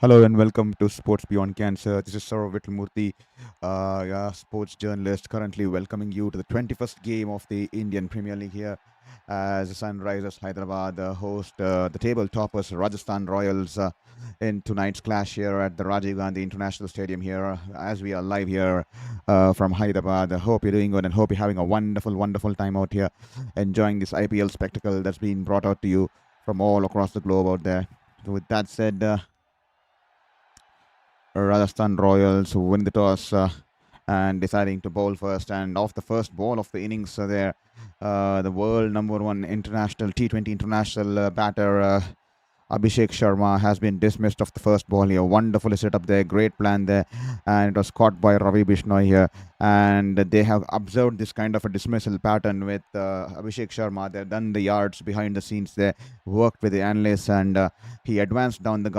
Hello and welcome to Sports Beyond Cancer. This is Saurav Vittalmurthy, sports journalist, currently welcoming you to the 21st game of the Indian Premier League here as the Sunrisers Hyderabad host the table toppers Rajasthan Royals in tonight's clash here at the Rajiv Gandhi International Stadium here as we are live here from Hyderabad. I hope you're doing good and hope you're having a wonderful, wonderful time out here enjoying this IPL spectacle that's been brought out to you from all across the globe out there. So with that said, Rajasthan Royals win the toss and deciding to bowl first. And off the first ball of the innings, the world number one international T20 international batter Abhishek Sharma has been dismissed off the first ball here. Wonderfully set up there, great plan there, and it was caught by Ravi Bishnoi here. And they have observed this kind of a dismissal pattern with Abhishek Sharma. They've done the yards behind the scenes there, worked with the analysts, and he advanced down the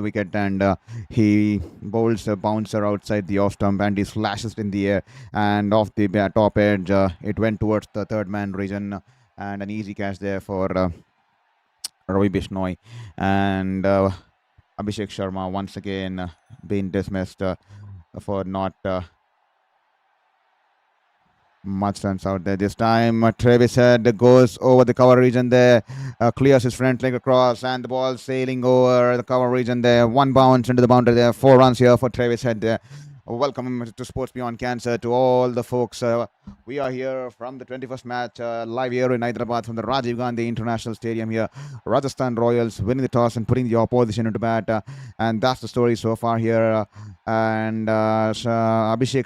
wicket, and he bowls a bouncer outside the off stump, and he slashes it in the air, and off the top edge, it went towards the third man region, and an easy catch there for Ravi Bishnoi, and Abhishek Sharma once again being dismissed for not much runs out there. This time, Travis Head goes over the cover region there, clears his front leg across, and the ball sailing over the cover region there. One bounce into the boundary there. 4 runs here for Travis Head there. Welcome to Sports Beyond Cancer to all the folks. We are here from the 21st match, live here in Hyderabad from the Rajiv Gandhi International Stadium here. Rajasthan Royals winning the toss and putting the opposition into bat. And that's the story so far here. Abhishek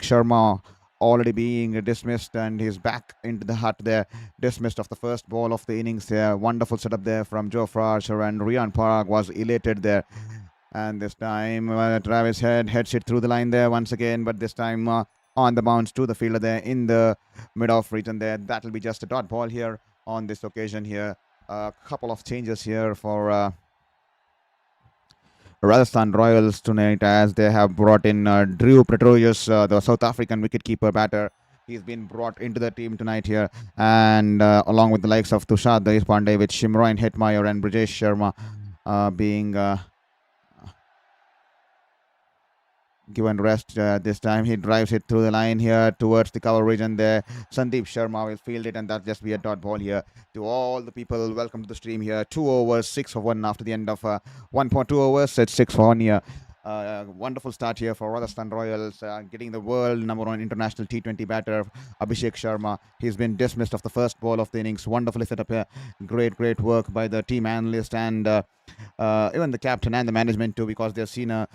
Sharma already being dismissed, and he's back into the hut there, dismissed of the first ball of the innings there. Wonderful setup there from Jaiswal and Riyan Parag was elated there. And this time, Travis Head heads it through the line there once again, but this time on the bounce to the fielder there in the mid-off region there. That will be just a dot ball here on this occasion here. A couple of changes here for Rajasthan Royals tonight, as they have brought in Drew Pretorius, the South African wicketkeeper batter. He's been brought into the team tonight here, and along with the likes of Tushar Deshpande, with Shimron Hetmeyer and Brijesh Sharma being given rest this time. He drives it through the line here towards the cover region there. Sandeep Sharma will field it, and that'll just be a dot ball here. To all the people, welcome to the stream here. 2 overs, 6 for 1 after the end of 1.2 overs. It's 6 for 1 here. Wonderful start here for Rajasthan Royals, getting the world number one international T20 batter Abhishek Sharma. He's been dismissed of the first ball of the innings. Wonderfully set up here. Great work by the team analyst and even the captain and the management too, because they've seen a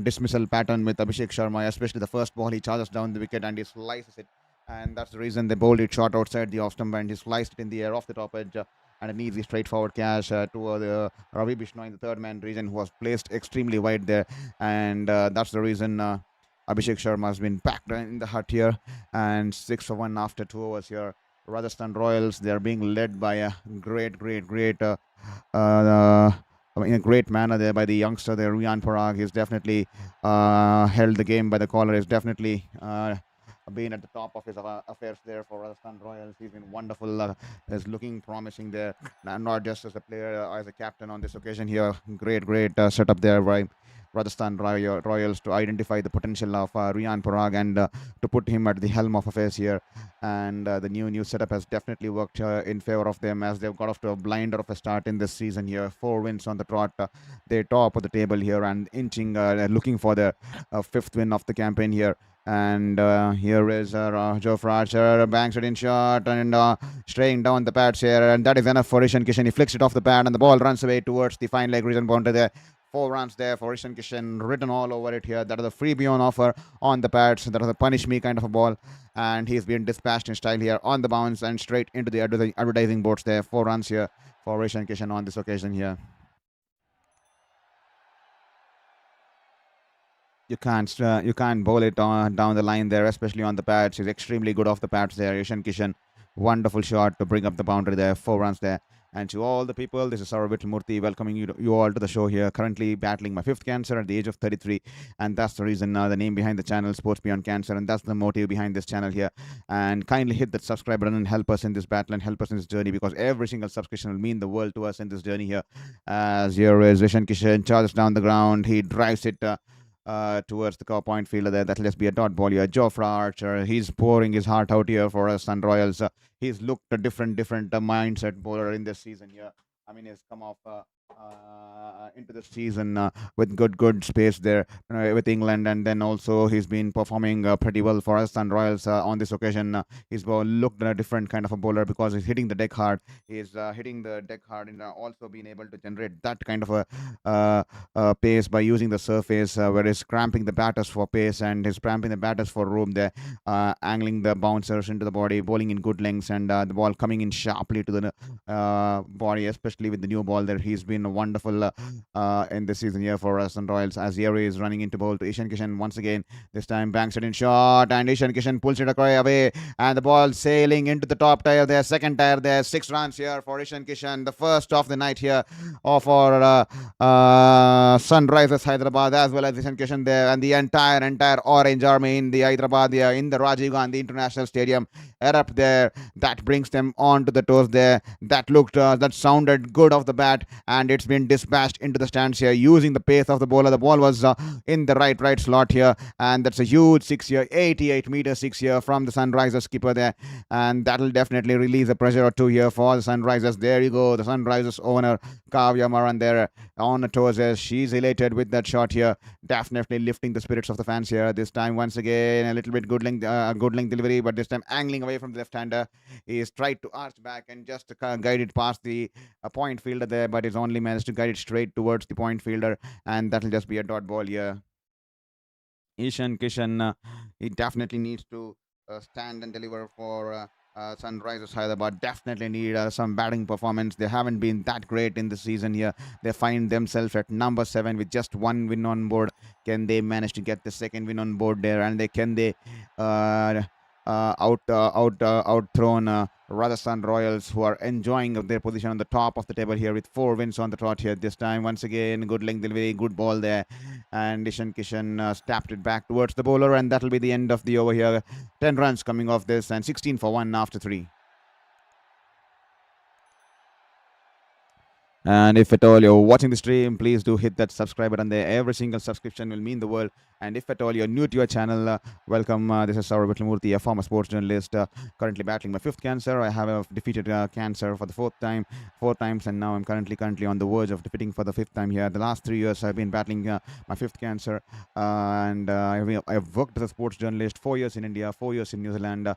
dismissal pattern with Abhishek Sharma, especially the first ball. He charges down the wicket and he slices it, and that's the reason they bowled it short outside the off stump, and he sliced it in the air off the top edge. And an easy straightforward catch to the Ravi Bishnoi in the third man region, who was placed extremely wide there, and that's the reason Abhishek Sharma has been packed in the hut here. And 6 for 1 after 2 overs here. Rajasthan Royals, they are being led by a great in a great manner there by the youngster there, Riyan Parag. He's definitely held the game by the collar. He's definitely been at the top of his affairs there for Rajasthan Royals. He's been wonderful. Is looking promising there, not just as a player, as a captain on this occasion here. Great setup there by Rajasthan Royals to identify the potential of Riyan Parag and to put him at the helm of affairs here. And the new setup has definitely worked in favor of them, as they've got off to a blinder of a start in this season here. 4 wins on the trot. They're top of the table here and inching, looking for the 5th win of the campaign here. And here is Joe Archer, banks it in shot and straying down the pads here, and that is enough for Kishan. He flicks it off the pad, and the ball runs away towards the fine leg region boundary there. 4 runs there for Kishan, written all over it here. That is a freebie on offer on the pads. That is a punish me kind of a ball, and he's been dispatched in style here on the bounce and straight into the advertising boards there. 4 runs here for Kishan on this occasion here. You can't bowl it down the line there, especially on the pads. He's extremely good off the pads there. Kishan, wonderful shot to bring up the boundary there. 4 runs there. And to all the people, this is Saurav Murthy welcoming you all to the show here. Currently battling my fifth cancer at the age of 33, and that's the reason the name behind the channel, Sports Beyond Cancer, and that's the motive behind this channel here. And kindly hit that subscribe button and help us in this battle and help us in this journey, because every single subscription will mean the world to us in this journey here. As here is Kishan charges down the ground, he drives it. Towards the point fielder there. That'll just be a dot ball here. Jofra Archer, he's pouring his heart out here for Rajasthan Royals. He's looked a different mindset bowler in this season here. I mean, he's come off into the season with good space there with England, and then also he's been performing pretty well for Rajasthan Royals on this occasion. He's looked a different kind of a bowler because he's hitting the deck hard. He's hitting the deck hard and also being able to generate that kind of a pace by using the surface, where he's cramping the batters for pace and he's cramping the batters for room there, angling the bouncers into the body, bowling in good lengths, and the ball coming in sharply to the body, especially with the new ball there. He's been wonderful in this season here for Rajasthan Royals, as Yeri is running into bowl to Ishan Kishan once again. This time banks it in short, and Ishan Kishan pulls it away, and the ball sailing into the top tier there, second tier there. 6 runs here for Ishan Kishan, the first of the night here for Sunrisers Hyderabad, as well as Ishan Kishan there, and the entire orange army in the Hyderabad here, in the Rajiv Gandhi International Stadium, erupt there. That brings them on to the toes there. That sounded good off the bat, and it's been dispatched into the stands here using the pace of the bowler. The ball was in the right slot here, and that's a huge 6 here, 88-meter 6 here from the Sunrisers skipper there, and that'll definitely release a pressure or two here for the Sunrisers. There you go, the Sunrisers owner Kavya Maran there on the toes as she's elated with that shot here, definitely lifting the spirits of the fans here. This time once again a little bit good length delivery, but this time angling away from the left-hander. He's tried to arch back and just guide it past the point fielder there, but he's only managed to guide it straight towards the point fielder, and that'll just be a dot ball here. Ishan Kishan, he definitely needs to stand and deliver for Sunrisers Hyderabad. Definitely need some batting performance. They haven't been that great in the season here. They find themselves at number 7 with just 1 win on board. Can they manage to get the second win on board there? And can they outthrown Rajasthan Royals, who are enjoying their position on the top of the table here with 4 wins on the trot here. This time once again good length delivery, good ball there, and Ishan Kishan tapped it back towards the bowler, and that'll be the end of the over here. 10 runs coming off this, and 16 for 1 after 3. And if at all you're watching the stream, please do hit that subscribe button there. Every single subscription will mean the world. And if at all you're new to your channel, welcome. This is Saurav Murthy, a former sports journalist, currently battling my 5th cancer. I have defeated cancer for the 4th time, 4 times, and now I'm currently on the verge of defeating for the 5th time here. The last 3 years I've been battling my 5th cancer, and I've worked as a sports journalist, 4 years in India, 4 years in New Zealand,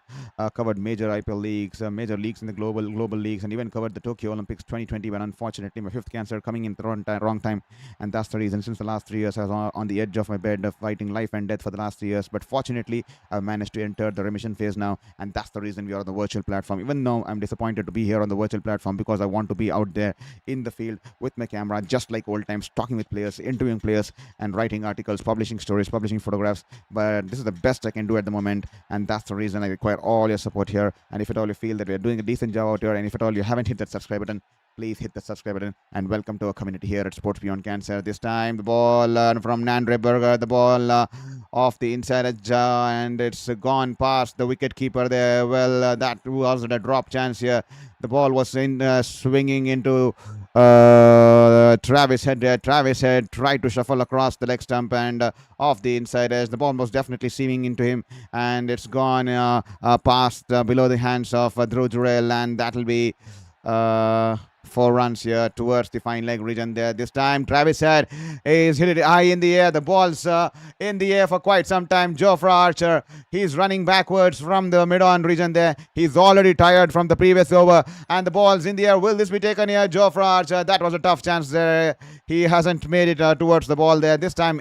covered major IPL leagues, major leagues in the global leagues, and even covered the Tokyo Olympics 2020, but unfortunately my 5th cancer coming in the wrong time, and that's the reason. Since the last 3 years I was on the edge of my bed fighting life and death for the last 3 years, but fortunately I've managed to enter the remission phase now, and that's the reason we are on the virtual platform. Even though I'm disappointed to be here on the virtual platform, because I want to be out there in the field with my camera, just like old times, talking with players, interviewing players, and writing articles, publishing stories, publishing photographs. But this is the best I can do at the moment, and that's the reason I require all your support here. And if at all you feel that we're doing a decent job out here, and if at all you haven't hit that subscribe button, please hit the subscribe button, and welcome to our community here at Sports Beyond Cancer. This time the ball from Nandre Berger, the ball off the inside edge, and it's gone past the wicket keeper there. Well, that was a drop chance here. The ball was swinging into Travis Head there. Travis Head tried to shuffle across the leg stump and off the inside edge. The ball was definitely seaming into him, and it's gone past below the hands of Dhruv Jurel, and that'll be 4 runs here towards the fine leg region there. This time Travis Head is hit it high in the air. The ball's in the air for quite some time. Jofra Archer, he's running backwards from the mid-on region there. He's already tired from the previous over, and the ball's in the air. Will this be taken here? Jofra Archer, that was a tough chance there. He hasn't made it towards the ball there. This time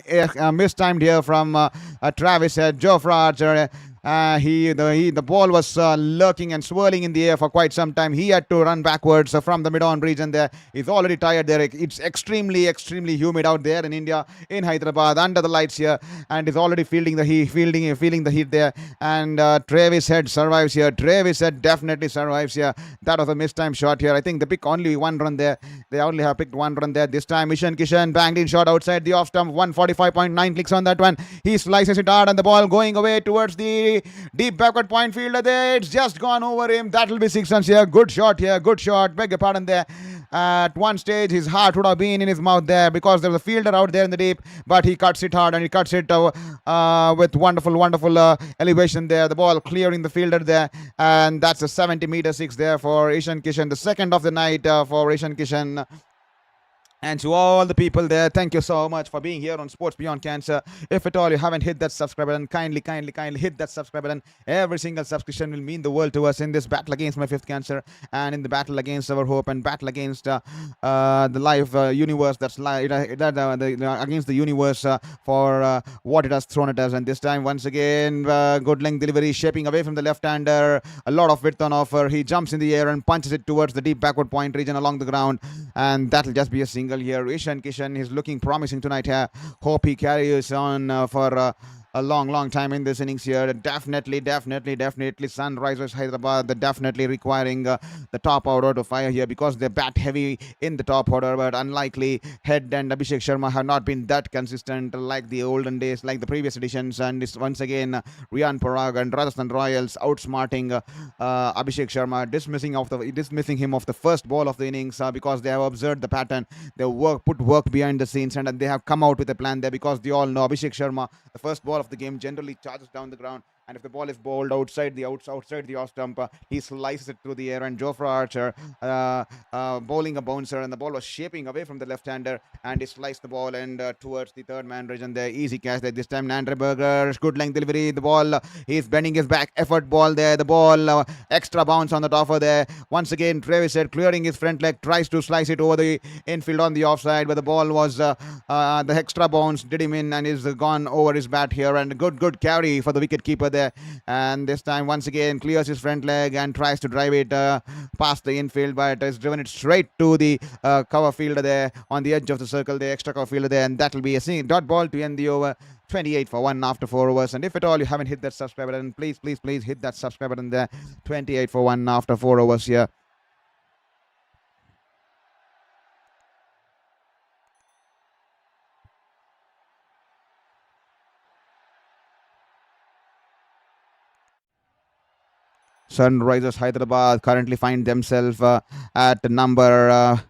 mistimed here from Travis Head. Jofra Archer The ball was lurking and swirling in the air for quite some time. He had to run backwards from the mid-on region there. He's already tired there. It's extremely, extremely humid out there in India, in Hyderabad, under the lights here, and he's already feeling the heat there. And Travis Head survives here. Travis Head definitely survives here. That was a mistime shot here. I think they pick only one run there. They only have picked one run there. This time, Kishan banged in shot outside the off stump. 145.9 clicks on that one. He slices it hard, and the ball going away towards the deep backward point fielder there. It's just gone over him. That will be 6 runs here. Good shot here. Good shot. Beg your pardon there. At one stage, his heart would have been in his mouth there because there was a fielder out there in the deep, but he cuts it hard and he cuts it with wonderful elevation there. The ball clearing the fielder there, and that's a 70-meter six there for Kishan, the second of the night for Kishan. And to all the people there, thank you so much for being here on Sports Beyond Cancer. If at all you haven't hit that subscribe button, kindly hit that subscribe button. Every single subscription will mean the world to us in this battle against my fifth cancer, and in the battle against our hope, and battle against the life universe against the universe for what it has thrown at us. And this time, once again, good length delivery, shaping away from the left-hander. A lot of width on offer. He jumps in the air and punches it towards the deep backward point region along the ground, and that'll just be a single here. Kishan is looking promising tonight here. Hope he carries on for a long time in this innings here. Definitely Sunrisers Hyderabad, they're definitely requiring the top order to fire here because they bat heavy in the top order, but unlikely Head and Abhishek Sharma have not been that consistent like the olden days, like the previous editions. And it's once again Riyan, Parag and Rajasthan Royals outsmarting Abhishek Sharma, dismissing him off the first ball of the innings because they have observed the pattern. They put work behind the scenes, and they have come out with a plan there because they all know Abhishek Sharma, the first ball of the game, generally charges down the ground, and if the ball is bowled outside the off stump, he slices it through the air. And Jofra Archer bowling a bouncer, and the ball was shaping away from the left-hander, and he sliced the ball and towards the third man region there. Easy catch there. This time Nandraberger, good length delivery. The ball, he's bending his back, effort ball there. The ball extra bounce on the topper there. Once again, Travis Head clearing his front leg, tries to slice it over the infield on the offside, but the ball was the extra bounce did him in and is gone over his bat here. And good carry for the wicket keeper there. And this time once again clears his front leg and tries to drive it past the infield, but has driven it straight to the cover fielder there on the edge of the circle, the extra cover fielder there, and that will be a dot ball to end the over. 28 for 1 after 4 overs. And if at all you haven't hit that subscribe button, please hit that subscribe button there. 28 for 1 after 4 overs here. Sunrisers Hyderabad currently find themselves at number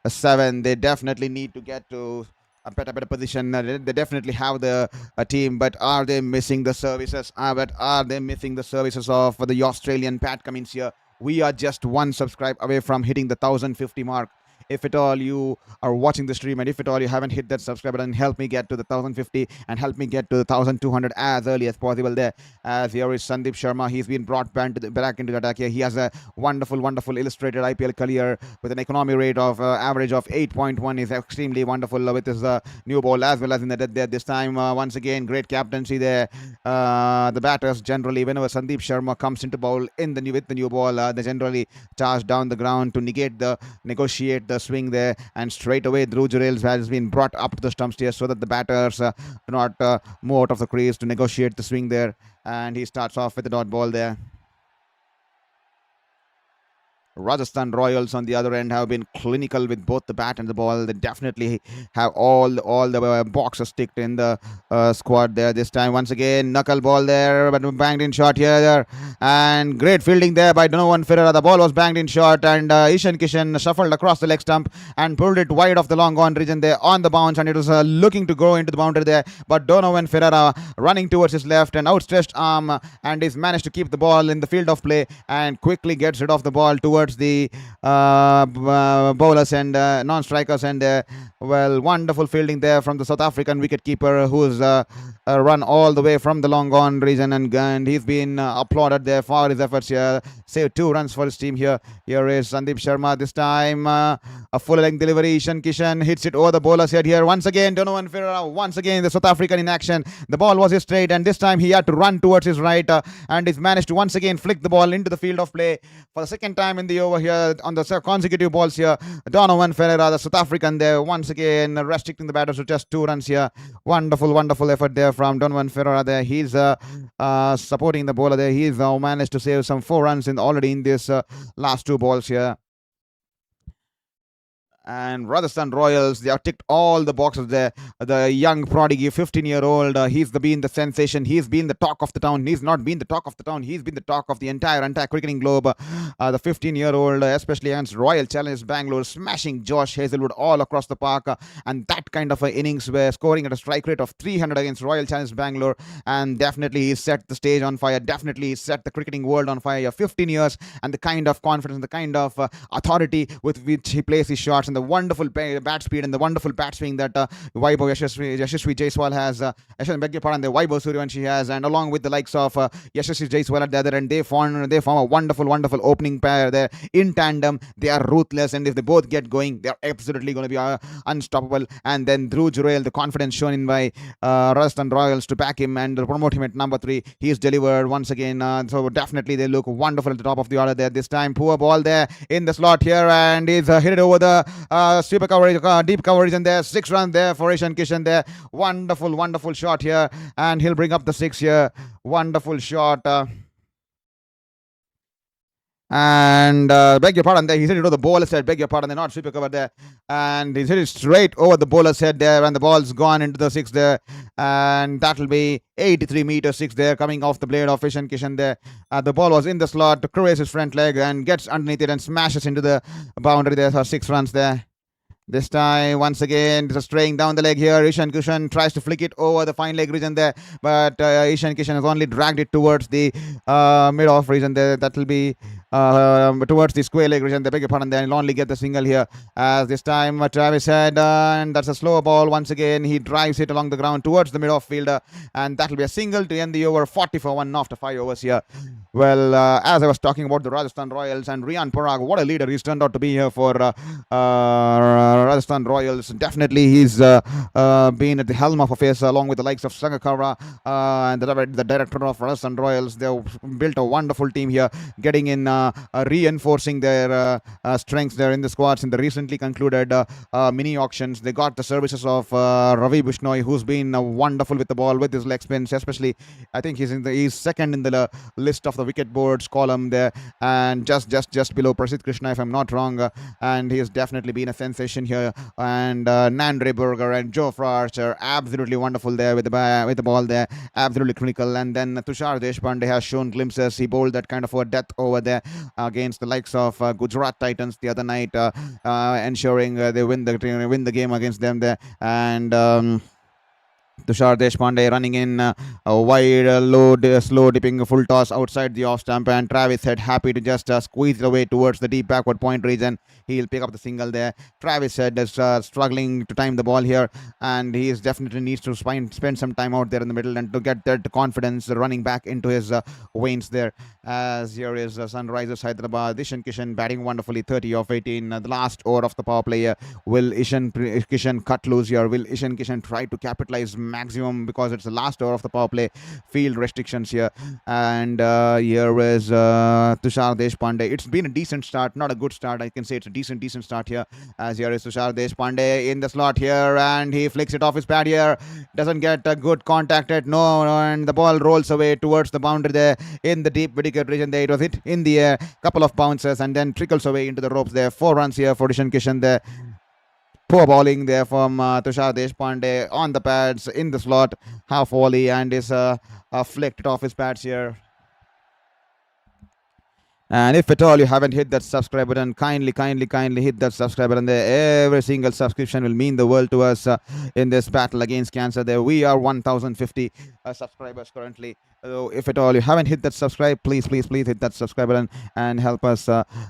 7. They definitely need to get to a better position. They definitely have the team, but are they missing the services? Are they missing the services of the Australian Pat Cummins here? We are just one subscribe away from hitting the 1050 mark. If at all you are watching the stream, and if at all you haven't hit that subscribe button, help me get to the 1050 and help me get to the 1200 as early as possible there. As here is Sandeep Sharma. He's been brought back into the attack here. He has a wonderful illustrated IPL career with an economy rate of average of 8.1. Is extremely wonderful with his new ball as well as in the dead there. This time once again great captaincy there. The batters generally, whenever Sandeep Sharma comes into bowl with the new ball, they generally charge down the ground to negotiate the swing there, and straight away Dhruv Jurel has been brought up to the stumps here so that the batters do not move out of the crease to negotiate the swing there, and he starts off with the dot ball there. Rajasthan Royals on the other end have been clinical with both the bat and the ball. They definitely have all the boxes ticked in the squad there. This time once again knuckle ball there, but banged in shot here, and great fielding there by Donovan Ferreira. The ball was banged in shot, and Kishan shuffled across the leg stump and pulled it wide off the long on region there on the bounce, and it was looking to go into the boundary there, but Donovan Ferreira running towards his left and outstretched arm, and he's managed to keep the ball in the field of play and quickly gets rid of the ball towards the bowlers and non-strikers, and Well, wonderful fielding there from the South African wicketkeeper, who's run all the way from the long on region, and he's been applauded there for his efforts here. Saved 2 runs for his team here. Here is Sandeep Sharma. This time, a full length delivery. Kishan hits it over the bowler's head here. Once again, Donovan Ferreira. Once again, the South African in action. The ball was his straight, and this time he had to run towards his right, and he's managed to once again flick the ball into the field of play for the second time in the over here on the consecutive balls here. Donovan Ferreira, the South African there, once again restricting the batters to just 2 runs here. Wonderful, wonderful effort there from Donovan Ferreira there. He's supporting the bowler there. He's now managed to save some 4 runs already in this last 2 balls here. And Rajasthan Royals, they have ticked all the boxes there. The young prodigy, 15-year-old, he's been the sensation. He's been the talk of the town. He's not been the talk of the town. He's been the talk of the entire cricketing globe. The 15-year-old, especially against Royal Challengers Bangalore, smashing Josh Hazelwood all across the park. And that kind of innings were scoring at a strike rate of 300 against Royal Challengers Bangalore. And definitely he set the stage on fire. Definitely he set the cricketing world on fire. 15 years and the kind of confidence, the kind of authority with which he plays his shots, and the wonderful bat speed and the wonderful bat swing that Vaibhav Yashasvi Jaiswal has, the Vaibhav Suryavanshi has, and along with the likes of Yashasvi Jaiswal at the other end, they form a wonderful opening pair there in tandem. They are ruthless, and if they both get going, they are absolutely going to be unstoppable. And then Dhruv Jurel, the confidence shown in by Rajasthan Royals to back him and promote him at number 3. He is delivered once again. So definitely they look wonderful at the top of the order there. This time, poor ball there in the slot here, and he's hit it over the super coverage, deep coverage, and there 6 runs there for Kishan there. Wonderful shot here, and he'll bring up the 6 here. Wonderful shot. And beg your pardon there, he's hit it over the bowler's head. Beg your pardon, they're not sweeper cover there, and he's hit it straight over the bowler's head there, and the ball's gone into the 6 there, and that'll be 83 meter 6 there, coming off the blade of Kishan there. The ball was in the slot to crease his front leg and gets underneath it and smashes into the boundary there for 6 runs there. This time, once again, just straying down the leg here. Kishan tries to flick it over the fine leg region there, but Kishan has only dragged it towards the mid-off region there. That will be towards the square leg region. They beg your pardon there. He'll only get the single here. As this time, Travis Head, and that's a slower ball. Once again, he drives it along the ground towards the mid-off fielder, and that will be a single to end the over. 40 for 1 after 5 overs here. Well, as I was talking about the Rajasthan Royals and Riyan Parag, what a leader he's turned out to be here for Rajasthan Royals. Definitely he's been at the helm of affairs along with the likes of Sangakkara and the director of Rajasthan Royals. They've built a wonderful team here, getting in reinforcing their strengths there in the squads in the recently concluded mini auctions. They got the services of Ravi Bishnoi, who's been wonderful with the ball, with his leg spins, especially. I think he's second in the list of the wicket boards column there, and just below Prasidh Krishna, if I'm not wrong. And he has definitely been a sensation here. And Nandre Burger and Joe Archer, absolutely wonderful there with the ball there, absolutely clinical. And then Tushar Deshpande has shown glimpses. He bowled that kind of a death over there against the likes of Gujarat Titans the other night, ensuring they win the game against them there. And Tushar Deshpande running in a wide, slow dipping full toss outside the off stump, and Travis Head happy to just squeeze it away towards the deep backward point region. He'll pick up the single there. Travis Head is struggling to time the ball here, and he definitely needs to spend some time out there in the middle and to get that confidence running back into his veins there. As here is Sunrisers Hyderabad. Kishan batting wonderfully, 30 of 18. The last over of the power play. Will Kishan cut loose here? Will Kishan try to capitalize maximum, because it's the last over of the power play? Field restrictions here, and here is Tushar Deshpande. It's been a decent start, not a good start. I can say it's a decent start here. As here is Tushar Deshpande in the slot here, and he flicks it off his pad here. Doesn't get a good contact at and the ball rolls away towards the boundary there in the deep wicket region there. It was hit in the air, couple of bounces, and then trickles away into the ropes there. 4 runs here for Kishan there. Poor bowling there from Tushar Deshpande on the pads in the slot, half volley, and is flicked off his pads here. And if at all you haven't hit that subscribe button, kindly hit that subscribe button there. Every single subscription will mean the world to us in this battle against cancer there. We are 1,050 subscribers currently, If at all you haven't hit that subscribe, please hit that subscribe button and help us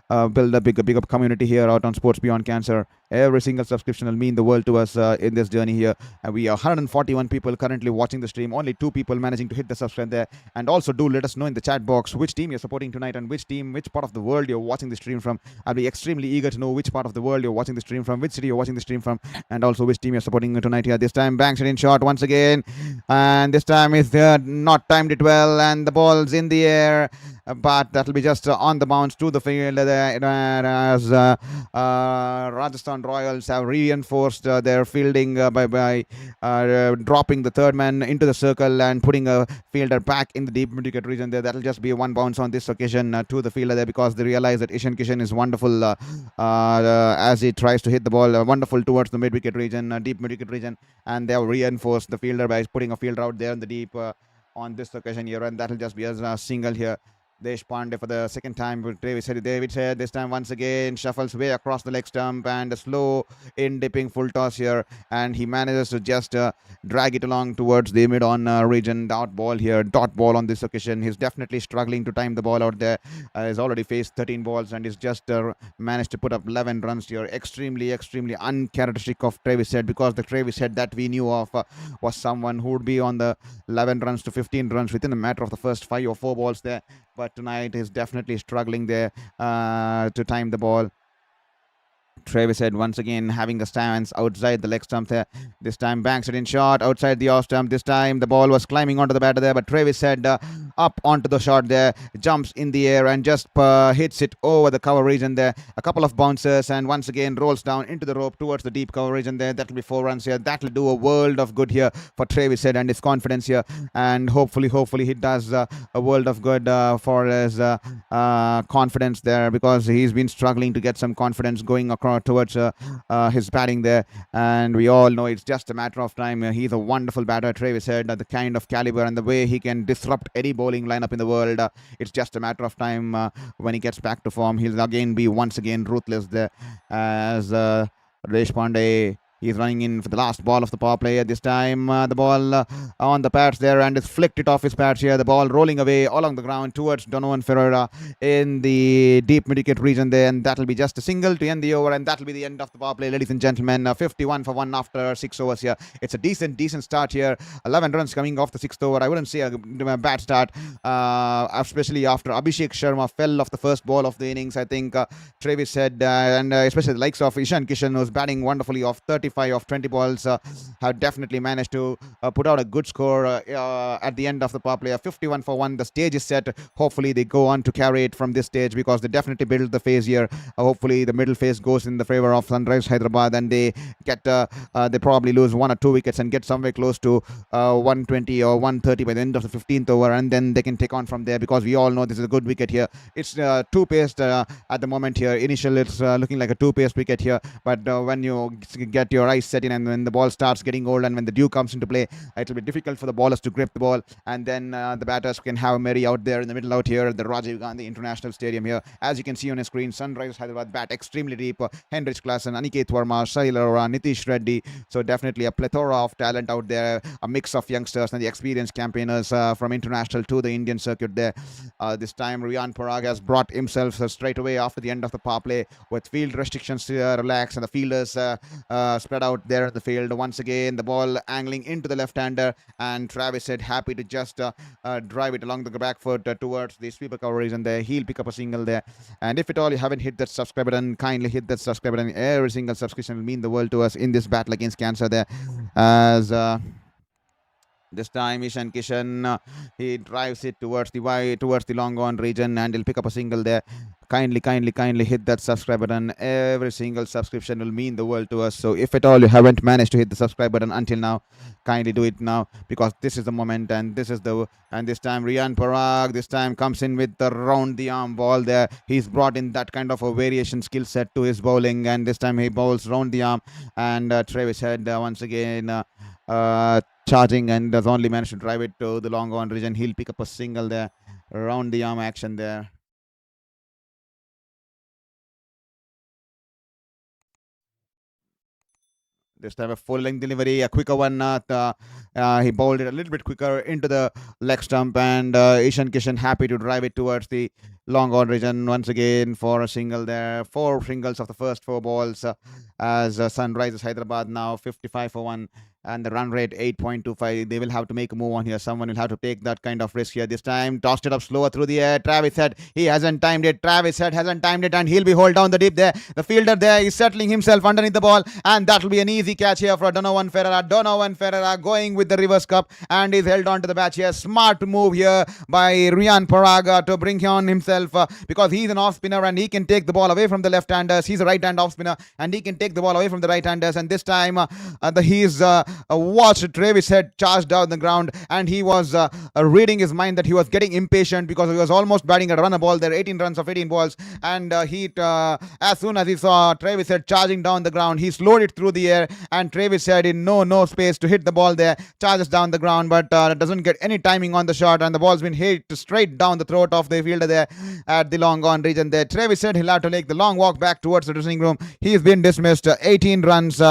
build a bigger community here out on Sports Beyond Cancer. Every single subscription will mean the world to us in this journey here. And we are 141 people currently watching the stream. Only 2 people managing to hit the subscribe there. And also do let us know in the chat box which team you're supporting tonight and which part of the world you're watching the stream from. I'll be extremely eager to know which part of the world you're watching the stream from, which city you're watching the stream from, and also which team you're supporting tonight here. This time, banks it in short once again, and this time is not timed it well, and the ball's in the air, but that'll be just on the bounce to the field there, as Rajasthan Royals have reinforced their fielding by dropping the third man into the circle and putting a fielder back in the deep mid-wicket region there. That'll just be one bounce on this occasion to the fielder there, because they realize that Kishan is wonderful as he tries to hit the ball wonderful towards the mid-wicket region, deep mid-wicket region, and they have reinforced the fielder by putting a fielder out there in the deep on this occasion here, and that'll just be a single here. Deshpande for the second time. David said this time once again shuffles way across the leg stump and a slow in dipping full toss here, and he manages to just drag it along towards the mid on region. Dot ball here, dot ball on this occasion. He's definitely struggling to time the ball out there. He's already faced 13 balls and he's just managed to put up 11 runs here. Extremely uncharacteristic of Travis Head, because the Travis Head that we knew of was someone who would be on the 11 runs to 15 runs within a matter of the first 5 or 4 balls there. But tonight he's definitely struggling there to time the ball. Travis Head once again having the stance outside the leg stump there. This time banks it in short outside the off stump. This time the ball was climbing onto the batter there, but Travis Head up onto the shot there, jumps in the air and just hits it over the cover region there. A couple of bounces and once again rolls down into the rope towards the deep cover region there. That'll be 4 runs here. That'll do a world of good here for Travis Head and his confidence here, and hopefully he does a world of good for his confidence there, because he's been struggling to get some confidence going across towards his batting there, and we all know it's just a matter of time. He's a wonderful batter, Travis Head, the kind of caliber and the way he can disrupt any bowling lineup in the world. It's just a matter of time when he gets back to form. He'll again be once again ruthless there, as Deshpande. He's running in for the last ball of the power play. This time the ball on the pads there, and it's flicked it off his pads here. The ball rolling away along the ground towards Donovan Ferreira in the deep mid-wicket region there, and that'll be just a single to end the over, and that'll be the end of the power play, ladies and gentlemen. 51 for 1 after 6 overs here. It's a decent start here. 11 runs coming off the 6th over. I wouldn't say a bad start, especially after Abhishek Sharma fell off the first ball of the innings. I think Travis said, and especially the likes of Ishan Kishan, who's batting wonderfully off 35 of 20 balls, have definitely managed to put out a good score at the end of the power play. 51 for 1. The stage is set. Hopefully they go on to carry it from this stage, because they definitely build the phase here. Hopefully the middle phase goes in the favor of Sunrisers Hyderabad, and they get they probably lose 1 or 2 wickets and get somewhere close to 120 or 130 by the end of the 15th over, and then they can take on from there, because we all know this is a good wicket here. It's two-paced at the moment here. Initially it's looking like a two-paced wicket here, but when you get your eyes set in and when the ball starts getting old and when the dew comes into play, it will be difficult for the ballers to grip the ball, and then the batters can have a merry out there in the middle out here at the Rajiv Gandhi International Stadium here. As you can see on your screen, Sunrisers Hyderabad bat extremely deep. Hendrich Klaasen, Aniket Verma, Shahil Arora, Nitish Reddy. So definitely a plethora of talent out there, a mix of youngsters and the experienced campaigners from international to the Indian circuit there. This time Riyan Parag has brought himself straight away after the end of the power play, with field restrictions relaxed and the fielders spread out there in the field. Once again the ball angling into the left-hander, and Travis said happy to just drive it along the back foot towards the sweeper coverage, and there he'll pick up a single there. And if at all you haven't hit that subscribe button, kindly hit that subscribe button. Every single subscription will mean the world to us in this battle against cancer there, as this time Ishan Kishan he drives it towards the long on region, and he'll pick up a single there. Kindly hit that subscribe button. Every single subscription will mean the world to us. So if at all you haven't managed to hit the subscribe button until now, kindly do it now, because this is the moment, and this time Riyan Parag this time comes in with the round the arm ball there. He's brought in that kind of a variation skill set to his bowling, and this time he bowls round the arm, and Travis Head once again charging, and does only manage to drive it to the long on region. He'll pick up a single there. Round the arm action there. This time a full length delivery, a quicker one. He bowled it a little bit quicker into the leg stump, and Kishan happy to drive it towards the long on region once again for a single there. Four singles of the first four balls as Sunrisers Hyderabad now 55 for 1 and the run rate 8.25. They will have to make a move on here. Someone will have to take that kind of risk here. This time tossed it up slower through the air. Travis Head, he hasn't timed it. Travis Head hasn't timed it, and he'll be hold down the deep there. The fielder there is settling himself underneath the ball, and that will be an easy catch here for Donovan Ferreira. Donovan Ferreira going with the reverse cup, and he's held on to the batch here. Smart move here by Riyan Parag to bring on himself because he's an off spinner and he can take the ball away from the left handers. He's a right hand off spinner and he can take the ball away from the right handers. And this time he's watched Travis Head charge down the ground, and he was reading his mind that he was getting impatient because he was almost batting a run a ball there, 18 runs of 18 balls, and as soon as he saw Travis Head charging down the ground, he slowed it through the air, and Travis Head in no space to hit the ball there, charges down the ground, but doesn't get any timing on the shot, and the ball's been hit straight down the throat of the fielder there at the long on region there. Travis Head, he'll have to take the long walk back towards the dressing room. He's been dismissed, 18 runs.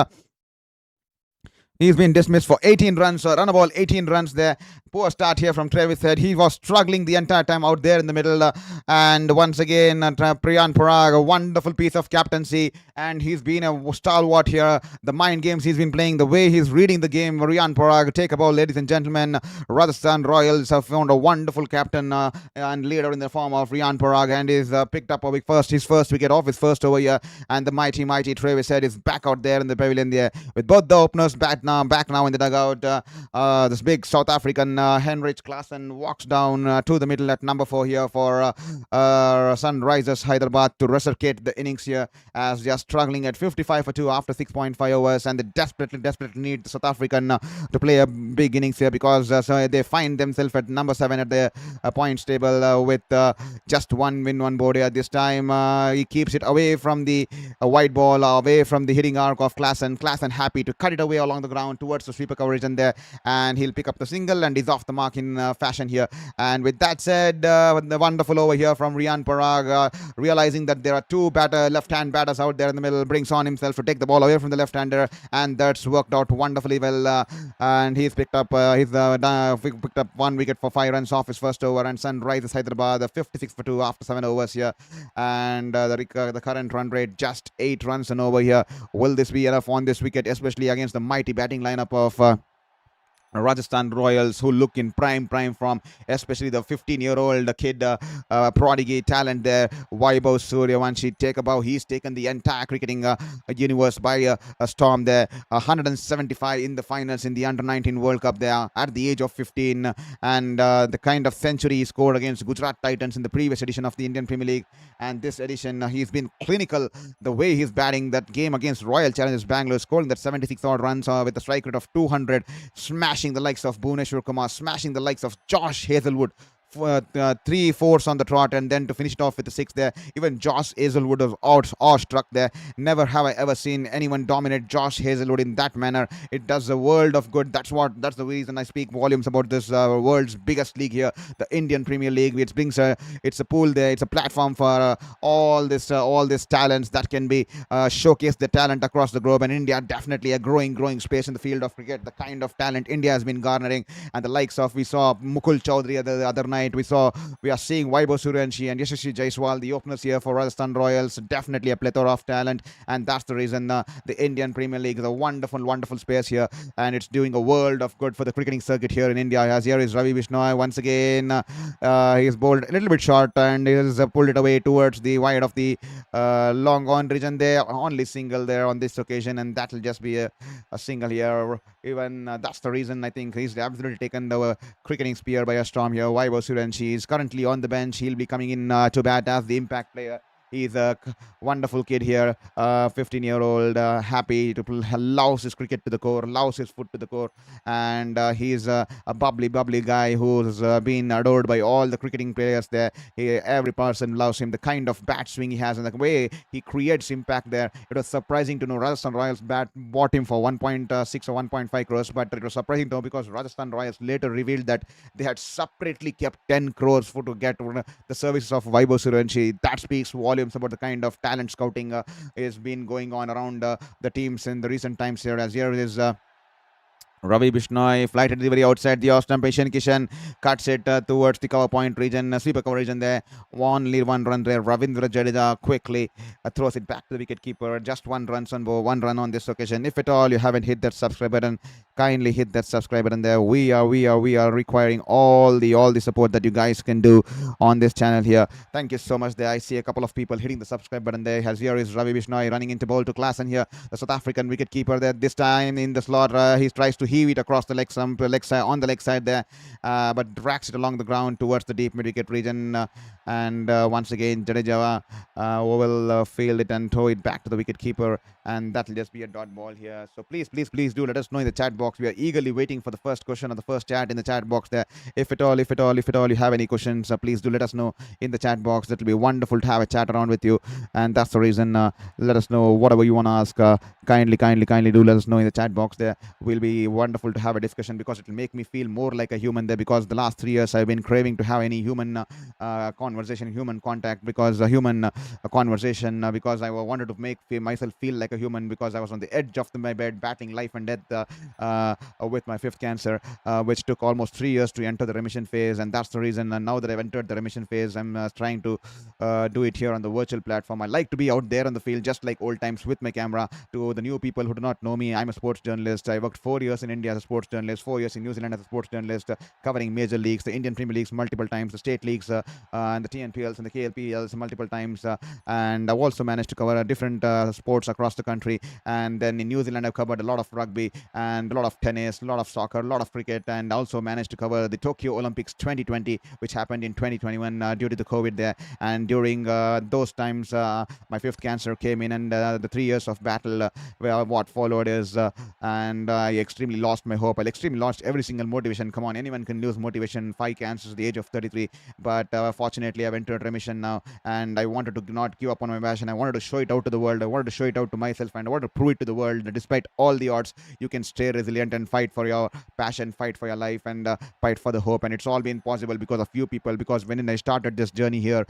He's been dismissed for 18 runs, run a ball, 18 runs there. Poor start here from Travis Head. He was struggling the entire time out there in the middle. And once again, Riyan Parag, a wonderful piece of captaincy. And he's been a stalwart here. The mind games he's been playing, the way he's reading the game. Riyan Parag, take a ball, ladies and gentlemen. Rajasthan Royals have found a wonderful captain and leader in the form of Riyan Parag. And he's picked up his first wicket off his first over here. And the mighty Travis Head is back out there in the pavilion there with both the openers back now in the dugout. This big South African Henrich Klaasen walks down to the middle at number 4 here for Sunrisers Hyderabad to resurrect the innings here as they are struggling at 55 for 2 after 6.5 overs, and they desperately need the South African to play a big innings here because so they find themselves at number 7 at the points table with just one win, one board here. This time he keeps it away from the white ball, away from the hitting arc of Klaasen. Klaasen happy to cut it away along the ground towards the sweeper coverage, and there, and he'll pick up the single, and he's off the mark in fashion here. And with that said, the wonderful over here from Riyan Parag, realizing that there are two left-hand batters out there in the middle, brings on himself to take the ball away from the left-hander, and that's worked out wonderfully well. And he's picked up picked up 1 wicket for 5 runs off his first over, and Sunrisers Hyderabad 56 for 2 after 7 overs here, and the current run rate just 8 runs and over here. Will this be enough on this wicket, especially against the mighty batting lineup of Rajasthan Royals, who look in prime form, especially the 15-year-old kid, prodigy talent there, Vaibhav Suryavanshi. He's taken the entire cricketing universe by a storm there. 175 in the finals in the Under-19 World Cup there at the age of 15, and the kind of century he scored against Gujarat Titans in the previous edition of the Indian Premier League, and this edition he's been clinical. The way he's batting that game against Royal Challengers Bangalore, scoring that 76 odd runs with a strike rate of 200, smashing the likes of Bhuvneshwar Kumar, smashing the likes of Josh Hazelwood. 3/4 on the trot, and then to finish it off with the 6 there. Even Josh Hazelwood was awestruck there. Never have I ever seen anyone dominate Josh Hazelwood in that manner. It does a world of good. That's the reason I speak volumes about this world's biggest league here, the Indian Premier League. Which brings it's a pool there. It's a platform for all this talents that can be showcase the talent across the globe. And India definitely a growing space in the field of cricket. The kind of talent India has been garnering, and the likes of, we saw Mukul Chaudhary the other night. We are seeing Vaibhav Suryavanshi and Yashasvi Jaiswal, the openers here for Rajasthan Royals. Definitely a plethora of talent, and that's the reason the Indian Premier League is a wonderful space here, and it's doing a world of good for the cricketing circuit here in India. As here is Ravi Bishnoi once again. He's bowled a little bit short, and he has pulled it away towards the wide of the long on region there. Only single there on this occasion, and that'll just be a single here. Even that's the reason I think he's absolutely taken the cricketing spear by a storm here. Vaibhav Suryavanshi is currently on the bench. He'll be coming in to bat as the impact player. He's a wonderful kid here, 15-year-old, happy to loves his cricket to the core, loves his foot to the core, and he's a bubbly guy who's been adored by all the cricketing players there. Every person loves him, the kind of bat swing he has and the way he creates impact there. It was surprising to know Rajasthan Royals bought him for 1.6 or 1.5 crores, but it was surprising to know because Rajasthan Royals later revealed that they had separately kept 10 crores to get the services of Vaibhav Suryavanshi. That speaks volumes volumes about the kind of talent scouting is been going on around the teams in the recent times here. As here is Ravi Bishnoi, flight delivery outside the off stump. Kishan cuts it towards the cover point region, sweeper cover region there. Only one run there. Ravindra Jadeja quickly throws it back to the wicket keeper. Just one run on this occasion. If at all you haven't hit that subscribe button, kindly hit that subscribe button there. We are requiring all the support that you guys can do on this channel here. Thank you so much there. I see a couple of people hitting the subscribe button there. As here is Ravi Bishnoi running into bowl to Klaasen here, the South African wicket keeper there. This time in the slot, he tries to heave it across the leg stump, on the leg side there, but drags it along the ground towards the deep mid wicket region. And once again, Jadeja will field it and throw it back to the wicket keeper, and that will just be a dot ball here. So please do let us know in the chat box. We are eagerly waiting for the first question or the first chat in the chat box there. If at all you have any questions, please do let us know in the chat box. That will be wonderful to have a chat around with you, and that's the reason. Let us know whatever you want to ask. Kindly do let us know in the chat box there. Will be wonderful to have a discussion, because it will make me feel more like a human there, because the last 3 years I've been craving to have any human conversation, human contact, because a human conversation, because I wanted to make myself feel like a human, because I was on the edge of my bed battling life and death with my fifth cancer, which took almost 3 years to enter the remission phase. And that's the reason now that I've entered the remission phase, I'm trying to do it here on the virtual platform. I like to be out there on the field just like old times with my camera. To the new people who do not know me, I'm a sports journalist. I worked 4 years in India as a sports journalist, 4 years in New Zealand as a sports journalist, covering major leagues, the Indian Premier Leagues multiple times, the state leagues, and the TNPLs and the KLPLs multiple times. And I've also managed to cover different sports across the country. And then in New Zealand, I've covered a lot of rugby and a lot of tennis, a lot of soccer, a lot of cricket, and also managed to cover the Tokyo Olympics 2020, which happened in 2021 due to the COVID there. And during those times, my fifth cancer came in, and the 3 years of battle, what followed is, and I extremely lost my hope. I extremely lost every single motivation. Come on, anyone can lose motivation. 5 cancers at the age of 33, but fortunately, I've entered remission now, and I wanted to not give up on my passion. I wanted to show it out to the world. I wanted to show it out to myself, and I wanted to prove it to the world that despite all the odds, you can stay resilient and fight for your passion, fight for your life, and fight for the hope. And it's all been possible because of few people. Because when I started this journey here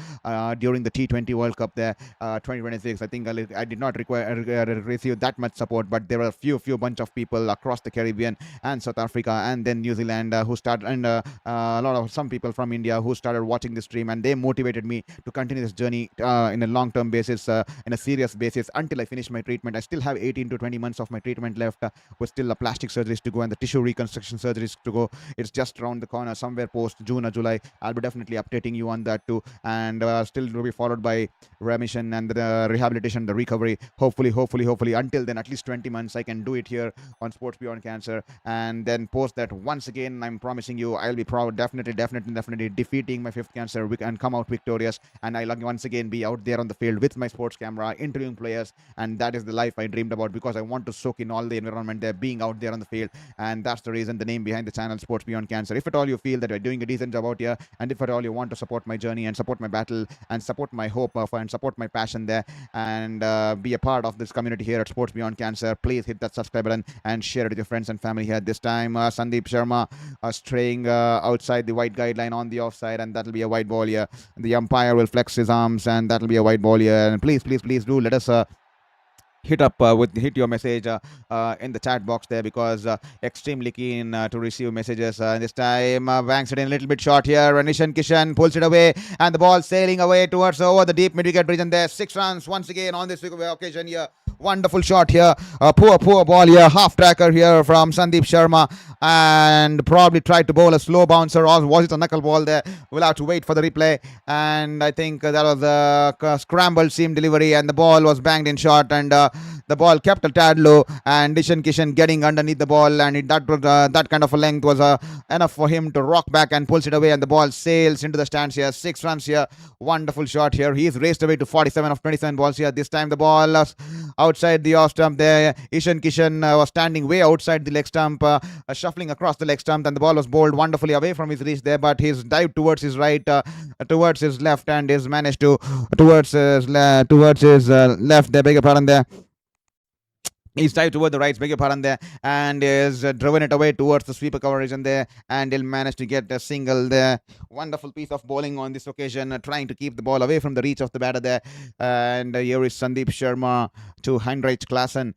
during the T20 World Cup there, 2026, I think I did not receive that much support, but there were a few bunch of people across the Caribbean and South Africa and then New Zealand who started, and some people from India who started watching the stream, and they motivated me to continue this journey in a long-term basis, in a serious basis, until I finish my treatment. I still have 18 to 20 months of my treatment left, with still plastic surgeries to go and the tissue reconstruction surgeries to go. It's just around the corner, somewhere post June or July. I'll be definitely updating you on that too, and still will be followed by remission and the rehabilitation, the recovery. Hopefully until then, at least 20 months I can do it here on Sports Beyond Cancer. And then post that, once again, I'm promising you, I'll be proud, definitely defeating my fifth cancer and come out victorious. And I'll once again be out there on the field with my sports camera, interviewing players. And that is the life I dreamed about, because I want to soak in all the environment there, being out there on the field. And that's the reason, the name behind the channel, Sports Beyond Cancer. If at all you feel that we're doing a decent job out here, and if at all you want to support my journey and support my battle and support my hope and support my passion there, and be a part of this community here at Sports Beyond Cancer, please hit that subscribe button and share it with your friends and family here. This time Sandeep Sharma straying outside the white guideline on the offside, and that'll be a white ball here. The umpire will flex his arms, and that'll be a white ball here. And please do let us hit your message in the chat box there, because extremely keen to receive messages. This time banks it in a little bit short here, and Kishan pulls it away, and the ball sailing away towards over the deep mid-wicket region there. 6 runs once again on this occasion here. Wonderful shot here. Poor ball here. Half tracker here from Sandeep Sharma, and probably tried to bowl a slow bouncer, or was it a knuckle ball there? We'll have to wait for the replay. And I think that was a scrambled seam delivery, and the ball was banged in short, and the ball kept a tad low, and Kishan getting underneath the ball, and that kind of a length was enough for him to rock back and pulls it away, and the ball sails into the stands here. 6 runs here. Wonderful shot here. He's raced away to 47 of 27 balls here. This time the ball outside the off stump there. Kishan was standing way outside the leg stump, shuffling across the leg stump, and the ball was bowled wonderfully away from his reach there, but he's dived towards his right, towards his left, and is managed to towards his left there, beg your pardon there. He's dived toward the right, beg your pardon there, and is driven it away towards the sweeper coverage and there, and he'll manage to get a single there. Wonderful piece of bowling on this occasion, trying to keep the ball away from the reach of the batter there. And here is Sandeep Sharma to Heinrich Klaasen.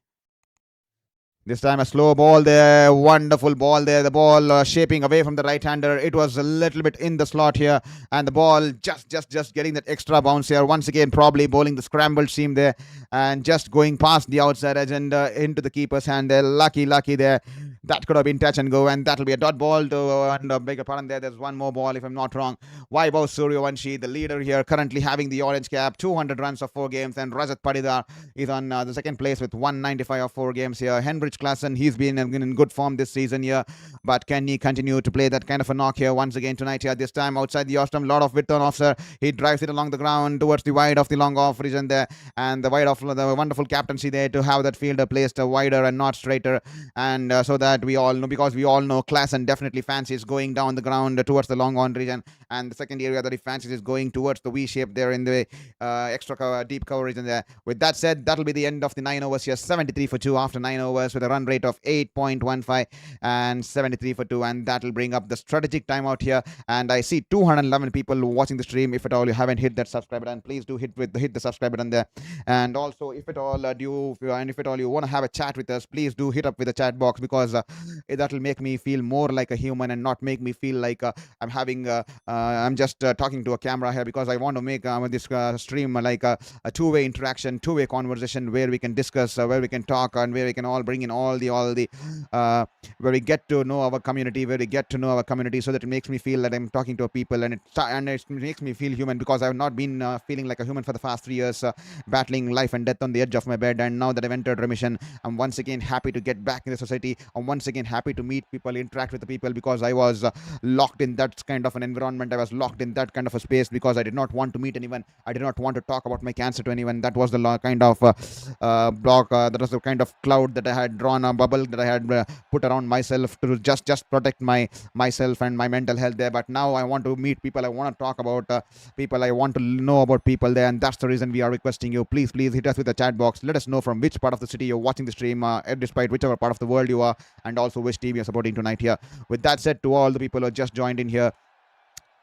This time a slow ball there, wonderful ball there. The ball shaping away from the right-hander. It was a little bit in the slot here, and the ball just getting that extra bounce here. Once again, probably bowling the scrambled seam there, and just going past the outside edge and into the keeper's hand there. Lucky there. That could have been touch and go, and that'll be a dot ball to, and beg your pardon there. There's one more ball if I'm not wrong. Vaibhav Suryavanshi, the leader here, currently having the orange cap, 200 runs of 4 games, and Rajat Patidar is on the second place with 195 of 4 games here. Heinrich Klaasen, he's been in good form this season here, but can he continue to play that kind of a knock here once again tonight here? This time outside the ostrum, lot of width on off, sir. He drives it along the ground towards the wide of the long off region there, and the wide off, the wonderful captaincy there to have that fielder placed wider and not straighter, and so that we all know, because we all know Klaasen definitely fancies going down the ground towards the long on region, and the second area that he fancies is going towards the V shape there in the extra deep coverage in there. With that said, that'll be the end of the 9 overs here. 73 for 2 after 9 overs with a run rate of 8.15 and 73 for 2, and that'll bring up the strategic timeout here. And I see 211 people watching the stream. If at all you haven't hit that subscribe button, please do hit the subscribe button there. And also, if at all you want to have a chat with us, please do hit up with the chat box, because that'll make me feel more like a human and not make me feel like I'm just talking to a camera here, because I want to make this stream like a two-way interaction, two-way conversation, where we can discuss, where we can talk, and where we can all bring in all the where we get to know our community, so that it makes me feel that I'm talking to people, and it makes me feel human, because I've not been feeling like a human for the past 3 years, battling life and death on the edge of my bed. And now that I've entered remission, I'm once again happy to get back in the society. I'm once again happy to meet people, interact with the people, because I was locked in that kind of an environment. I was locked in that kind of a space, because I did not want to meet anyone. I did not want to talk about my cancer to anyone. That was the kind of block, that was the kind of cloud that I had drawn, a bubble that I had put around myself to just protect myself and my mental health there. But now I want to meet people. I want to talk about people. I want to know about people there, and that's the reason we are requesting you. Please hit us with the chat box. Let us know from which part of the city you're watching the stream, despite whichever part of the world you are, and also which team you're supporting tonight here. With that said, to all the people who have just joined in here,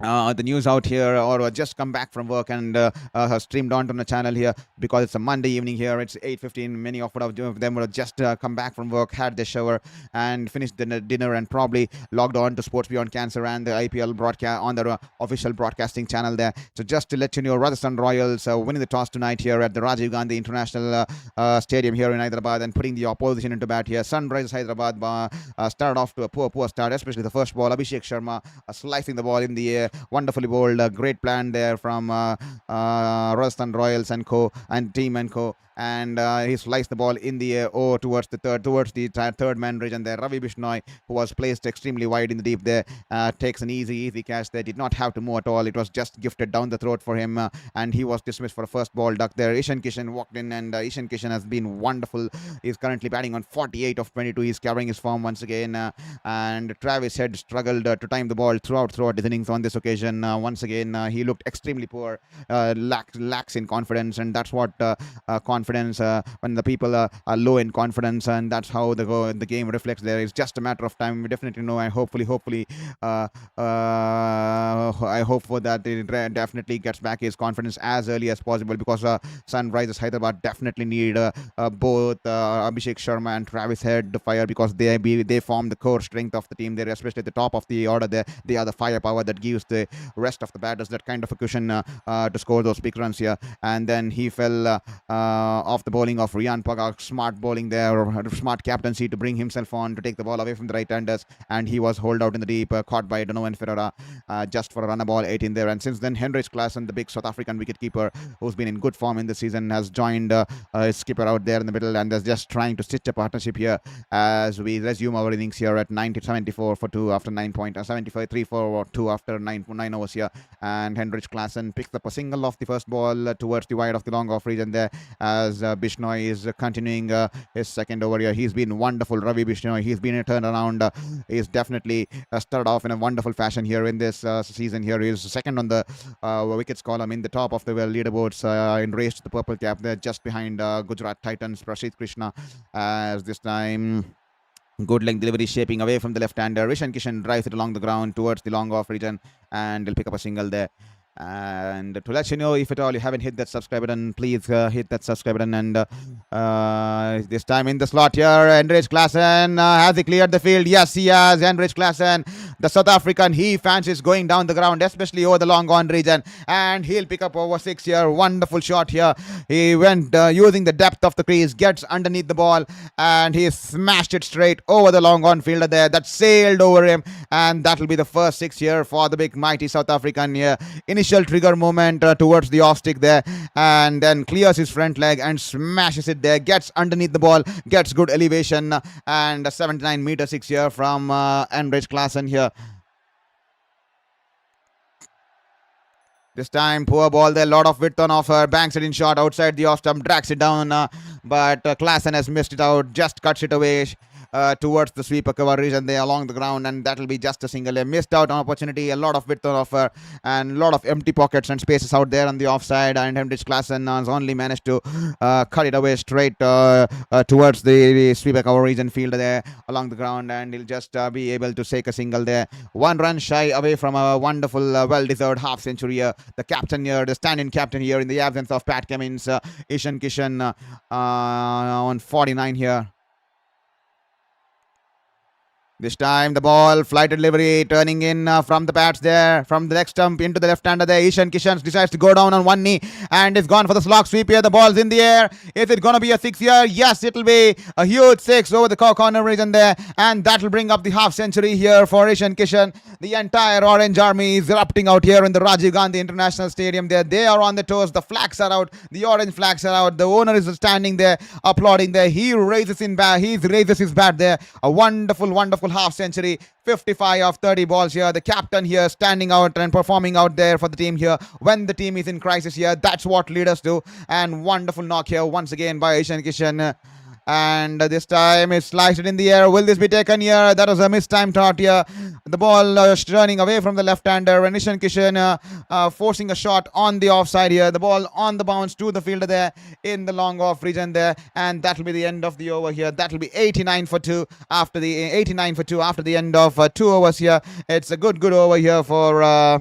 the news out here, or just come back from work and have streamed onto the channel here, because it's a Monday evening here. It's 8:15. Many of them would have just come back from work, had their shower, and finished dinner, and probably logged on to Sports Beyond Cancer and the IPL broadcast on the official broadcasting channel there. So just to let you know, Rajasthan Royals winning the toss tonight here at the Rajiv Gandhi International Stadium here in Hyderabad, and putting the opposition into bat here. Sunrisers Hyderabad started off to a poor start, especially the first ball. Abhishek Sharma slicing the ball in the air. Wonderfully bowled, great plan there from Rajasthan Royals and co and team and co, and he sliced the ball in the air towards the third man region there. Ravi Bishnoi, who was placed extremely wide in the deep there, takes an easy catch there. Did not have to move at all. It was just gifted down the throat for him, and he was dismissed for a first ball duck there. Ishan Kishan walked in, and Ishan Kishan has been wonderful. He's currently batting on 48 of 22. He's carrying his form once again, and Travis Head struggled to time the ball throughout his innings on this occasion. Once again, he looked extremely poor, lacks in confidence, and that's what confidence, when the people are low in confidence, and that's how the game reflects there. It's just a matter of time. We definitely know, and hopefully I hope for that it definitely gets back his confidence as early as possible, because Sunrisers Hyderabad definitely need both Abhishek Sharma and Travis Head to fire, because they form the core strength of the team there, especially at the top of the order there. They are the firepower that gives the rest of the batters that kind of a cushion to score those big runs here. And then he fell off the bowling of Riyan Parag. Smart bowling there, smart captaincy to bring himself on to take the ball away from the right-handers, and he was holed out in the deep, caught by Donovan Ferreira just for a run ball 18 there. And since then, Heinrich Klaasen, the big South African wicketkeeper, who's been in good form in the season, has joined his skipper out there in the middle, and is just trying to stitch a partnership here as we resume our innings here at 74 for 2 after 9 75 3 for 2 after 9 9 overs here. And Henrich Klaasen picks up a single off the first ball towards the wide of the long off region there, as Bishnoi is continuing his second over here. He's been wonderful, Ravi Bishnoi. He's been a turnaround. He's definitely started off in a wonderful fashion here in this season here. He's second on the wickets column, in the top of the leaderboards, in race to the purple cap there, just behind Gujarat Titans Prasidh Krishna, as this time good length delivery shaping away from the left-hander. Kishan and Klaasen drives it along the ground towards the long off region, and he'll pick up a single there. And to let you know, if at all you haven't hit that subscribe button, please hit that subscribe button. And this time in the slot here, Henrich Klaasen, has he cleared the field? Yes, he has. Henrich Klaasen, the South African, he fancies going down the ground, especially over the long on region, and he'll pick up over 6 here. Wonderful shot here. He went using the depth of the crease, gets underneath the ball, and he smashed it straight over the long on fielder there. That sailed over him, and that'll be the first 6 here for the big mighty South African here. Initial trigger movement towards the off stick there, and then clears his front leg and smashes it there, gets underneath the ball, gets good elevation, and a 79 meter 6 here from Henrich Klaasen here. This time, poor ball there, lot of width on offer, banks it in short outside the off stump, drags it down, but Klaasen has missed it out, just cuts it away towards the sweeper cover region there along the ground, and that'll be just a single. Missed out on opportunity, a lot of width on offer, and a lot of empty pockets and spaces out there on the offside, and Henrich Klaasen has only managed to cut it away straight towards the sweeper cover region fielder there along the ground, and he'll just be able to take a single there. 1 run shy away from a wonderful, well-deserved half century here. The captain here, the stand-in captain here in the absence of Pat Cummins, Kishan on 49 here. This time the ball, flight delivery, turning in from the bats there, from the next stump into the left-hander there. Kishan decides to go down on one knee and is gone for the slog sweep here. The ball's in the air. Is it going to be a 6 here? Yes, it'll be a huge 6 over the corner region there, and that'll bring up the half century here for Kishan. The entire Orange Army is erupting out here in the Rajiv Gandhi International Stadium there. They are on the toes. The flags are out. The orange flags are out. The owner is standing there, applauding there. He raises his bat there. A wonderful, wonderful half century. 55 of 30 balls here. The captain here standing out and performing out there for the team here when the team is in crisis here. That's what leaders do. And wonderful knock here once again by Kishan. And this time it's sliced in the air. Will this be taken here? That was a mistimed thought here. The ball turning away from the left-hander. And Kishan forcing a shot on the offside here. The ball on the bounce to the fielder there in the long off region there. And that'll be the end of the over here. That'll be 89 for 2 after the after the end of 2 overs here. It's a good over here for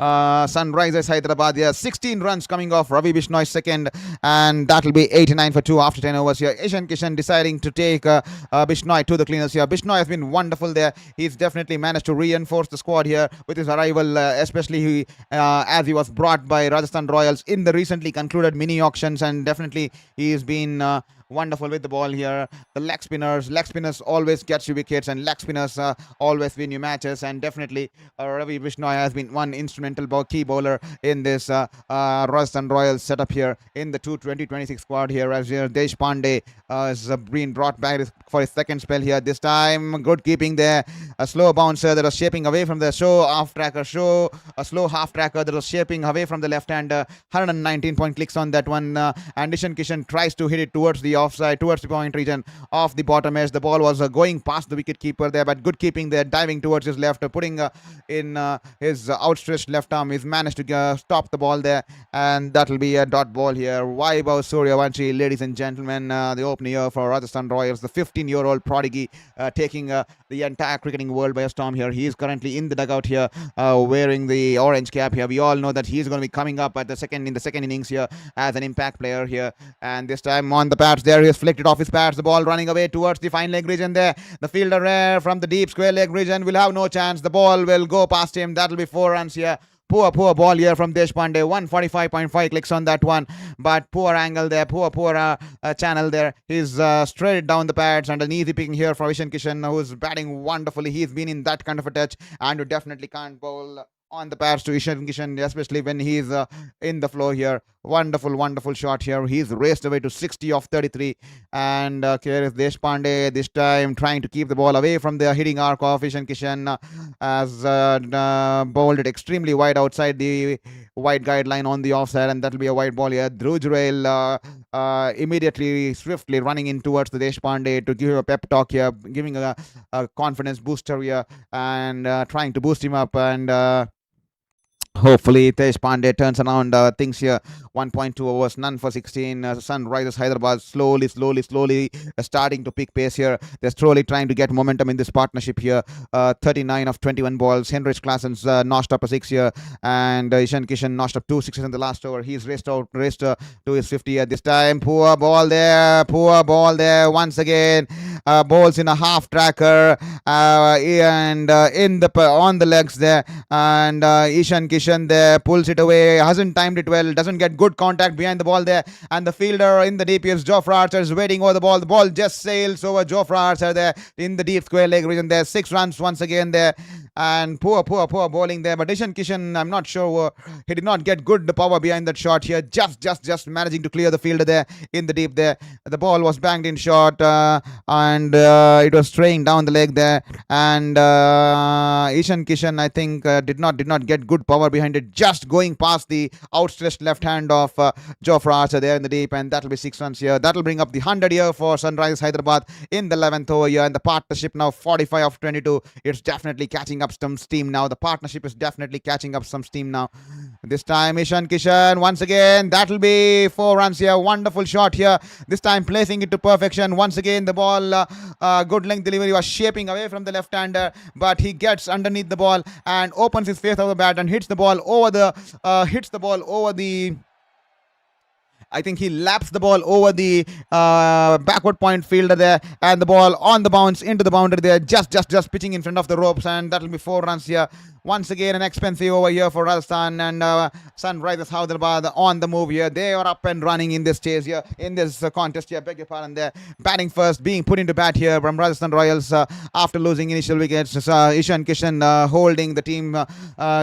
Sunrisers Hyderabad here. 16 runs coming off Ravi Bishnoi's second, and that'll be 89 for 2 after 10 overs here. Kishan deciding to take Bishnoi to the cleaners here. Bishnoi has been wonderful there. He's definitely managed to reinforce the squad here with his arrival, especially as he was brought by Rajasthan Royals in the recently concluded mini auctions, and definitely he's been wonderful with the ball here. The leg spinners always gets you wickets, and leg spinners always win you matches, and definitely Ravi Bishnoi has been one instrumental key bowler in this Rajasthan Royals setup here in the 2026 squad here, as Deshpande has been brought back for his second spell here. This time good keeping there, a slow bouncer that was shaping away from the slow half tracker that was shaping away from the left hander. 119 point clicks on that one, and Kishan tries to hit it towards the offside, towards the point region of the bottom edge. The ball was going past the wicket keeper there, but good keeping there, diving towards his left, putting in his outstretched left arm. He's managed to stop the ball there, and that'll be a dot ball here. Vaibhav Suryavanshi, ladies and gentlemen, the opener here for Rajasthan Royals, the 15-year-old prodigy, taking the entire cricketing world by a storm here. He is currently in the dugout here, wearing the orange cap here. We all know that he's going to be coming up in the second innings here as an impact player here, and this time on the pads there, he has flicked it off his pads. The ball running away towards the fine leg region there. The fielder from the deep square leg region will have no chance. The ball will go past him. That'll be 4 runs here. Poor ball here from Deshpande. 145.5 clicks on that one, but poor angle there, poor channel there. He's straight down the pads, and an easy picking here for Kishan, who's batting wonderfully. He's been in that kind of a touch, and you definitely can't bowl on the pads to Kishan, especially when he's in the flow here. Wonderful shot here. He's raced away to 60 of 33. And here is Deshpande this time trying to keep the ball away from the hitting arc of Ishan Kishan, as bowled it extremely wide outside the wide guideline on the offside, and that'll be a wide ball here. Dhruv immediately, swiftly running in towards the Deshpande to give him a pep talk here, giving a confidence booster here, and trying to boost him up. And hopefully, Tej Pandey turns around things here. 1.2 overs, none for 16. Sunrisers Hyderabad slowly starting to pick pace here. They're slowly trying to get momentum in this partnership here. 39 of 21 balls. Henrich Klaasen's notched up a 6 here. And Ishan Kishan notched up 2 6s in the last over. He's raced to his 50 at this time. Poor ball there. Once again. Balls in a half tracker. And in the on the legs there. And Ishan Kishan there pulls it away, hasn't timed it well, doesn't get good contact behind the ball there, and the fielder in the deep is Jofra Archer is waiting over the ball. The ball just sails over Jofra Archer there in the deep square leg region there. 6 runs once again there, and poor bowling there. But Ishan Kishan, I'm not sure, he did not get good power behind that shot here. Just managing to clear the fielder there in the deep there. The ball was banged in short, and it was straying down the leg there. And Ishan Kishan, I think, did not get good power behind it, just going past the outstretched left hand of Jofra Archer there in the deep, and that'll be 6 runs here. That'll bring up the 100 here for Sunrisers Hyderabad in the 11th over here, and the partnership now 45 of 22. It's definitely catching up some steam now. The partnership is definitely catching up some steam now. This time Ishan Kishan once again, that'll be 4 runs here. Wonderful shot here, this time placing it to perfection. Once again the ball, good length delivery, was shaping away from the left-hander, but he gets underneath the ball and opens his face of the bat and hits the ball over the I think he laps the ball over the backward point fielder there, and the ball on the bounce into the boundary there, just pitching in front of the ropes, and that'll be 4 runs here. Once again, an expensive over here for Rajasthan, and Sunrisers Hyderabad on the move here. They are up and running in this chase here, in this contest here. Beg your pardon there. Batting first, being put into bat here from Rajasthan Royals after losing initial wickets. Ishan Kishan holding the team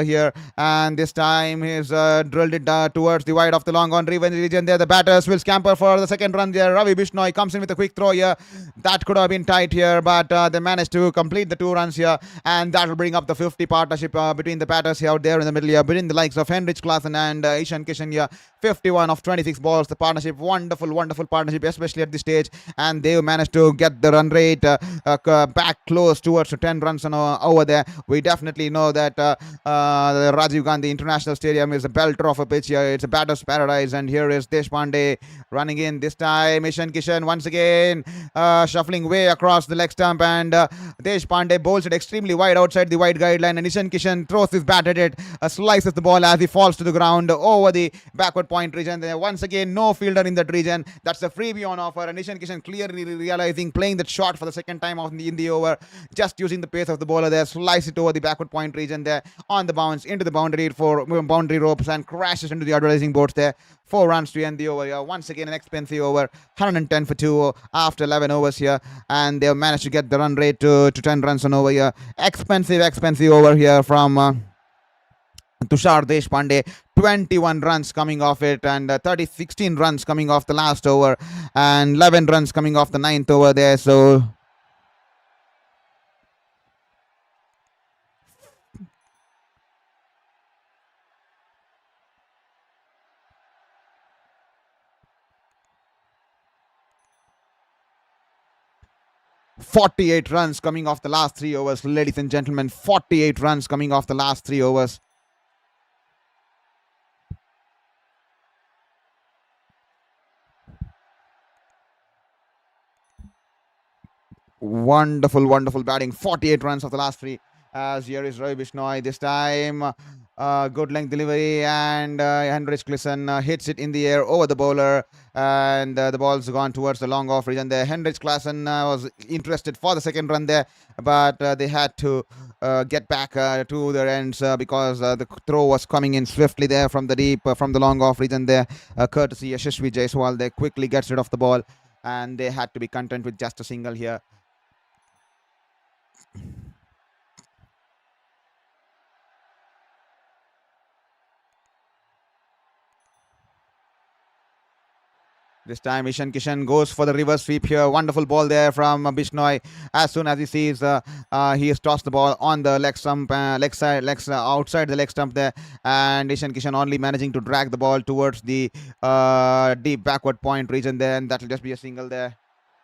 here, and this time he's drilled it towards the wide of the long on region there. The batters will scamper for the second run there. Ravi Bishnoi comes in with a quick throw here. That could have been tight here, but they managed to complete the 2 runs here, and that will bring up the 50 partnership between the batters here out there in the middle here, between the likes of Henrich Klaasen and Ishan Kishan here. 51 of 26 balls. The partnership, wonderful partnership, especially at this stage, and they managed to get the run rate back close towards 10 runs over there. We definitely know that the Rajiv Gandhi International Stadium is a belter of a pitch here. It's a batter's paradise, and here is Deshpande running in. This time Ishan Kishan once again shuffling way across the leg stump, and Deshpande bowls it extremely wide outside the wide guideline, and Ishan Kishan throws his bat at it, slices the ball as he falls to the ground over the backward point region. There once again no fielder in that region. That's a freebie on offer, and Ishan Kishan clearly realizing, playing that shot for the second time in the over, just using the pace of the bowler there, slice it over the backward point region there on the bounce into the boundary for boundary ropes, and crashes into the advertising boards there. 4 runs to end the over here. Once again an expensive over, 110 for 2 after 11 overs here, and they've managed to get the run rate to 10 runs on over here. Expensive over here from Tushar Deshpande. 21 runs coming off it, and 16 runs coming off the last over, and 11 runs coming off the 9th over there. So 48 runs coming off the last 3 overs, ladies and gentlemen. 48 runs coming off the last 3 overs. Wonderful batting. 48 runs of the last 3. As here is Ravi Bishnoi this time. Good length delivery, and Henrich Klaasen hits it in the air over the bowler, and the ball's gone towards the long off region there. Henrich Klaasen was interested for the second run there, but they had to get back to their ends because the throw was coming in swiftly there from the deep, from the long off region there, courtesy Yashasvi Jaiswal. They quickly gets rid of the ball, and they had to be content with just a single here. This time Kishan goes for the reverse sweep here. Wonderful ball there from Bishnoi. As soon as he sees he has tossed the ball on the leg stump, outside the leg stump there, and Kishan only managing to drag the ball towards the deep backward point region there, and that will just be a single there.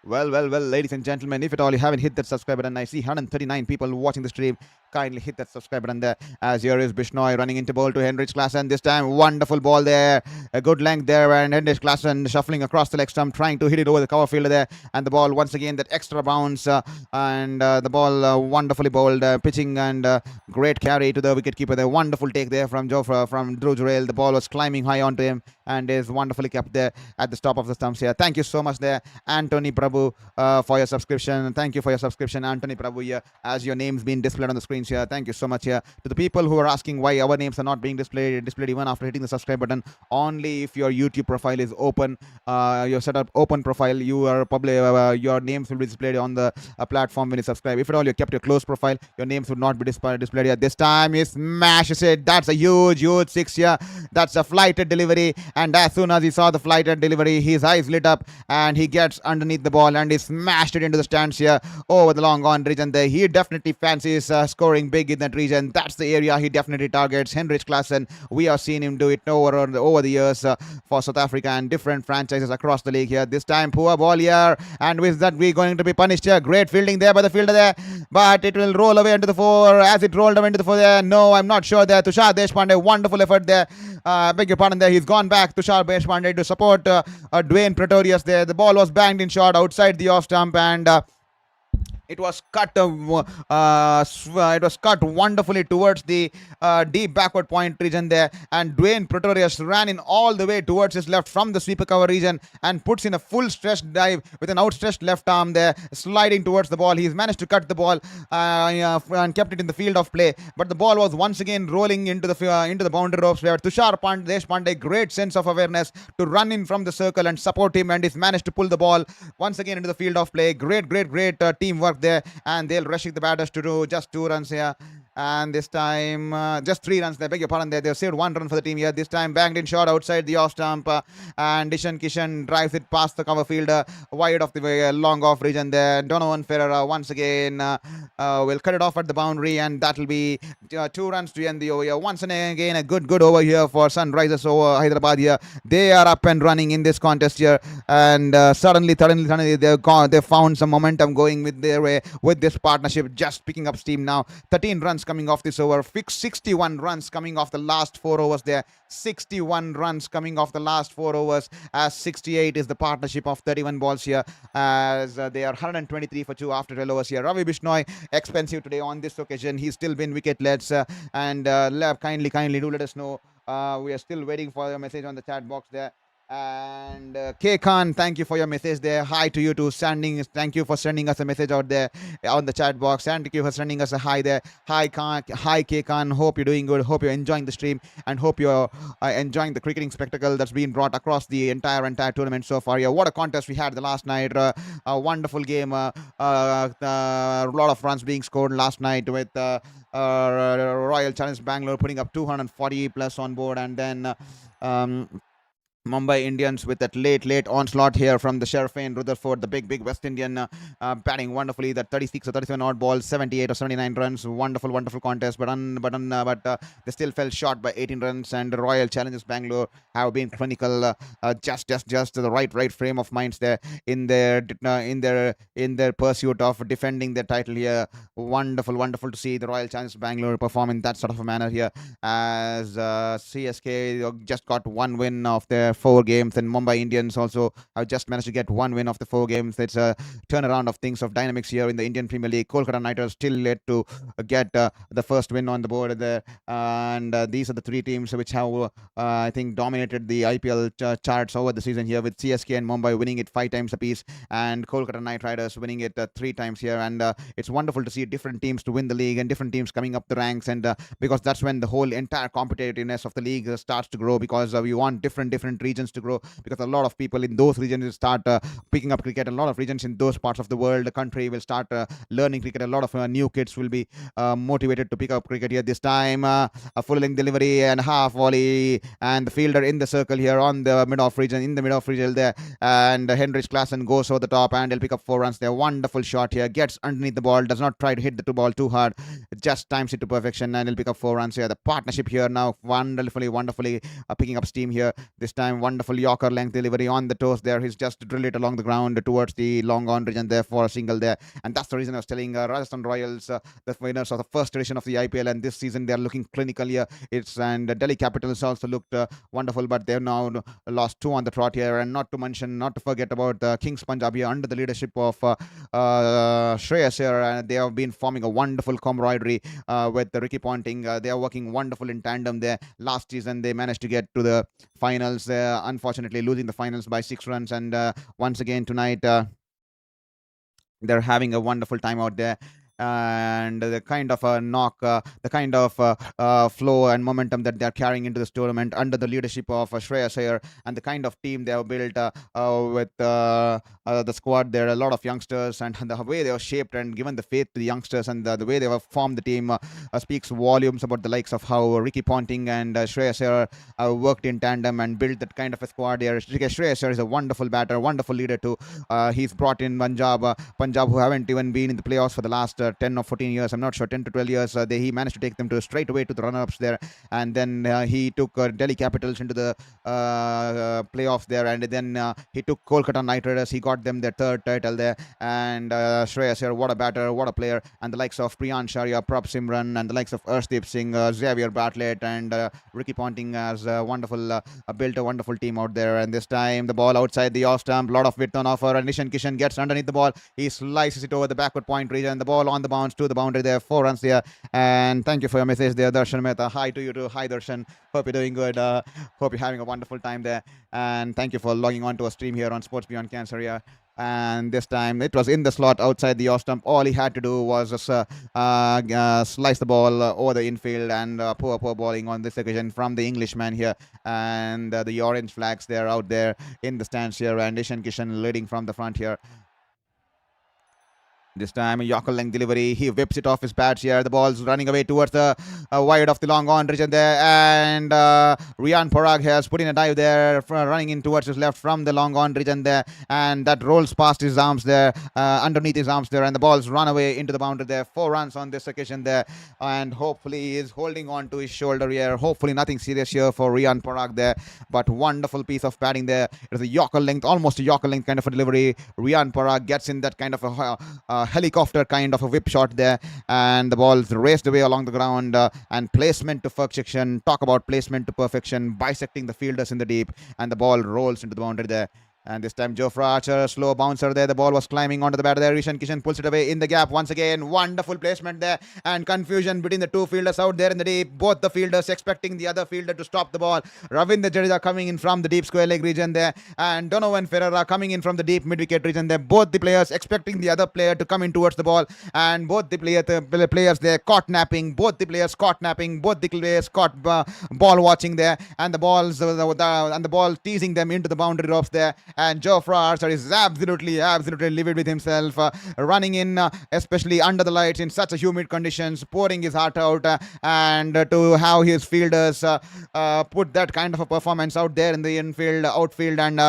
Well, ladies and gentlemen, if at all you haven't hit that subscribe button, I see 139 people watching the stream. Kindly hit that subscribe button there. As here is Bishnoi running into ball to Henrich Klaasen. This time, wonderful ball there. A good length there, and Henrich Klaasen shuffling across the leg stump, trying to hit it over the cover fielder there. And the ball, once again, that extra bounce. And the ball wonderfully bowled, pitching and great carry to the wicketkeeper there. Wonderful take there from from Dhruv Jurel. The ball was climbing high onto him and is wonderfully kept there at the top of the stumps here. Thank you so much there, Anthony Prabhu, for your subscription. Thank you for your subscription, Anthony Prabhu, here, as your name's been displayed on the screens here. Thank you so much here. To the people who are asking why our names are not being displayed even after hitting the subscribe button, only if your YouTube profile is open, your set up open profile, you are probably your names will be displayed on the platform when you subscribe. If at all you kept your closed profile, your names would not be displayed here. This time he smashes it. That's a huge six here. That's a flighted delivery, and as soon as he saw the flighted delivery, his eyes lit up and he gets underneath the ball and he smashed it into the stands here over the long on region there. He definitely fancies scoring big in that region. That's the area he definitely targets. Henrich Klaasen, we have seen him do it over the years for South Africa and different franchises across the league here. This time poor ball here, and with that we're going to be punished here. Great fielding there by the fielder there, but it will roll away into the four. As it rolled away into the four there, no, I'm not sure there. Tushar Deshpande, wonderful effort there. Beg your pardon there. He's gone back, Tushar Deshpande, to support Dwayne Pretorius there. The ball was banged in short outside the off stump, and it was cut. It was cut wonderfully towards the deep backward point region there, and Dwayne Pretorius ran in all the way towards his left from the sweeper cover region and puts in a full stretched dive with an outstretched left arm there, sliding towards the ball. He's managed to cut the ball and kept it in the field of play, but the ball was once again rolling into the boundary ropes where Tushar Deshpande, great sense of awareness to run in from the circle and support him, and he's managed to pull the ball once again into the field of play. Great teamwork there, and they'll rushing the batters to do just 2 runs here. And this time, just 3 runs. They beg your pardon there. They've saved 1 run for the team here. This time, banged in short outside the off stump. And Kishan drives it past the cover fielder, wide of the long off region there. Donovan Ferreira once again will cut it off at the boundary, and that will be 2 runs to end the over here. Once again, a good over here for Sunrisers Hyderabad here. They are up and running in this contest here, and suddenly they found some momentum going with their way with this partnership, just picking up steam now. 13 runs coming off this over. 61 runs coming off the last 4 overs there. 61 runs coming off the last 4 overs, as 68 is the partnership of 31 balls here, as they are 123 for 2 after 12 overs here. Ravi Bishnoi, expensive today on this occasion. He's still been wicket-led, and kindly do let us know. We are still waiting for your message on the chat box there. And K Khan, thank you for your message there. Hi to you too. Thank you for sending us a message out there on the chat box, and thank you for sending us a hi there. Hi K Khan, hope you're doing good, hope you're enjoying the stream, and hope you're enjoying the cricketing spectacle that's been brought across the entire tournament so far. Yeah, what a contest we had the last night. A wonderful game, a lot of runs being scored last night, with Royal Challenge Bangalore putting up 240 plus on board, and then Mumbai Indians with that late onslaught here from the Sherfane Rutherford, the big West Indian, batting wonderfully. That 36 or 37 odd balls, 78 or 79 runs. Wonderful contest, but they still fell short by 18 runs. And the Royal Challengers Bangalore have been clinical, just the right frame of minds there in their pursuit of defending their title here. Wonderful to see the Royal Challengers Bangalore perform in that sort of a manner here, as CSK just got 1 win of their 4 games, and Mumbai Indians also have just managed to get 1 win of the 4 games. It's a turnaround of things, of dynamics here in the Indian Premier League. Kolkata Knight Riders still yet to get the first win on the board there, and these are the 3 teams which have I think dominated the IPL charts over the season here, with CSK and Mumbai winning it 5 times apiece, and Kolkata Knight Riders winning it 3 times here. And it's wonderful to see different teams to win the league and different teams coming up the ranks, and because that's when the whole entire competitiveness of the league starts to grow, because we want different regions to grow, because a lot of people in those regions will start picking up cricket. A lot of regions in those parts of the world, the country will start learning cricket. A lot of new kids will be motivated to pick up cricket here. This time, a full length delivery and half volley, and the fielder in the circle here on the mid-off region, in the mid-off region there, and Henrich Klaasen goes over the top and he'll pick up 4 runs there. Wonderful shot here, gets underneath the ball, does not try to hit the ball too hard, just times it to perfection, and he'll pick up 4 runs here. The partnership here now wonderfully picking up steam here. This time, wonderful Yorker length delivery on the toes there. He's just drilled it along the ground towards the long on region there for a single there. And that's the reason I was telling Rajasthan Royals, the winners of the first edition of the IPL, and this season they're looking clinical here. And Delhi Capitals also looked wonderful, but they've now lost 2 on the trot here. And not to forget about the Kings Punjab here under the leadership of Shreyas here. And they have been forming a wonderful camaraderie with Ricky Ponting. They are working wonderful in tandem there. Last season they managed to get to the finals, unfortunately losing the finals by 6 runs. And once again tonight, they're having a wonderful time out there. And the kind of the kind of flow and momentum that they're carrying into this tournament under the leadership of Shreyas Iyer, and the kind of team they have built with the squad. There are a lot of youngsters, and the way they are shaped and given the faith to the youngsters, and the way they have formed the team speaks volumes about the likes of how Ricky Ponting and Shreyas Iyer worked in tandem and built that kind of a squad there. Shreyas Iyer is a wonderful batter, wonderful leader too. He's brought in Punjab, who haven't even been in the playoffs for the last 10 or 14 years, I'm not sure, 10 to 12 years. He managed to take them to straight away to the runner-ups there, and then he took Delhi Capitals into the playoffs there, and then he took Kolkata Knight Riders. He got them their 3rd title there. And Shreyas Iyer, what a batter, what a player. And the likes of Priyan Sharia, Prab Simran, and the likes of Arshdeep Singh, Xavier Bartlett, and Ricky Ponting has built a wonderful team out there. And this time the ball outside the off stump, lot of width on offer, and Nishan Kishan gets underneath the ball. He slices it over the backward point region, the ball on the bounce to the boundary there. 4 runs there. And thank you for your message there, Darshan Mehta. Hi to you too. Hi Darshan, hope you're doing good. Hope you're having a wonderful time there, and thank you for logging on to a stream here on Sports Beyond Cancer here. And this time it was in the slot outside the off stump. All he had to do was just slice the ball over the infield, and poor bowling on this occasion from the Englishman here. And the orange flags they're out there in the stands here, and Nishan Kishan leading from the front here. This time a Yorker length delivery. He whips it off his pads here. The ball's running away towards the wide of the long on region there. And Riyan Parag has put in a dive there, running in towards his left from the long on region there. And that rolls past his arms there, underneath his arms there. And the ball's run away into the boundary there. 4 runs on this occasion there. And hopefully he is holding on to his shoulder here. Hopefully nothing serious here for Riyan Parag there. But wonderful piece of batting there. It is a Yorker length, almost a Yorker length kind of a delivery. Riyan Parag gets in that kind of a helicopter kind of a whip shot there, and the ball's raced away along the ground, and placement to perfection. Talk about placement to perfection, bisecting the fielders in the deep, and the ball rolls into the boundary there. And this time Jofra Archer, slow bouncer there. The ball was climbing onto the batter there. Nishan Kishan pulls it away in the gap once again. Wonderful placement there, and confusion between the 2 fielders out there in the deep. Both the fielders expecting the other fielder to stop the ball. Ravindra Jadeja coming in from the deep square leg region there, and Donovan Ferreira coming in from the deep mid-wicket region there. Both the players expecting the other player to come in towards the ball, and both the players there caught napping. Both the players caught napping. Both the players caught ball watching there, and the ball teasing them into the boundary ropes there. And Jofra Archer is absolutely livid with himself, running in, especially under the lights in such a humid conditions, pouring his heart out, and to have his fielders put that kind of a performance out there in the outfield, and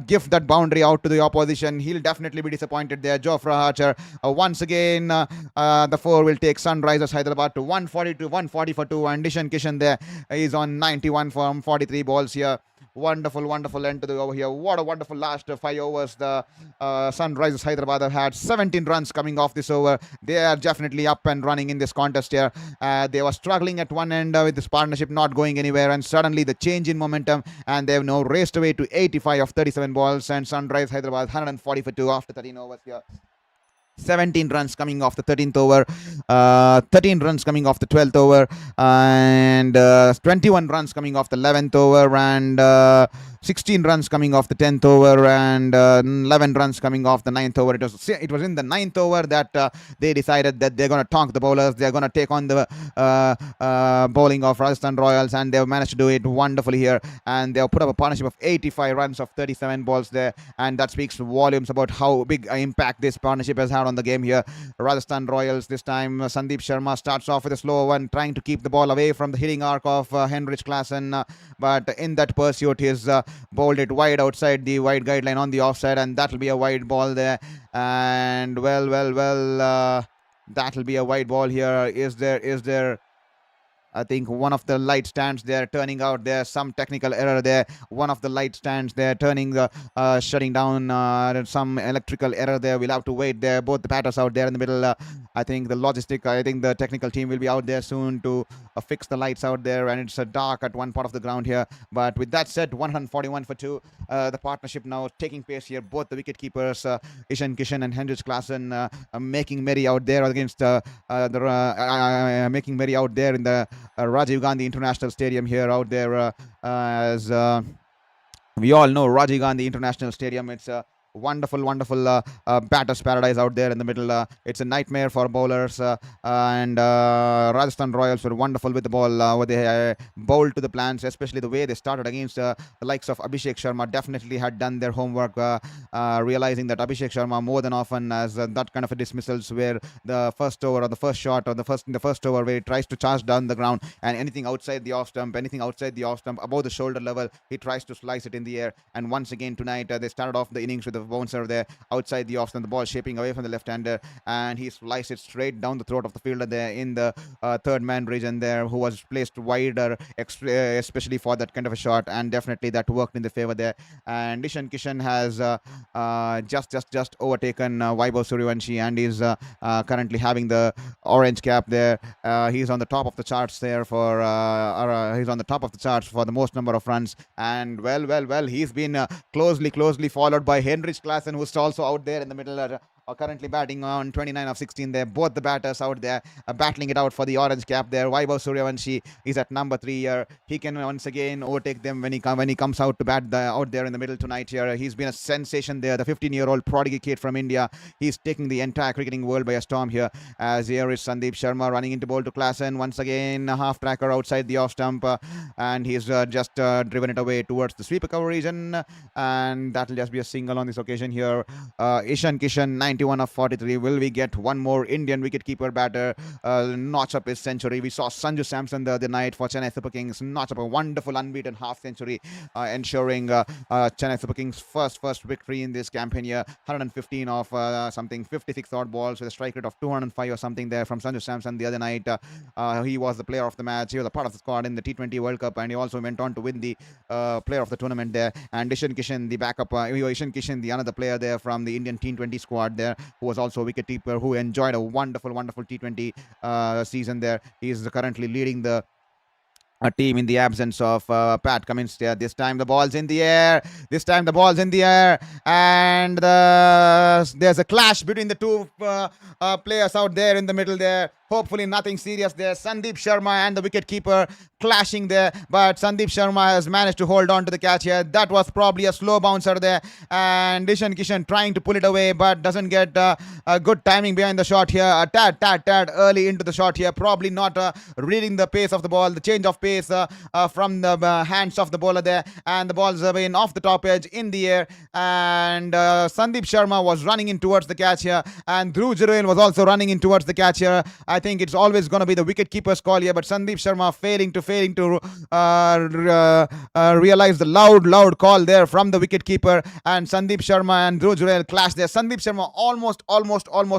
gift that boundary out to the opposition. He'll definitely be disappointed there. Jofra Archer once again, the 4 will take Sunrisers Hyderabad to 140 to 140 for 2, and Nishan Kishan there is on 91 from 43 balls here. Wonderful end to the over here. What a wonderful last 5 overs the Sunrisers Hyderabad have had. 17 runs coming off this over. They are definitely up and running in this contest here. They were struggling at one end with this partnership not going anywhere, and suddenly the change in momentum, and they have now raced away to 85 of 37 balls, and Sunrisers Hyderabad 140 for 2 after 13 overs here. 17 runs coming off the 13th over, 13 runs coming off the 12th over, and 21 runs coming off the 11th over, and 16 runs coming off the 10th over and 11 runs coming off the 9th over. It was in the 9th over that they decided that they're going to tonk the bowlers. They're going to take on the bowling of Rajasthan Royals, and they've managed to do it wonderfully here. And they've put up a partnership of 85 runs of 37 balls there, and that speaks volumes about how big an impact this partnership has had on the game here. Rajasthan Royals this time, Sandeep Sharma starts off with a slow one, trying to keep the ball away from the hitting arc of Henrich Klaasen, but in that pursuit he's bowled it wide outside the wide guideline on the offside, and that will be a wide ball there. And that will be a wide ball here. Is there I think one of the light stands there turning out. There's some technical error there. One of the light stands there turning, shutting down. Some electrical error there. We'll have to wait there. Both the batters out there in the middle. I think the technical team will be out there soon to fix the lights out there. And it's dark at one part of the ground here. But with that said, 141 for 2. The partnership now taking pace here. Both the wicket keepers, Kishan and Henrich Klaasen, making merry out there against making merry out there in the Rajiv Gandhi International Stadium here out there. As we all know, Rajiv Gandhi International Stadium, it's a wonderful batter's paradise out there in the middle. It's a nightmare for bowlers, and Rajasthan Royals were wonderful with the ball. They bowled to the plans, especially the way they started against the likes of Abhishek Sharma. Definitely had done their homework, realizing that Abhishek Sharma more than often has that kind of a dismissals where the first over or the first shot or the first over where he tries to charge down the ground, and anything outside the off stump above the shoulder level, he tries to slice it in the air. And once again tonight, they started off the innings with a bouncer there outside the off stump, the ball shaping away from the left-hander, and he sliced it straight down the throat of the fielder there in the third man region there, who was placed wider, especially for that kind of a shot, and definitely that worked in the favor there. And Kishan has just overtaken Vaibhav Suryavanshi, and is currently having the orange cap there. He's on the top of the charts there for he's on the top of the charts for the most number of runs, and he's been closely followed by Henrich Klaasen, who's also out there in the middle, currently batting on 29 of 16 there. Both the batters out there battling it out for the orange cap there. Vaibhav Suryavanshi is at number 3 here. He can once again overtake them when he comes out to bat out there in the middle tonight here. He's been a sensation there, the 15-year-old prodigy kid from India. He's taking the entire cricketing world by a storm here, as here is Sandeep Sharma running into bowl to Klaasen. Once again, a half tracker outside the off stump, and he's just driven it away towards the sweeper cover region, and that'll just be a single on this occasion here. Kishan 91 of 43. Will we get one more Indian wicketkeeper batter notch up his century? We saw Sanju Samson the other night for Chennai Super Kings notch up a wonderful unbeaten half century, ensuring Chennai Super Kings first victory in this campaign here. 115 of 56 odd balls with a strike rate of 205 or something there from Sanju Samson the other night. He was the player of the match. He was a part of the squad in the T20 World Cup, and he also went on to win the player of the tournament there. And Kishan, the backup, Kishan, the another player there from the Indian T20 squad there, who was also a wicket-keeper, who enjoyed a wonderful T20 season there. He is currently leading the team in the absence of Pat Cummins there. This time the ball's in the air. And there's a clash between the two players out there in the middle there. Hopefully nothing serious there. Sandeep Sharma and the wicket-keeper clashing there, but Sandeep Sharma has managed to hold on to the catch here. That was probably a slow bouncer there, and Kishan trying to pull it away, but doesn't get a good timing behind the shot here. A tad early into the shot here, probably not reading the pace of the ball, the change of pace from the hands of the bowler there, and the ball's been off the top edge in the air, and Sandeep Sharma was running in towards the catch here, and Dhruv Jurel was also running in towards the catch here. I think it's always going to be the wicket-keeper's call here, but Sandeep Sharma failing to realize the loud call there from the wicket-keeper, and Sandeep Sharma and Dhruv Jurel clash there. Sandeep Sharma almost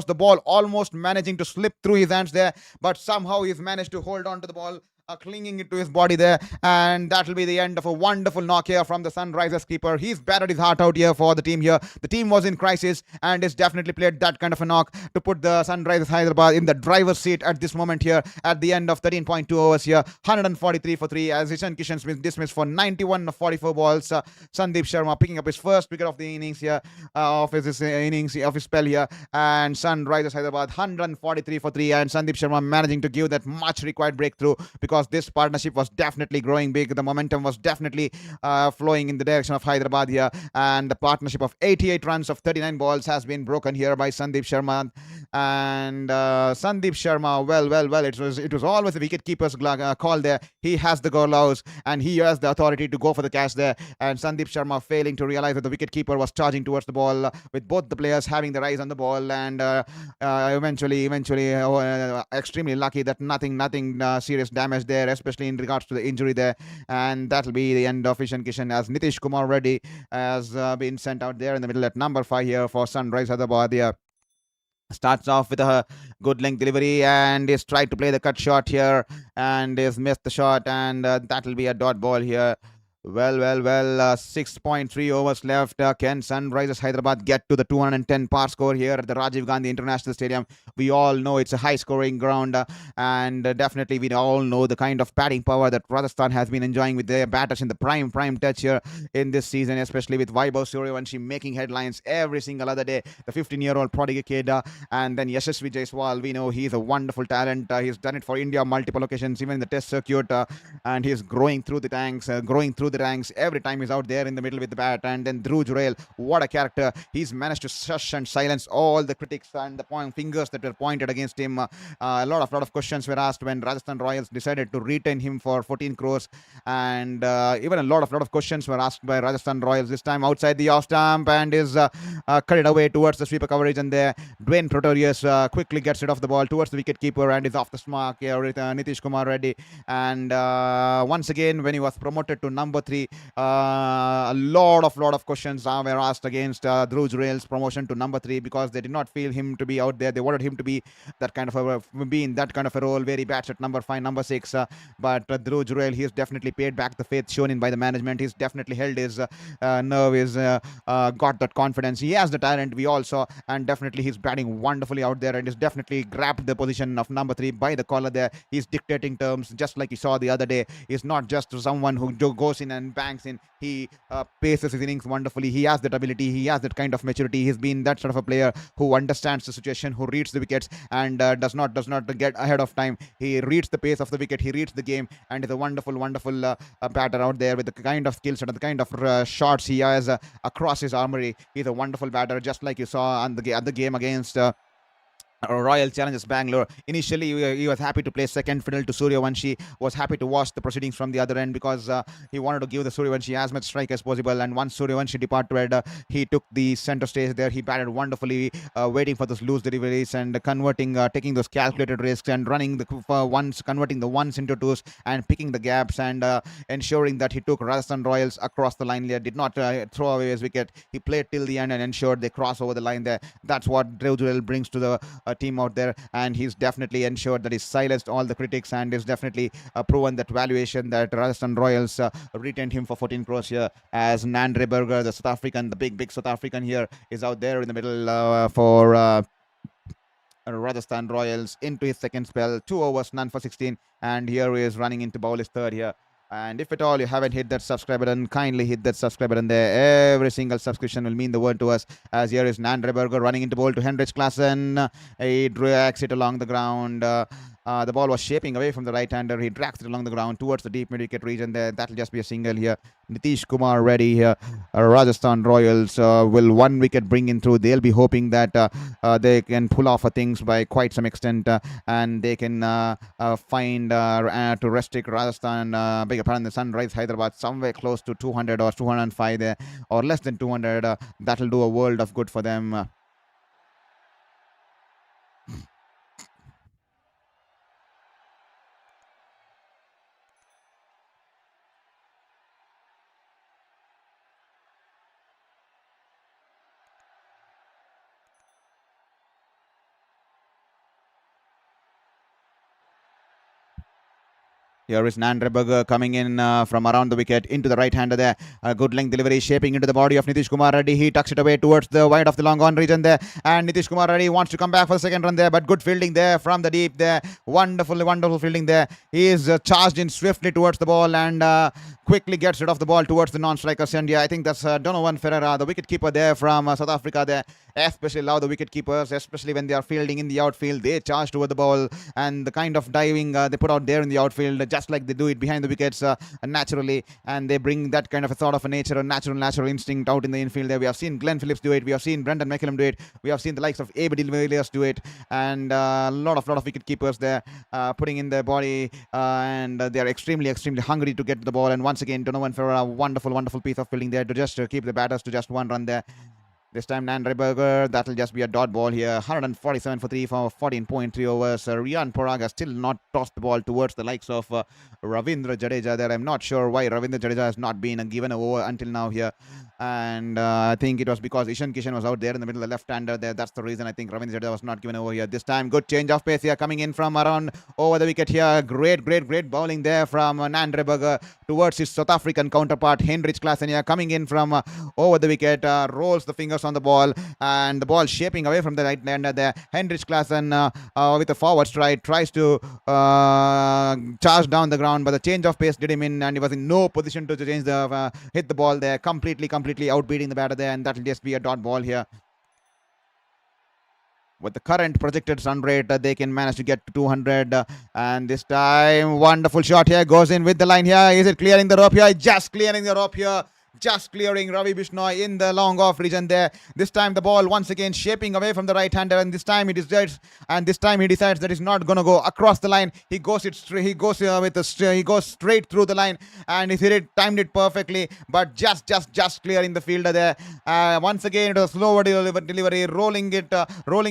the ball almost managing to slip through his hands there, but somehow he's managed to hold on to the ball, clinging it to his body there, and that will be the end of a wonderful knock here from the Sunrisers keeper. He's batted his heart out here for the team here. The team was in crisis, and it's definitely played that kind of a knock to put the Sunrisers Hyderabad in the driver's seat at this moment here at the end of 13.2 overs here. 143 for 3 as Kishan's been dismissed for 91 of 44 balls. Sandeep Sharma picking up his first wicket of the innings here, of his spell here, and Sunrisers Hyderabad 143 for 3, and Sandeep Sharma managing to give that much required breakthrough, because because this partnership was definitely growing big. The momentum was definitely flowing in the direction of Hyderabad here, and the partnership of 88 runs of 39 balls has been broken here by Sandeep Sharma. And Sandeep Sharma, well, it was always the wicket keeper's call there. He has the gloves and he has the authority to go for the catch there. And Sandeep Sharma failing to realize that the wicket keeper was charging towards the ball, with both the players having their eyes on the ball, and eventually, extremely lucky that nothing serious damage there, especially in regards to the injury there. And that'll be the end of Kishan, as Nitish Kumar Reddy has been sent out there in the middle at number 5 here for Sunrisers Hyderabad. Yeah. Starts off with a good length delivery and is tried to play the cut shot here and is missed the shot, and that'll be a dot ball here. Well, 6.3 overs left. Can Sunrisers Hyderabad get to the 210 par score here at the Rajiv Gandhi International Stadium? We all know it's a high-scoring ground, and definitely we all know the kind of batting power that Rajasthan has been enjoying with their batters in the prime touch here in this season, especially with Vaibhav Suryavanshi making headlines every single other day. The 15-year-old prodigy kid, and then Yashasvi Jaiswal. We know he's a wonderful talent. He's done it for India multiple occasions, even in the Test circuit, and he's growing through the ranks every time he's out there in the middle with the bat. And then Dhruv Jurel, what a character. He's managed to shush and silence all the critics and the fingers that were pointed against him. A lot of questions were asked when Rajasthan Royals decided to retain him for 14 crores, and even a lot of questions were asked by Rajasthan Royals this time outside the off stump, and is carried away towards the sweeper coverage. And there Dwayne Pretorius quickly gets rid of the ball towards the wicket keeper and is off the mark here with Nitish Kumar Reddy. And once again, when he was promoted to number 3, a lot of questions were asked against Dhruv Jurel's promotion to number 3, because they did not feel him to be out there. They wanted him to be that kind of a role where he bats at number 5, number 6. But Dhruv Jurel, he's definitely paid back the faith shown in by the management. He's definitely held his nerve. He's got that confidence. He has the talent, we all saw, and definitely he's batting wonderfully out there, and he's definitely grabbed the position of number 3 by the collar there. He's dictating terms, just like you saw the other day. He's not just someone who goes in and banks in. He paces his innings wonderfully. He has that ability. He has that kind of maturity. He's been that sort of a player who understands the situation, who reads the wickets, and does not get ahead of time. He reads the pace of the wicket. He reads the game, and is a wonderful batter out there with the kind of skills and the kind of shots he has across his armory. He's a wonderful batter, just like you saw at the game against Royal Challengers Bangalore. Initially, he was happy to play second fiddle to Suryavanshi, was happy to watch the proceedings from the other end, because he wanted to give the Suryavanshi as much strike as possible. And once Suryavanshi departed, he took the center stage there. He batted wonderfully, waiting for those loose deliveries and taking those calculated risks and converting the ones into twos and picking the gaps, and ensuring that he took Rajasthan Royals across the line there. Did not throw away his wicket. He played till the end and ensured they cross over the line there. That's what Dhruv Jurel brings to the team out there, and he's definitely ensured that he's silenced all the critics, and is definitely proven that valuation that Rajasthan Royals retained him for 14 crores here, as Nandre Berger, the South African, the big South African here, is out there in the middle for Rajasthan Royals into his second spell. 2 overs, none for 16, and here he is running into bowl his third here. And if at all you haven't hit that subscribe button, kindly hit that subscribe button there. Every single subscription will mean the world to us. As here is Nandre Berger running into bowl to Henrich Klaasen. He drags it along the ground. The ball was shaping away from the right-hander. He drags it along the ground towards the deep mid-wicket region there. That'll just be a single here. Nitish Kumar Reddy here. Rajasthan Royals will 1 wicket bring in through. They'll be hoping that they can pull off things by quite some extent, and they can find to restrict Rajasthan, beg your pardon, the Sunrisers Hyderabad somewhere close to 200 or 205 there, or less than 200. That'll do a world of good for them. Here is Nandre Berger coming in from around the wicket into the right-hander there. A good length delivery shaping into the body of Nitish Kumar Reddy. He tucks it away towards the wide of the long on region there. And Nitish Kumar Reddy wants to come back for the second run there. But good fielding there from the deep there. Wonderful fielding there. He is charged in swiftly towards the ball and quickly gets rid of the ball towards the non-strikers. And yeah, I think that's Donovan Ferreira, the wicket keeper there from South Africa there. Especially love the wicket keepers, especially when they are fielding in the outfield. They charge toward the ball, and the kind of diving they put out there in the outfield, just like they do it behind the wickets naturally, and they bring that kind of a sort of a nature, a natural instinct out in the infield there. We have seen Glenn Phillips do it. We have seen Brendan McCullum do it. We have seen the likes of A.B. de Villiers do it, and a lot of wicket keepers there putting in their body, and they are extremely hungry to get to the ball. And once again, Donovan Ferreira, wonderful piece of fielding there to just keep the batters to just one run there. This time, Nandraberger, that'll just be a dot ball here. 147 for 3 for 14.3 overs. Riyan Parag has still not tossed the ball towards the likes of Ravindra Jadeja there. I'm not sure why Ravindra Jadeja has not been given an over until now here. And I think it was because Kishan was out there in the middle, the left-hander there. That's the reason I think Ravindra Jadeja was not given over here. This time, good change of pace here coming in from around over the wicket here. Great bowling there from Nandraberger towards his South African counterpart, Henrich Klaasen here, coming in from over the wicket. Rolls the fingers on the ball, and the ball shaping away from the right hander there. Henrich Klaasen with a forward stride tries to charge down the ground, but the change of pace did him in, and he was in no position to change the hit the ball there. Completely outbeating the batter there, and that will just be a dot ball here. With the current projected run rate, they can manage to get to 200. And this time, wonderful shot here. Goes in with the line here. Is it clearing the rope here? Just clearing the rope here. Just clearing Ravi Bishnoi in the long off region there. This time the ball once again shaping away from the right hander, and this time he decides that he's not going to go across the line. He goes straight through the line, and he timed it perfectly, but just clearing the fielder there. Once again, it was slower delivery, rolling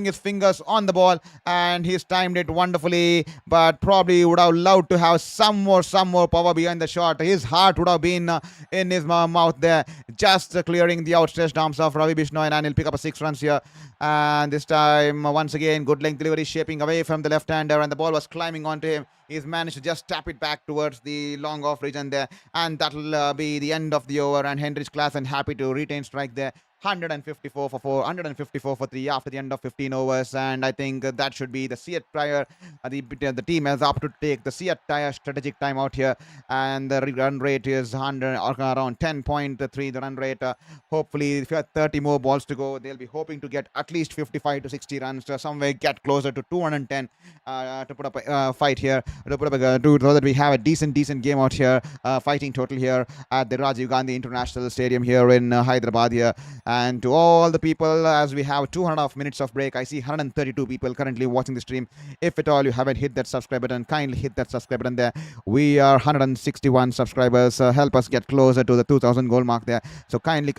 his fingers on the ball, and he's timed it wonderfully, but probably would have loved to have some more power behind the shot. His heart would have been in his mouth there, just clearing the outstretched arms of Ravi Bishnoi, and he'll pick up a 6 runs here. And this time, once again, good length delivery shaping away from the left-hander, and the ball was climbing onto him. He's managed to just tap it back towards the long off region there, and that'll be the end of the over. And Henrich Klaasen happy to retain strike there. 154 for 4, 154 for 3 after the end of 15 overs, and I think that should be the Seat Tire. The team has opted to take the Seat Tire strategic timeout here, and the run rate is around 10.3. The run rate. Hopefully, if you have 30 more balls to go, they'll be hoping to get at least 55 to 60 runs to somewhere get closer to 210 to put up a fight here. So that we have a decent game out here, fighting total here at the Rajiv Gandhi International Stadium here in Hyderabad here. And to all the people, as we have 2.5 minutes of break, I see 132 people currently watching the stream. If at all you haven't hit that subscribe button, kindly hit that subscribe button there. We are 161 subscribers. Help us get closer to the 2,000 goal mark there. So kindly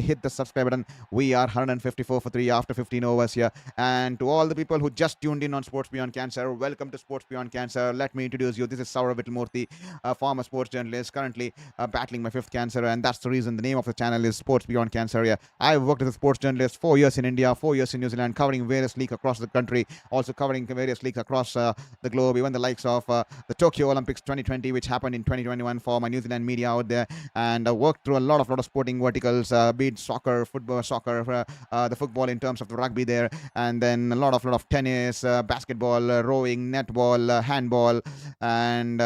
hit the subscribe button. We are 154 for 3 after 15 overs here. And to all the people who just tuned in on Sports Beyond Cancer, welcome to Sports Beyond Cancer. Let me introduce you. This is Saurav Vittalmurthy, a former sports journalist, currently battling my 5th cancer, and that's the reason the name of the channel is Sports Beyond Cancer. Yeah. I've worked as a sports journalist 4 years in India, 4 years in New Zealand, covering various leagues across the country, also covering various leagues across the globe, even the likes of the Tokyo Olympics 2020, which happened in 2021 for my New Zealand media out there, and worked through a lot of sporting verticals, be it soccer, football, the football in terms of the rugby there, and then a lot of tennis, basketball, rowing, netball, handball, and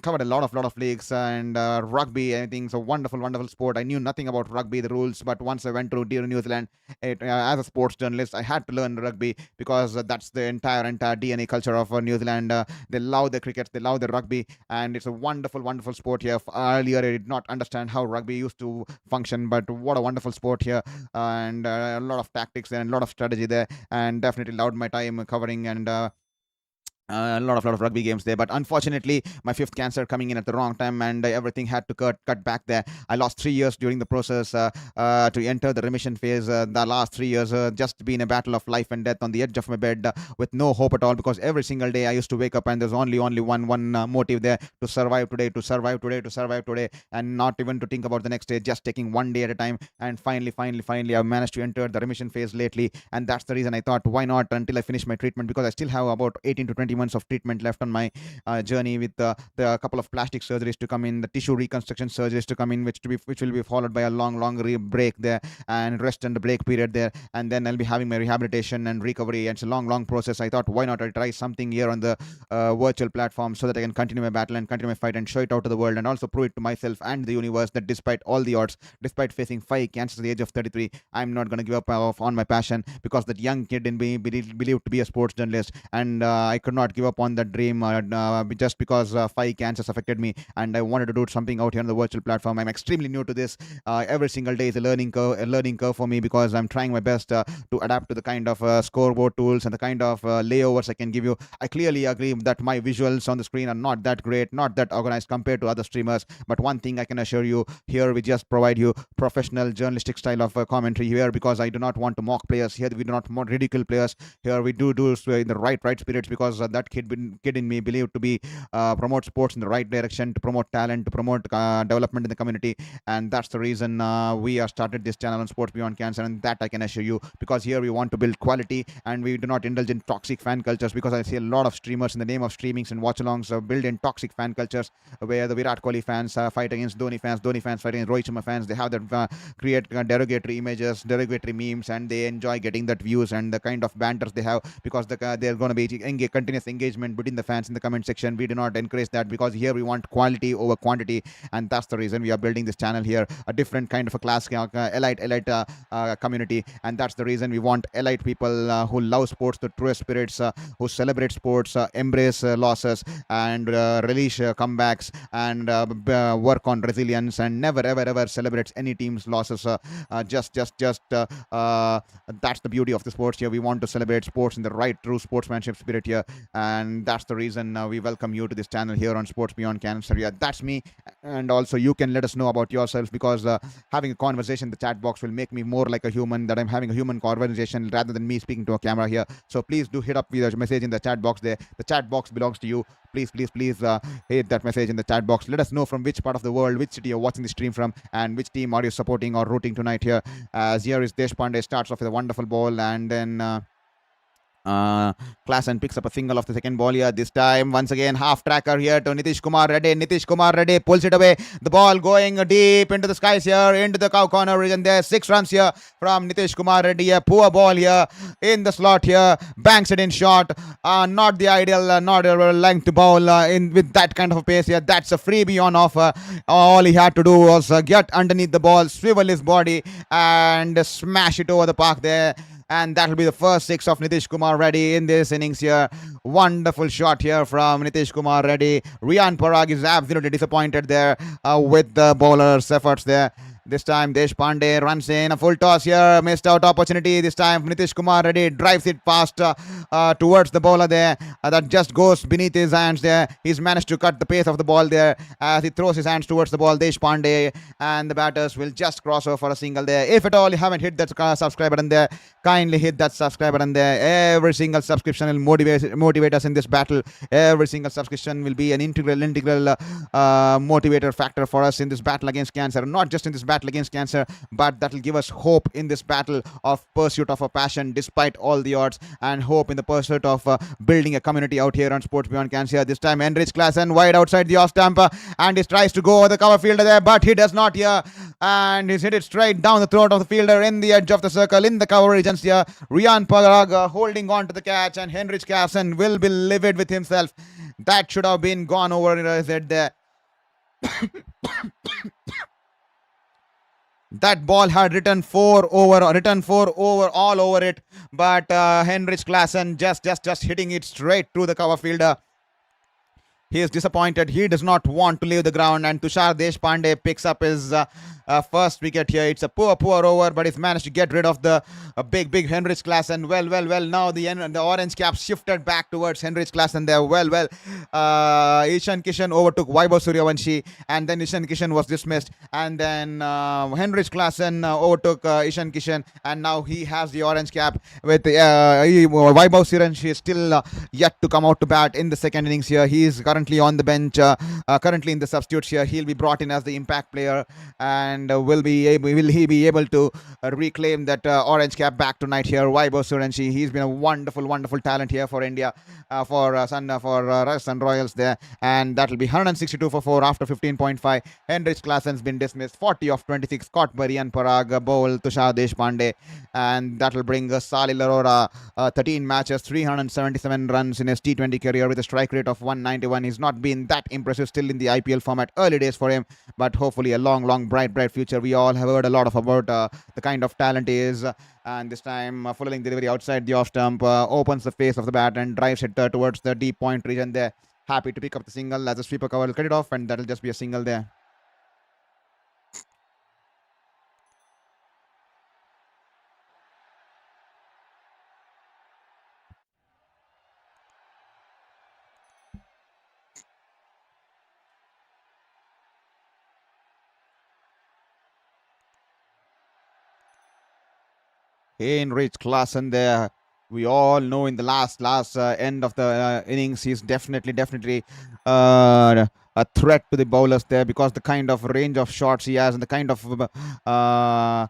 covered a lot of leagues, and rugby. I think it's a wonderful sport. I knew nothing about rugby, the rules, but once I went to New Zealand as a sports journalist, I had to learn rugby, because that's the entire DNA culture of New Zealand. They love the cricket, they love the rugby, and it's a wonderful sport here. Earlier I did not understand how rugby used to function, but what a wonderful sport here, and a lot of tactics and a lot of strategy there, and definitely loved my time covering and a lot of rugby games there. But unfortunately, my 5th cancer coming in at the wrong time, and everything had to cut back there. I lost 3 years during the process to enter the remission phase. The last 3 years just been a battle of life and death on the edge of my bed, with no hope at all, because every single day I used to wake up and there's only one motive there: to survive today, and not even to think about the next day, just taking one day at a time. And finally I managed to enter the remission phase lately, and that's the reason I thought, why not until I finish my treatment, because I still have about 18 to 20 20 months of treatment left on my journey, with the couple of plastic surgeries to come in, the tissue reconstruction surgeries to come in, which will be followed by a long break there, and rest and the break period there, and then I'll be having my rehabilitation and recovery. And it's a long process. I thought, why not I try something here on the virtual platform, so that I can continue my battle and continue my fight and show it out to the world, and also prove it to myself and the universe that despite all the odds, despite facing 5 cancers at the age of 33, I'm not going to give up on my passion, because that young kid in me believed to be a sports journalist, and I could not give up on that dream just because 5 cancers affected me, and I wanted to do something out here on the virtual platform. I'm extremely new to this. Every single day is a learning curve for me, because I'm trying my best to adapt to the kind of scoreboard tools and the kind of layovers I can give you. I clearly agree that my visuals on the screen are not that great, not that organized compared to other streamers, but one thing I can assure you, here we just provide you professional journalistic style of commentary here, because I do not want to mock players here. We do not want ridicule players here. We do in the right spirits, because that kid in me believed to be promote sports in the right direction, to promote talent, to promote development in the community, and that's the reason we have started this channel on Sports Beyond Cancer, and that I can assure you, because here we want to build quality, and we do not indulge in toxic fan cultures, because I see a lot of streamers in the name of streamings and watch-alongs build in toxic fan cultures, where the Virat Kohli fans fight against Dhoni fans fight against Rohit Sharma fans. They have that create derogatory images, derogatory memes, and they enjoy getting that views and the kind of banters they have, because they're going to be continuous engagement between the fans in the comment section. We do not encourage that, because here we want quality over quantity, and that's the reason we are building this channel here, a different kind of a class, elite community, and that's the reason we want elite people who love sports, the truest spirits, who celebrate sports, embrace losses, and release comebacks, and work on resilience, and never ever celebrates any team's losses. Just that's the beauty of the sports here. We want to celebrate sports in the right true sportsmanship spirit here, and that's the reason we welcome you to this channel here on Sports Beyond Cancer. Yeah, that's me. And also you can let us know about yourself, because having a conversation in the chat box will make me more like a human, that I'm having a human conversation rather than me speaking to a camera here. So please do hit up the message in the chat box there. The chat box belongs to you. Please hit that message in the chat box. Let us know from which part of the world, which city you're watching the stream from, and which team are you supporting or rooting tonight here. As here is Deshpande starts off with a wonderful ball, and then Klaasen picks up a single off the second ball here. This time, once again, half tracker here to Nitish Kumar Reddy. Nitish Kumar Reddy pulls it away. The ball going deep into the skies here, into the cow corner region there. 6 runs here from Nitish Kumar Reddy. A poor ball here in the slot here. Banks it in short. Not the ideal, not a length to bowl in with that kind of a pace here. That's a freebie on offer. All he had to do was get underneath the ball, swivel his body, and smash it over the park there. And that will be the first 6 of Nitish Kumar Reddy in this innings here. Wonderful shot here from Nitish Kumar Reddy. Riyan Parag is absolutely disappointed there with the bowler's efforts there. This time Deshpande runs in a full toss here. Missed out opportunity. This time Nitish Kumar Reddy drives it past towards the bowler there. That just goes beneath his hands there. He's managed to cut the pace of the ball there as he throws his hands towards the ball. Deshpande and the batters will just cross over for a single there. If at all you haven't hit that subscribe button there, kindly hit that subscribe button there. Every single subscription will motivate us in this battle. Every single subscription will be an integral motivator factor for us in this battle against cancer. Not just in this battle against cancer, but that will give us hope in this battle of pursuit of a passion despite all the odds, and hope in the pursuit of building a community out here on Sports Beyond Cancer. This time Henrich Klaasen wide outside the off stump, and he tries to go over the cover fielder there, but he does not here, and he's hit it straight down the throat of the fielder in the edge of the circle in the cover regions here. Riyan Parag holding on to the catch, and Henrich Klaasen will be livid with himself. That should have been gone over his head there. That ball had written 4 over all over it, but Henrich Klaasen just hitting it straight through the cover fielder. He is disappointed. He does not want to leave the ground, and Tushar Deshpande picks up his first wicket here. It's a poor over, but he's managed to get rid of the big Henrich Klaasen. Well. Now the orange cap shifted back towards Henrich Klaasen there. Ishan Kishan overtook Vaibhav Suryavanshi, and then Ishan Kishan was dismissed, and then Henrich Klaasen overtook Ishan Kishan, and now he has the orange cap. With Vaibhav Suryavanshi is still yet to come out to bat in the second innings here. He is currently currently on the bench, currently in the substitutes here. He'll be brought in as the impact player, and will he be able to reclaim that orange cap back tonight here? Vaibhav Suranshi, he's been a wonderful talent here for India, for Rajasthan Royals there, and that'll be 162 for 4 after 15.5. Henrich Klaasen's been dismissed, 40 of 26, caught by Riyan, Parag, Bol, Tushar Deshpande, and that'll bring Salil Arora 13 matches, 377 runs in his T20 career with a strike rate of 191. He's not been that impressive still in the IPL format. Early days for him, but hopefully a long, bright future. We all have heard a lot about the kind of talent he is. And this time, full-length delivery outside the off-stump, opens the face of the bat and drives it towards the deep point region there. Happy to pick up the single as a sweeper cover will cut it off, and that'll just be a single there. Henrich Klaasen there. We all know in the last end of the innings, he's definitely a threat to the bowlers there, because the kind of range of shots he has and the kind of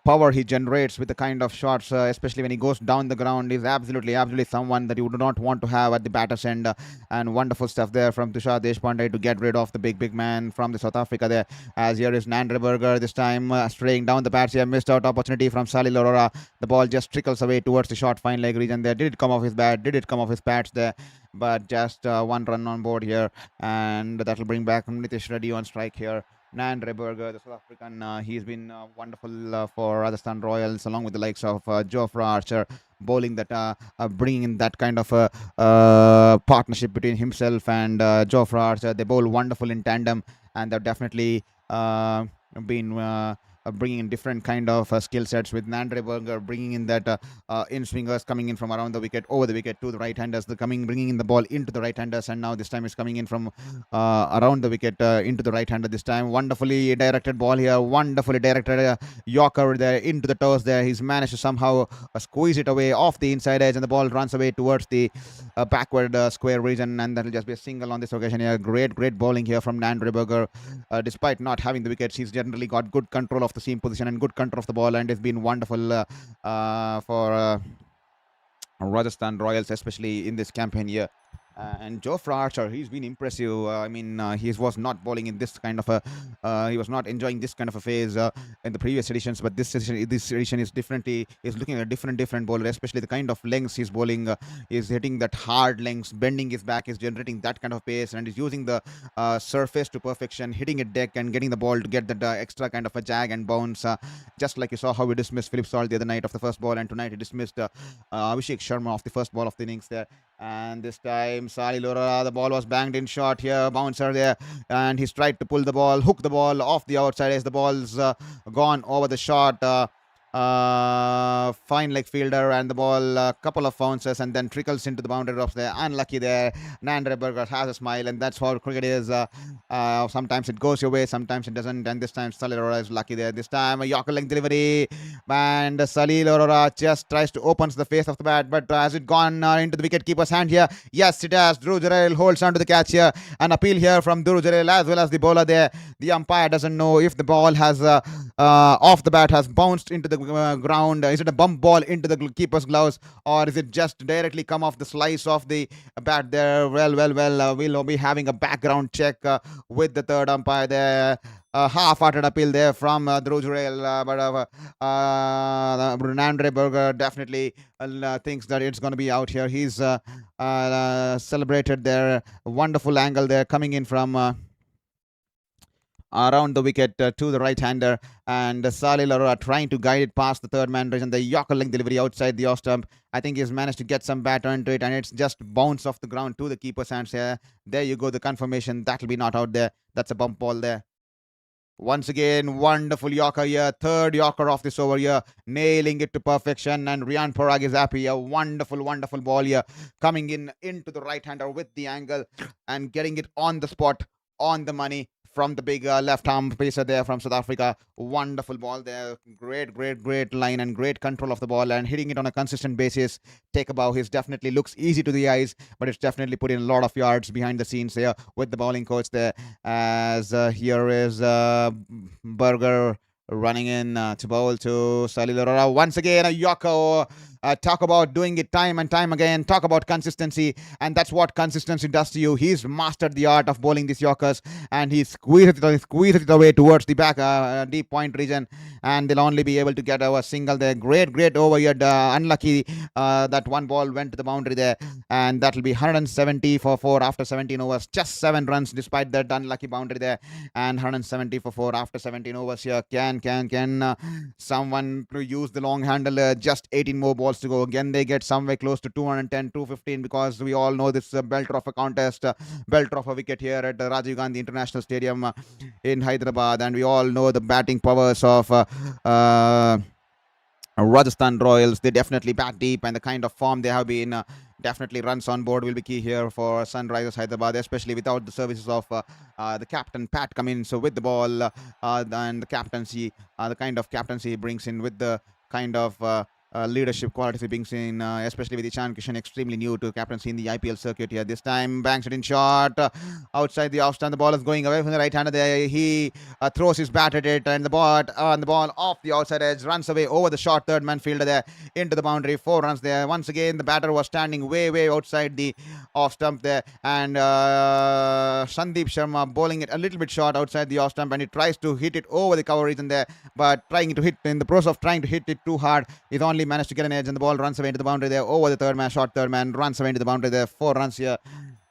power he generates with the kind of shots, especially when he goes down the ground, is absolutely someone that you do not want to have at the batter's end. And wonderful stuff there from Tushar Deshpande to get rid of the big man from the South Africa there. As here is Nandraberger this time straying down the bats here. Missed out opportunity from Salil Arora. The ball just trickles away towards the short fine leg region there. Did it come off his bat? Did it come off his pads there? But just one run on board here, and that'll bring back Nitish Reddy on strike here. Nandraberger, the South African, he's been wonderful for Rajasthan Royals, along with the likes of Jofra Archer, bowling that, bringing in that kind of partnership between himself and Jofra Archer. They bowl wonderful in tandem, and they've definitely been bringing in different kind of skill sets, with Nandraberger bringing in that in swingers coming in from around the wicket, over the wicket to the right-handers, bringing in the ball into the right-handers, and now this time is coming in from around the wicket into the right-hander this time. Wonderfully directed ball here, wonderfully directed Yorker there into the toes there. He's managed to somehow squeeze it away off the inside edge, and the ball runs away towards the backward square region, and that'll just be a single on this occasion here. Great bowling here from Nandraberger. Despite not having the wickets, he's generally got good control of the seam position and good control of the ball, and it's been wonderful for Rajasthan Royals, especially in this campaign here. And Jofra Archer, he's been impressive. He was not bowling in this kind of a, he was not enjoying this kind of a phase in the previous editions, but this edition is looking at a different bowler, especially the kind of lengths he's bowling. Is hitting that hard lengths, bending his back, is generating that kind of pace, and is using the surface to perfection, hitting a deck and getting the ball to get that extra kind of a jag and bounce. Just like you saw how he dismissed Philip Salt the other night of the first ball, and tonight he dismissed Abhishek Sharma off the first ball of the innings there. And this time Salil Arora, the ball was banged in short here, bouncer there, and he's tried to pull the ball, hook the ball off the outside as the ball's gone over the shot. Fine leg fielder, and the ball couple of bounces and then trickles into the boundary drops there. Unlucky there. Nandraberger has a smile, and that's how cricket is. Sometimes it goes your way, sometimes it doesn't, and this time Salil Arora is lucky there. This time a Yorker length delivery, and Salil Arora just tries to open the face of the bat, but has it gone into the wicket-keeper's hand here? Yes, it has. Dhruv Jurel holds on to the catch here. An appeal here from Dhruv Jurel as well as the bowler there. The umpire doesn't know if the ball has off the bat has bounced into the ground. Is it a bump ball into the keeper's gloves, or is it just directly come off the slice of the bat there? Well, we'll be having a background check with the third umpire there. Half-hearted appeal there from Dhruv Jurel, but Nandraberger definitely thinks that it's going to be out here. He's celebrated there. Wonderful angle there coming in from around the wicket to the right-hander, and Salil Arora trying to guide it past the third man region. The Yorker length delivery outside the off stump. I think he's managed to get some bat onto it, and it's just bounced off the ground to the keeper's hands here. There you go, the confirmation. That'll be not out there. That's a bump ball there. Once again, wonderful Yorker here. Third Yorker of this over here. Nailing it to perfection, and Riyan Parag is happy. A wonderful ball here. Coming into the right-hander with the angle and getting it on the spot, on the money. from the big left arm pacer there from South Africa. Wonderful ball there. Great line and great control of the ball and hitting it on a consistent basis. Take a bow. He definitely looks easy to the eyes, but it's definitely put in a lot of yards behind the scenes there with the bowling coach there. As here is Burger running in to bowl to Salilorara. Once again, a Yorker. Talk about doing it time and time again. Talk about consistency, and that's what consistency does to you. He's mastered the art of bowling these Yorkers, and he squeezes it away towards the back deep point region, and they'll only be able to get a single there. Great over here. Unlucky that one ball went to the boundary there, and that'll be 170 for 4 after 17 overs. Just 7 runs despite that unlucky boundary there, and 170 for 4 after 17 overs here. Can someone use the long handle? Just 18 more balls to go. Again, they get somewhere close to 210, 215 because we all know this belter of a contest, belter of a wicket here at the Rajiv Gandhi International Stadium in Hyderabad, and we all know the batting powers of Rajasthan Royals. They definitely bat deep, and the kind of form they have been. Definitely runs on board will be key here for Sunrisers Hyderabad, especially without the services of the captain Pat Cummins. So with the ball and the captaincy, the kind of captaincy he brings in with the kind of leadership qualities he brings in, especially with Kishan, extremely new to captaincy in the IPL circuit here. This time banks it in short outside the off stand. The ball is going away from the right hander there. He throws his bat at it, and the ball off the outside edge runs away over the short third man fielder there into the boundary. 4 runs there. Once again, the batter was standing way outside the off stump there, and Sandeep Sharma bowling it a little bit short outside the off stump, and he tries to hit it over the cover region there, but in the process of trying to hit it too hard, he's only managed to get an edge, and the ball runs away into the boundary there over the short third man runs away into the boundary there. 4 runs here,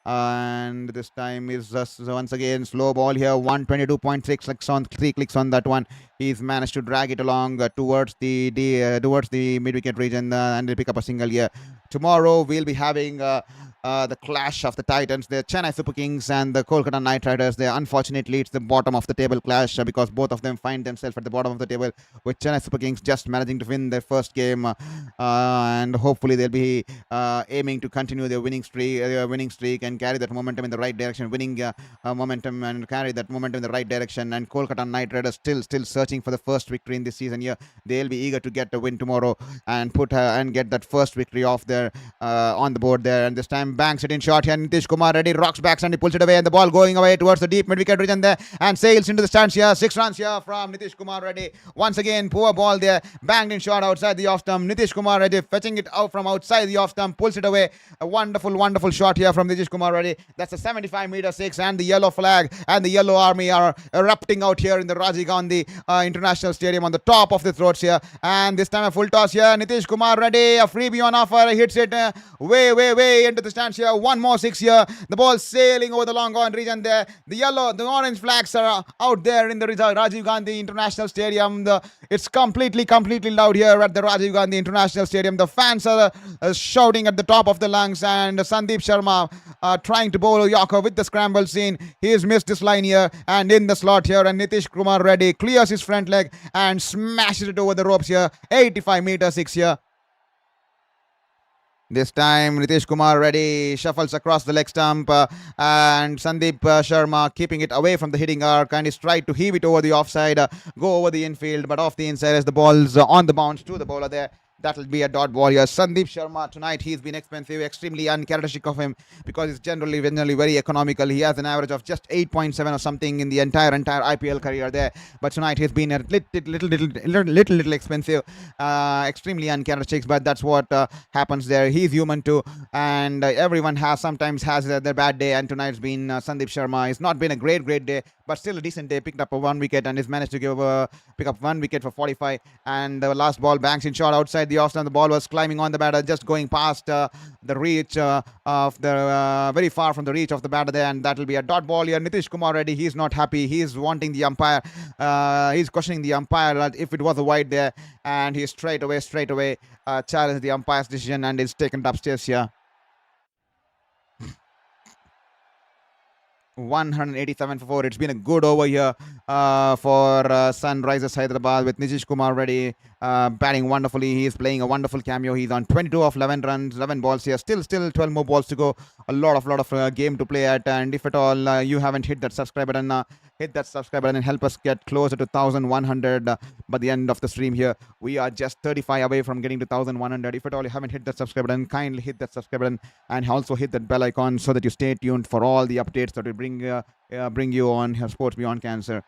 and this time is just once again slow ball here. 122.6 clicks on 3 clicks on that one. He's managed to drag it along towards the mid wicket region, and he'll pick up a single here. Tomorrow we'll be having the clash of the Titans, the Chennai Super Kings and the Kolkata Knight Riders. Unfortunately, it's the bottom of the table clash because both of them find themselves at the bottom of the table, with Chennai Super Kings just managing to win their first game, and hopefully they'll be aiming to continue their winning streak and carry that momentum in the right direction, momentum and carry that momentum in the right direction. And Kolkata Knight Riders still searching for the first victory in this season here. They'll be eager to get the win tomorrow and get that first victory off there on the board there. And this time banks it in short here. Nitish Kumar Reddy rocks back and he pulls it away, and the ball going away towards the deep mid-wicket region there and sails into the stands here. 6 runs here from Nitish Kumar Reddy. Once again, poor ball there, banged in short outside the off stump. Nitish Kumar Reddy fetching it out from outside the off stump, pulls it away. A wonderful shot here from Nitish Kumar Reddy. That's a 75-meter 6, and the yellow flag and the yellow army are erupting out here in the Rajiv Gandhi International Stadium on the top of the throats here. And this time a full toss here. Nitish Kumar Reddy, a freebie on offer, hits it way into the stands here. 1 more 6 here. The ball sailing over the long on region there. The orange flags are out there in the Rajiv Gandhi International Stadium. It's completely loud here at the Rajiv Gandhi International Stadium. The fans are shouting at the top of the lungs, and Sandeep Sharma trying to bowl a Yorker with the scramble scene. He has missed this line here and in the slot here, and Nitish Kumar Reddy clears his front leg and smashes it over the ropes here. 85-meter 6 here. This time, Nitish Kumar Reddy shuffles across the leg stump, and Sandeep Sharma keeping it away from the hitting arc, and he's tried to heave it over the offside, go over the infield, but off the inside as the ball's on the bounce to the bowler there. That'll be a dot ball here. Sandeep Sharma tonight, he's been expensive, extremely uncharacteristic of him because he's generally very economical. He has an average of just 8.7 or something in the entire IPL career there. But tonight he's been a little expensive, extremely uncharacteristic. But that's what happens there. He's human too, and everyone sometimes has their bad day. And tonight's been Sandeep Sharma. It's not been a great day, but still a decent day. Picked up a 1 wicket and has managed to pick up 1 wicket for 45. And the last ball banks in short outside the off stump. The ball was climbing on the batter, just going past the reach of the very far from the reach of the batter there, and that will be a dot ball here. Nitish Kumar Reddy, he's not happy. He's wanting the umpire. He's questioning the umpire if it was a wide there, and he straight away challenged the umpire's decision and is taken upstairs here. 187 for 4. It's been a good over here for Sunrisers Hyderabad with Nitish Kumar Reddy batting wonderfully. He is playing a wonderful cameo. He's on 22 of 11 runs, 11 balls here. Still 12 more balls to go. A lot of game to play at. And if at all you haven't hit that subscribe button, hit that subscribe button and help us get closer to 1,100 by the end of the stream here. We are just 35 away from getting to 1,100. If at all you haven't hit that subscribe button, kindly hit that subscribe button and also hit that bell icon so that you stay tuned for all the updates that we bring you on Sports Beyond Cancer.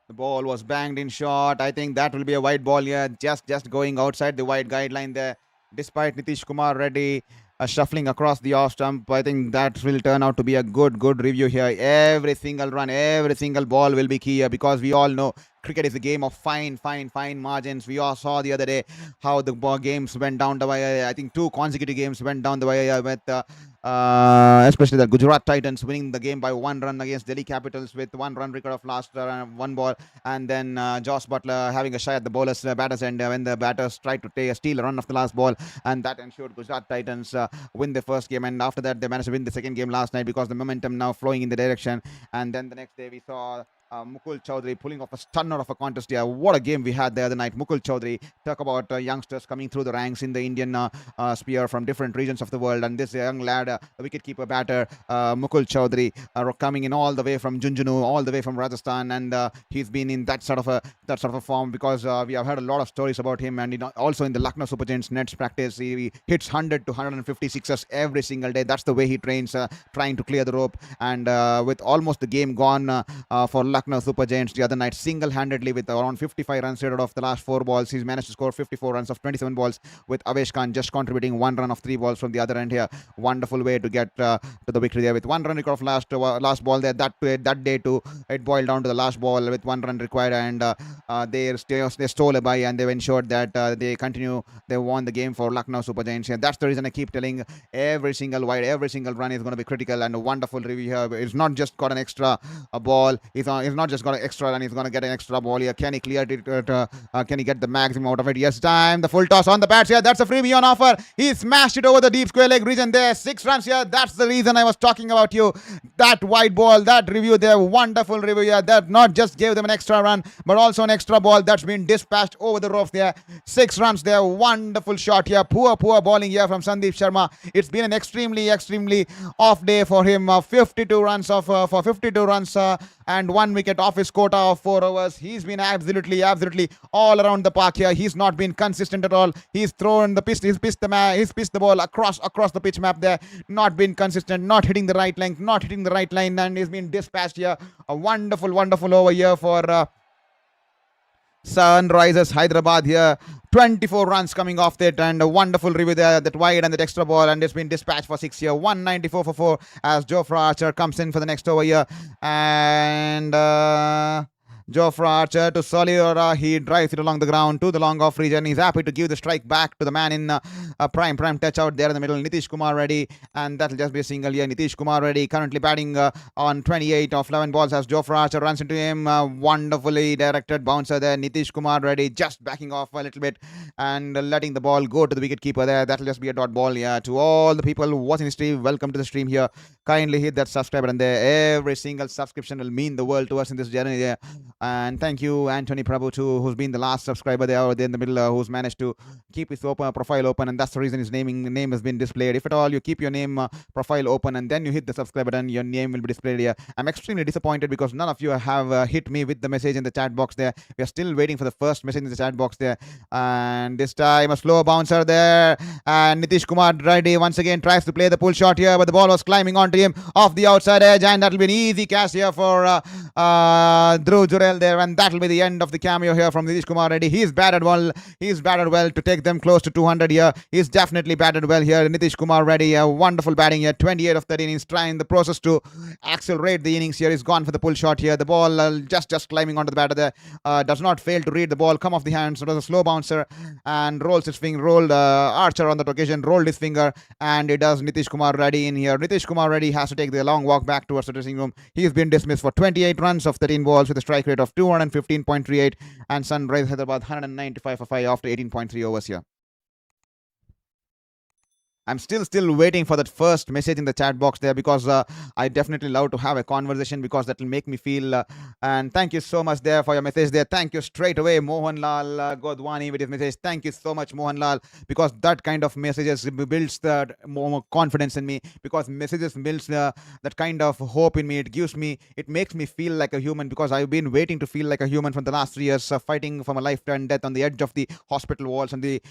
The ball was banged in short. I think that will be a wide ball here. Just going outside the wide guideline there. Despite Nitish Kumar Reddy shuffling across the off stump, I think that will turn out to be a good review here. Every single run, every single ball will be key here because we all know cricket is a game of fine margins. We all saw the other day how the games went down the wire. I think 2 consecutive games went down the wire with especially the Gujarat Titans winning the game by 1 run against Delhi Capitals with 1 run record of last 1 ball, and then Josh Butler having a shy at the batters end when the batters tried to steal a run of the last ball, and that ensured Gujarat Titans win the first game, and after that they managed to win the second game last night because the momentum now flowing in the direction. And then the next day we saw Mukul Chowdhury pulling off a stunner of a contest here. What a game we had the other night. Mukul Chowdhury, talk about youngsters coming through the ranks in the Indian sphere from different regions of the world, and this young lad, the wicket-keeper batter, Mukul Chowdhury, coming in all the way from Junjunu, all the way from Rajasthan, and he's been in that sort of a form because we have heard a lot of stories about him, and also in the Lucknow Super Giants nets practice, he hits 100 to 150 sixers every single day. That's the way he trains, trying to clear the rope, and with almost the game gone for Lucknow Super Giants the other night, single-handedly with around 55 runs out of the last 4 balls, he's managed to score 54 runs of 27 balls, with Avesh Khan just contributing 1 run of 3 balls from the other end here. Wonderful way to get to the victory there with 1 run record of last ball there. That day too, it boiled down to the last ball with 1 run required, and they stole a bye, and they've ensured that they won the game for Lucknow Super Giants here. That's the reason I keep telling every single run is going to be critical, and a wonderful review here. It's not just got an extra ball, he's not just got an extra run, he's going to get an extra ball here. Can he clear it? Can he get the maximum out of it? Yes, time. The full toss on the bats here. That's a freebie on offer. He smashed it over the deep square leg region there. 6 runs here. That's the reason I was talking about you. That wide ball, that review there, wonderful review here. That not just gave them an extra run, but also an extra ball that's been dispatched over the rope there. 6 runs there. Wonderful shot here. Poor bowling here from Sandeep Sharma. It's been an extremely off day for him. 52 runs and 1 wicket off his quota of 4 overs. He's been absolutely all around the park here. He's not been consistent at all. He's thrown the pitch. He's pitched the ball across the pitch map there. Not been consistent. Not hitting the right length. Not hitting the right line. And he's been dispatched here. A wonderful over here for Sunrisers Hyderabad here. 24 runs coming off that, and a wonderful review there, that wide and that extra ball, and it's been dispatched for 6 here. 194 for 4 as Jofra Archer comes in for the next over here, and Jofra Archer to Soliora. He drives it along the ground to the long off region. He's happy to give the strike back to the man in prime touch out there in the middle, Nitish Kumar Reddy, and that'll just be a single here. Nitish Kumar Reddy currently batting on 28 of 11 balls as Jofra Archer runs into him. Wonderfully directed bouncer there. Nitish Kumar Reddy just backing off a little bit and letting the ball go to the wicket keeper there. That'll just be a dot ball here. To all the people watching the stream, welcome to the stream here. Kindly hit that subscribe button there. Every single subscription will mean the world to us in this journey there. And thank you, Anthony Prabhu, too, who's been the last subscriber there in the middle, who's managed to keep his profile open, and that's the reason his name has been displayed. If at all you keep your name profile open and then you hit the subscribe button, your name will be displayed here. I'm extremely disappointed because none of you have hit me with the message in the chat box there. We are still waiting for the first message in the chat box there. And this time a slow bouncer there. And Nitish Kumar Reddy once again tries to play the pull shot here, but the ball was climbing onto him off the outside edge, and that will be an easy catch here for Dhruv Jurel. well there, and that'll be the end of the cameo here from Nitish Kumar Reddy. He's batted well. He's batted well to take them close to 200 here. He's definitely batted well here. Nitish Kumar Reddy, a wonderful batting here. 28 of 13. He's trying the process to accelerate the innings here. He's gone for the pull shot here. The ball just climbing onto the batter there. Does not fail to read the ball, come off the hands. It was a slow bouncer and rolls his finger. Rolled Archer on that occasion, rolled his finger, and it does Nitish Kumar Reddy in here. Nitish Kumar Reddy has to take the long walk back towards the dressing room. He's been dismissed for 28 runs of 13 balls with a strike rate of 215.38 and Sunrisers Hyderabad 195 for 5 after 18.3 overs here. I'm still waiting for that first message in the chat box there, because I definitely love to have a conversation, because that will make me feel and thank you so much there for your message there. Thank you straight away, Mohanlal Godwani, with his message. Thank you so much, Mohanlal, because that kind of messages builds the more confidence in me, because messages builds that kind of hope in me. It makes me feel like a human, because I've been waiting to feel like a human from the last 3 years, fighting for my life and death on the edge of the hospital walls and the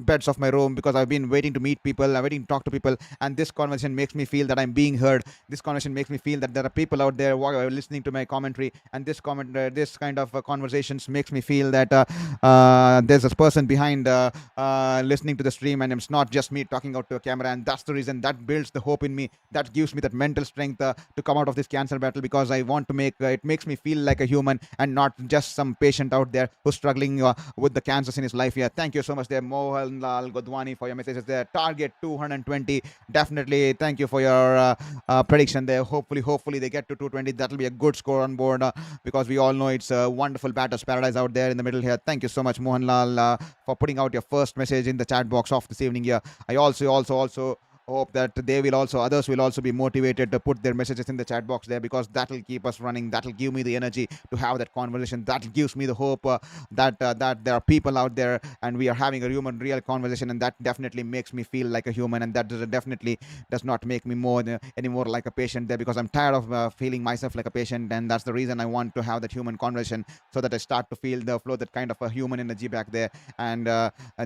beds of my room, because I've been waiting to meet people, I'm waiting to talk to people, and this conversation makes me feel that I'm being heard. This conversation makes me feel that there are people out there listening to my commentary, and this kind of conversations makes me feel that there's a person behind listening to the stream, and it's not just me talking out to a camera. And that's the reason that builds the hope in me, that gives me that mental strength to come out of this cancer battle, because I want to make it makes me feel like a human and not just some patient out there who's struggling with the cancers in his life. Yeah, thank you so much there, Mohanlal Godwani, for your messages there. Target 220. Definitely thank you for your prediction there. Hopefully they get to 220. That'll be a good score on board, because we all know it's a wonderful batter's paradise out there in the middle here. Thank you so much, Mohanlal, for putting out your first message in the chat box of this evening here. I also hope that others will also be motivated to put their messages in the chat box there, because that will keep us running. That will give me the energy to have that conversation. That gives me the hope that there are people out there and we are having a human real conversation, and that definitely makes me feel like a human, and that definitely does not make me anymore like a patient there, because I'm tired of feeling myself like a patient, and that's the reason I want to have that human conversation, so that I start to feel the flow, that kind of a human energy back there, and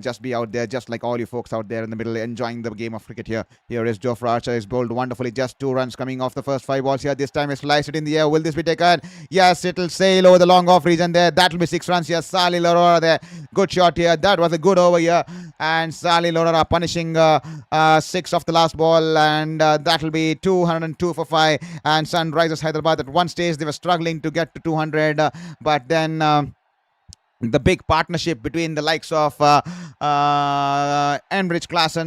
just be out there just like all you folks out there in the middle enjoying the game of cricket here. Here is Jofra Archer, is bowled wonderfully. Just 2 runs coming off the first 5 balls here. This time he sliced it in the air. Will this be taken? Yes, it'll sail over the long off region there. That'll be 6 runs here. Sali Larora there. Good shot here. That was a good over here. And Sali Larora punishing 6 off the last ball. And that'll be 202 for 5. And Sunrisers Hyderabad, at one stage they were struggling to get to 200. But then the big partnership between the likes of Klaasen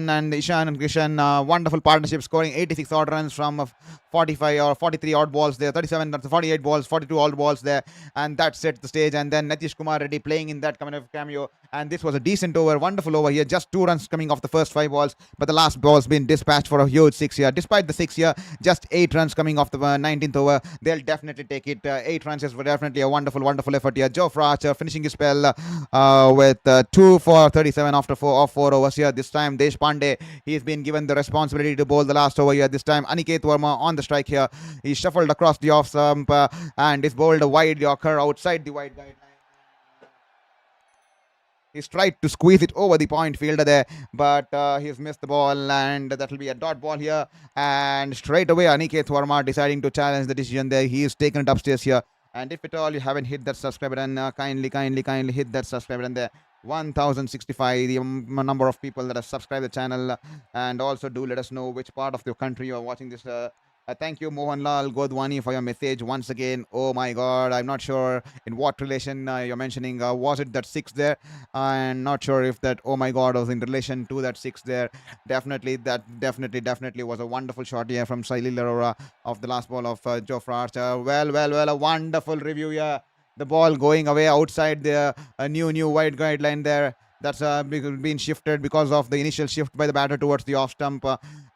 and Kishan and Klaasen, wonderful partnership, scoring 86 odd runs from 45 or 43 odd balls there, 37, 48 balls, 42 odd balls there, and that set the stage. And then Nitish Kumar Reddy playing in that kind of cameo, and this was a decent over, wonderful over here. Just 2 runs coming off the first 5 balls, but the last ball's been dispatched for a huge 6 here. Despite the 6 here, just 8 runs coming off the 19th over. They'll definitely take it. 8 runs is definitely a wonderful effort here. Jofra Archer finishing his spell with 2 for 37 after 4 overs here. This time Deshpande, he's been given the responsibility to bowl the last over here. This time Aniket Verma on the strike here. He shuffled across the off stump and is bowled a wide Yorker outside the wide guideline. He's tried to squeeze it over the point fielder there, but he's missed the ball, and that will be a dot ball here. And straight away Aniket Verma deciding to challenge the decision there. He is taken it upstairs here. And if at all you haven't hit that subscribe button, kindly hit that subscribe button there. 1065, the number of people that have subscribed the channel. And also do let us know which part of the country you are watching this. Thank you, Mohanlal Godwani, for your message once again. Oh my God, I'm not sure in what relation you're mentioning. Was it that 6 there? I'm not sure if that, oh my God, was in relation to that 6 there. Definitely was a wonderful shot here from Saili Larora of the last ball of Jofra Archer. Well, a wonderful review here. The ball going away outside the new wide guideline there. That's been shifted because of the initial shift by the batter towards the off stump.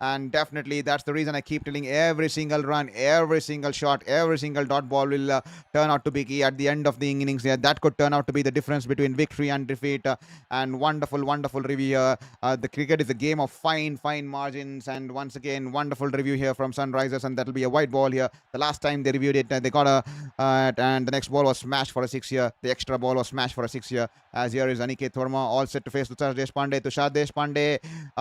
And definitely that's the reason I keep telling every single run, every single shot, every single dot ball will turn out to be key at the end of the innings here. That could turn out to be the difference between victory and defeat. And wonderful review here. The cricket is a game of fine margins. And once again, wonderful review here from Sunrisers. And that'll be a white ball here. The last time they reviewed it, they got a... and the next ball was smashed for a 6 here. The extra ball was smashed for a 6 here. As here is Aniket Verma, all set to face Tushar Deshpande.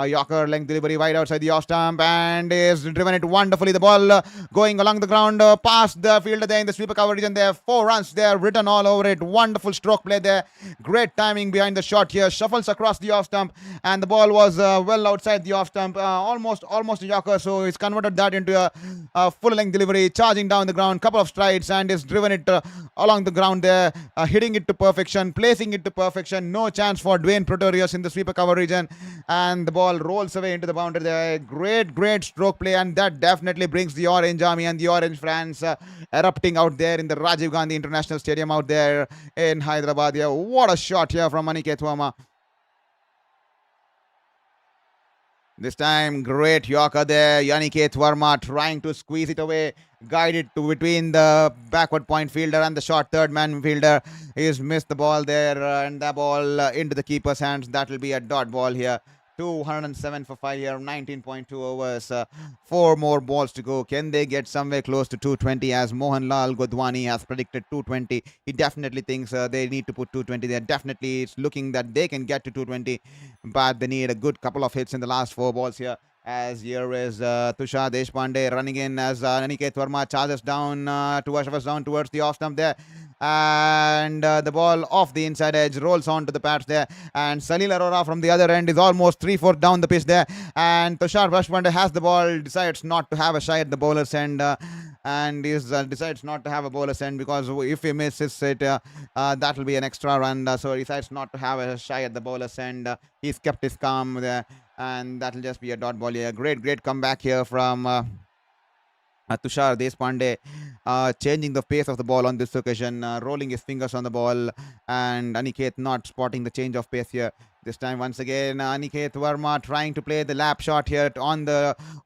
Yorker length delivery wide outside the off stump and is driven it wonderfully. The ball going along the ground past the fielder there in the sweeper cover region there. 4 runs there written all over it. Wonderful stroke play there. Great timing behind the shot here. Shuffles across the off stump and the ball was well outside the off stump. Almost a yorker. So he's converted that into a full length delivery. Charging down the ground. Couple of strides and is driven it along the ground there. Hitting it to perfection. Placing it to perfection. No chance for Dwayne Pretorius in the sweeper cover region. And the ball rolls away into the boundary there. Great stroke play, and that definitely brings the Orange Army and the Orange fans erupting out there in the Rajiv Gandhi International Stadium out there in Hyderabad. Yeah, what a shot here from Aniket Verma. This time, great yorker there. Aniket Verma trying to squeeze it away, guide it to between the backward point fielder and the short third man fielder. He's missed the ball there, and the ball into the keeper's hands. That will be a dot ball here. 207 for 5 here, 19.2 overs. 4 more balls to go. Can they get somewhere close to 220 as Mohanlal Godwani has predicted 220? He definitely thinks they need to put 220 there. Definitely it's looking that they can get to 220, but they need a good couple of hits in the last 4 balls here. As here is Tushar Deshpande running in as Aniket Verma charges down towards the off stump there. And the ball off the inside edge rolls on to the pads there, and Salil Arora from the other end is almost 3/4 down the pitch there, and Tushar Deshpande has the ball, decides not to have a shy at the bowler's end, and decides not to have a bowler's end because if he misses it, that will be an extra run. So he decides not to have a shy at the bowler's end. He's kept his calm there, and that will just be a dot ball here. Great comeback here from Tushar Deshpande, changing the pace of the ball on this occasion, rolling his fingers on the ball, and Aniket not spotting the change of pace here. This time once again Aniket Verma trying to play the lap shot here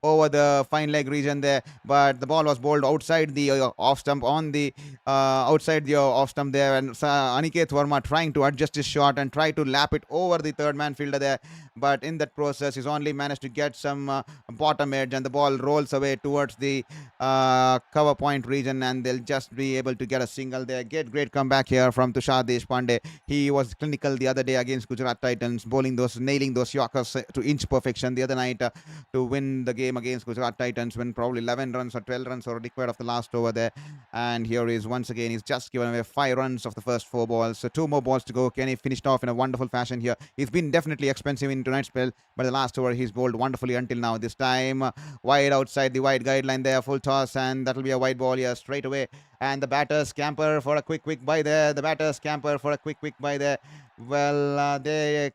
over the fine leg region there, but the ball was bowled outside the off stump outside the off stump there, and Aniket Verma trying to adjust his shot and try to lap it over the third man fielder there, but in that process he's only managed to get some bottom edge, and the ball rolls away towards the cover point region, and they'll just be able to get a single there. Great comeback here from Tushar Deshpande. He was clinical the other day against Gujarat Titans, nailing those yorkers to inch perfection the other night to win the game against Gujarat Titans, when probably 11 runs or 12 runs were required of the last over there. And here is once again, he's just given away 5 runs of the first 4 balls. So 2 more balls to go. Kenny finished off in a wonderful fashion here. He's been definitely expensive in tonight's spell, but the last over he's bowled wonderfully until now. This time wide outside the wide guideline there, full toss, and that'll be a wide ball here straight away. And the batters scamper for a quick bye there. Well, they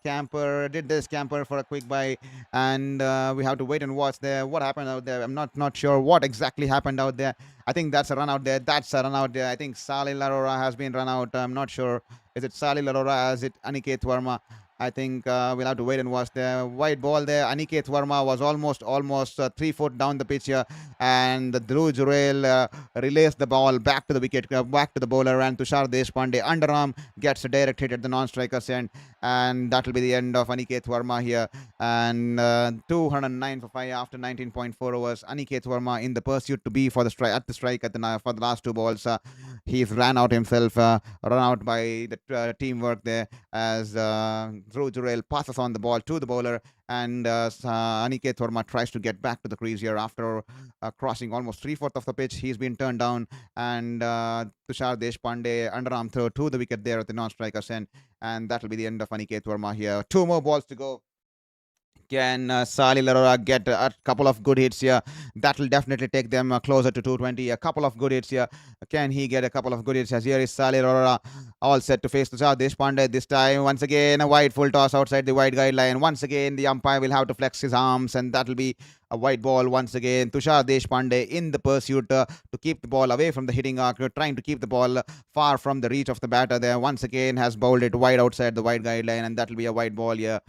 did this scamper for a quick bye, and we have to wait and watch there what happened out there. I'm not sure what exactly happened out there. I think that's a run out there. I think Salil Arora has been run out. I'm not sure. Is it Salil Arora? Is it Aniket Verma? I think we'll have to wait and watch the white ball there. Aniket Verma was almost 3/4 down the pitch here, and the Dhruv Jurel relays the ball back to the wicket, back to the bowler, and Tushar Deshpande underarm gets a direct hit at the non-striker's end, and that will be the end of Aniket Verma here. And 209 for 5 after 19.4 overs. Aniket Verma in the pursuit to be for the strike for the last 2 balls. He's ran out himself, run out by the teamwork there, as Dhruv Jurel passes on the ball to the bowler, and Aniket Verma tries to get back to the crease here after crossing almost 3/4 of the pitch. He's been turned down, and Tushar Deshpande underarm throw to the wicket there at the non-striker's end, and that will be the end of Aniket Verma here. 2 more balls to go. Can Salil Arora get a couple of good hits here? That will definitely take them closer to 220. A couple of good hits here. Can he get a couple of good hits? As here is Salil Arora all set to face Tushar Deshpande. This time, once again, a wide full toss outside the wide guideline. Once again, the umpire will have to flex his arms, and that will be a white ball once again. Tushar Deshpande in the pursuit to keep the ball away from the hitting arc, trying to keep the ball far from the reach of the batter there. Once again, has bowled it wide outside the wide guideline, and that will be a white ball here.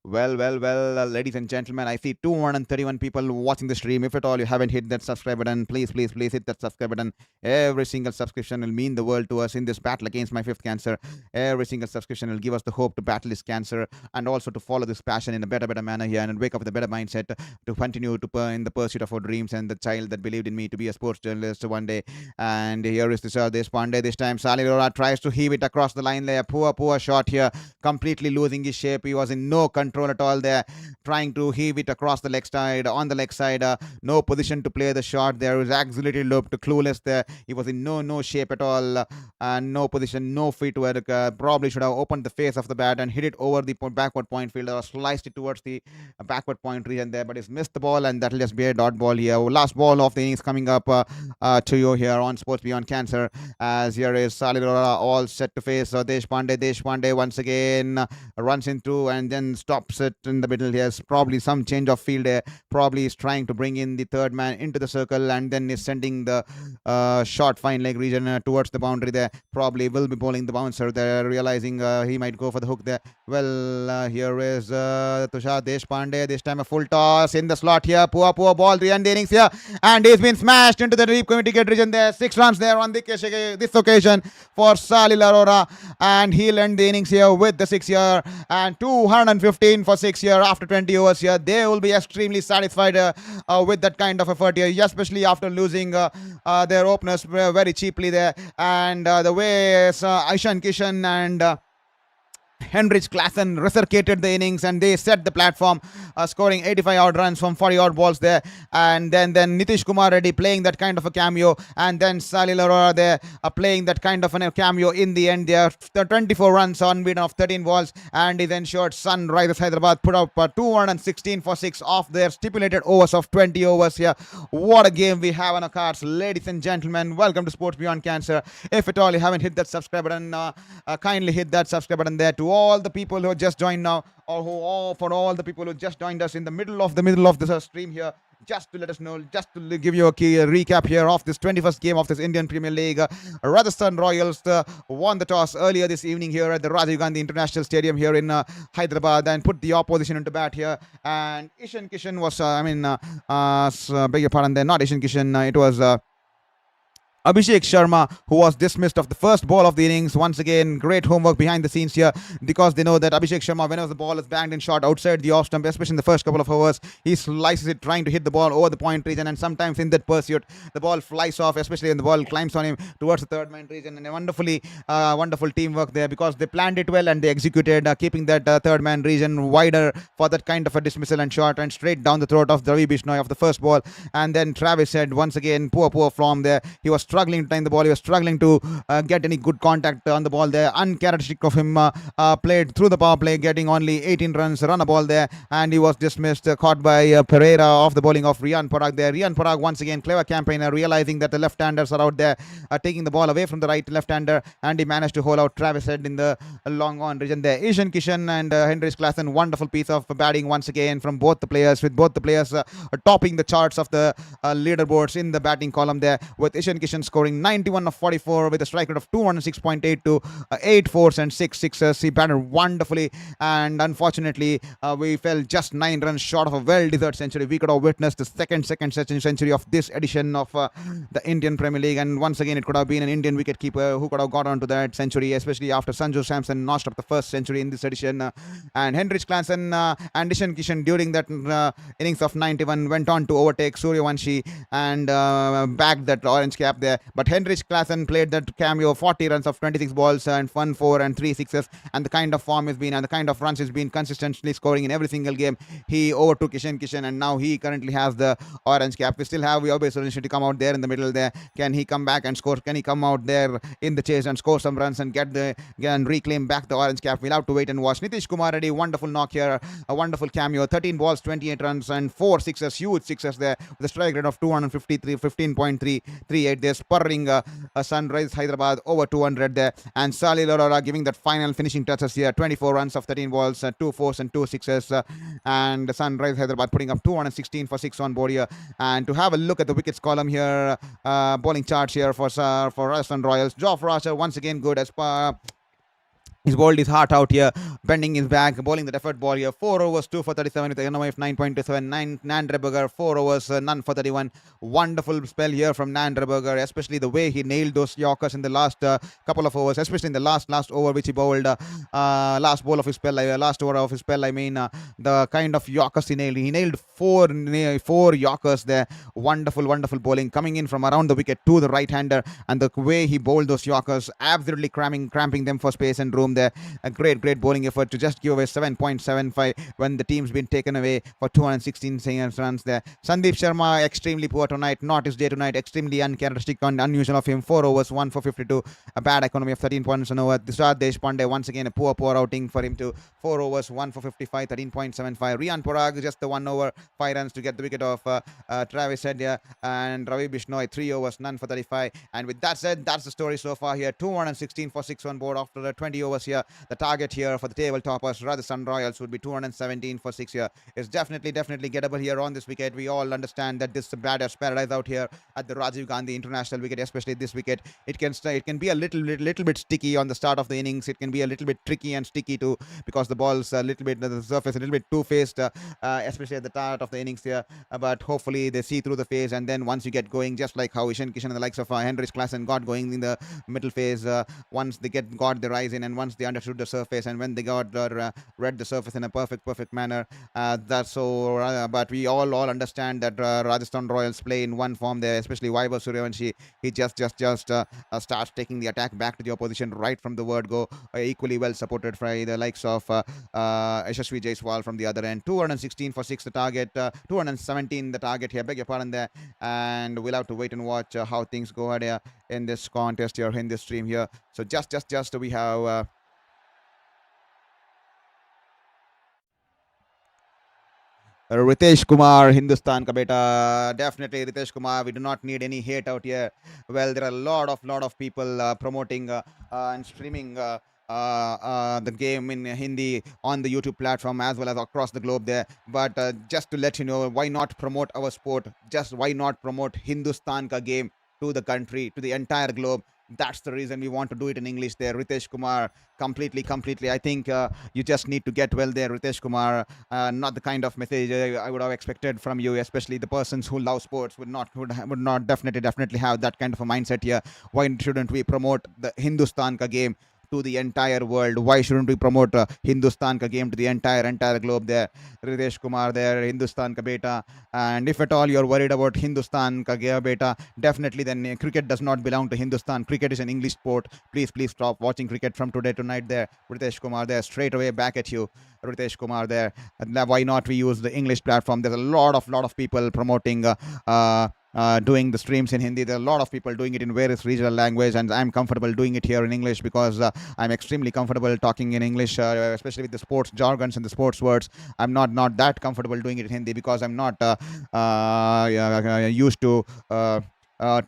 Well, ladies and gentlemen, I see 231 people watching the stream. If at all you haven't hit that subscribe button, please hit that subscribe button. Every single subscription will mean the world to us in this battle against my 5th cancer. Every single subscription will give us the hope to battle this cancer, and also to follow this passion in a better manner here, and wake up with a better mindset to continue in the pursuit of our dreams, and the child that believed in me to be a sports journalist one day. And here is Tushar Deshpande. This time Salil Arora tries to heave it across the line there. Poor shot here, completely losing his shape. He was in no control control at all there, trying to heave it across the leg side, on the leg side. No position to play the shot there. He was absolutely looped, clueless there. He was in no shape at all, and no position, no feet work. Probably should have opened the face of the bat and hit it over the backward point fielder, or sliced it towards the backward point region there, but he's missed the ball, and that'll just be a dot ball here. Last ball of the innings coming up to you here on Sports Beyond Cancer, as here is Salilora all set to face Deshpande. Deshpande once again runs into and then stops it in the middle. He has probably some change of field there. Probably is trying to bring in the third man into the circle, and then is sending the short fine leg region towards the boundary there. Probably will be bowling the bouncer there, realizing he might go for the hook there. Well, here is Tushar Deshpande. This time a full toss in the slot here. Poor ball. Riyan the innings here, and he's been smashed into the deep wicket region there. 6 runs there on this occasion for Salil Arora, and he'll end the innings here with the 6 here, and 215 for 6 here after 20 overs here. They will be extremely satisfied with that kind of effort here, especially after losing their openers very cheaply there, and the way Kishan and Henrik Klaasen resurrected the innings, and they set the platform, scoring 85 odd runs from 40 odd balls there. And then Nitish Kumar Reddy playing that kind of a cameo, and then Salil Arora there playing that kind of a cameo in the end there. 24 runs unbeaten of 13 balls, and it ensured Sunrisers Hyderabad put up 216 for 6 off their stipulated overs of 20 overs here. What a game we have on our cards, ladies and gentlemen. Welcome to Sports Beyond Cancer. If at all you haven't hit that subscribe button, kindly hit that subscribe button there. To all the people who just joined now, or for all the people who just joined us in the middle of the stream here, just to let us know, just to give you a key recap here of this 21st game of this Indian Premier League. Rajasthan Royals won the toss earlier this evening here at the Rajiv Gandhi International Stadium here in Hyderabad, and put the opposition into bat here. And Ishan Kishan was, beg your pardon there, not Ishan Kishan, it was Abhishek Sharma, who was dismissed of the first ball of the innings. Once again, great homework behind the scenes here, because they know that Abhishek Sharma, whenever the ball is banged in short outside the off stump, especially in the first couple of overs, he slices it trying to hit the ball over the point region, and sometimes in that pursuit, the ball flies off, especially when the ball climbs on him towards the third man region. And a wonderful teamwork there, because they planned it well and they executed, keeping that third man region wider for that kind of a dismissal and shot, and straight down the throat of Dravi Bishnoi of the first ball. And then Travis said, once again, poor form there. He was struggling to time the ball. He was struggling to get any good contact on the ball there. Uncharacteristic of him, played through the power play, getting only 18 runs, run a ball there, and he was dismissed, caught by Pereira off the bowling of Riyan Parag there. Riyan Parag, once again, clever campaigner, realizing that the left-handers are out there, taking the ball away from the right left-hander, and he managed to hold out Travis Head in the long on region there. Ishan Kishan and Henrik Klaasen, wonderful piece of batting once again from both the players, with both the players topping the charts of the leaderboards in the batting column there, with Ishan Kishan scoring 91 of 44 with a strike rate of 206.82, 8 fours and 6 sixes. He batted wonderfully, and unfortunately we fell just 9 runs short of a well-deserved century. We could have witnessed the second century of this edition of the Indian Premier League, and once again it could have been an Indian wicketkeeper who could have got onto that century, especially after Sanju Samson notched up the first century in this edition. And Henrik Klaasen and Ishan Kishan during that innings of 91 went on to overtake Suryavanshi and bagged that orange cap there. But Henrik Klaasen played that cameo, 40 runs of 26 balls and 1 4 and 3 sixes, and the kind of form has been, and the kind of runs he's been consistently scoring in every single game. He overtook Ishan Kishan, and now he currently has the orange cap. We still have Yobe Suresh to come out there in the middle there. Can he come back and score? Can he come out there in the chase and score some runs and reclaim back the orange cap? We'll have to wait and watch. Nitish Kumar Reddy, wonderful knock here, a wonderful cameo, 13 balls, 28 runs and 4 sixes, huge sixes there, with a strike rate of 253, 15.338. They're spurring Sunrisers Hyderabad over 200 there, and Salil Arora giving that final finishing touches here. 24 runs of 13 balls, 2 fours and 2 sixes, and Sunrisers Hyderabad putting up 216 for 6 on board here. And to have a look at the wickets column here, bowling charts here for Rajasthan Royals. Geoff Archer once again good as he's bowled his heart out here, bending his back, bowling the effort ball here. 4 overs, 2 for 37 with a NOI of 9.27. Nandreberger, 4 overs, none for 31. Wonderful spell here from Nandreberger, especially the way he nailed those Yorkers in the last couple of overs, especially in the last over which he bowled, last over of his spell, the kind of Yorkers he nailed. He nailed 4 Yorkers there. Wonderful bowling coming in from around the wicket to the right-hander, and the way he bowled those Yorkers, absolutely cramping them for space and room home there. A great bowling effort to just give away 7.75 when the team's been taken away for 216 runs there. Sandeep Sharma extremely poor tonight, not his day tonight, extremely uncharacteristic and unusual of him. 4 overs, 1 for 52, a bad economy of 13 points an over. Dishad Deshpande once again a poor outing for him too. 4 overs, 1 for 55, 13.75. Riyan Parag just the 1 over, 5 runs to get the wicket of Travis Head here, and Ravi Bishnoi 3 overs, none for 35. And with that said, that's the story so far here. 216 for 6 on board after the 20 overs here. The target here for the table toppers, Rajasthan Royals, would be 217 for 6 here. It's definitely gettable here on this wicket. We all understand that this is a batter's paradise out here at the Rajiv Gandhi International wicket, especially this wicket. It can be a little bit sticky on the start of the innings. It can be a little bit tricky and sticky too, because the ball's a little bit, the surface a little bit two-faced, especially at the start of the innings here. But hopefully they see through the phase, and then once you get going, just like how Kishan and the likes of Henry's Klaasen got going in the middle phase, once they got the rise in, and once they understood the surface, and when they got read the surface in a perfect manner, that's so. But we all understand that Rajasthan Royals play in one form there, especially Vaibhav Suryavanshi. He just starts taking the attack back to the opposition right from the word go. Equally well supported by the likes of Yashasvi Jaiswal from the other end. 216 for 6 the target, 217 the target here. Beg your pardon there. And we'll have to wait and watch how things go ahead here in this contest here, in this stream here. So just we have Ritesh Kumar, Hindustan ka beta. Definitely Ritesh Kumar. We do not need any hate out here. Well, there are a lot of people promoting and streaming the game in Hindi on the YouTube platform as well as across the globe there. But just to let you know, why not promote our sport? Just why not promote Hindustan ka game to the country, to the entire globe? That's the reason we want to do it in English there. Ritesh Kumar, completely. I think you just need to get well there, Ritesh Kumar. Not the kind of message I would have expected from you, especially the persons who love sports would not definitely have that kind of a mindset here. Why shouldn't we promote the Hindustan ka game to the entire world? Why shouldn't we promote Hindustan ka game to the entire globe there? Ritesh Kumar there, Hindustan ka beta. And if at all you're worried about Hindustan ka beta, definitely then cricket does not belong to Hindustan. Cricket is an English sport. Please stop watching cricket from today to night there. Ritesh Kumar there, straight away back at you. Ritesh Kumar there. Why not we use the English platform? There's a lot of people promoting doing the streams in Hindi. There are a lot of people doing it in various regional language, and I'm comfortable doing it here in English because I'm extremely comfortable talking in English, especially with the sports jargons and the sports words. I'm not that comfortable doing it in Hindi because I'm not used to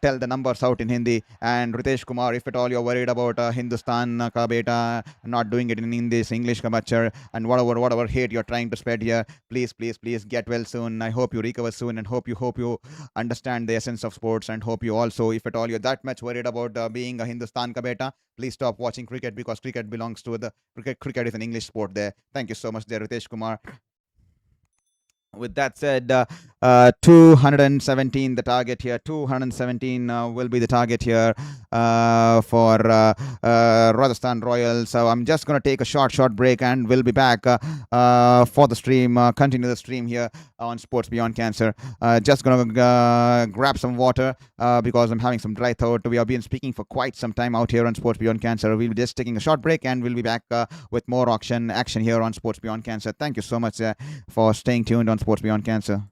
tell the numbers out in Hindi. And Ritesh Kumar, if at all you're worried about Hindustan ka beta not doing it in this English ka bachar, and whatever hate you're trying to spread here, please get well soon. I hope you recover soon, and hope you understand the essence of sports, and hope you also, if at all you're that much worried about being a Hindustan ka beta, please stop watching cricket, because cricket belongs to the cricket is an English sport there. Thank you so much there, Ritesh Kumar. With that said, 217 the target here. 217 will be the target here for Rajasthan Royals. So I'm just going to take a short break, and we'll be back for the stream, continue the stream here on Sports Beyond Cancer. Just going to grab some water because I'm having some dry throat. We have been speaking for quite some time out here on Sports Beyond Cancer. We'll be just taking a short break, and we'll be back with more action here on Sports Beyond Cancer. Thank you so much for staying tuned on Sports Beyond Cancer.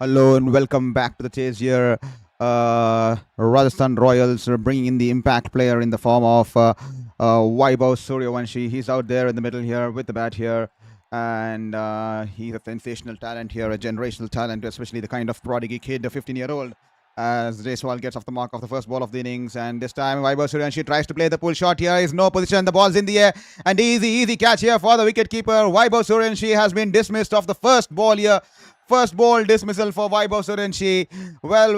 Hello and welcome back to the chase here. Rajasthan Royals are bringing in the impact player in the form of Vaibhav Suryavanshi. He's out there in the middle here with the bat here. And he's a sensational talent here, a generational talent, especially the kind of prodigy kid, a 15-year-old. As Jaiswal gets off the mark of the first ball of the innings, and this time Vaibhav Suryavanshi tries to play the pull shot here. Is no position, the ball's in the air, and easy catch here for the wicket keeper. Vaibhav Suryavanshi has been dismissed off the first ball here. First ball dismissal for Vaibhav Suryavanshi. Well.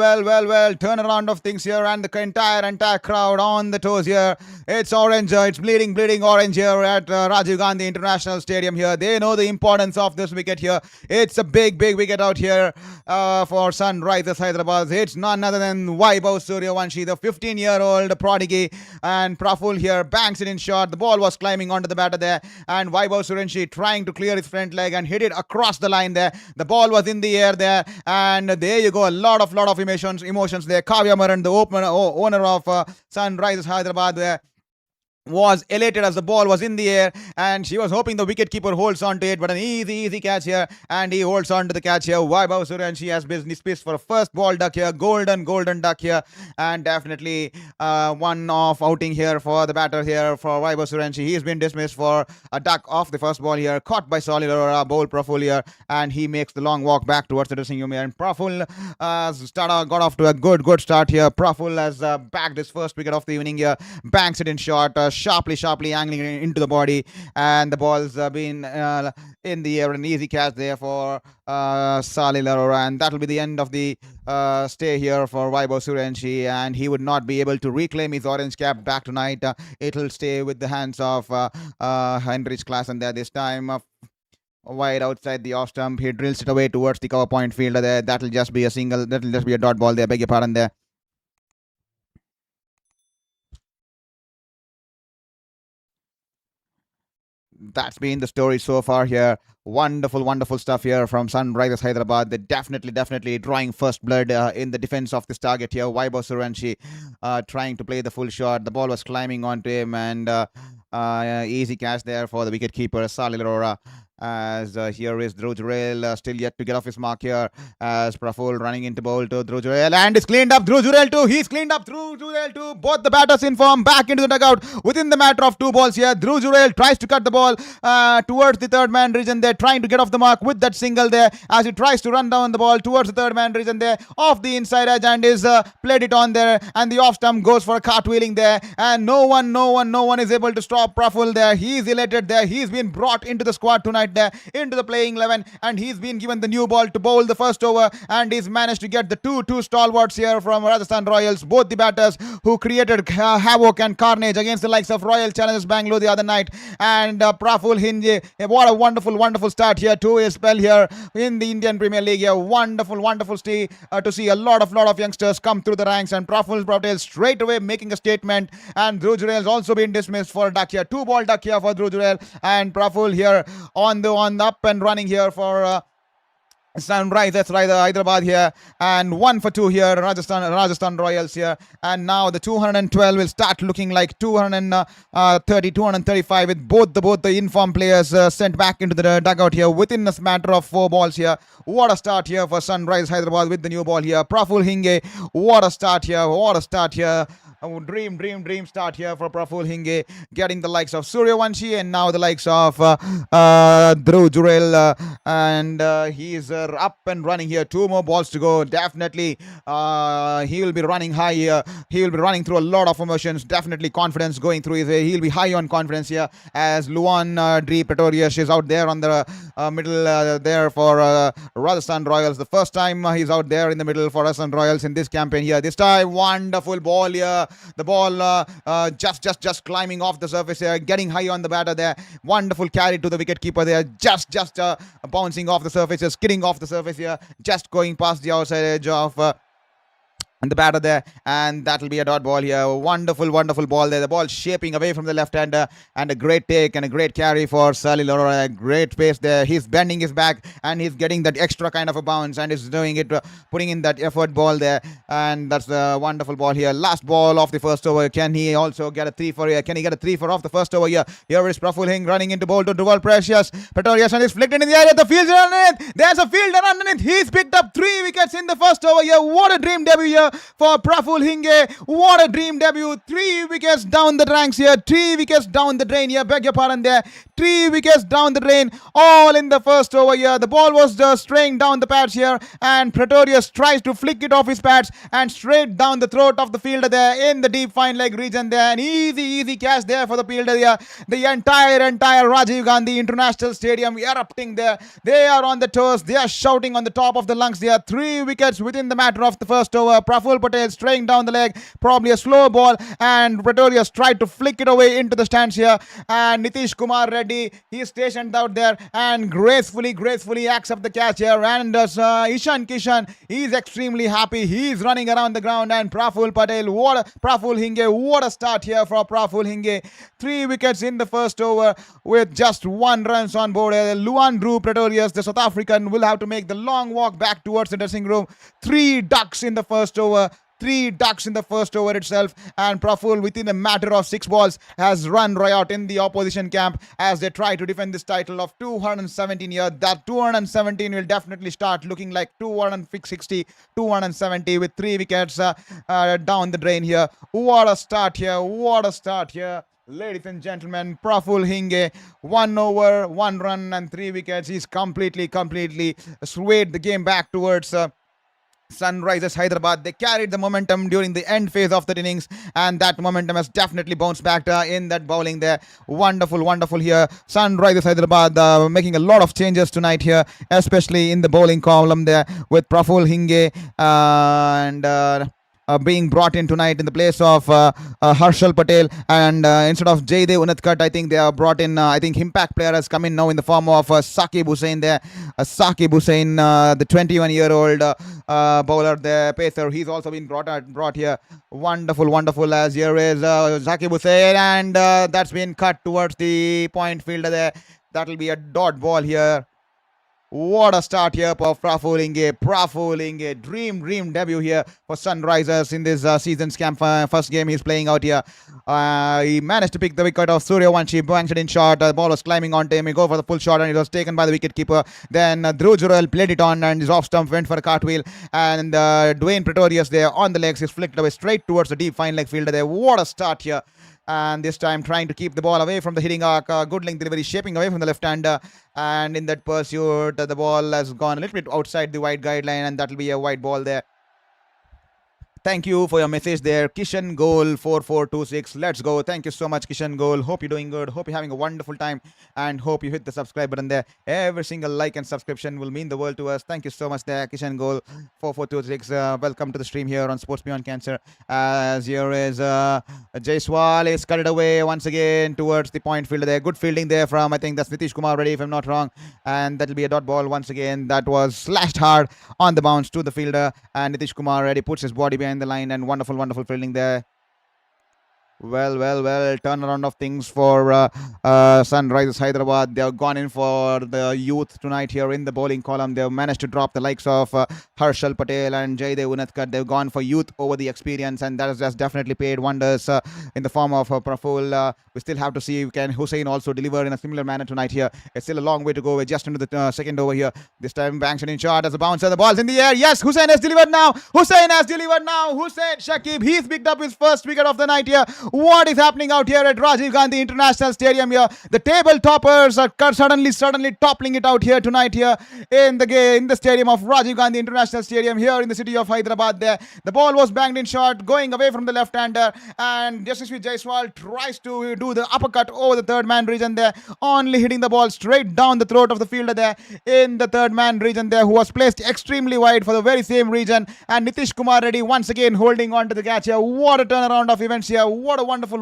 Turnaround of things here, and the entire crowd on the toes here. It's orange. It's bleeding orange here at Rajiv Gandhi International Stadium here. They know the importance of this wicket here. It's a big wicket out here for Sunrisers Hyderabad. It's none other than Vaibhav Suryavanshi, the 15-year-old prodigy. And Praful here banks it in short. The ball was climbing onto the batter there, and Vaibhav Suryavanshi trying to clear his front leg and hit it across the line there. The ball was in the air there, and there you go. A lot of emotions there. Kavya Maran, the owner of Sunrisers Hyderabad, there was elated as the ball was in the air, and she was hoping the wicketkeeper holds on to it, but an easy catch here, and he holds on to the catch here. Vaibhav Suryavanshi has business piece for a first ball duck here, golden duck here, and definitely one off outing here for the batter here for Vaibhav Suryavanshi. He's been dismissed for a duck off the first ball here, caught by solid ball Praful here, and he makes the long walk back towards the dressing room here. And Praful got off to a good start here. Praful has bagged his first wicket of the evening here, banks it in short, sharply angling into the body, and the ball's been in the air. An easy catch there for Salil Arora, and that'll be the end of the stay here for Vaibhav Suryavanshi, and he would not be able to reclaim his orange cap back tonight. It'll stay with the hands of Heinrich Klaasen there this time. Wide outside the off stump, he drills it away towards the cover point fielder there. That'll just be a dot ball there. Beg your pardon there. That's been the story so far here. Wonderful stuff here from Sunrisers Hyderabad. They definitely drawing first blood in the defense of this target here. Vaibhav Suryavanshi trying to play the full shot. The ball was climbing onto him, and easy catch there for the wicket keeper Salil Arora. As here is Dhruv Jurel, still yet to get off his mark here, as Praful running into bowl to Dhruv Jurel, and it's cleaned up. Dhruv Jurel too. He's cleaned up. Dhruv Jurel too. Both the batters in form, back into the dugout within the matter of 2 balls here. Dhruv Jurel tries to cut the ball towards the third man region there, trying to get off the mark with that single there, as he tries to run down the ball towards the third man region there, off the inside edge, and is played it on there, and the off stump goes for a cartwheeling there, and no one is able to stop Praful there. He's elated there. He's been brought into the squad tonight there, into the playing 11, and he's been given the new ball to bowl the first over, and he's managed to get the two stalwarts here from Rajasthan Royals, both the batters who created havoc and carnage against the likes of Royal Challengers Bangalore the other night. And Praful Hinge, what a wonderful start here to his spell here in the Indian Premier League here. Wonderful to see a lot of youngsters come through the ranks, and Praful Patel straight away making a statement. And Dhruv Jurel has also been dismissed for a duck here, 2-ball duck here for Dhruv Jurel, and Praful here on the up and running here for Sunrisers Hyderabad here, and 1 for 2 here, Rajasthan Royals here. And now the 212 will start looking like 230, 235, with both the informed players sent back into the dugout here within a matter of 4 balls here. What a start here for Sunrisers Hyderabad with the new ball here. Praful Hinge, what a start here. Dream start here for Praful Hinge, getting the likes of Suryavanshi and now the likes of Dhruv Jurel, and he is up and running here. 2 more balls to go. Definitely he will be running high here. He will be running through a lot of emotions. Definitely confidence going through his way. He'll be high on confidence here, as Luan Dri Pretorius is out there on the middle there for Rajasthan Royals. The first time he's out there in the middle for Rajasthan Royals in this campaign here. This time, wonderful ball here. The ball just climbing off the surface here, getting high on the batter there. Wonderful carry to the wicket keeper there. Just bouncing off the surface, skidding off the surface here, just going past the outside edge of and the batter there, and that'll be a dot ball here. Wonderful ball there. The ball shaping away from the left-hander, and a great take and a great carry for Sally Lora. Great pace there. He's bending his back and he's getting that extra kind of a bounce and is doing it, putting in that effort ball there. And that's a wonderful ball here. Last ball of the first over. Can he also get a 3 for here? Can he get a 3 for off the first over here? Here is Praful Hing running into bowl to Duval Precious. Pretorius and is flicked in the area. The field's underneath. There's a fielder underneath. He's picked up 3 wickets in the first over here. What a dream debut here for Praful Hinge. What a dream debut. 3 wickets down the ranks here. 3 wickets down the drain here. Beg your pardon there. 3 wickets down the drain. All in the first over here. The ball was just straying down the pads here. And Pretorius tries to flick it off his pads and straight down the throat of the fielder there in the deep fine leg region there. An easy catch there for the fielder here. The entire Rajiv Gandhi International Stadium erupting there. They are on the toes. They are shouting on the top of the lungs there. 3 wickets within the matter of the first over. Praful Patel straying down the leg, probably a slow ball, and Pretorius tried to flick it away into the stands here. And Nitish Kumar Reddy, he is stationed out there and gracefully accepts the catch here. And Kishan, he is extremely happy. He is running around the ground. And Praful Patel, Praful Hinge, what a start here for Praful Hinge. 3 wickets in the first over with just 1 run on board. Luan Drew Pretorius, the South African, will have to make the long walk back towards the dressing room. 3 ducks in the first over. 3 ducks in the first over itself, and Praful within a matter of 6 balls has run riot in the opposition camp as they try to defend this title of 217 here. That 217 will definitely start looking like 260, 270 with 3 wickets down the drain here. What a start here. Ladies and gentlemen, Praful Hinge, 1 over, 1 run and 3 wickets. He's completely swayed the game back towards Sunrisers Hyderabad. They carried the momentum during the end phase of the innings, and that momentum has definitely bounced back in that bowling there. Wonderful here. Sunrisers Hyderabad making a lot of changes tonight here, especially in the bowling column there, with Praful Hinge and being brought in tonight in the place of Harshal Patel, and instead of Jaydev Unadkat, I think they are brought in. I think impact player has come in now in the form of Saqib Hussain there. Saqib Hussain, the 21-year-old bowler there, pacer. He's also been brought here. Wonderful as here is Saqib Hussain, and that's been cut towards the point fielder there. That'll be a dot ball here. What a start here for Praful Hinge. Dream debut here for Sunrisers in this season's camp. First game he's playing out here. He managed to pick the wicket of Suryavanshi, banked it in short. The ball was climbing onto him. He go for the full shot and it was taken by the wicketkeeper. Then Dhruv Jurel played it on and his off stump went for a cartwheel. And Dwayne Pretorius there on the legs. He's flicked away straight towards the deep fine leg fielder there. What a start here. And this time trying to keep the ball away from the hitting arc. Good length delivery, shaping away from the left-hander. And in that pursuit, the ball has gone a little bit outside the wide guideline, and that will be a wide ball there. Thank you for your message there. Kishan Goal 4426. Let's go. Thank you so much, Kishan Goal. Hope you're doing good. Hope you're having a wonderful time. And hope you hit the subscribe button there. Every single like and subscription will mean the world to us. Thank you so much there, Kishan Goal 4426. Welcome to the stream here on Sports Beyond Cancer. As here is Jaiswal is cut it away once again towards the point fielder there. Good fielding there from, I think that's Nitish Kumar Reddy, if I'm not wrong. And that'll be a dot ball once again. That was slashed hard on the bounce to the fielder. And Nitish Kumar Reddy puts his body behind the line, and wonderful fielding there. Well, turnaround of things for Sunrisers Hyderabad. They have gone in for the youth tonight here in the bowling column. They have managed to drop the likes of Harshal Patel and Jaydev Unadkat. They've gone for youth over the experience, and that has definitely paid wonders in the form of Praful. We still have to see, can Hussain also deliver in a similar manner tonight here. It's still a long way to go. We're just into the second over here. This time banks it in short as a bouncer. The ball's in the air. Yes, Hussain has delivered now. Hussain Shakib, he's picked up his first wicket of the night here. What is happening out here at Rajiv Gandhi International Stadium here? The table toppers are suddenly toppling it out here tonight here in the stadium of Rajiv Gandhi International Stadium here in the city of Hyderabad there. The ball was banged in short, going away from the left-hander, and Yashasvi Jaiswal tries to do the uppercut over the third man region there, only hitting the ball straight down the throat of the fielder there in the third man region there, who was placed extremely wide for the very same region. And Nitish Kumar Reddy once again holding on to the catch here. What a turnaround of events here. What a wonderful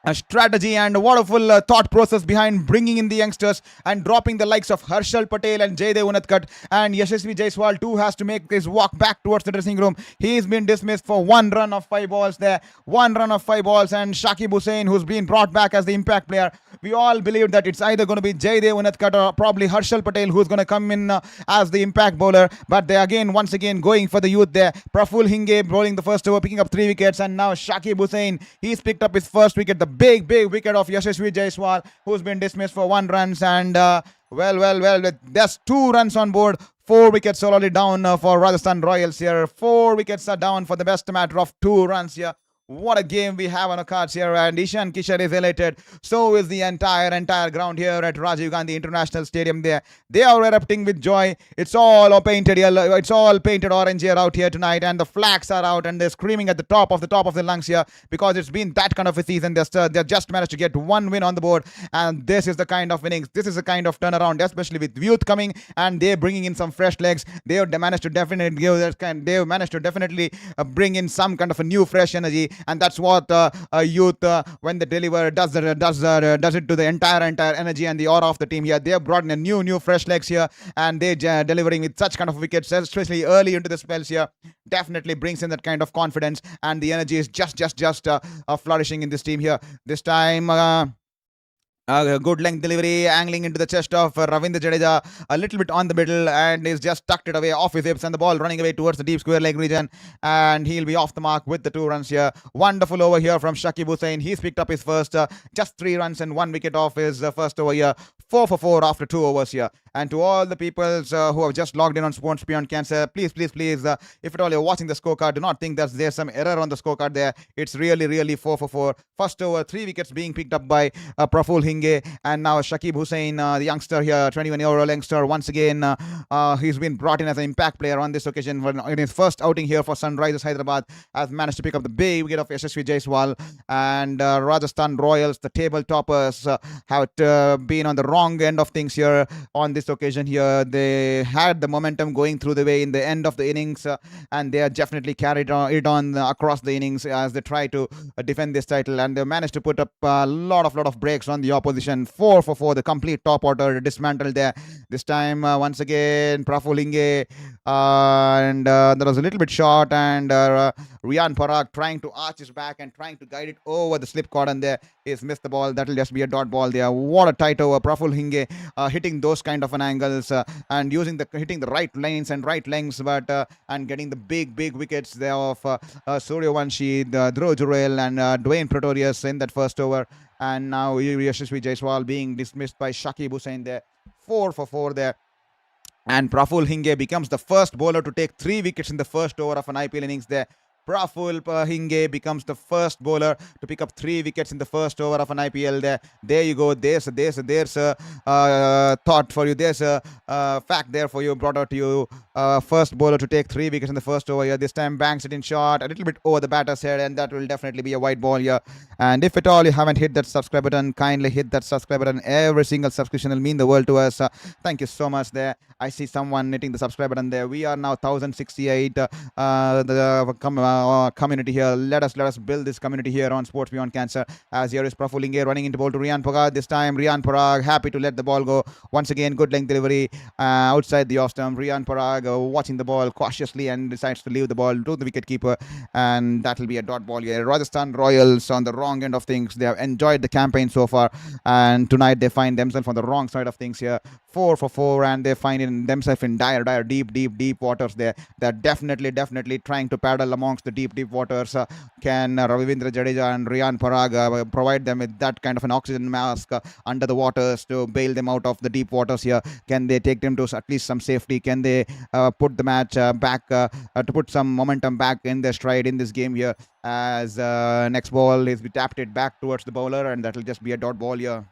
a strategy and a wonderful thought process behind bringing in the youngsters and dropping the likes of Harshal Patel and Jaydev Unadkat, and Yashasvi Jaiswal too has to make his walk back towards the dressing room. He's been dismissed for one run of five balls there, one run of five balls, and Shakib Hussain, who's been brought back as the impact player. We all believed that it's either going to be Jaydev Unadkat or probably Harshal Patel who's going to come in as the impact bowler, but they again, once again, going for the youth there. Praful Hinge bowling the first over, picking up three wickets, and now Shakib Hussain, he's picked up his first wicket, the big wicket of Yashasvi Jaiswal, who's been dismissed for one runs, and there's two runs on board. Four wickets already down for Rajasthan Royals here. Four wickets are down for the best matter of 2 runs here. What a game we have on our cards here, and Ishan Kishan is elated. So is the entire ground here at Rajiv Gandhi International Stadium. They are erupting with joy. It's all painted yellow. It's all painted orange here out here tonight, and the flags are out, and they're screaming at the top of the lungs here because it's been that kind of a season. They just managed to get one win on the board, and this is the kind of innings. This is the kind of turnaround, especially with youth coming and they're bringing in some fresh legs. They have managed to definitely give that kind. They have managed to definitely bring in some kind of a new fresh energy, and that's what youth when they deliver does it to the entire energy and the aura of the team here. They have brought in a new fresh legs here, and they delivering with such kind of wickets, especially early into the spells here, definitely brings in that kind of confidence, and the energy is just flourishing in this team here. This time a good length delivery, angling into the chest of Ravindra Jadeja, a little bit on the middle, and he's just tucked it away off his hips, and the ball running away towards the deep square leg region, and he'll be off the mark with the 2 runs here. Wonderful over here from Shakib Hussain. He's picked up his first, just 3 runs and 1 wicket off his first over here. 4 for 4 after 2 overs here. And to all the people who have just logged in on Sports Beyond Cancer, please, if at all you're watching the scorecard, do not think that there's some error on the scorecard there. It's really 4 for 4. First over, 3 wickets being picked up by Praful Hinge, and now Shakib Hussain, the youngster here, 21-year-old youngster, once again, he's been brought in as an impact player on this occasion in his first outing here for Sunrisers Hyderabad, has managed to pick up the big wicket of Yashasvi Jaiswal, and Rajasthan Royals, the table toppers, have been on the wrong end of things here on this occasion here. They had the momentum going through the way in the end of the innings, and they have definitely carried it on across the innings as they try to defend this title, and they managed to put up a lot of breaks on the opposition. 4 for 4, the complete top order dismantled there. This time, once again, Praful Hinge, and that was a little bit short, and Riyan Parag trying to arch his back and trying to guide it over the slip cordon there. He's missed the ball. That'll just be a dot ball there. What a tight over. Praful Hinge hitting those kind of an angles and hitting the right lanes and right lengths, but and getting the big wickets there of Suryavanshi, Dhruv Jurel, and Dwayne Pretorius in that first over. And now Yashasvi Jaiswal being dismissed by Shakib Hussain there. 4 for 4 there. And Praful Hinge becomes the first bowler to take 3 wickets in the first over of an IPL innings there. Praful Hinge becomes the first bowler to pick up 3 wickets in the first over of an IPL. There you go. There's a thought for you. There's a fact there for you, brought out to you. First bowler to take 3 wickets in the first over here. This time banks it in short, a little bit over the batter's head, and that will definitely be a white ball here. And if at all you haven't hit that subscribe button, kindly hit that subscribe button. Every single subscription will mean the world to us. Thank you so much there. I see someone hitting the subscribe button there. We are now 1068. Community here. Let us build this community here on Sports Beyond Cancer. As here is Praful Hinge running into ball to Riyan Parag. This time Riyan Parag happy to let the ball go. Once again, good length delivery outside the off stump. Riyan Parag watching the ball cautiously and decides to leave the ball to the wicket keeper, and that will be a dot ball here. Rajasthan Royals on the wrong end of things. They have enjoyed the campaign so far, and tonight they find themselves on the wrong side of things here. 4 for 4, and they find themselves in dire deep waters there. They're definitely trying to paddle amongst the deep waters. Can Ravindra Jadeja and Riyan Parag provide them with that kind of an oxygen mask under the waters to bail them out of the deep waters here? Can they take them to at least some safety? Can they put the match back to put some momentum back in their stride in this game here? As next ball is tapped it back towards the bowler, and that will just be a dot ball here.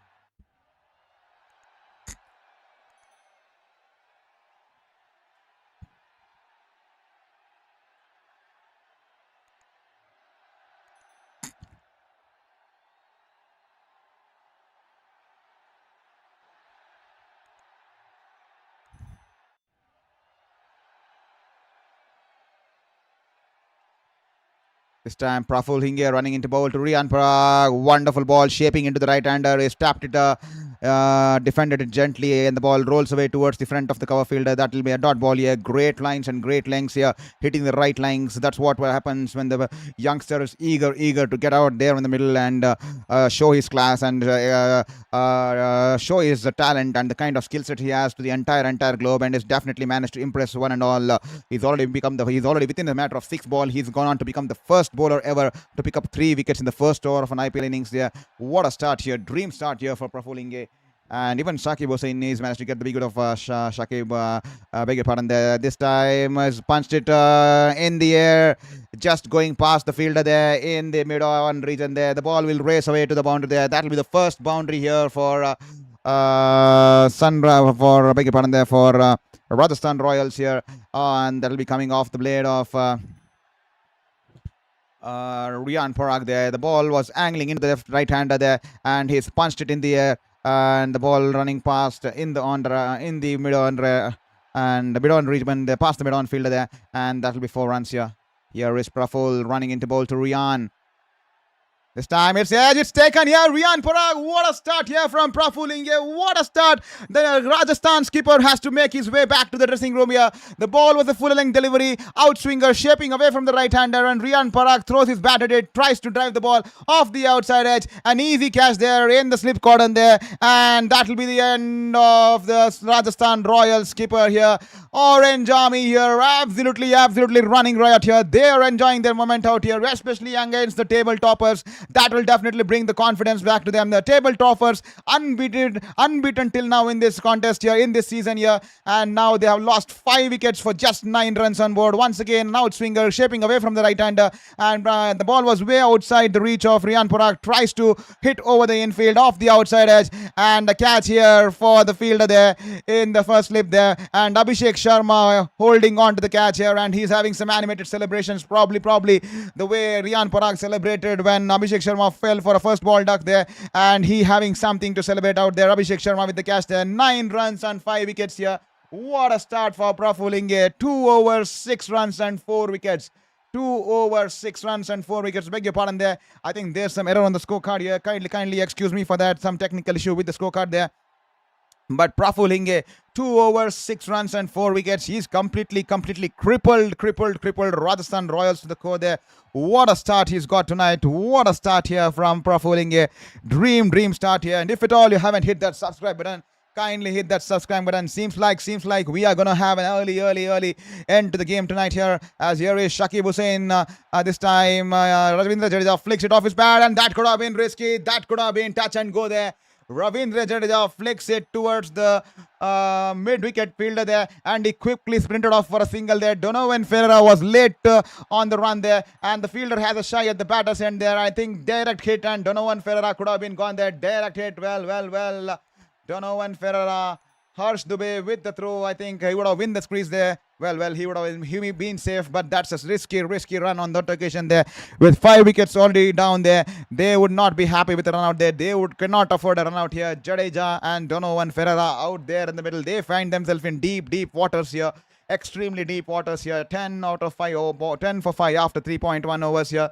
This time Praful Hinge running into bowl to Riyan Parag. Wonderful ball shaping into the right-hander. He's tapped it, defended it gently, and the ball rolls away towards the front of the cover fielder. That will be a dot ball here. Great lines and great lengths here, hitting the right lines. That's what happens when the youngster is eager to get out there in the middle and show his class and show his talent and the kind of skill set he has to the entire globe, and has definitely managed to impress one and all. He's already within a matter of 6 balls. He's gone on to become the first bowler ever to pick up 3 wickets in the first over of an IPL innings there. What a start here. Dream start here for Praful Hinge. And even Shakib Hussain has managed to get the wicket of Shakib. Beg your pardon there. This time has punched it in the air, just going past the fielder there in the mid-on region there. The ball will race away to the boundary there. That will be the first boundary here for Rajasthan Royals here. And that will be coming off the blade of Riyan Parag there. The ball was angling into the right-hander there, and he's punched it in the air. And the ball running past in the mid-on and the mid-on region there, past the mid-on fielder there, and that will be 4 runs here. Here is Praful running into bowl to Riyan. This time it's edge, it's taken here. Riyan Parag, what a start here from Praful Hinge. What a start. The Rajasthan skipper has to make his way back to the dressing room here. The ball was a full-length delivery. Outswinger shaping away from the right-hander, and Riyan Parag throws his bat at it, tries to drive the ball off the outside edge. An easy catch there in the slip cordon there. And that will be the end of the Rajasthan Royals skipper here. Orange Army here, absolutely running riot here. They are enjoying their moment out here, especially against the table toppers. That will definitely bring the confidence back to them. The table toppers, unbeaten till now in this contest here, in this season here, and now they have lost 5 wickets for just 9 runs on board. Once again, outswinger shaping away from the right-hander, and the ball was way outside the reach of Riyan Parag. Tries to hit over the infield off the outside edge, and a catch here for the fielder there in the first slip there, and Abhishek Sharma holding on to the catch here, and he's having some animated celebrations, probably the way Riyan Parag celebrated when Abhishek Sharma fell for a first ball duck there, and he having something to celebrate out there. Abhishek Sharma with the catch there. 9 runs and 5 wickets here. What a start for Praful Hinge. 2 overs, 6 runs and 4 wickets. 2 overs, 6 runs and 4 wickets. Beg your pardon there. I think there's some error on the scorecard here. Kindly excuse me for that. Some technical issue with the scorecard there. But Praful Hinge, 2 overs, 6 runs and 4 wickets. He's completely crippled Rajasthan Royals to the core there. What a start he's got tonight. What a start here from Praful Hinge. Dream start here. And if at all you haven't hit that subscribe button, kindly hit that subscribe button. Seems like we are gonna have an early end to the game tonight here. As here is Shakib Hussain. This time Ravindra Jadeja flicks it off his bat, and that could have been risky. That could have been touch and go there. Ravindra Jadeja flicks it towards the mid-wicket fielder there, and he quickly sprinted off for a single there. Donovan Ferreira was late on the run there, and the fielder has a shy at the batter's end there. I think direct hit, and Donovan Ferreira could have been gone there. Direct hit. Well. Donovan Ferreira, Harsh Dubey with the throw. I think he would have won the squeeze there. Well, he would have been safe, but that's a risky run on that occasion there. With 5 wickets already down there, they would not be happy with the run out there. They cannot afford a run out here. Jadeja and Donovan Ferreira out there in the middle. They find themselves in deep waters here. Extremely deep waters here. 10 out of 5, 10 for 5 after 3.1 overs here.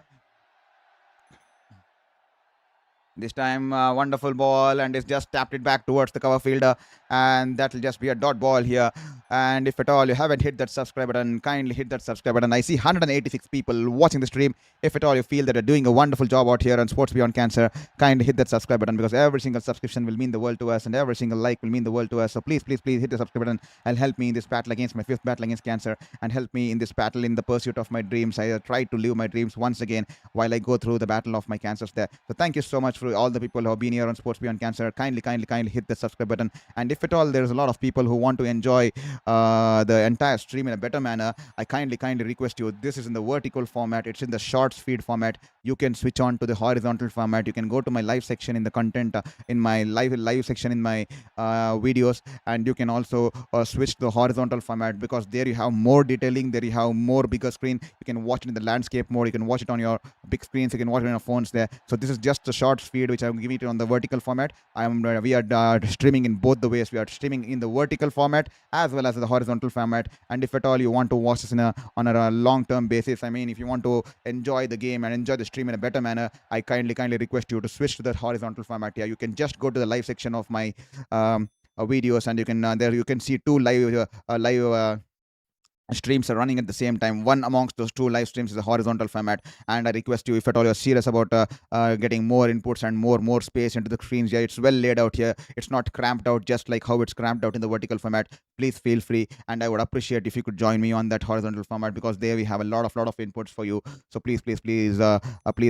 This time, wonderful ball, and it's just tapped it back towards the cover fielder, and that will just be a dot ball here. And if at all you haven't hit that subscribe button, kindly hit that subscribe button. I see 186 people watching the stream. If at all you feel that you're doing a wonderful job out here on Sports Beyond Cancer, kindly hit that subscribe button, because every single subscription will mean the world to us, and every single like will mean the world to us. So please hit the subscribe button and help me in this battle against my 5th battle against cancer, and help me in this battle in the pursuit of my dreams. I try to live my dreams once again while I go through the battle of my cancers there. So thank you so much for all the people who have been here on Sports Beyond Cancer. Kindly hit the subscribe button. And if at all there's a lot of people who want to enjoy the entire stream in a better manner, I kindly request you, this is in the vertical format, it's in the shorts feed format. You can switch on to the horizontal format. You can go to my live section in the content, in my live section in my videos, and you can also switch to the horizontal format, because there you have more detailing, there you have more bigger screen. You can watch it in the landscape mode, you can watch it on your big screens, you can watch it on your phones there. So this is just a shorts feed feed, which I'm giving it on the vertical format. We are streaming in both the ways. We are streaming in the vertical format as well as the horizontal format. And if at all you want to watch this on a long-term basis, I mean, if you want to enjoy the game and enjoy the stream in a better manner, I kindly request you to switch to the horizontal format. Yeah, you can just go to the live section of my videos, and you can there you can see two live streams are running at the same time. One amongst those two live streams is a horizontal format, and I request you, if at all you're serious about getting more inputs and more space into the screens, yeah, it's well laid out here. It's not cramped out just like how it's cramped out in the vertical format. Please feel free, and I would appreciate if you could join me on that horizontal format, because there we have a lot of inputs for you. So please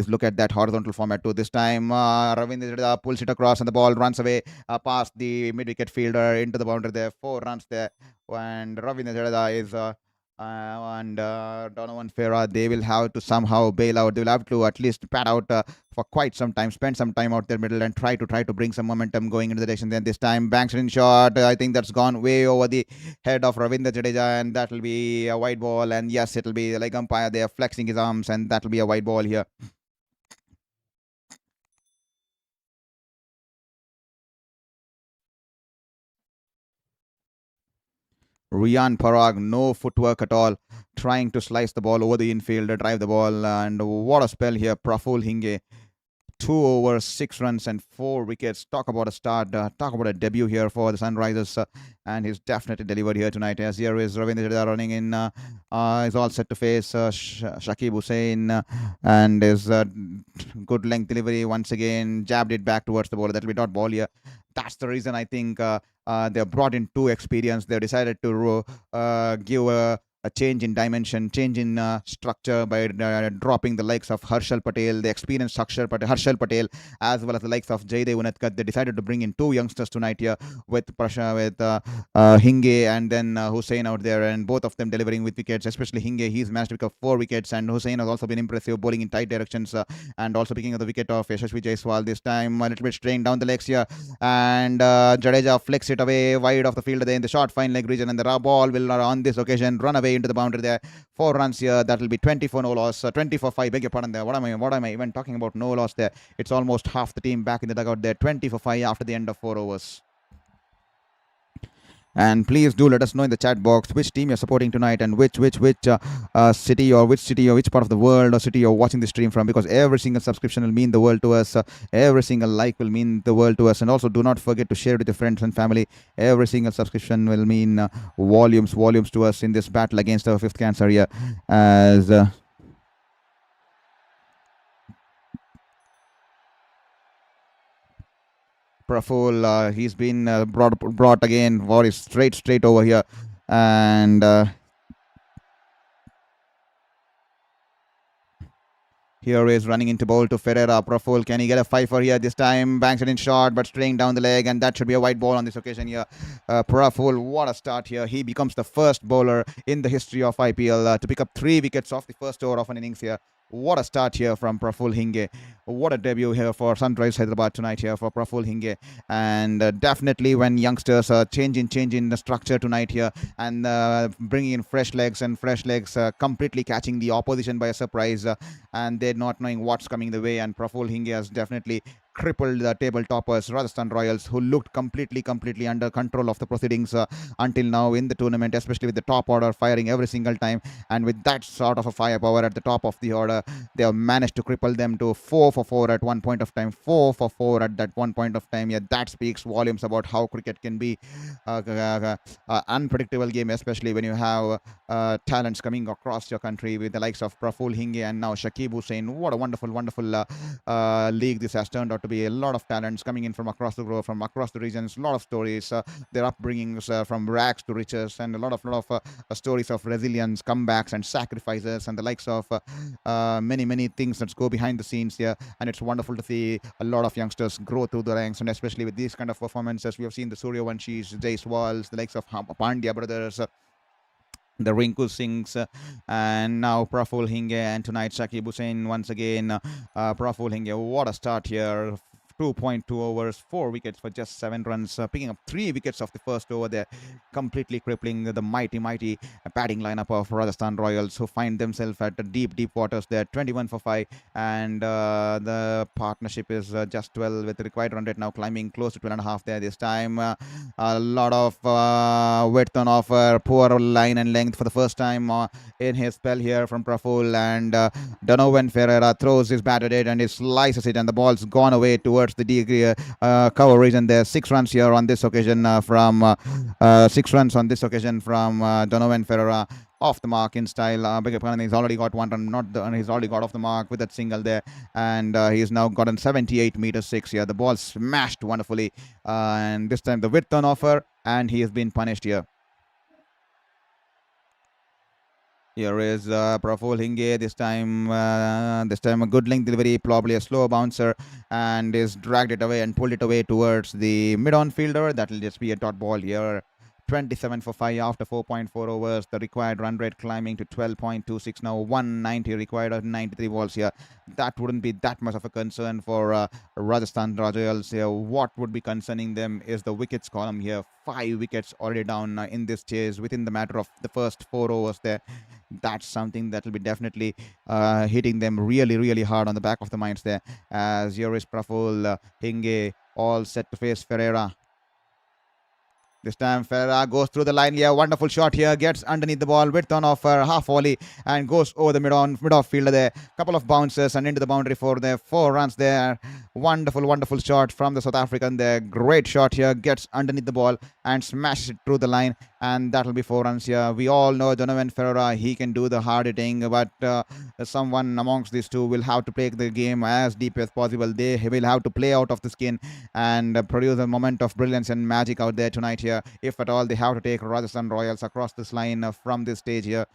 look at that horizontal format too. This time Ravindra pulls it across and the ball runs away past the mid wicket fielder into the boundary there. 4 runs there, and Ravindra is and Donovan Farah, they will have to somehow bail out. They will have to at least pad out for quite some time, spend some time out there middle, and try to bring some momentum going into the direction. Then this time banks it in shot. I think that's gone way over the head of Ravindra Jadeja, and that will be a wide ball. And yes, it'll be like umpire there flexing his arms, and that will be a wide ball here. Riyan Parag, no footwork at all, trying to slice the ball over the infield, drive the ball, and what a spell here. Praful Hinge, 2 overs, 6 runs, and 4 wickets. Talk about a start. Talk about a debut here for the Sunrisers, and he's definitely delivered here tonight. As here is Ravindra Jadeja running in. Is all set to face Shakib Hussain, and is good length delivery once again. Jabbed it back towards the ball. That will be dot ball here. That's the reason I think they have brought in two experience. They decided to give a change in dimension, change in structure by dropping the likes of Harshal Patel, the experienced Harshal Patel, as well as the likes of Jaydev Unadkat. They decided to bring in two youngsters tonight here with Hinge and then Hussain out there, and both of them delivering with wickets. Especially Hinge, he's managed to pick up 4 wickets, and Hussain has also been impressive, bowling in tight directions and also picking up the wicket of Yashasvi Jaiswal. This time a little bit strained down the legs here, and Jadeja flicks it away wide of the field there in the short fine leg region, and the ball will on this occasion run away into the boundary there. 4 runs here. That will be 24 no loss. 24-5. Beg your pardon there. What am I even talking about? No loss there. It's almost half the team back in the dugout there. 20-5 after the end of 4 overs. And please do let us know in the chat box which team you're supporting tonight, and which city or which part of the world or city you're watching the stream from, because every single subscription will mean the world to us. Every single like will mean the world to us. And also do not forget to share it with your friends and family. Every single subscription will mean volumes to us in this battle against our fifth cancer here. As Praful, he's been brought again for his straight over here, and here is running into bowl to Ferreira. Praful, can he get a 5 for here this time? Banks it in short, but straying down the leg, and that should be a white ball on this occasion here. Praful, what a start here. He becomes the first bowler in the history of IPL to pick up 3 wickets off the first over of an innings here. What a start here from Praful Hinge. What a debut here for Sunrisers Hyderabad tonight here for Praful Hinge. And definitely when youngsters change in the structure tonight here, and bringing in fresh legs, completely catching the opposition by a surprise, and they're not knowing what's coming the way. And Praful Hinge has definitely crippled the table toppers Rajasthan Royals, who looked completely under control of the proceedings until now in the tournament, especially with the top order firing every single time. And with that sort of a firepower at the top of the order, they have managed to cripple them to 4 for 4 at one point of time. 4 for 4 at that one point of time. Yeah, that speaks volumes about how cricket can be unpredictable game, especially when you have talents coming across your country with the likes of Praful Hinge and now Shakib Hussain. What a wonderful league this has turned out to be. A lot of talents coming in from across the globe, from across the regions. A lot of stories, their upbringings from rags to riches, and a lot of stories of resilience, comebacks, and sacrifices, and the likes of many things that go behind the scenes here. And it's wonderful to see a lot of youngsters grow through the ranks, and especially with these kind of performances, we have seen the Suryavanshis, Jaiswals, the likes of Pandya brothers, the Rinku Singhs, and now Praful Hinge, and tonight Shakib Hussain once again. Praful Hinge, what a start here. 2.2 overs, 4 wickets for just 7 runs, picking up 3 wickets of the first over there, completely crippling the mighty batting lineup of Rajasthan Royals, who find themselves at the deep waters there, 21 for 5, and the partnership is just 12 with the required run rate now climbing close to 12.5 there this time. A lot of width on offer, poor line and length for the first time in his spell here from Praful, and Donovan Ferreira throws his bat at it and he slices it, and the ball's gone away towards the cover region there. 6 runs here on this occasion from 6 runs on this occasion from Donovan Ferreira, off the mark in style. He's already got 1 run, he's already got off the mark with that single there, and he's now gotten 78 meters 6 here. The ball smashed wonderfully, and this time the width on offer, and he has been punished here. Here is Praful Hinge. This time a good length delivery, probably a slow bouncer, and is dragged it away and pulled it away towards the mid-on fielder. That will just be a dot ball here. 27 for 5 after 4.4 overs. The required run rate climbing to 12.26 now. 190 required of 93 balls here. That wouldn't be that much of a concern for Rajasthan Royals here. What would be concerning them is the wickets column here. 5 wickets already down in this chase within the matter of the first 4 overs there. That's something that will be definitely hitting them really hard on the back of the minds there. As here is Praful Hinge all set to face Ferreira. This time Ferreira goes through the line here. Wonderful shot here. Gets underneath the ball. Width on offer. Half volley. And goes over the mid-off fielder there. Couple of bounces and into the boundary for the 4 runs there. Wonderful shot from the South African there. Great shot here. Gets underneath the ball and smashes it through the line. And that'll be 4 runs here. We all know Donovan Ferreira. He can do the hard hitting. But someone amongst these two will have to play the game as deep as possible. They will have to play out of the skin and produce a moment of brilliance and magic out there tonight here. If at all they have to take Rajasthan Royals across this line from this stage here.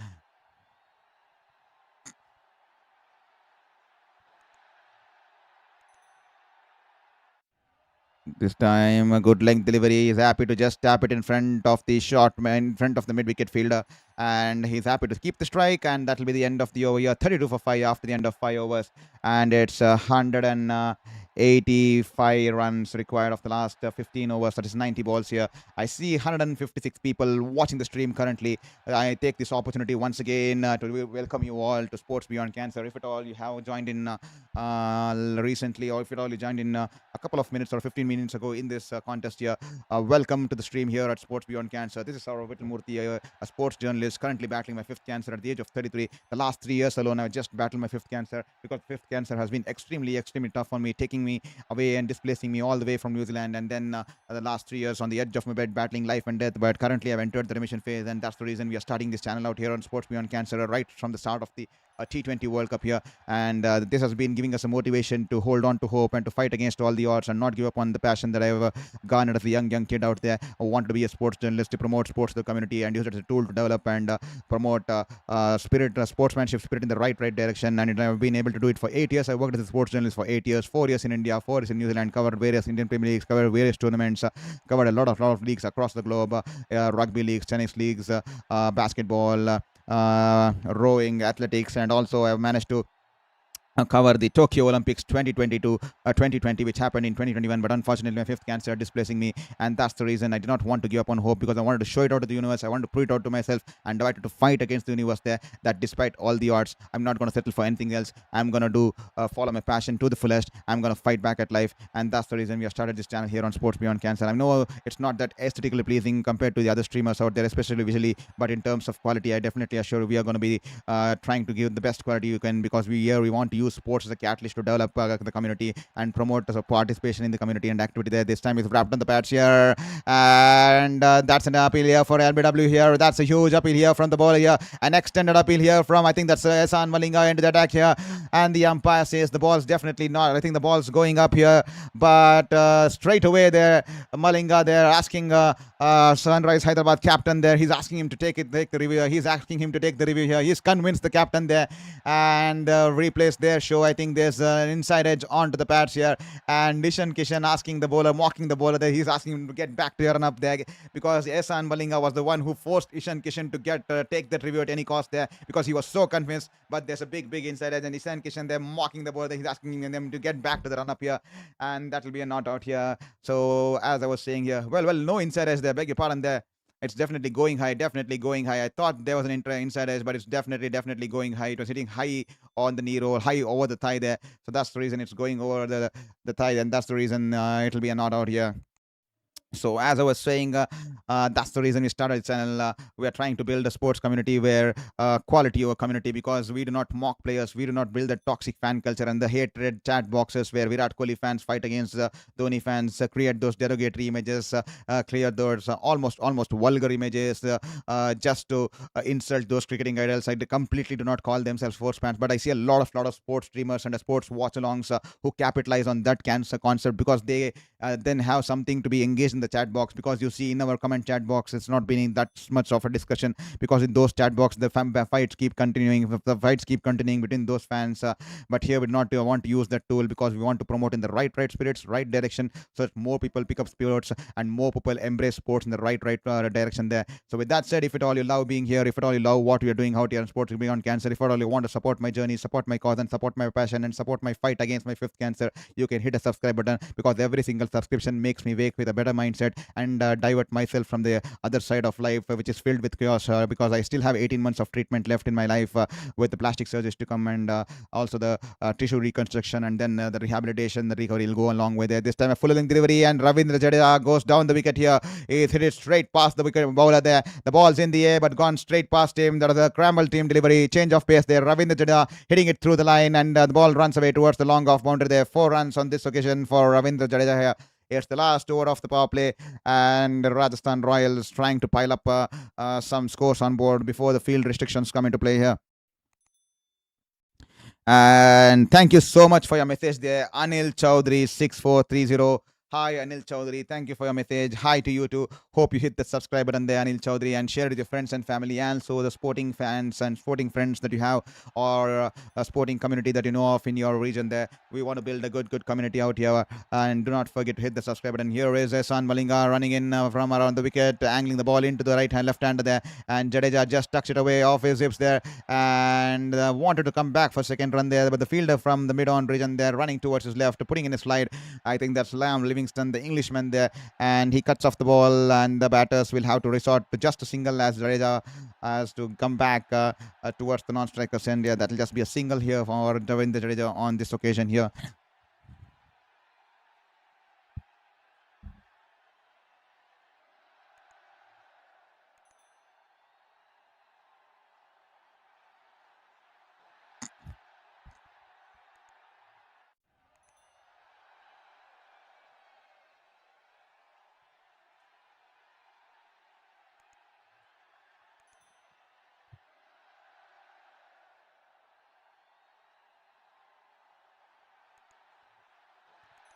This time a good length delivery. He's happy to just tap it in front of the short man, in front of the mid-wicket fielder, and he's happy to keep the strike, and that will be the end of the over here. 32 for 5 after the end of 5 overs, and it's 185 runs required of the last 15 overs. That is 90 balls here. I see 156 people watching the stream currently. I take this opportunity once again to welcome you all to Sports Beyond Cancer. If at all you have joined in recently, or if at all you joined in a couple of minutes or 15 minutes ago in this contest here, welcome to the stream here at Sports Beyond Cancer. This is our Vittal Murthy, a sports journalist currently battling my 5th cancer at the age of 33. The last 3 years alone, I've just battled my 5th cancer, because 5th cancer has been extremely tough on me, taking me away and displacing me all the way from New Zealand, and then the last 3 years on the edge of my bed battling life and death. But currently I've entered the remission phase, and that's the reason we are starting this channel out here on Sports Beyond Cancer right from the start of the T20 World Cup here, and this has been giving us a motivation to hold on to hope and to fight against all the odds and not give up on the passion that I've garnered as a young kid out there. I want to be a sports journalist to promote sports to the community and use it as a tool to develop and promote sportsmanship spirit in the right direction, and I've been able to do it for 8 years. I worked as a sports journalist for 8 years, 4 years in India, 4 years in New Zealand, covered various Indian Premier Leagues, covered various tournaments, covered a lot of leagues across the globe, rugby leagues, tennis leagues, basketball, rowing, athletics, and also I've managed to cover the Tokyo Olympics 2020, which happened in 2021, but unfortunately my 5th cancer displacing me, and that's the reason I did not want to give up on hope, because I wanted to show it out to the universe. I wanted to prove it out to myself, and I wanted to fight against the universe there, that despite all the odds, I'm not going to settle for anything else. I'm going to do follow my passion to the fullest. I'm going to fight back at life, and that's the reason we have started this channel here on Sports Beyond Cancer. I know it's not that aesthetically pleasing compared to the other streamers out there, especially visually, but in terms of quality, I definitely assure we are going to be trying to give the best quality you can, because we want to use sports as a catalyst to develop the community and promote participation in the community and activity there. This time is wrapped on the pads here, and that's an appeal here for LBW here. That's a huge appeal here from the bowler here, an extended appeal here from, I think that's Ehsan Malinga into the attack here, and the umpire says the ball's definitely not. I think the ball's going up here, but straight away there, Malinga there asking Sunrisers Hyderabad captain there, he's asking him to take the review. He's asking him to take the review here. He's convinced the captain there, and replays there. their show. I think there's an inside edge onto the pads here, and Kishan asking the bowler, mocking the bowler there. He's asking him to get back to your run up there, because Ehsan Malinga was the one who forced Kishan to take that review at any cost there, because he was so convinced. But there's a big inside edge, and Kishan there mocking the bowler there. He's asking them to get back to the run up here, and that will be a not out here. So as I was saying here, well, no inside edge there. Beg your pardon there. It's definitely going high, definitely going high. I thought there was an inside edge, but it's definitely going high. It was hitting high on the knee roll, high over the thigh there. So that's the reason it's going over the thigh, and that's the reason it'll be a not out here. So as I was saying, that's the reason we started the channel. We are trying to build a sports community where quality over community, because we do not mock players, we do not build the toxic fan culture and the hatred chat boxes where Virat Kohli fans fight against Dhoni fans, create those derogatory images, clear those almost vulgar images, just to insult those cricketing idols. I completely do not call themselves sports fans, but I see a lot of sports streamers and sports watch-alongs who capitalize on that cancer concept, because they then have something to be engaged in the chat box. Because you see in our comment chat box, it's not been that much of a discussion, because in those chat box the fights keep continuing between those fans. But here we do not want to use that tool, because we want to promote in the right spirits, right direction, so that more people pick up spirits and more people embrace sports in the right direction there. So with that said, if at all you love being here, if at all you love what we are doing out here in Sports Beyond Cancer, if at all you want to support my journey, support my cause, and support my passion, and support my fight against my fifth cancer, you can hit a subscribe button, because every single subscription makes me wake with a better mindset and divert myself from the other side of life, which is filled with chaos, because I still have 18 months of treatment left in my life, with the plastic surgeries to come, and also the tissue reconstruction, and then the rehabilitation, the recovery will go along with it. This time a full length delivery, and Ravindra Jadeja goes down the wicket here. He's hit it straight past the wicket bowler there. The ball's in the air but gone straight past him. That was a scramble team delivery, change of pace there. Ravindra Jadeja hitting it through the line, and the ball runs away towards the long off boundary there. 4 runs on this occasion for Ravindra Jadeja here. It's the last over of the power play, and Rajasthan Royals trying to pile up some scores on board before the field restrictions come into play here. And thank you so much for your message there, Anil Chaudhary 6430. Hi, Anil Chaudhary. Thank you for your message. Hi to you too. Hope you hit the subscribe button there, Anil Chaudhary, and share it with your friends and family, and so the sporting fans and sporting friends that you have, or a sporting community that you know of in your region there. We want to build a good community out here, and do not forget to hit the subscribe button. Here is Ehsan Malinga running in from around the wicket, angling the ball into the left hander there, and Jadeja just tucks it away off his hips there, and wanted to come back for second run there, but the fielder from the mid-on region there running towards his left, putting in a slide. I think that's Lam Livingston, the Englishman there, and he cuts off the ball, and the batters will have to resort to just a single as Jadeja has to come back towards the non-strikers end. Yeah, that will just be a single here for Ravindra Jadeja on this occasion here.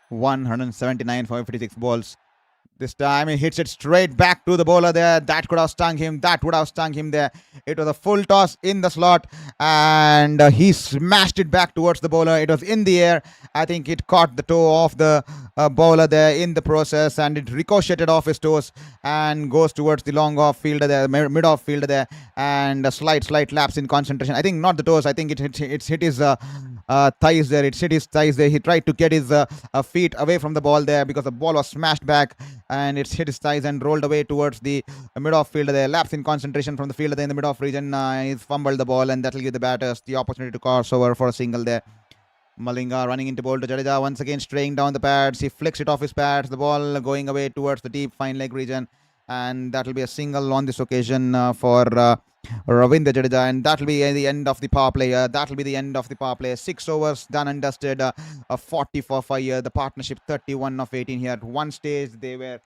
$179 for 56 balls. This time he hits it straight back to the bowler there. That could have stung him. That would have stung him there. It was a full toss in the slot, and he smashed it back towards the bowler. It was in the air. I think it caught the toe of the bowler there in the process, and it ricocheted off his toes and goes towards the long off fielder there, mid off fielder there, and a slight lapse in concentration. I think not the toes. I think it hit his thighs there. It hit his thighs there. He tried to get his feet away from the ball there, because the ball was smashed back, and it's hit his thighs and rolled away towards the mid-off fielder there. Lapse in concentration from the fielder there in the mid-off region. He's fumbled the ball, and that will give the batters the opportunity to cross over for a single there. Malinga running into ball to Jadeja, once again straying down the pads. He flicks it off his pads. The ball going away towards the deep fine leg region, and that will be a single on this occasion for Ravindra Jadeja, and that will be the end of the power play. That will be the end of the power play. 6 overs done and dusted. 40 for 5 here. The partnership 31 of 18 here. At one stage they were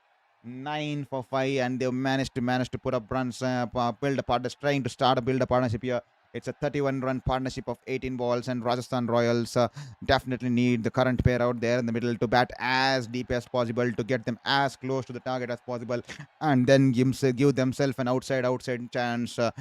9 for 5, and they managed to put up runs, build a partnership, trying to build a partnership here. It's a 31-run partnership of 18 balls, and Rajasthan Royals definitely need the current pair out there in the middle to bat as deep as possible to get them as close to the target as possible, and then give themselves an outside chance to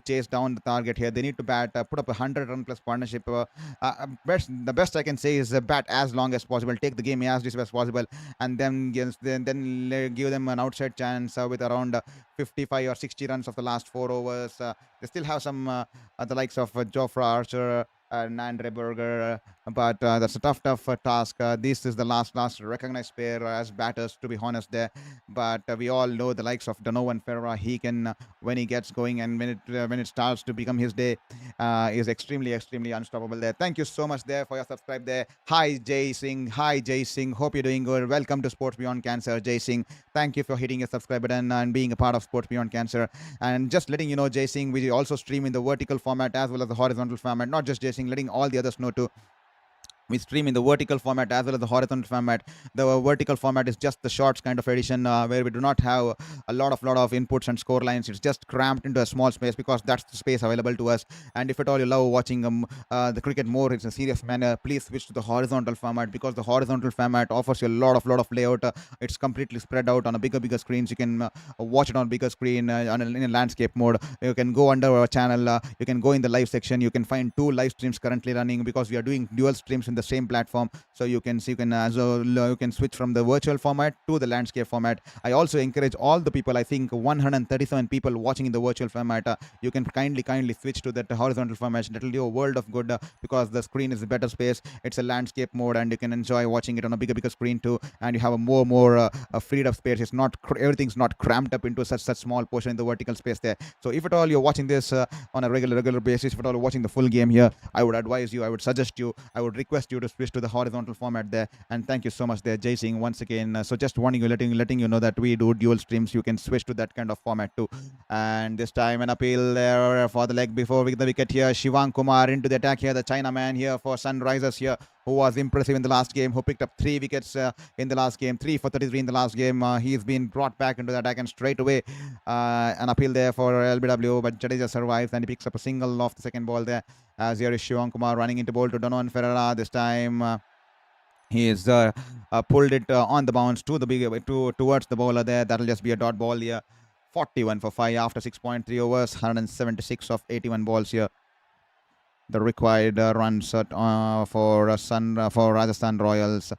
chase down the target here. They need to bat, put up a 100-run plus partnership. The best I can say is bat as long as possible, take the game as deep as possible, and then give them an outside chance with around 55 or 60 runs of the last 4 overs. They still have some the likes of Jofra Archer and Reberger, but that's a tough task. This is the last recognized pair as batters, to be honest there. But we all know the likes of Donovan Ferreira. He can, when he gets going and when it starts to become his day, is extremely unstoppable there. Thank you so much there for your subscribe there. Hi Jay Singh. Hope you're doing good. Welcome to Sports Beyond Cancer, Jay Singh. Thank you for hitting your subscribe button and being a part of Sports Beyond Cancer. And just letting you know, Jay Singh, we also stream in the vertical format as well as the horizontal format. Not just Jay Singh, letting all the others know too. We stream in the vertical format as well as the horizontal format. The vertical format is just the shorts kind of edition where we do not have a lot of inputs and score lines. It's just cramped into a small space because that's the space available to us. And if at all you love watching the cricket more in a serious manner, please switch to the horizontal format, because the horizontal format offers you a lot of layout. It's completely spread out on a bigger screens. You can watch it on bigger screen in a landscape mode. You can go under our channel. You can go in the live section. You can find 2 live streams currently running because we are doing dual streams in the same platform, so you can switch from the virtual format to the landscape format. I also encourage all the people, I think 137 people watching in the virtual format, you can kindly switch to that horizontal format. That will do a world of good because the screen is a better space. It's a landscape mode and you can enjoy watching it on a bigger screen too, and you have a more freed up space. It's not everything's not cramped up into such small portion in the vertical space there. So if at all you're watching this on a regular basis, if at all you're watching the full game here, I would advise you, I would suggest you, I would request you to switch to the horizontal format there. And thank you so much there, Jay Singh, once again. So just warning you, letting you know that we do dual streams. You can switch to that kind of format too. And this time an appeal there for the leg before the wicket here. Shivang Kumar into the attack here, the Chinaman here for Sunrisers here, who was impressive in the last game, who picked up 3 wickets in the last game, 3 for 33 in the last game. He's been brought back into the attack, and straight away an appeal there for LBW, but Jadeja survives and he picks up a single off the second ball there. As here is Shivang Kumar running into bowl to Donovan Ferreira. This time he is pulled it on the bounce to the towards the bowler there. That'll just be a dot ball here. 41 for 5 after 6.3 overs, 176 of 81 balls here. The required runs for Rajasthan Royals.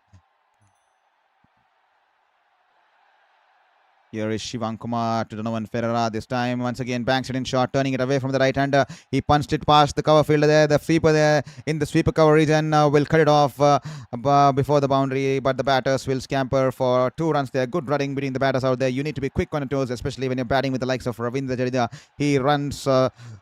Here is Shivang Kumar to Donovan Ferreira. This time, once again, banks it in short, turning it away from the right hander. He punched it past the cover fielder there. The sweeper there in the sweeper cover region will cut it off before the boundary, but the batters will scamper for 2 runs there. Good running between the batters out there. You need to be quick on your toes, especially when you're batting with the likes of Ravindra Jadeja. He runs,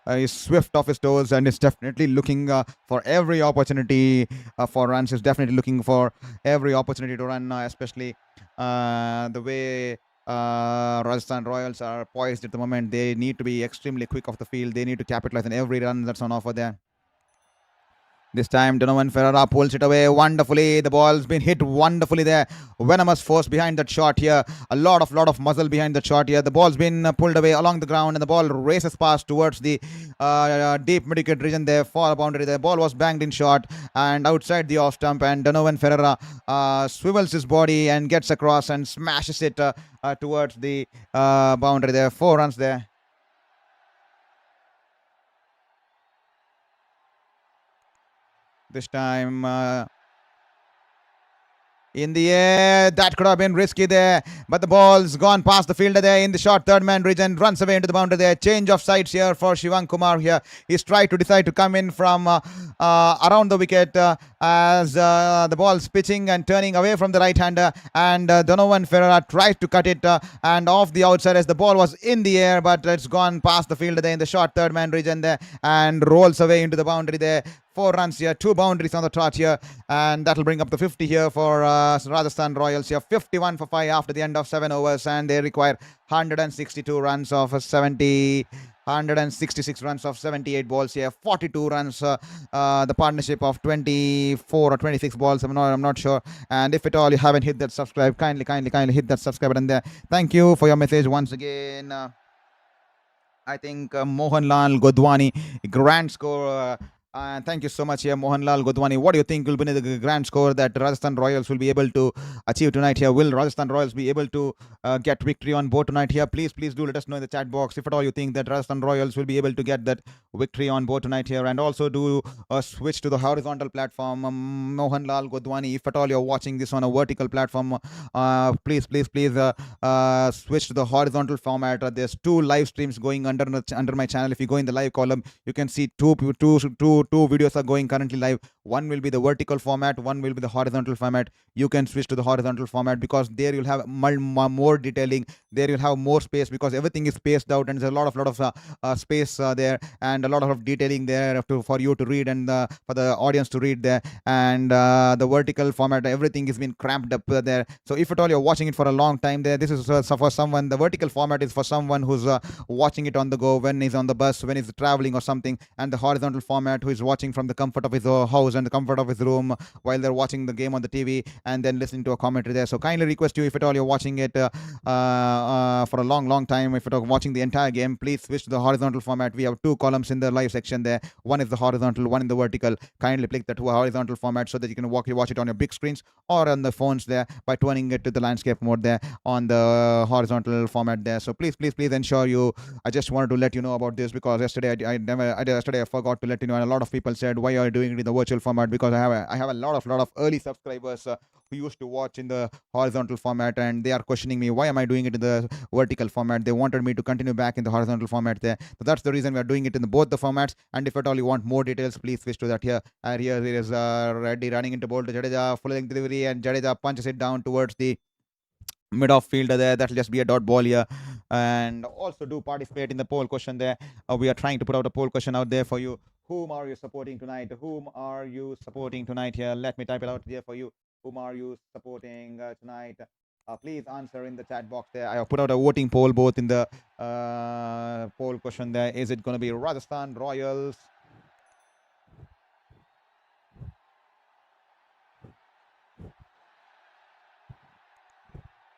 is swift off his toes and is definitely looking for every opportunity for runs. Is definitely looking for every opportunity to run, especially the way Rajasthan Royals are poised at the moment. They need to be extremely quick off the field. They need to capitalize on every run that's on offer there. This time Donovan Ferreira pulls it away wonderfully. The ball's been hit wonderfully there. Venomous force behind that shot here. A lot of muscle behind that shot here. The ball's been pulled away along the ground and the ball races past towards the deep mid-wicket region there for a boundary. The ball was banged in short and outside the off stump, and Donovan Ferreira swivels his body and gets across and smashes it towards the boundary there. 4 runs there. This time in the air, that could have been risky there, but the ball's gone past the fielder there in the short third man region, runs away into the boundary there. Change of sides here for Shivang Kumar here. He's tried to decide to come in from around the wicket as the ball's pitching and turning away from the right hander, and Donovan Ferreira tried to cut it and off the outside as the ball was in the air, but it's gone past the fielder there in the short third man region there and rolls away into the boundary there. 4 runs here, 2 boundaries on the trot here, and that'll bring up the 50 here for Rajasthan Royals here. 51 for 5 after the end of 7 overs, and they require 162 runs of 166 runs of 78 balls here. 42 runs, the partnership of 24 or 26 balls. I'm not sure. And if at all you haven't hit that subscribe, kindly hit that subscribe button there. Thank you for your message once again. I think Mohanlal Godwani, grand score. Thank you so much here, Mohanlal Godwani. What do you think will be the grand score that Rajasthan Royals will be able to achieve tonight here? Will Rajasthan Royals be able to get victory on board tonight here? Please do let us know in the chat box if at all you think that Rajasthan Royals will be able to get that victory on board tonight here. And also do switch to the horizontal platform, Mohanlal Godwani. If at all you're watching this on a vertical platform, please switch to the horizontal format. There's two live streams going under my channel. If you go in the live column, you can see two videos are going currently live. One will be the vertical format, one will be the horizontal format. You can switch to the horizontal format because there you'll have more detailing. There you'll have more space because everything is spaced out and there's a lot of space there and a lot of detailing there for you to read and for the audience to read there. And the vertical format, everything is been cramped up there. So if at all you're watching it for a long time there, this is for someone. The vertical format is for someone who's watching it on the go, when he's on the bus, when he's traveling or something. And the horizontal format, who is watching from the comfort of his house and the comfort of his room while they're watching the game on the TV and then listening to a commentary there. So kindly request you, if at all you're watching it for a long time, if you're watching the entire game, please switch to the horizontal format. We have two columns in the live section there. One is the horizontal, one in the vertical. Kindly click that horizontal format so that you can watch it on your big screens or on the phones there by turning it to the landscape mode there on the horizontal format there. So please ensure you. I just wanted to let you know about this because yesterday I forgot to let you know, and a lot of people said, why are you doing it in the virtual format? Because I have a lot of early subscribers who used to watch in the horizontal format, and they are questioning me, why am I doing it in the vertical format? They wanted me to continue back in the horizontal format there. So that's the reason we are doing it in both the formats. And if at all you want more details, please switch to that here. And here it is Reddy running into bowl to Jadeja, full length delivery, and Jadeja punches it down towards the mid off fielder there. That'll just be a dot ball here. And also do participate in the poll question there. We are trying to put out a poll question out there for you. Whom are you supporting tonight? Whom are you supporting tonight here? Let me type it out here for you. Whom are you supporting tonight? Please answer in the chat box there. I have put out a voting poll both in the poll question there. Is it going to be Rajasthan Royals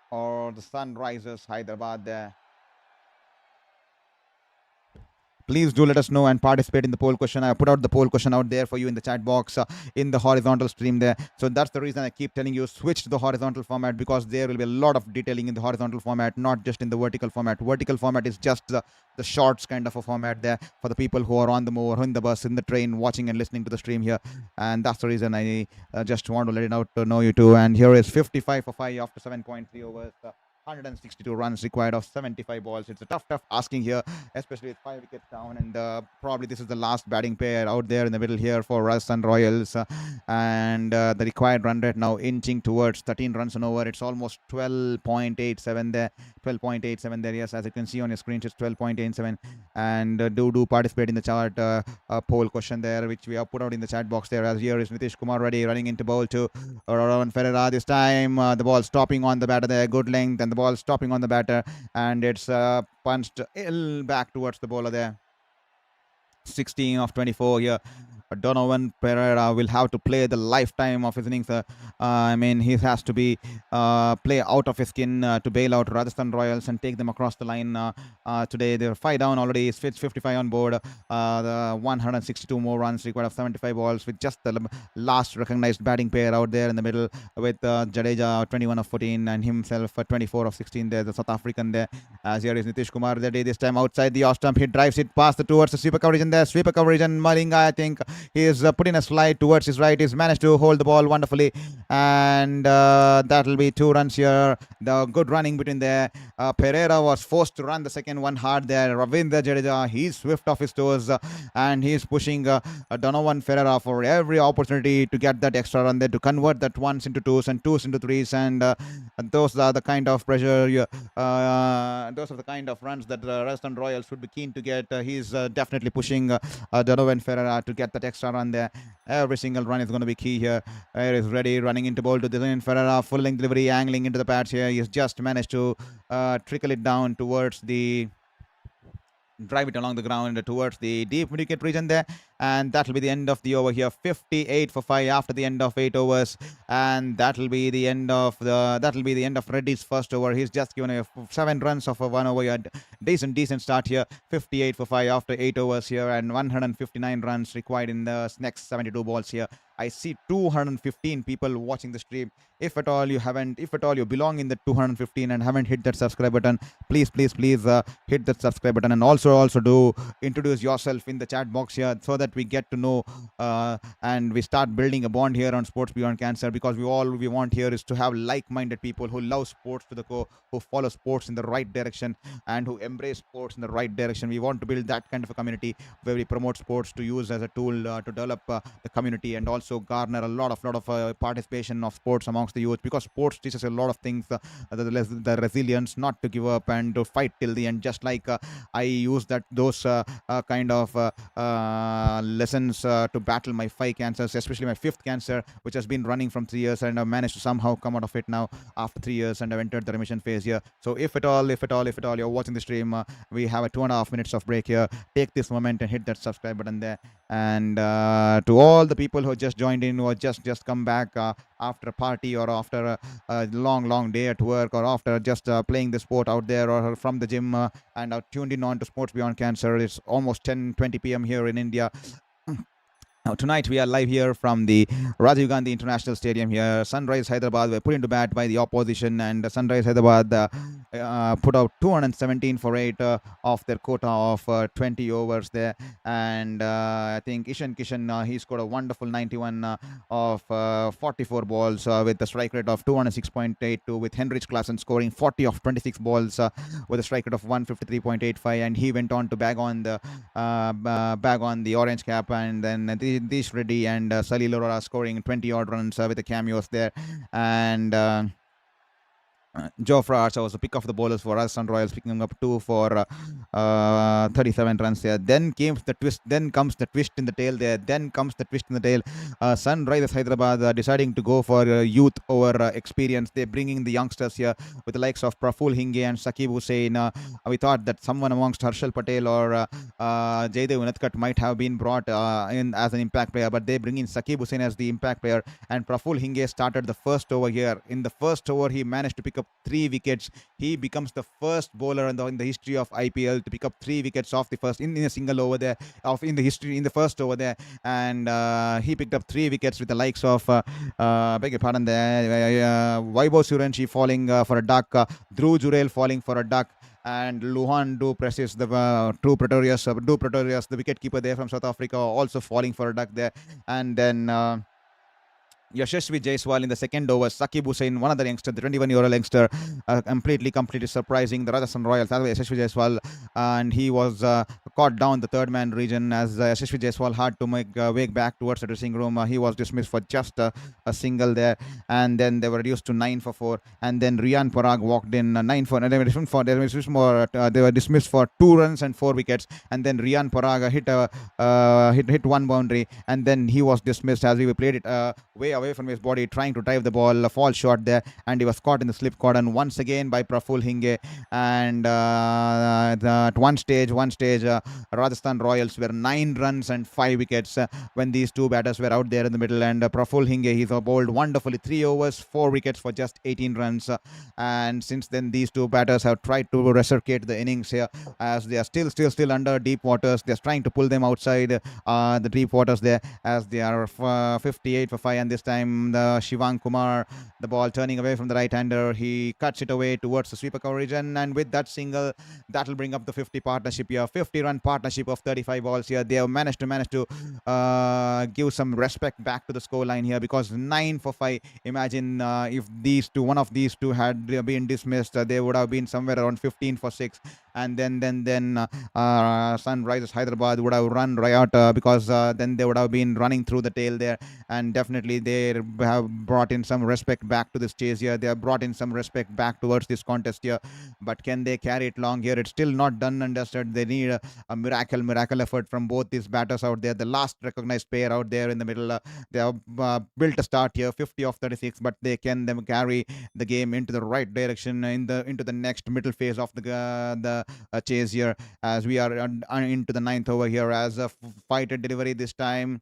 or the Sunrisers Hyderabad there? Please do let us know and participate in the poll question. I put out the poll question out there for you in the chat box in the horizontal stream there. So that's the reason I keep telling you, switch to the horizontal format, because there will be a lot of detailing in the horizontal format, not just in the vertical format. Vertical format is just the shorts kind of a format there for the people who are on the move, in the bus, in the train, watching and listening to the stream here. And that's the reason I just want to let it out to know you too. And here is 55 for 5 after 7.3 overs. 162 runs required of 75 balls. It's a tough asking here, especially with 5 wickets down, and probably this is the last batting pair out there in the middle here for Rajasthan Royals. And the required run rate now inching towards 13 runs an over. It's almost 12.87 there. 12.87 there, yes, as you can see on your screen, it's 12.87. And do participate in the chart poll question there, which we have put out in the chat box there. As here is Nitish Kumar ready, running into bowl to Ravan Ferreira this time. The ball stopping on the batter there, good length, and the ball stopping on the batter, and it's punched ill back towards the bowler there. 16 of 24 here. Donovan Pereira will have to play the lifetime of his innings. I mean, he has to be play out of his skin to bail out Rajasthan Royals and take them across the line today. They're 5 down already. It's 55 on board. The 162 more runs required of 75 balls, with just the last recognized batting pair out there in the middle, with Jadeja 21 of 14 and himself 24 of 16 there, the South African there. As here is Nitish Kumar Reddy this time outside the off stump. He drives it past towards the sweeper coverage, and there sweeper coverage, and Malinga, I think he is putting a slide towards his right. He's managed to hold the ball wonderfully, and that'll be 2 runs here. The good running between there. Pereira was forced to run the second one hard there. Ravindra Jadeja, he's swift off his toes, and he's pushing Donovan Ferreira for every opportunity to get that extra run there, to convert that ones into twos and twos into threes, and those are the kind of pressure those are the kind of runs that the Rajasthan Royals would be keen to get. He's definitely pushing Donovan Ferreira to get that extra run there. Every single run is going to be key here. Here is ready, running into bowl to Donovan Ferreira, full length delivery, angling into the pads here. He's just managed to trickle it down towards the drive it along the ground towards the deep wicket region there, and that will be the end of the over here. 58 for 5 after the end of 8 overs, and that will be the end of Reddy's first over. He's just given a 7 runs of a 1 over. A decent start here. 58 for 5 after 8 overs here, and 159 runs required in the next 72 balls here. I see 215 people watching the stream. If at all you belong in the 215 and haven't hit that subscribe button, please hit that subscribe button, and also do introduce yourself in the chat box here, so that we get to know and we start building a bond here on Sports Beyond Cancer, because we want here is to have like-minded people who love sports to the core, who follow sports in the right direction, and who embrace sports in the right direction. We want to build that kind of a community where we promote sports to use as a tool to develop the community, and also garner a lot of participation of sports amongst the youth, because sports teaches a lot of things, the resilience, not to give up and to fight till the end. Just like I use those kind of lessons to battle my 5 cancers, especially my 5th cancer, which has been running from 3 years, and I've managed to somehow come out of it now after 3 years, and I've entered the remission phase here. So if at all you're watching the stream, we have a 2.5 minutes of break here. Take this moment and hit that subscribe button there. And to all the people who just joined in, who have just come back after a party, or after a long day at work, or after just playing the sport out there, or from the gym, and are tuned in on to Sports Beyond Cancer. It's almost 10:20 p.m. here in India. Now, tonight we are live here from the Rajiv Gandhi International Stadium here. Sunrisers Hyderabad were put into bat by the opposition, and Sunrisers Hyderabad put out 217 for 8 off their quota of 20 overs there. And I think Kishan, he scored a wonderful 91 of 44 balls with a strike rate of 206.82, with Henrich Klaasen scoring 40 of 26 balls with a strike rate of 153.85, and he went on to bag on the orange cap. And then Dish Reddy and Salil Arora scoring 20 odd runs with the cameos there. And Jofra Archer was a pick of the bowlers for Rajasthan Royals, picking up 2 for 37 runs there. Then comes the twist in the tail there. Sunrisers Hyderabad deciding to go for youth over experience. They're bringing the youngsters here with the likes of Praful Hinge and Sakib Hussain. We thought that someone amongst Harshal Patel or Jaydev Unadkat might have been brought in as an impact player, but they bring in Sakib Hussain as the impact player. And Praful Hinge started the first over here. In the first over, he managed to pick up 3 wickets. He becomes the first bowler in the history of IPL to pick up 3 wickets off the first in a single over there, in the first over there. And he picked up 3 wickets with the likes of beg your pardon there, Vaibhav Suranshi falling for a duck, Dhruv Jurel falling for a duck, and Luhan Du Plessis, the True Pretorius, the wicketkeeper there from South Africa, also falling for a duck there. And then Yashasvi Jaiswal in the second over. Sakib Hussain, one other youngster, the 21-year-old youngster, completely surprising the Rajasthan Royals. Yashasvi Jaiswal, and he was caught down the third man region as Yashasvi Jaiswal had to make way back towards the dressing room. He was dismissed for just a single there, and then they were reduced to 9 for 4. And then Riyan Parag walked in 9 for. They were dismissed for 2 runs and 4 wickets. And then Riyan Parag hit one boundary, and then he was dismissed as he played it way away from his body, trying to drive the ball, a fall shot there, and he was caught in the slip cordon once again by Praful Hinge. And at one stage, Rajasthan Royals were 9 runs and 5 wickets when these two batters were out there in the middle. And Praful Hinge, he's bowled wonderfully, 3 overs, 4 wickets for just 18 runs. And since then, these two batters have tried to reciprocate the innings here, as they are still under deep waters. They're trying to pull them outside the deep waters there, as they are 58 for 5. And this time, the Shivang Kumar, the ball turning away from the right-hander, he cuts it away towards the sweeper coverage, and with that single, that will bring up the 50 partnership here, 50-run partnership of 35 balls here. They have managed to give some respect back to the scoreline here, because 9 for 5. Imagine if one of these two had been dismissed, they would have been somewhere around 15 for 6. And then Sunrisers Hyderabad would have run riot, because then they would have been running through the tail there. And definitely they have brought in some respect back to this chase here. They have brought in some respect back towards this contest here. But can they carry it long here? It's still not done and dusted. They need a miracle effort from both these batters out there. The last recognized pair out there in the middle. They have built a start here, 50 of 36, but they can carry the game into the right direction into the next middle phase of the chase here as we are into the ninth over here as a fighter delivery this time.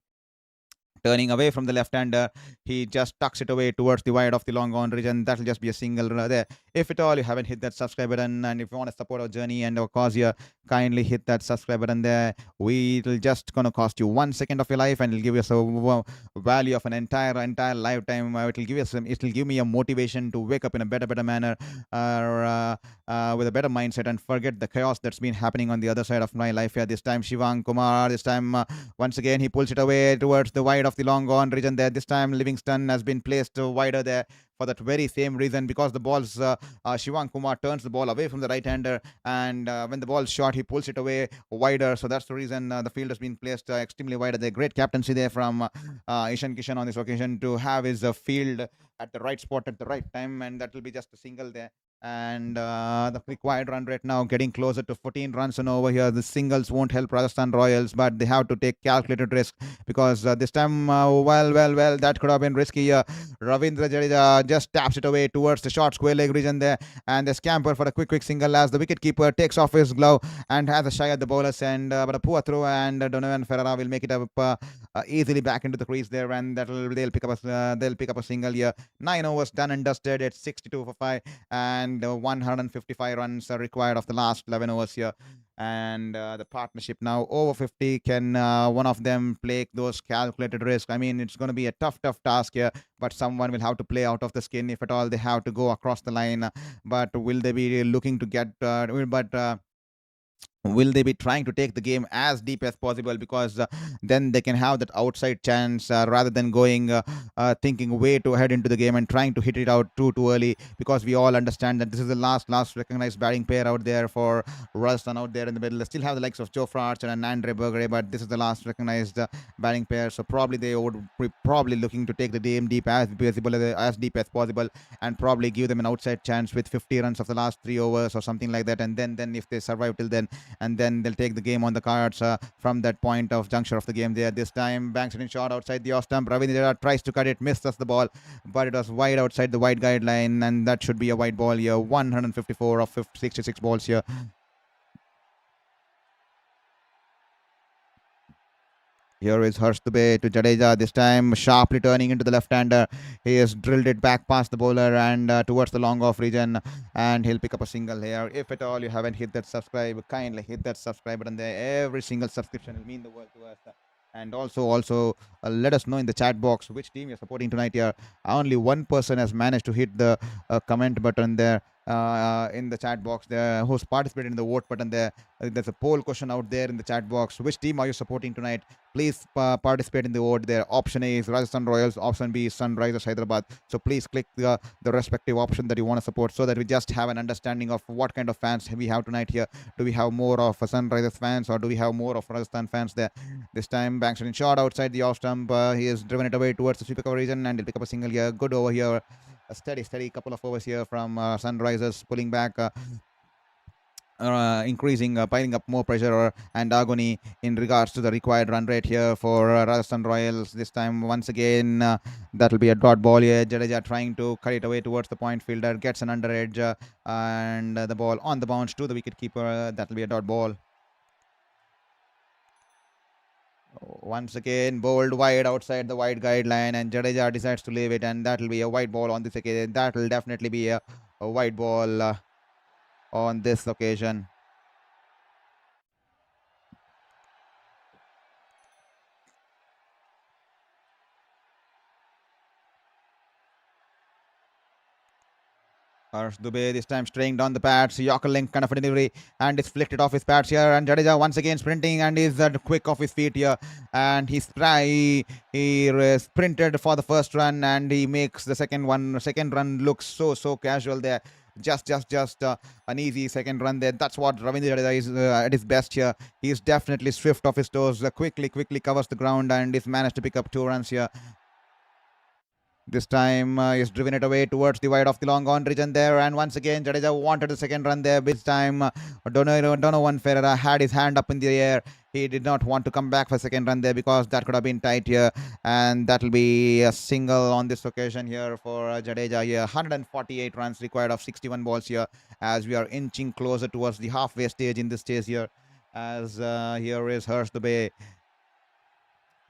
Turning away from the left-hander, he just tucks it away towards the wide of the long on region. That'll just be a single there. If at all you haven't hit that subscribe button, and if you want to support our journey and our cause here, kindly hit that subscribe button there. It'll just gonna cost you 1 second of your life, and it'll give us a value of an entire lifetime. It'll give me a motivation to wake up in a better manner, with a better mindset, and forget the chaos that's been happening on the other side of my life here. This time, Shivang Kumar. This time, once again, he pulls it away towards the wide of the long on region there. This time, Livingston has been placed wider there for that very same reason, because the ball's Shivang Kumar turns the ball away from the right-hander, and when the ball's shot, he pulls it away wider. So that's the reason the field has been placed extremely wider. The great captaincy there from Kishan on this occasion to have his field at the right spot at the right time, and that will be just a single there. And the required run rate now getting closer to 14 runs and over here. The singles won't help Rajasthan Royals, but they have to take calculated risk, because this time, that could have been risky. Ravindra Jadeja just taps it away towards the short square leg region there, and they scamper for a quick single as the wicketkeeper takes off his glove and has a shy at the bowlers, and but a poor throw, and Donovan Ferreira will make it up easily back into the crease there, and they'll pick up a single here. 9 overs done and dusted. It's 62 for 5, and 155 runs are required of the last 11 overs here. And the partnership now over 50. Can one of them take those calculated risks? I mean, it's going to be a tough task here, but someone will have to play out of the skin if at all they have to go across the line. But will they be looking to get will they be trying to take the game as deep as possible, because then they can have that outside chance, rather than going thinking way too ahead into the game and trying to hit it out too early, because we all understand that this is the last recognized batting pair out there for Rajasthan out there in the middle. They still have the likes of Jofra Archer and Andre Bergere, but this is the last recognized batting pair, so probably they would be looking to take the game deep as deep as possible, and probably give them an outside chance with 50 runs of the last 3 overs or something like that, and then if they survive till then, and then they'll take the game on the cards from that point of juncture of the game there. This time, banks it in short outside the off stump. Ravindra tries to cut it, misses the ball, but it was wide outside the wide guideline, and that should be a wide ball here. 154 of 66 balls here. Here is Harsh Dubey to Jadeja. This time, sharply turning into the left-hander. He has drilled it back past the bowler and towards the long off region, and he'll pick up a single here. If at all you haven't hit that subscribe, kindly hit that subscribe button there. Every single subscription will mean the world to us. And also let us know in the chat box which team you're supporting tonight here. Only one person has managed to hit the comment button there in the chat box there, who's participated in the vote button there. There's a poll question out there in the chat box. Which team are you supporting tonight? Please participate in the vote there. Option A is Rajasthan Royals, option B is Sunrisers Hyderabad. So please click the respective option that you want to support, so that we just have an understanding of what kind of fans we have tonight here. Do we have more of Sunrisers fans, or do we have more of Rajasthan fans there? This time, banks it in short outside the off stump. He has driven it away towards the sweeper cover region, and he'll pick up a single here. Good over here. A steady couple of overs here from Sunrisers, pulling back, increasing, piling up more pressure and agony in regards to the required run rate here for Rajasthan Royals. This time, once again, that'll be a dot ball here. Jadeja trying to cut it away towards the point fielder, gets an under edge, and the ball on the bounce to the wicket keeper. That'll be a dot ball. Once again, bowled wide outside the wide guideline, and Jadeja decides to leave it, and that will be a white ball on this occasion. That will definitely be a white ball on this occasion. Harsh Dubey this time straying down the pads. Yorker link kind of a delivery, and it's flicked it off his pads here. And Jadeja once again sprinting, and is quick off his feet here. And he sprinted for the first run, and he makes the second one. Second run looks so casual there. Just an easy second run there. That's what Ravindra Jadeja is at his best here. He is definitely swift off his toes. Quickly covers the ground, and is managed to pick up 2 runs here. This time he's driven it away towards the wide of the long on region there, and once again Jadeja wanted the second run there. This time Donovan Ferreira had his hand up in the air. He did not want to come back for second run there because that could have been tight here, and that will be a single on this occasion here for Jadeja here. 148 runs required of 61 balls here, as we are inching closer towards the halfway stage in this stage here. As here is Harsh Dubey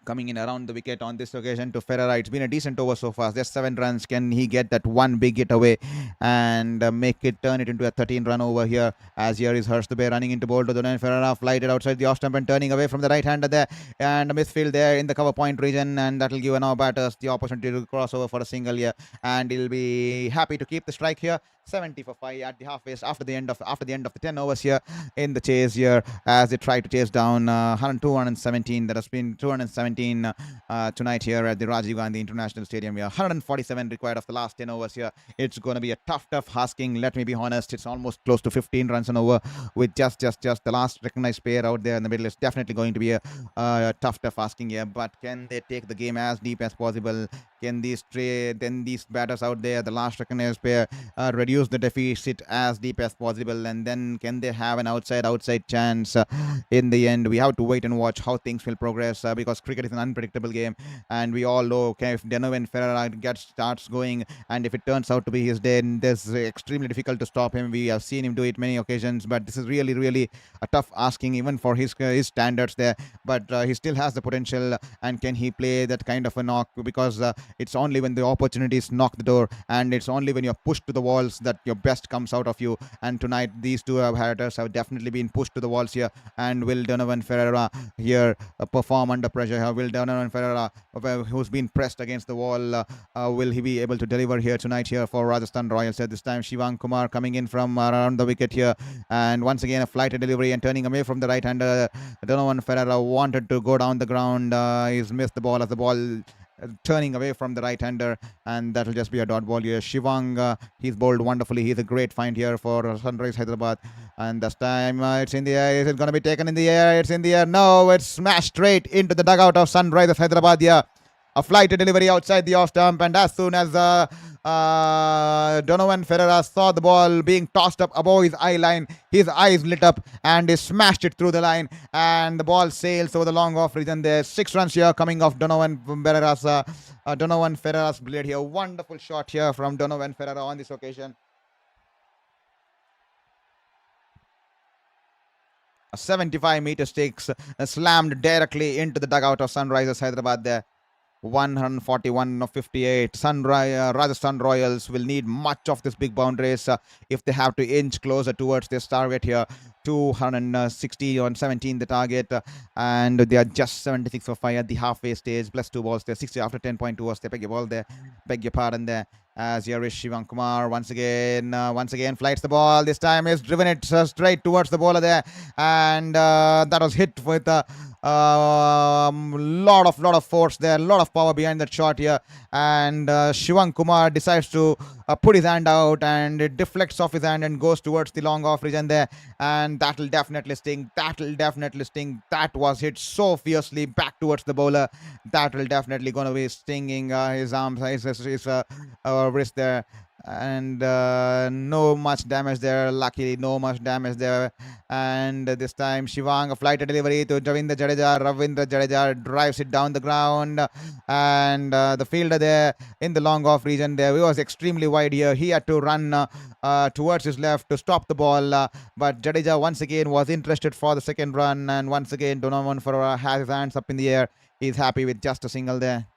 coming in around the wicket on this occasion to Ferreira. It's been a decent over so far. Just 7 runs. Can he get that one big hit away and turn it into a 13-run over here? As here is Harsh Dubey running into bowl to Donan Ferreira, flighted outside the off stump and turning away from the right hander there, and a misfield there in the cover point region, and that will give our batters the opportunity to cross over for a single here, and he'll be happy to keep the strike here. 70 for 5 at the halfway after the end of the 10 overs here in the chase here, as they try to chase down 217. That has been 217 tonight here at the Rajiv Gandhi International Stadium here. 147 required of the last 10 overs here. It's going to be a tough asking. Let me be honest, it's almost close to 15 runs an over with just the last recognized pair out there in the middle. It's definitely going to be a tough asking here, but can they take the game as deep as possible? Can these batters out there, the last recognized pair, reduce the deficit as deep as possible, and then can they have an outside chance in the end? We have to wait and watch how things will progress, because cricket is an unpredictable game, and we all know, okay, if Donovan Ferreira starts going, and if it turns out to be his day, this is extremely difficult to stop him. We have seen him do it many occasions, but this is really a tough asking even for his standards there. But he still has the potential, and can he play that kind of a knock? Because it's only when the opportunities knock the door, and it's only when you're pushed to the walls that your best comes out of you. And tonight these two batters have definitely been pushed to the walls here. And will Donovan Ferreira here perform under pressure here? Will Donovan Ferreira, who's been pressed against the wall, will he be able to deliver here tonight here for Rajasthan Royals? At this time, Shivang Kumar coming in from around the wicket here, and once again a flighted delivery and turning away from the right hander. Donovan Ferreira wanted to go down the ground. He's missed the ball as the ball turning away from the right hander, and that will just be a dot ball here. Shivang, he's bowled wonderfully. He's a great find here for Sunrisers Hyderabad, and this time it's in the air. Is it going to be taken in the air? It's in the air. No, it's smashed straight into the dugout of Sunrisers Hyderabad here. A flighted delivery outside the off stump, and as soon as Donovan Ferreira saw the ball being tossed up above his eye line, his eyes lit up and he smashed it through the line, and the ball sails over the long off region there. 6 runs here coming off Donovan Ferreira's blade here. Wonderful shot here from Donovan Ferreira on this occasion. A 75-meter stakes slammed directly into the dugout of Sunrisers Hyderabad there. 141 of 58. Rajasthan Royals will need much of this big boundaries if they have to inch closer towards this target here. 260 on 17 the target, and they are just 76 for 5 at the halfway stage, plus 2 balls there. 60 after 10.2 overs. They beg your ball there, beg your pardon there. As here is Shivam Kumar once again flights the ball. This time is driven it straight towards the bowler there, and that was hit with lot of force there, lot of power behind that shot here, and Shivam Kumar decides to put his hand out, and it deflects off his hand and goes towards the long off region there, and that will definitely sting. That was hit so fiercely back towards the bowler. That will definitely going to be stinging his arms, his wrist there, and no much damage there. Luckily, no much damage there. And this time Shivang, a flighted delivery to Ravindra Jadeja drives it down the ground, and the fielder there in the long off region there, he was extremely wide here. He had to run towards his left to stop the ball, but Jadeja once again was interested for the second run, and once again Donovan Ferreira has his hands up in the air. He's happy with just a single there.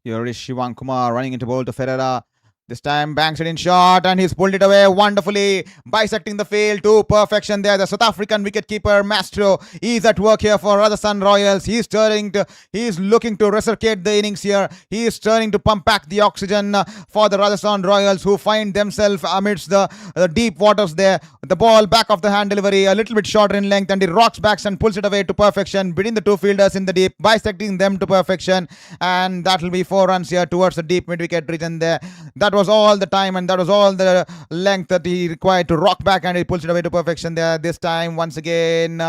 Here is Shivan Kumar running into bowl to Ferreira. This time banks it in short and he's pulled it away wonderfully, bisecting the field to perfection there. The South African wicketkeeper Mastro is at work here for Rajasthan Royals. He's looking to resurrect the innings here. He is turning to pump back the oxygen for the Rajasthan Royals, who find themselves amidst the deep waters there. The ball back of the hand delivery, a little bit shorter in length, and he rocks back and pulls it away to perfection between the two fielders in the deep, bisecting them to perfection. And that will be 4 runs here towards the deep mid-wicket region there. That was all the time and that was all the length that he required to rock back, and he pulls it away to perfection there. This time, once again,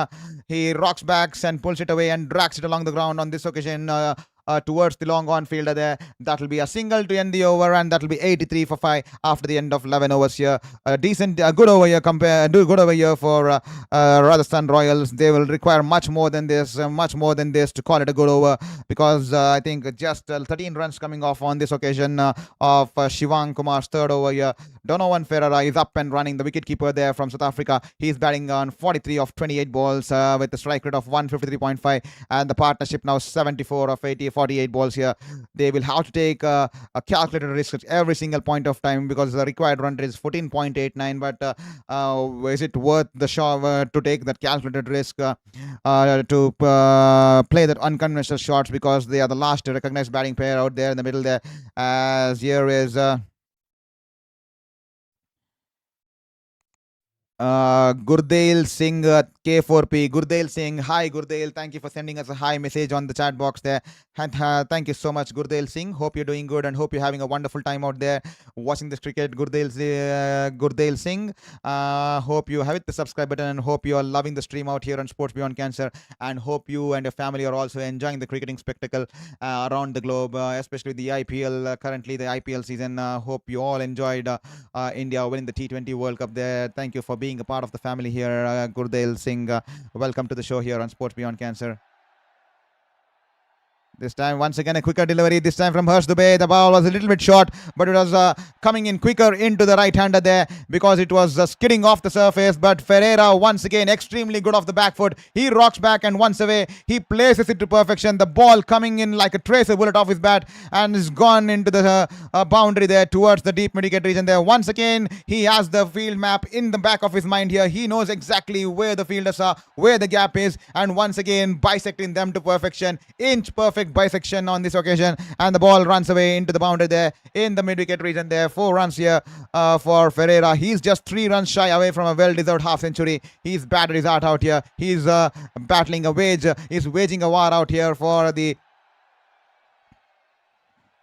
he rocks back and pulls it away and drags it along the ground on this occasion. Towards the long on fielder there. That will be a single to end the over, and that will be 83 for 5 after the end of 11 overs here. A good over here for Rajasthan Royals. They will require much more than this to call it a good over, because I think just 13 runs coming off on this occasion of Shivang Kumar's third over here. Donovan Ferreira is up and running, the wicketkeeper there from South Africa. He's batting on 43 of 28 balls with a strike rate of 153.5, and the partnership now 74 of 48 balls here. They will have to take a calculated risk at every single point of time, because the required run rate is 14.89. But is it worth the shot to take that calculated risk to play that unconventional shots, because they are the last recognized batting pair out there in the middle there. As here is Gurdale Singh, K4P. Gurdale Singh, hi Gurdale, thank you for sending us a hi message on the chat box there. And thank you so much, Gurdale Singh. Hope you're doing good and hope you're having a wonderful time out there watching this cricket. Gurdale Singh, hope you have hit the subscribe button, and hope you are loving the stream out here on Sports Beyond Cancer, and hope you and your family are also enjoying the cricketing spectacle around the globe, especially the IPL. Currently the IPL season. Hope you all enjoyed India winning the T20 World Cup there. Thank you for being a part of the family here, Gurdale Singh. Welcome to the show here on Sports Beyond Cancer. This time, once again, a quicker delivery. This time from Harsh Dubey. The ball was a little bit short, but it was coming in quicker into the right-hander there, because it was skidding off the surface. But Ferreira, once again, extremely good off the back foot. He rocks back and once away, he places it to perfection. The ball coming in like a tracer bullet off his bat and is gone into the boundary there towards the deep mid-wicket region there. Once again, he has the field map in the back of his mind here. He knows exactly where the fielders are, where the gap is, and once again, bisecting them to perfection. Inch perfect bisection on this occasion, and the ball runs away into the boundary there in the mid-wicket region there. 4 runs here for Ferreira. He's just 3 runs shy away from a well-deserved half century. He's batted his heart out here. He's battling a wage. He's waging a war out here for the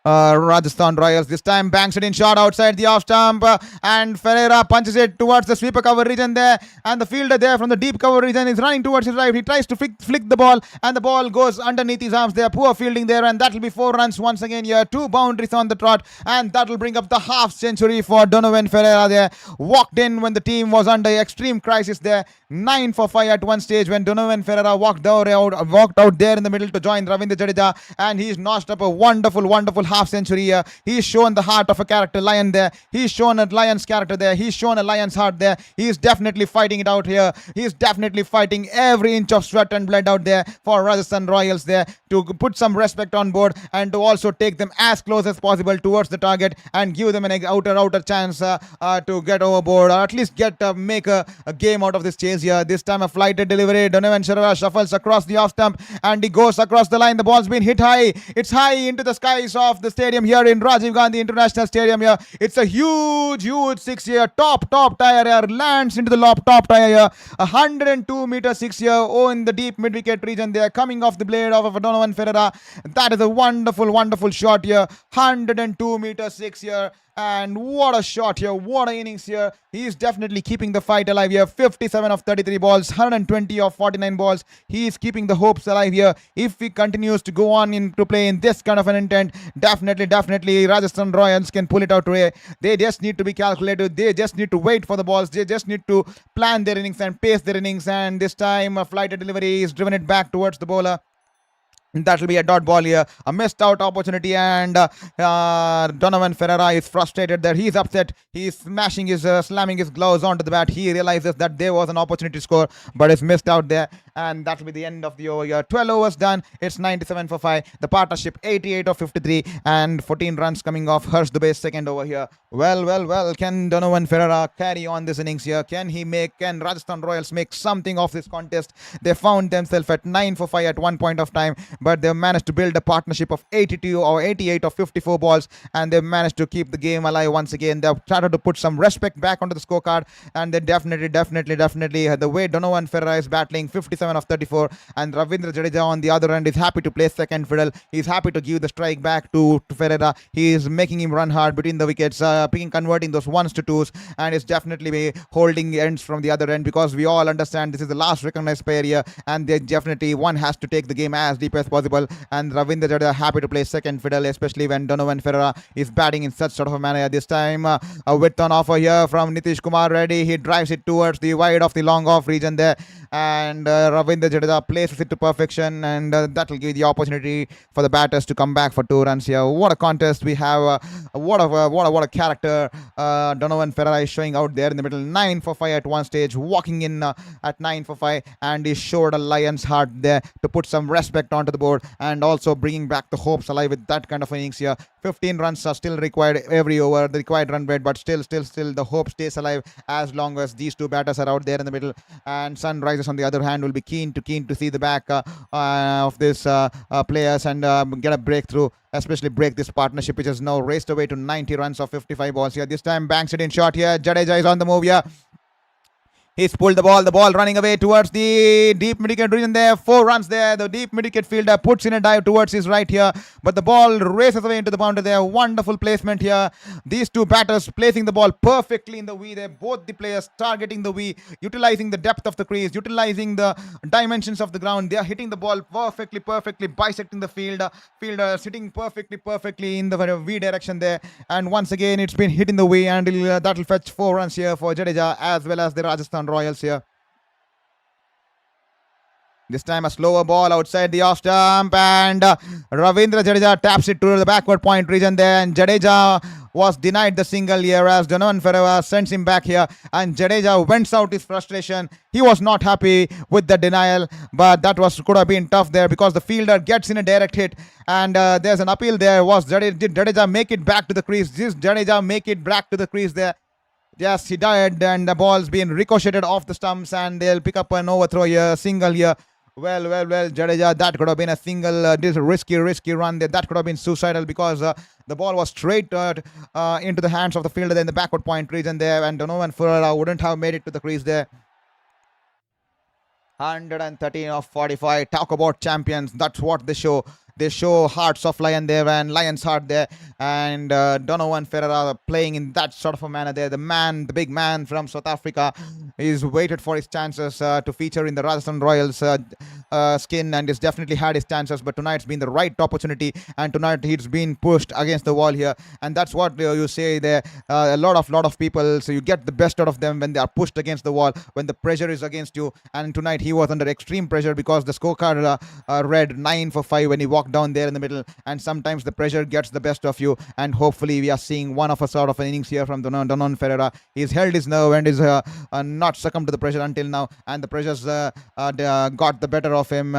Rajasthan Royals. This time banks it in short outside the off stump, and Ferreira punches it towards the sweeper cover region there, and the fielder there from the deep cover region is running towards his right. He tries to flick the ball, and the ball goes underneath his arms there. Poor fielding there, and that will be 4 runs once again here. 2 boundaries on the trot, and that will bring up the half century for Donovan Ferreira there. Walked in when the team was under extreme crisis there. 9 for 5 at one stage when Donovan Ferreira walked out there in the middle to join Ravindra Jadeja, and he's notched up a wonderful half century here. He's shown the heart of a character lion there. He's shown a lion's character there. He's shown a lion's heart there. He's definitely fighting it out here. He's definitely fighting every inch of sweat and blood out there for Rajasthan Royals there, to put some respect on board and to also take them as close as possible towards the target and give them an outer chance to get overboard, or at least make a game out of this chase here. This time a flighted delivery. Donovan Ferreira shuffles across the off stump and he goes across the line. The ball's been hit high. It's high into the skies of the stadium here in Rajiv Gandhi International Stadium here. It's a huge 6 here. Top tire here. Lands into the top tire here. 102-meter 6 here. Oh, in the deep mid-wicket region there. Coming off the blade of Donovan Ferreira. That is a wonderful shot here. 102-meter 6 here. And what a shot here. What an innings here. He is definitely keeping the fight alive here. 57 of 33 balls. 120 of 49 balls. He is keeping the hopes alive here. If he continues to go on to play in this kind of an intent, definitely Rajasthan Royals can pull it out today. They just need to be calculated. They just need to wait for the balls. They just need to plan their innings and pace their innings. And this time a flighted delivery is driven it back towards the bowler. That will be a dot ball here, a missed out opportunity, and Donovan Ferreira is frustrated there. He's upset. He's slamming his gloves onto the bat. He realizes that there was an opportunity to score, but it's missed out there, and that will be the end of the over here. 12 overs done. It's 97 for 5. The partnership 88 of 53, and 14 runs coming off Harsh Dubey's second over here. Well. Can Donovan Ferreira carry on this innings here? Can Rajasthan Royals make something of this contest? They found themselves at 9 for 5 at one point of time, but they managed to build a partnership of 82 or 88 of 54 balls, and they managed to keep the game alive once again. They've tried to put some respect back onto the scorecard, and they definitely the way Donovan Ferreira is battling 57 of 34, and Ravindra Jadeja on the other end is happy to play second fiddle. He's happy to give the strike back to Ferreira. He is making him run hard between the wickets, converting those ones to twos, and is definitely holding ends from the other end, because we all understand this is the last recognized player here, and they definitely one has to take the game as deep as possible. And Ravindra Jadeja happy to play second fiddle, especially when Donovan Ferreira is batting in such sort of a manner. This time a width on offer here from Nitish Kumar Reddy. He drives it towards the wide of the long off region there, and Ravindra Jadeja places it to perfection, and that will give the opportunity for the batters to come back for 2 runs here. What a contest we have. What a character Donovan Ferreira is showing out there in the middle. 9 for 5 at one stage, walking in at 9 for 5, and he showed a lion's heart there to put some respect onto the board, and also bringing back the hopes alive with that kind of innings here. 15 runs are still required every over, the required run rate, but still the hope stays alive as long as these two batters are out there in the middle. And Sunrisers on the other hand will be keen to see the back of this players and get a breakthrough, especially break this partnership, which has now raced away to 90 runs of 55 balls here. This time banks it in short here. Jadeja is on the move here. He's pulled the ball running away towards the deep mid-wicket region there. 4 runs there. The deep mid-wicket fielder puts in a dive towards his right here, but the ball races away into the boundary there. Wonderful placement here. These two batters placing the ball perfectly in the V there. Both the players targeting the V, utilizing the depth of the crease, utilizing the dimensions of the ground. They are hitting the ball perfectly, bisecting the fielder sitting perfectly in the V direction there. And once again, it's been hitting the V, and that will fetch 4 runs here for Jadeja as well as the Rajasthan Royals here. This time a slower ball outside the off stump, and Ravindra Jadeja taps it to the backward point region there, and Jadeja was denied the single here as Donovan Ferreira sends him back here, and Jadeja vents out his frustration. He was not happy with the denial, but that could have been tough there because the fielder gets in a direct hit, and there's an appeal there. Did Jadeja make it back to the crease? Did Jadeja make it back to the crease there? Yes, he did, and the ball's been ricocheted off the stumps, and they'll pick up an overthrow here, single here. Well, Jadeja, that could have been a single, this risky run there. That could have been suicidal because the ball was straight into the hands of the fielder in the backward point region there, and Donovan Ferreira wouldn't have made it to the crease there. 113 of 45. Talk about champions. That's what they show. They show hearts of lion there and lion's heart there, and Donovan Ferreira playing in that sort of a manner there. The big man from South Africa is waited for his chances to feature in the Rajasthan Royals skin, and he's definitely had his chances, but tonight's been the right opportunity, and tonight he's been pushed against the wall here, and that's what you say there. A lot of people, so you get the best out of them when they are pushed against the wall, when the pressure is against you, and tonight he was under extreme pressure because the scorecard read 9 for 5 when he walked down there in the middle, and sometimes the pressure gets the best of you, and hopefully we are seeing one of a sort of an innings here from Donovan Ferreira. He's held his nerve and is not succumbed to the pressure until now, and the pressures got the better of him.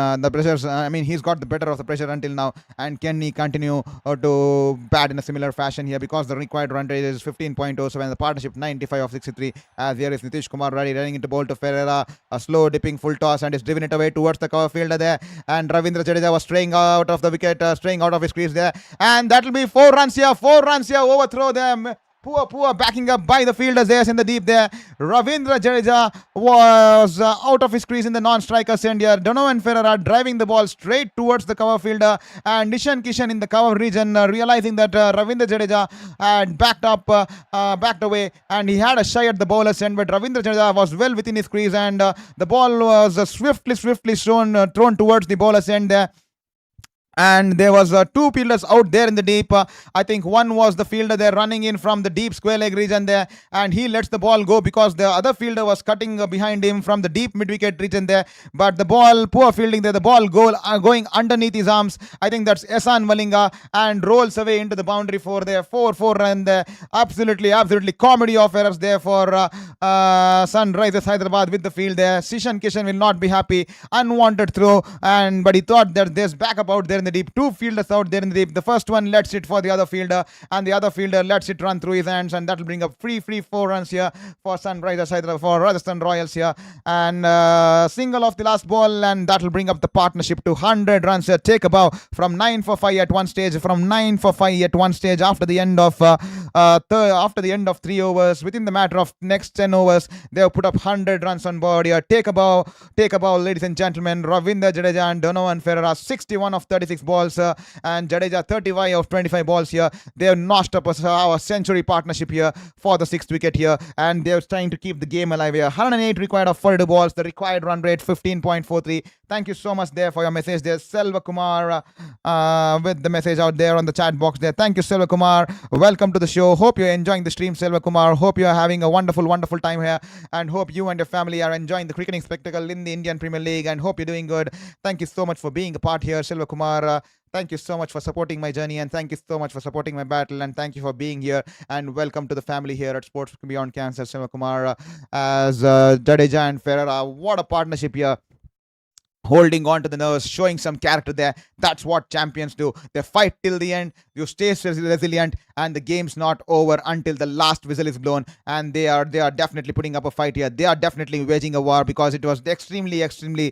He's got the better of the pressure until now, and can he continue to bat in a similar fashion here, because the required run rate is 15.07 and the partnership 95 of 63, as here is Nitish Kumar Reddy running into bowl to Ferreira, a slow dipping full toss, and is driven it away towards the cover fielder there, and Ravindra Jadeja was straying out of the wicket, straying out of his crease there, and that will be 4 runs here, overthrow them. Poor backing up by the fielders there in the deep there. Ravindra Jadeja was out of his crease in the non-striker's end here. Donovan Ferreira driving the ball straight towards the cover fielder, and Kishan in the cover region realizing that Ravindra Jadeja had backed away, and he had a shy at the bowler's end, but Ravindra Jadeja was well within his crease, and the ball was swiftly thrown towards the bowler's end there. and there was two fielders out there in the deep. I think one was the fielder there running in from the deep square leg region there, and he lets the ball go because the other fielder was cutting behind him from the deep mid wicket region there. But the ball, poor fielding there, the ball going underneath his arms. I think that's Ehsan Malinga, and rolls away into the boundary for there, 4-4 run there. Absolutely comedy of errors there for Sunrisers Hyderabad with the field there. Kishan will not be happy. Unwanted throw, but he thought that there's backup out there in the deep. Two fielders out there in the deep. The first one lets it for the other fielder, and the other fielder lets it run through his hands, and that will bring up free 4 runs here for Sunrisers Hyderabad, for Rajasthan Royals here. And single off the last ball, and that will bring up the partnership to 100 runs here. Take a bow from 9 for 5 at one stage. After the end of 3 overs, within the matter of next 10 overs, they have put up 100 runs on board here. Take a bow, ladies and gentlemen. Ravindra Jadeja and Donovan Ferreira, 61 of 36 balls, and Jadeja 35 of 25 balls here. They have notched up a century partnership here for the 6th wicket here, and they're trying to keep the game alive here. 108 required of 42 balls. The required run rate 15.43. Thank you so much there for your message. There's Selva Kumar with the message out there on the chat box there. Thank you, Selva Kumar. Welcome to the show. Hope you're enjoying the stream, Selva Kumar. Hope you're having a wonderful time here, and hope you and your family are enjoying the cricketing spectacle in the Indian Premier League, and hope you're doing good. Thank you so much for being a part here, Selva Kumar. Thank you so much for supporting my journey, and thank you so much for supporting my battle, and thank you for being here, and welcome to the family here at Sports Beyond Cancer, Selva Kumar, as Jadeja and Ferreira. What a partnership here. Holding on to the nerves, showing some character there. That's what champions do. They fight till the end. You stay resilient, and the game's not over until the last whistle is blown. And they are definitely putting up a fight here. They are definitely waging a war, because it was extremely they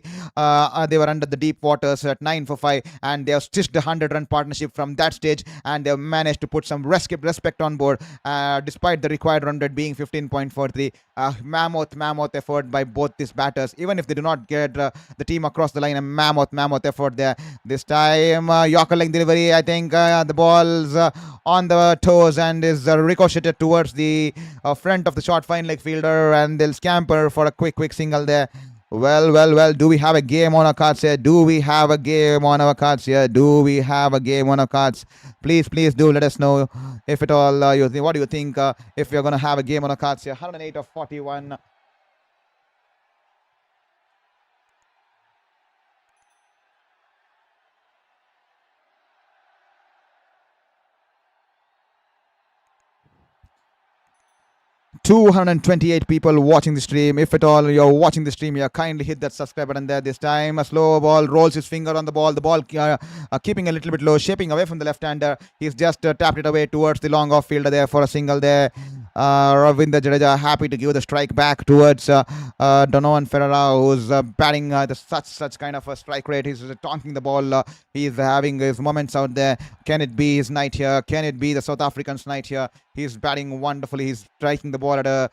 were under the deep waters at 9 for 5, and they have stitched a 100-run partnership from that stage, and they have managed to put some respect on board, despite the required run rate being 15.43. Mammoth effort by both these batters. Even if they do not get the team across the line, a mammoth effort there. This time, Yorker leg delivery. I think the ball's on the toes and is ricocheted towards the front of the short fine leg fielder, and they'll scamper for a quick single there. Well. Do we have a game on our cards here? Please do let us know if at all what do you think if we're going to have a game on our cards here. 108 of 41. 228 people watching the stream. If at all you're watching the stream here, kindly hit that subscribe button there. This time a slow ball, rolls his finger on the ball. The ball keeping a little bit low, shaping away from the left-hander. He's just tapped it away towards the long off fielder there for a single there. Ravindra Jadeja happy to give the strike back towards Donovan Ferreira, who's batting such kind of a strike rate. He's tonking the ball. He's having his moments out there. Can it be his night here? Can it be the South Africans' night here? He's batting wonderfully. He's striking the ball at a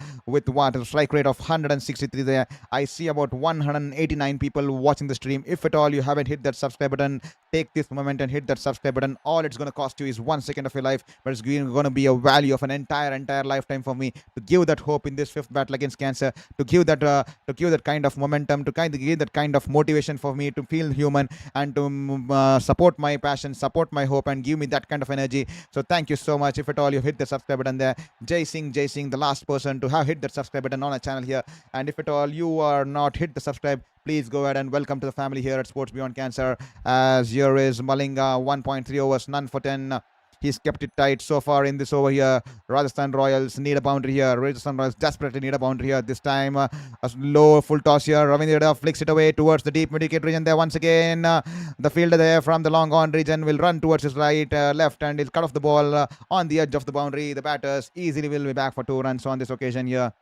strike rate of 163 there. I see about 189 people watching the stream. If at all you haven't hit that subscribe button, take this moment and hit that subscribe button. All it's going to cost you is 1 second of your life, but it's going to be a value of an entire lifetime for me, to give that hope in this 5th battle against cancer, to give that kind of momentum, to give that kind of motivation for me to feel human, and to support my passion, support my hope, and give me that kind of energy. So thank you so much. If at all you hit the subscribe button there. Jai Singh, the last person to have hit that subscribe button on our channel here. And if at all you are not hit the subscribe, please go ahead and welcome to the family here at Sports Beyond Cancer. As here is Malinga, 1.3 overs, none for 10. He's kept it tight so far in this over here. Rajasthan Royals need a boundary here. Rajasthan Royals desperately need a boundary here. This time, a low full toss here. Ravindra flicks it away towards the deep mid-wicket region there once again. The fielder there from the long on region will run towards his left, and he'll cut off the ball on the edge of the boundary. The batters easily will be back for 2 runs on this occasion here.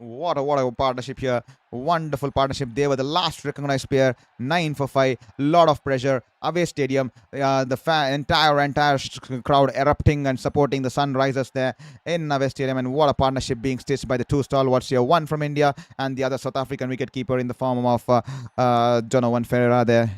What a partnership here. Wonderful partnership. They were the last recognized pair. 9 for 5. Lot of pressure. Away stadium. The entire crowd erupting and supporting the Sunrisers there in Away stadium. And what a partnership being stitched by the 2 stalwarts here. One from India and the other South African wicketkeeper in the form of Donovan Ferreira there.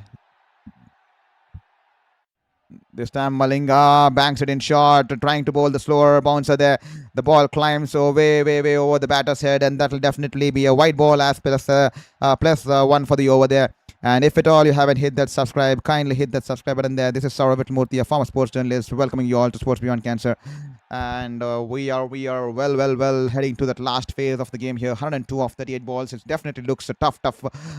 This time Malinga banks it in short, trying to bowl the slower bouncer there. The ball climbs way over the batter's head, and that will definitely be a white ball as plus 1 for the over there. And if at all you haven't hit that subscribe, kindly hit that subscribe button there. This is Saurabh Murthy, a former sports journalist, welcoming you all to Sports Beyond Cancer. And we are well heading to that last phase of the game here. 102 of 38 balls. It definitely looks a tough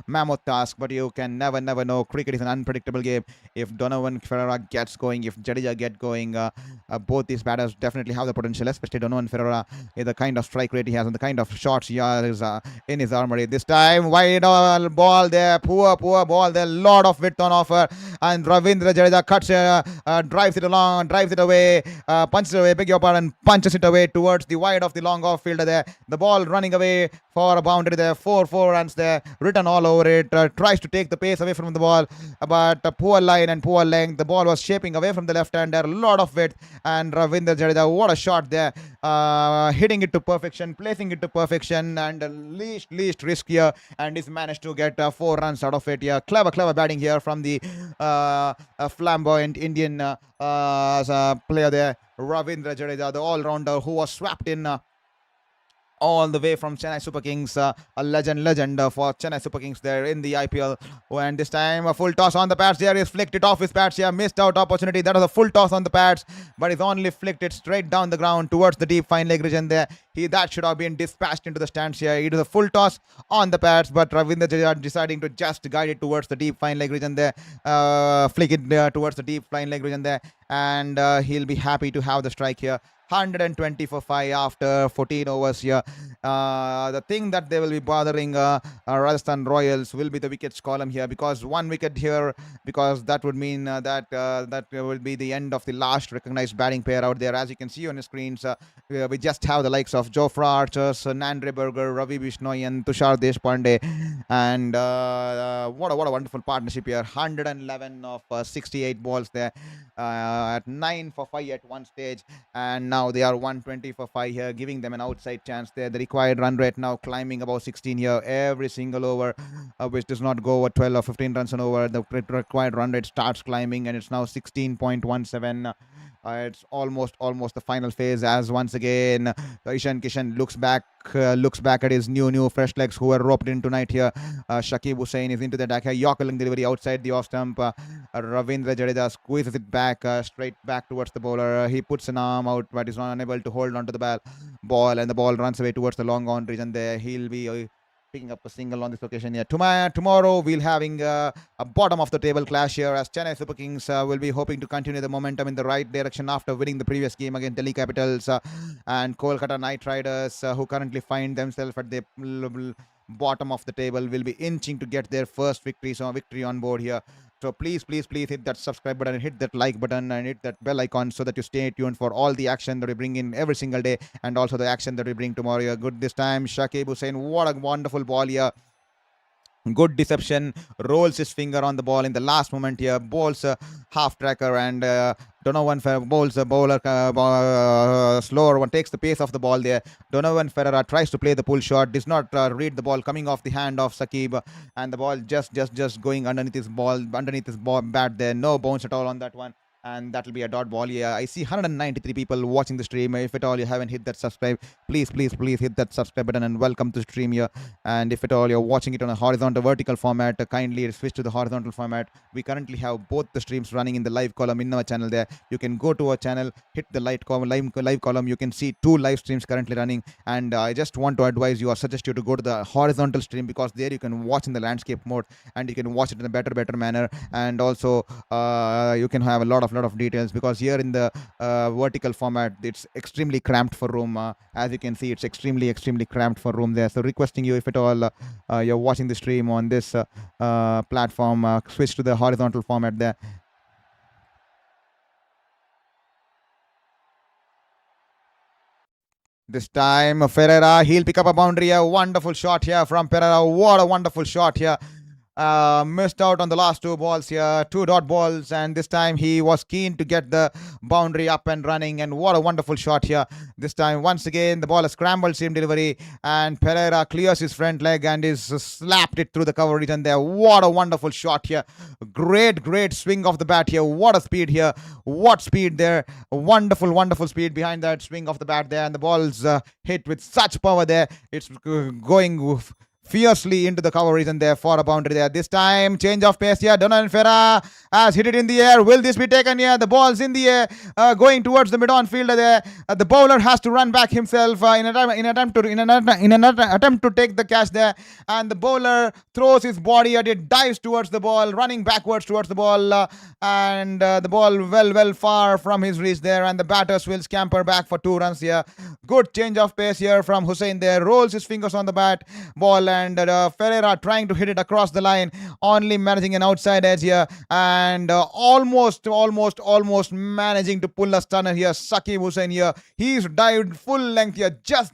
mammoth task, but you can never know. Cricket is an unpredictable game. If Donovan Ferreira gets going, if Jadeja get going, both these batters definitely have the potential, especially Donovan Ferreira, the kind of strike rate he has and the kind of shots he has in his armory. This time wide ball there, poor ball there, lot of width on offer, and Ravindra Jadeja cuts, drives it along, drives it away, punches it away, beg your pardon, punches it away towards the wide of the long off fielder there. The ball running away for a boundary there, 4 runs there, written all over it, tries to take the pace away from the ball, but a poor line and poor length. The ball was shaping away from the left hander, a lot of width, and Ravindra Jadeja, what a shot there, hitting it to perfection, placing it to perfection, and least risk here, and he's managed to get 4 runs out of it. Yeah, clever batting here from the flamboyant Indian player there, Ravindra Jadeja, the all-rounder who was swept in all the way from Chennai Super Kings, a legend for Chennai Super Kings there in the IPL. And this time a full toss on the pads there. He's flicked it off his pads here, missed out opportunity. That was a full toss on the pads, but he's only flicked it straight down the ground towards the deep fine leg region there. That should have been dispatched into the stands here. It was a full toss on the pads, but Ravindra Jadeja deciding to just guide it towards the deep fine leg region there, flick it towards the deep fine leg region there, and he'll be happy to have the strike here. 120 for 5 after 14 overs here. The thing that they will be bothering Rajasthan Royals will be the wickets column here, because 1 wicket here, because that would mean that will be the end of the last recognized batting pair out there. As you can see on the screens, we just have the likes of Jofra Archers, Nandre Berger, Ravi Bishnoi, and Tushar Deshpande, and what a wonderful partnership here. 111 of 68 balls there, at 9 for 5 at one stage, and now they are 120 for 5 here, giving them an outside chance there. The required run rate now climbing above 16 here every single over, which does not go over 12 or 15 runs an over. The required run rate starts climbing, and it's now 16.17. It's almost the final phase, as once again Kishan looks back at his new fresh legs who were roped in tonight here. Shakib Hussain is into the deck here, Yorker delivery outside the off stump. Ravindra Jadeja squeezes it back, straight back towards the bowler. He puts an arm out, but is not unable to hold onto the ball, and the ball runs away towards the long on region there. He'll be picking up a single on this occasion here. Tomorrow we'll having a bottom of the table clash here, as Chennai Super Kings will be hoping to continue the momentum in the right direction after winning the previous game against Delhi Capitals, and Kolkata Knight Riders, who currently find themselves at the bottom of the table, will be inching to get their first victory on board here. So please hit that subscribe button and hit that like button and hit that bell icon, so that you stay tuned for all the action that we bring in every single day, and also the action that we bring tomorrow. Good this time, Shakib Hussain, what a wonderful ball here. Good deception, rolls his finger on the ball in the last moment here, bowls half tracker, and Donovan Ferreira bowls a bowler slower one, takes the pace of the ball there. Donovan Ferreira tries to play the pull shot, does not read the ball coming off the hand of Sakib, and the ball just going underneath his bat there. No bounce at all on that one, and that will be a dot ball. Yeah, I see 193 people watching the stream. If at all you haven't hit that subscribe, please hit that subscribe button and welcome to the stream here. And if at all you're watching it on a horizontal vertical format, kindly switch to the horizontal format. We currently have both the streams running in the live column in our channel there. You can go to our channel, hit the live column. You can see 2 live streams currently running, and I just want to advise you or suggest you to go to the horizontal stream, because there you can watch in the landscape mode, and you can watch it in a better manner, and also you can have a lot of details, because here in the vertical format it's extremely cramped for room. As you can see, it's extremely cramped for room there. So requesting you, if at all you're watching the stream on this platform, switch to the horizontal format there. This time Ferreira, he'll pick up a boundary. A wonderful shot here from Ferreira. What a wonderful shot here. Missed out on the last 2 balls here, 2 dot balls, and this time he was keen to get the boundary up and running, and what a wonderful shot here. This time once again the ball, a scrambled seam delivery, and Pereira clears his front leg and is slapped it through the cover region there. What a wonderful shot here. Great swing of the bat here. What a speed here. What speed there. Wonderful speed behind that swing of the bat there, and the ball's hit with such power there. It's going fiercely into the cover region there for a boundary there. This time, change of pace here. Donovan Ferreira has hit it in the air. Will this be taken here? The ball's in the air, going towards the mid-on fielder there. The bowler has to run back himself in an attempt to take the catch there. And the bowler throws his body at it, dives towards the ball, running backwards towards the ball, and the ball well far from his reach there. And the batters will scamper back for 2 runs here. Good change of pace here from Hussain there. Rolls his fingers on the bat ball, and Ferreira trying to hit it across the line, only managing an outside edge here, and almost managing to pull a stunner here. Shakib Hussain here, he's dived full length here, just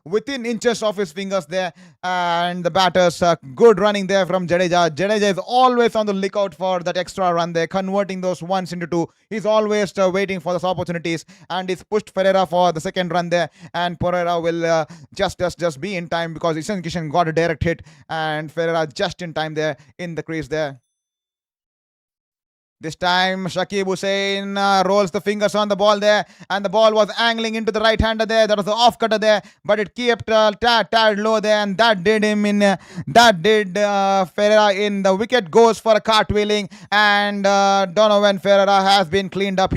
within inches of his fingers there. And the batters, good running there from Jadeja. Jadeja is always on the lookout for that extra run there, converting those ones into 2. He's always waiting for those opportunities, and he's pushed Ferreira for the second run there. And Ferreira will just be in time, because Kishan got a direct hit, and Ferreira just in time there in the crease there. This time, Shakib Hussain rolls the fingers on the ball there, and the ball was angling into the right-hander there. That was the off-cutter there, but it kept tad low there, and that did Ferreira in. The wicket goes for a cartwheeling, and Donovan Ferreira has been cleaned up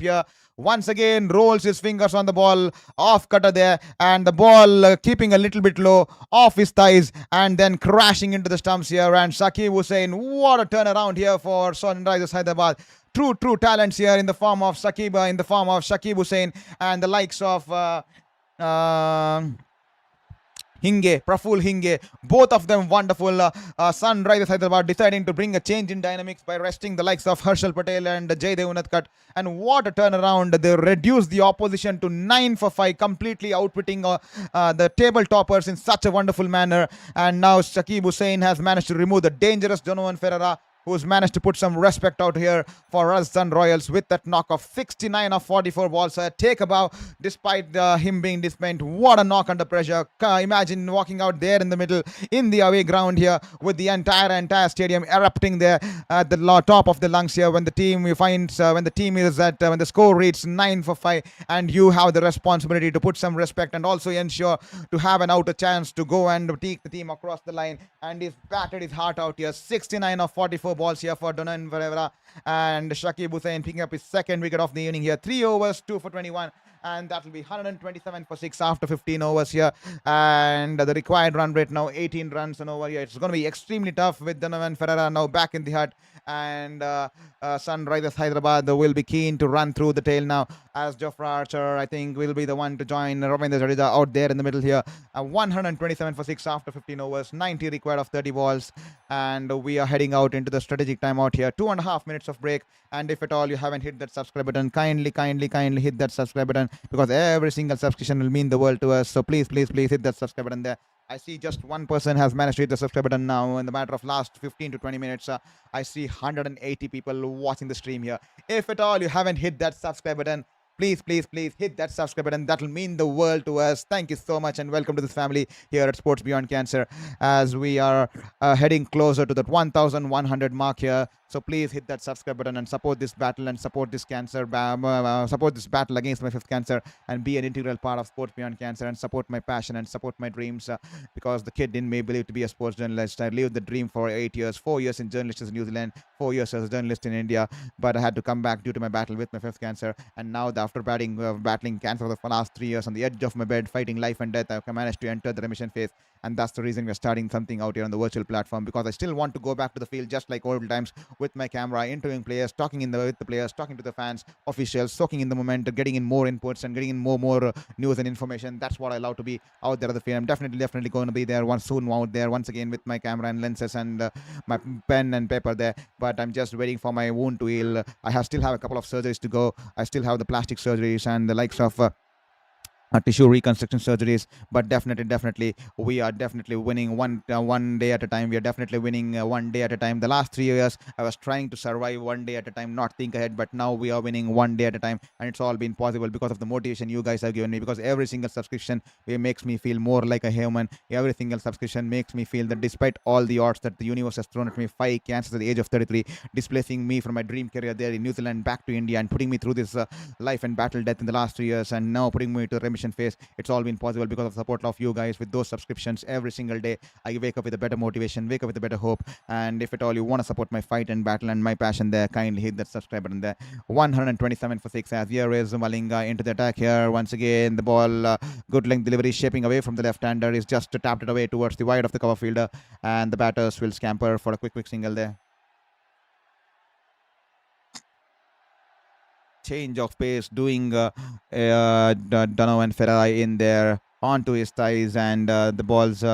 here. Once again, rolls his fingers on the ball, off cutter there, and the ball keeping a little bit low off his thighs, and then crashing into the stumps here. And Shakib Hussain, what a turnaround here for Sunrisers Hyderabad. True talents here in the form of Shakib Hussain, and the likes of Praful Hinge, both of them wonderful. Sunrisers Hyderabad deciding to bring a change in dynamics by resting the likes of Harshal Patel and Jaydev Unadkat. And what a turnaround. They reduced the opposition to 9 for 5, completely outwitting the table toppers in such a wonderful manner. And now Shakib Hussain has managed to remove the dangerous Donovan Ferreira, who's managed to put some respect out here for Rajasthan Royals with that knock of 69 of 44 balls. Take a bow despite him being dismayed. What a knock under pressure. Imagine walking out there in the middle in the away ground here with the entire stadium erupting there at the top of the lungs here when the score reads 9 for 5, and you have the responsibility to put some respect and also ensure to have an outer chance to go and take the team across the line. And he's batted his heart out here. 69 of 44 balls here for Donovan Ferreira, and Shakib Hussain picking up his second wicket of the evening here. 3 overs, 2 for 21, and that will be 127 for 6 after 15 overs here. And the required run rate now 18 runs an over here. It's going to be extremely tough with Donovan Ferreira now back in the hut, and Sunrisers Hyderabad will be keen to run through the tail now, as Jofra Archer, I think, will be the one to join Ravindra Jadeja out there in the middle here. 127 for 6 after 15 overs, 90 required of 30 balls, and we are heading out into the strategic timeout here. 2.5 minutes of break, and if at all you haven't hit that subscribe button, kindly hit that subscribe button, because every single subscription will mean the world to us. So please hit that subscribe button there. I see just one person has managed to hit the subscribe button now. In the matter of last 15 to 20 minutes, I see 180 people watching the stream here. If at all you haven't hit that subscribe button, please hit that subscribe button. That will mean the world to us. Thank you so much, and welcome to this family here at Sports Beyond Cancer, as we are heading closer to that 1,100 mark here. So please hit that subscribe button and support this battle, and support this cancer, support this battle against my 5th cancer, and be an integral part of Sports Beyond Cancer, and support my passion and support my dreams, because the kid in me believed to be a sports journalist. I lived the dream for 8 years, 4 years in journalism in New Zealand, 4 years as a journalist in India, but I had to come back due to my battle with my 5th cancer. And now, after battling cancer for the last 3 years on the edge of my bed, fighting life and death, I managed to enter the remission phase. And that's the reason we're starting something out here on the virtual platform, because I still want to go back to the field just like old times, with my camera, interviewing players, talking with the players, talking to the fans, officials, soaking in the moment, getting in more inputs and getting in more news and information. That's what I love to be out there at the field. I'm definitely going to be there soon out there once again with my camera and lenses and my pen and paper there. But I'm just waiting for my wound to heal. I still have a couple of surgeries to go. I still have the plastic surgeries and the likes of tissue reconstruction surgeries, but definitely we are definitely winning one day at a time. We are definitely winning one day at a time. The last 3 years I was trying to survive one day at a time, not think ahead, but now we are winning one day at a time, and it's all been possible because of the motivation you guys have given me, because every single subscription makes me feel more like a human. Every single subscription makes me feel that despite all the odds that the universe has thrown at me, 5 cancers at the age of 33, displacing me from my dream career there in New Zealand back to India, and putting me through this life and battle death in the last 3 years, and now putting me to remission mission phase. It's all been possible because of support of you guys with those subscriptions every single day. I wake up with a better motivation, wake up with a better hope. And if at all you want to support my fight and battle and my passion there, kindly hit that subscribe button there. 127 for 6 as here is Malinga into the attack here. Once again, the ball, good length delivery, shaping away from the left-hander. Is just tapped it away towards the wide of the cover fielder. And the batters will scamper for a quick single there. Change of pace, doing Donovan Ferrari in there onto his thighs, and the balls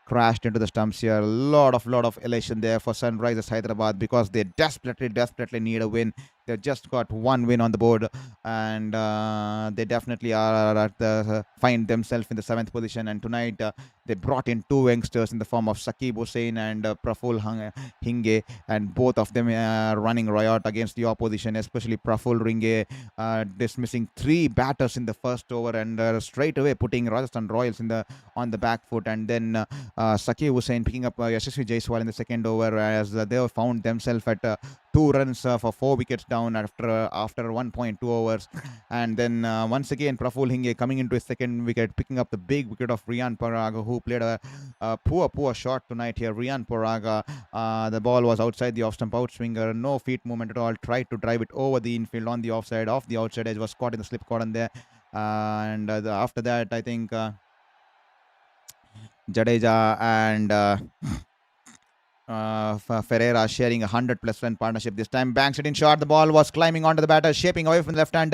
crashed into the stumps here. Lot of elation there for Sunrisers Hyderabad because they desperately need a win. They've just got one win on the board, and they definitely are at the find themselves in the seventh position. And tonight they brought in two youngsters in the form of Sakib Hussain and Praful Hinge, and both of them running riot against the opposition, especially Praful Ringe dismissing three batters in the first over and straight away putting Rajasthan Royals in the on the back foot, and then Sakib Hussain picking up Yashasvi Jaiswal in the second over as they found themselves at 2 runs for 4 wickets down after 1.2 overs. And then once again Praful Hinge coming into his second wicket, picking up the big wicket of Riyan Parag, who played a poor shot tonight here. Riyan Parag, the ball was outside the off stump, outswinger, no feet movement at all, tried to drive it over the infield on the offside, off the outside edge, was caught in the slip cordon there. And after that, I think Jadeja and Ferreira sharing a 100+ run partnership. This time banks it in short. The ball was climbing onto the batter, shaping away from the left hand.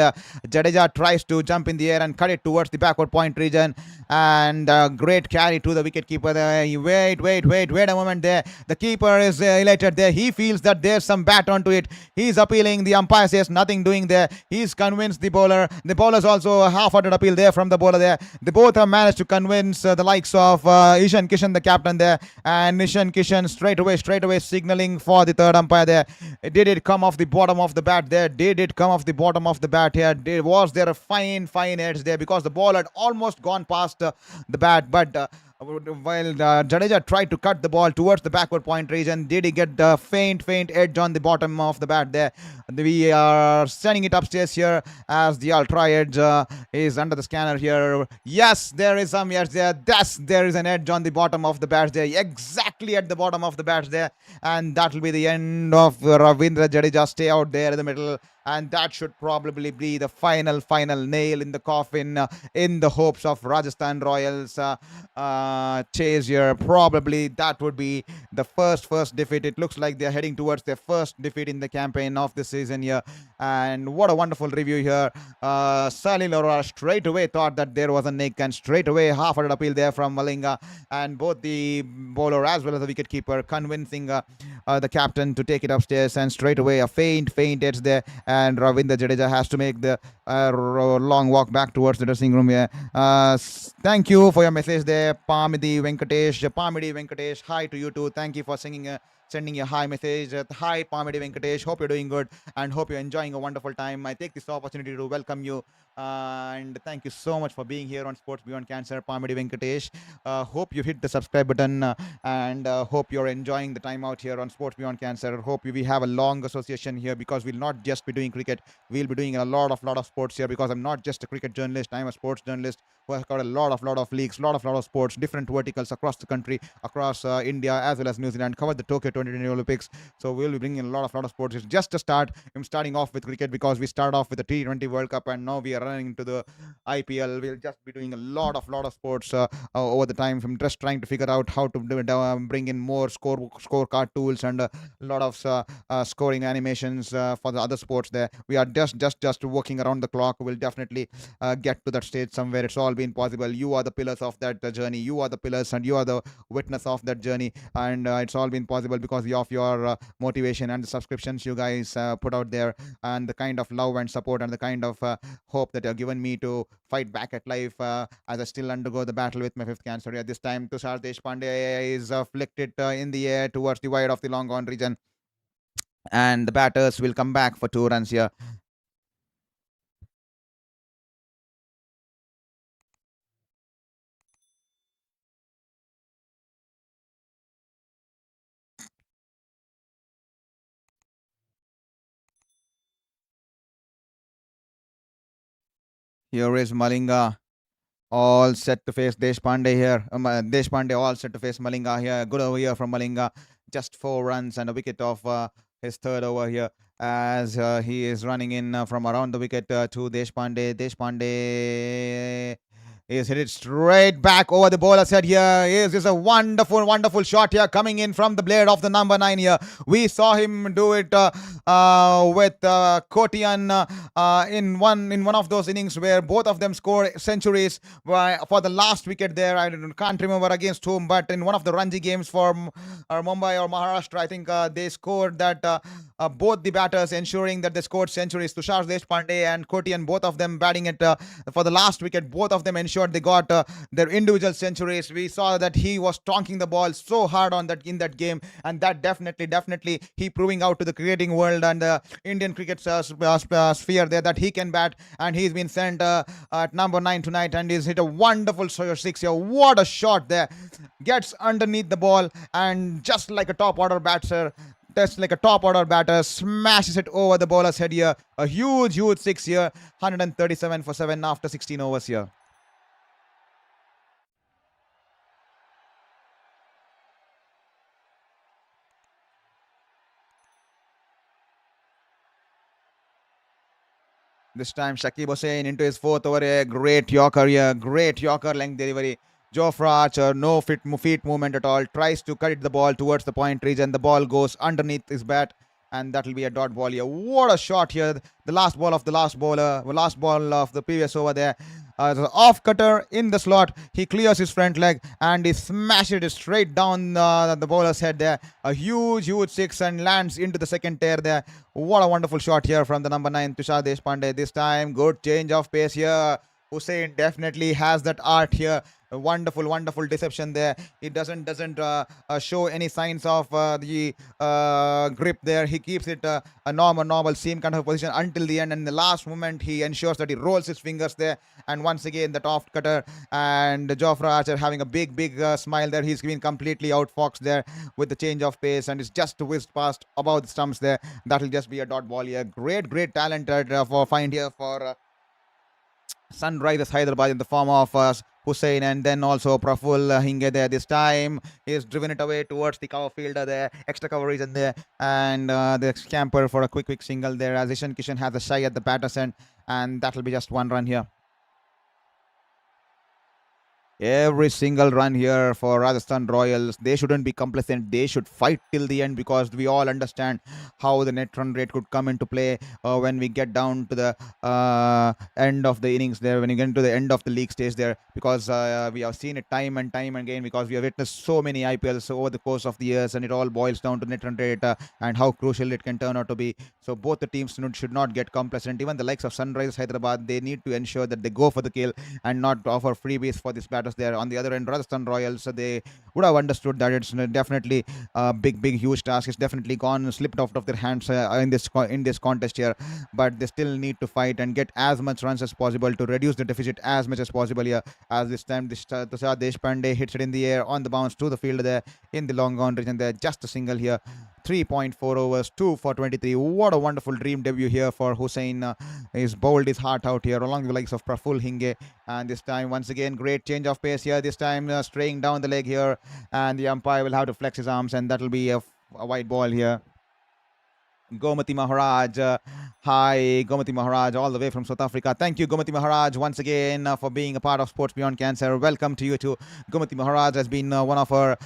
Jadeja tries to jump in the air and cut it towards the backward point region. And great carry to the wicket keeper there. Wait a moment there. The keeper is elated there. He feels that there's some bat onto it. He's appealing. The umpire says nothing doing there. He's convinced the bowler. The bowler's also a half-hearted appeal there from the bowler there. They both have managed to convince the likes of Ishan Kishan, the captain there, and Ishan Kishan straight away signaling for the third umpire there. Did it come off the bottom of the bat there? Did it come off the bottom of the bat here? Was there a fine edge there? Because the ball had almost gone past the bat, but while Jadeja tried to cut the ball towards the backward point region, did he get the faint edge on the bottom of the bat there? We are sending it upstairs here as the ultra edge is under the scanner here. Yes, there is some edge there. Yes, there is an edge on the bottom of the bat there, exactly at the bottom of the bat there, and that will be the end of Ravindra Jadeja. Stay out there in the middle, and that should probably be the final nail in the coffin in the hopes of Rajasthan Royals chase here. Probably that would be the first defeat. It looks like they're heading towards their first defeat in the campaign of this season here. And what a wonderful review here. Salil Arora straight away thought that there was a nick, and straight away half-hearted appeal there from Malinga, and both the bowler as well as the wicket keeper convincing the captain to take it upstairs, and straight away a faint edge there, and Ravindra Jadeja has to make the long walk back towards the dressing room here. Thank you for your message there, Pamidi Venkatesh. Hi to you too. Thank you for sending a hi message. Hi Pamidi Venkatesh, hope you're doing good and hope you're enjoying a wonderful time. I take this opportunity to welcome you and thank you so much for being here on Sports Beyond Cancer, Pamidi Venkatesh. Hope you hit the subscribe button and hope you're enjoying the time out here on Sports Beyond Cancer. Hope we have a long association here because we'll not just be doing cricket, we'll be doing a lot of sports here, because I'm not just a cricket journalist, I'm a sports journalist who has got a lot of leagues, lot of sports, different verticals across the country, across India as well as New Zealand, covered the Tokyo 2020 Olympics. So we'll be bringing a lot of sports. It's just a start. I'm starting off with cricket because we started off with the T20 World Cup and now we are running into the IPL. We'll just be doing a lot of sports over the time. I'm just trying to figure out how to bring in more scorecard tools and a lot of scoring animations for the other sports there. We are just working around the clock. We'll definitely get to that stage somewhere. It's all been possible. You are the pillars of that journey. You are the pillars and you are the witness of that journey, and it's all been possible because of your motivation and the subscriptions you guys put out there, and the kind of love and support and the kind of hope that you've given me to fight back at life as I still undergo the battle with my fifth cancer. Yeah, this time Tushar Deshpande is flicked it in the air towards the wide of the long on region, and the batters will come back for 2 runs here. Here is Malinga All set to face Deshpande here. Deshpande all set to face Malinga here. Good over here from Malinga. Just 4 runs and a wicket off his third over here as he is running in from around the wicket to Deshpande. Deshpande is hit it straight back over the bowler's head here. Is this a wonderful, wonderful shot here coming in from the blade of the number 9 here. We saw him do it with Kotian in one of those innings where both of them scored centuries for the last wicket there. I can't remember against whom, but in one of the Ranji games for Mumbai or Maharashtra, I think they scored that both the batters ensuring that they scored centuries. Tushar Deshpande and Kotian, both of them batting it for the last wicket. Both of them ensured they got their individual centuries. We saw that he was tonking the ball so hard on that in that game, and that definitely he proving out to the cricketing world and the Indian cricket sphere there that he can bat, and he's been sent at number 9 tonight, and he's hit a wonderful six here. What a shot there! Gets underneath the ball and just like a top order batter, smashes it over the bowler's head here. A huge six here. 137 for 7 after 16 overs here. This time Shakib Hussain into his fourth over here. Great Yorker here. Great Yorker length delivery. Jofra Archer, no feet movement at all. Tries to cut the ball towards the point region. The ball goes underneath his bat, and that will be a dot ball here. What a shot here. The last ball of the last ball of the previous over there. The off cutter in the slot. He clears his front leg and he smashes it straight down the bowler's head there. A huge six and lands into the second tier there. What a wonderful shot here from the number 9 Tushar Deshpande. This time good change of pace here. Hussain definitely has that art here. A wonderful deception there. He doesn't show any signs of the grip there. He keeps it a normal seam kind of position until the end, and in the last moment he ensures that he rolls his fingers there, and once again that off cutter, and Jofra Archer having a big smile there. He's been completely outfoxed there with the change of pace, and it's just whizzed past above the stumps there. That will just be a dot ball here. Great talent for find here for Sunrisers Hyderabad in the form of Hussain, and then also Praful Hinge there. This time he's driven it away towards the cover fielder there, extra cover region there, and the scamper for a quick single there as Kishan has a shy at the batter's end, and that will be just 1 run here. Every single run here for Rajasthan Royals. They shouldn't be complacent. They should fight till the end, because we all understand how the net run rate could come into play when we get down to the end of the innings there, when you get into the end of the league stage there, because we have seen it time and time again, because we have witnessed so many IPLs over the course of the years, and it all boils down to net run rate and how crucial it can turn out to be. So both the teams should not get complacent. Even the likes of Sunrisers Hyderabad, they need to ensure that they go for the kill and not offer freebies for this batters there. On the other end, Rajasthan Royals, they would have understood that it's definitely a huge task. It's definitely slipped out of their hands in this contest here, but they still need to fight and get as much runs as possible to reduce the deficit as much as possible here. As this time, Tushar Deshpande hits it in the air on the bounce to the field there in the long on region there. Just a single here. 3.4 overs, 2 for 23. What a wonderful dream debut here for Hussain. He's bowled his heart out here along the legs of Praful Hinge. And this time, once again, great change of pace here. This time, straying down the leg here. And the umpire will have to flex his arms, and that will be a white ball here. Gomati Maharaj. Hi, Gomati Maharaj, all the way from South Africa. Thank you, Gomati Maharaj, once again for being a part of Sports Beyond Cancer. Welcome to you too. Gomati Maharaj has been one of our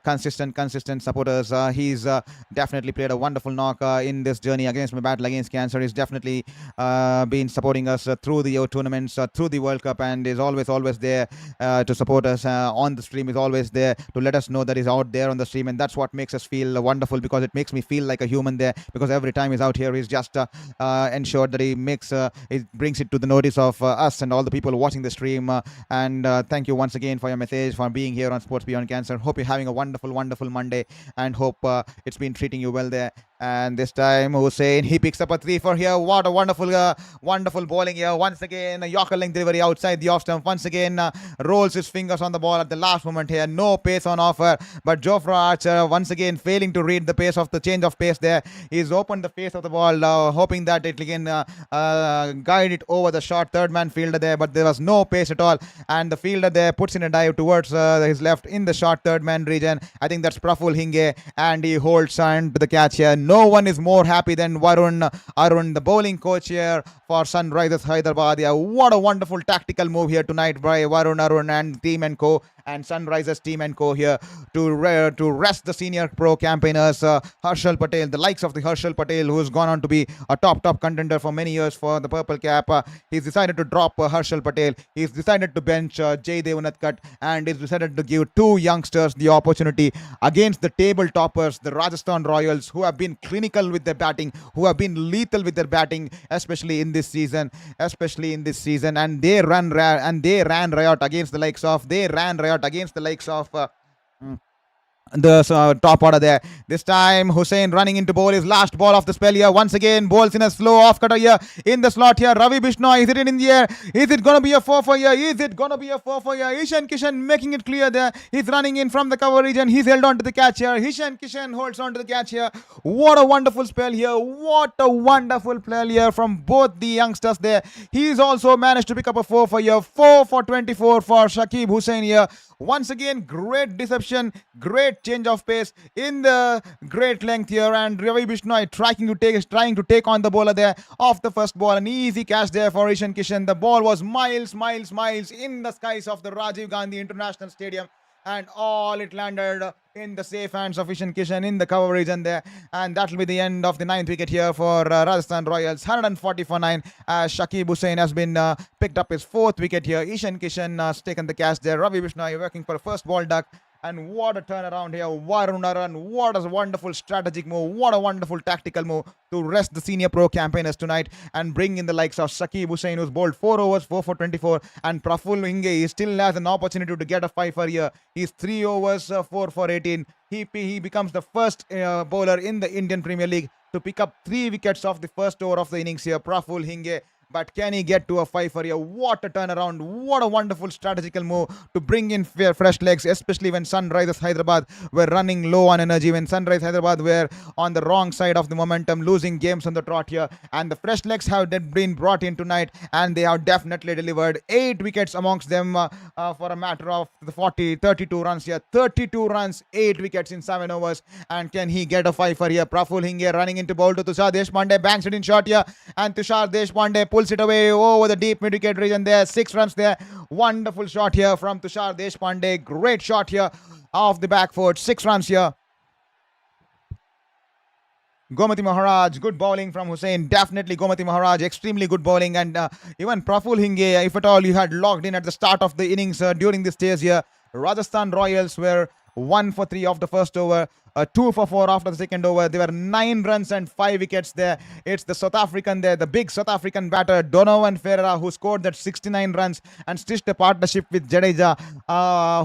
consistent supporters. He's definitely played a wonderful knock in this journey against my battle against cancer. He's definitely been supporting us through the tournaments, through the World Cup, and is always there to support us on the stream. Is always there to let us know that he's out there on the stream, and that's what makes us feel wonderful, because it makes me feel like a human there, because every time he's out here, he's just ensured that he brings it to the notice of us and all the people watching the stream. And thank you once again for your message, for being here on Sports Beyond Cancer. Hope you're having a wonderful Monday, and hope it's been treating you well there. And this time Hussain, he picks up a 3 for here. What a wonderful bowling here. Once again, a Yorker length delivery outside the off stump. Once again, rolls his fingers on the ball at the last moment here. No pace on offer, but Jofra Archer once again failing to read the pace of the change of pace there. He's opened the face of the ball, hoping that it can guide it over the short third man fielder there, but there was no pace at all. And the fielder there puts in a dive towards his left in the short third man region. I think that's Praful Hinge, and he holds on to the catch here. No one is more happy than Arun, the bowling coach here for Sunrisers Hyderabad. Yeah, what a wonderful tactical move here tonight by Arun and team and co. And Sunrisers team and co here to rest the senior pro campaigners, Harshal Patel, the likes of the Harshal Patel, who's gone on to be a top contender for many years for the purple cap. He's decided to drop Harshal Patel. He's decided to bench Jaydev Unadkat, and he's decided to give two youngsters the opportunity against the table toppers, the Rajasthan Royals, who have been clinical with their batting, who have been lethal with their batting, especially in this season, and they ran riot against the likes of the top order there. This time Hussain running into bowl his last ball of the spell here. Once again bowls in a slow off cutter here in the slot here. Ravi Bishnoi, is it in the air? Is it gonna be a 4 for here? Ishan Kishan making it clear there. He's running in from the cover region. He's held on to the catch here. Ishan Kishan holds on to the catch here. What a wonderful spell here. What a wonderful play here from both the youngsters there. He's also managed to pick up a 4 for here. 4 for 24 for Shakib Hussain here. Once again, great deception, great change of pace in the great length here, and Ravi Bishnoi trying to take on the bowler there off the first ball. An easy catch there for Ishan Kishan. The ball was miles in the skies of the Rajiv Gandhi International Stadium, and all it landed in the safe hands of Ishan Kishan in the cover region there. And that will be the end of the 9th wicket here for Rajasthan Royals. 140 for 9 as Shakib Hussain has been picked up his 4th wicket here. Ishan Kishan has taken the catch there. Ravi Bishnoi working for a first ball duck. And what a turnaround here. Varunaran, what a wonderful strategic move. What a wonderful tactical move to rest the senior pro campaigners tonight and bring in the likes of Shakib Hussain, who's bowled 4 overs, 4 for 24. And Praful Hinge, he still has an opportunity to get a 5 for here. He's 3 overs, 4 for 18. He becomes the first bowler in the Indian Premier League to pick up 3 wickets off the first over of the innings here. Praful Hinge. But can he get to a 5 for here? What a turnaround. What a wonderful strategical move to bring in fresh legs, especially when Sunrisers Hyderabad were running low on energy, when Sunrisers Hyderabad were on the wrong side of the momentum, losing games on the trot here. And the fresh legs have been brought in tonight, and they have definitely delivered 8 wickets amongst them for a matter of the 32 runs here. 32 runs, 8 wickets in 7 overs. And can he get a 5 for here? Praful Hinge running into bowl to Tushar Deshpande, banks it in short here, and Tushar Deshpande pulls it away over the deep mid-wicket region there. 6 runs there. Wonderful shot here from Tushar Deshpande. Great shot here off the back foot. 6 runs here. Gomati Maharaj, good bowling from Hussain. Definitely Gomati Maharaj, extremely good bowling. And even Praful Hinge, if at all you had logged in at the start of the innings during this stage here, Rajasthan Royals were 1 for 3 off the first over. 2 for 4 after the second over. There were 9 runs and 5 wickets there. It's the South African there, the big South African batter, Donovan Ferreira, who scored that 69 runs and stitched a partnership with Jadeja,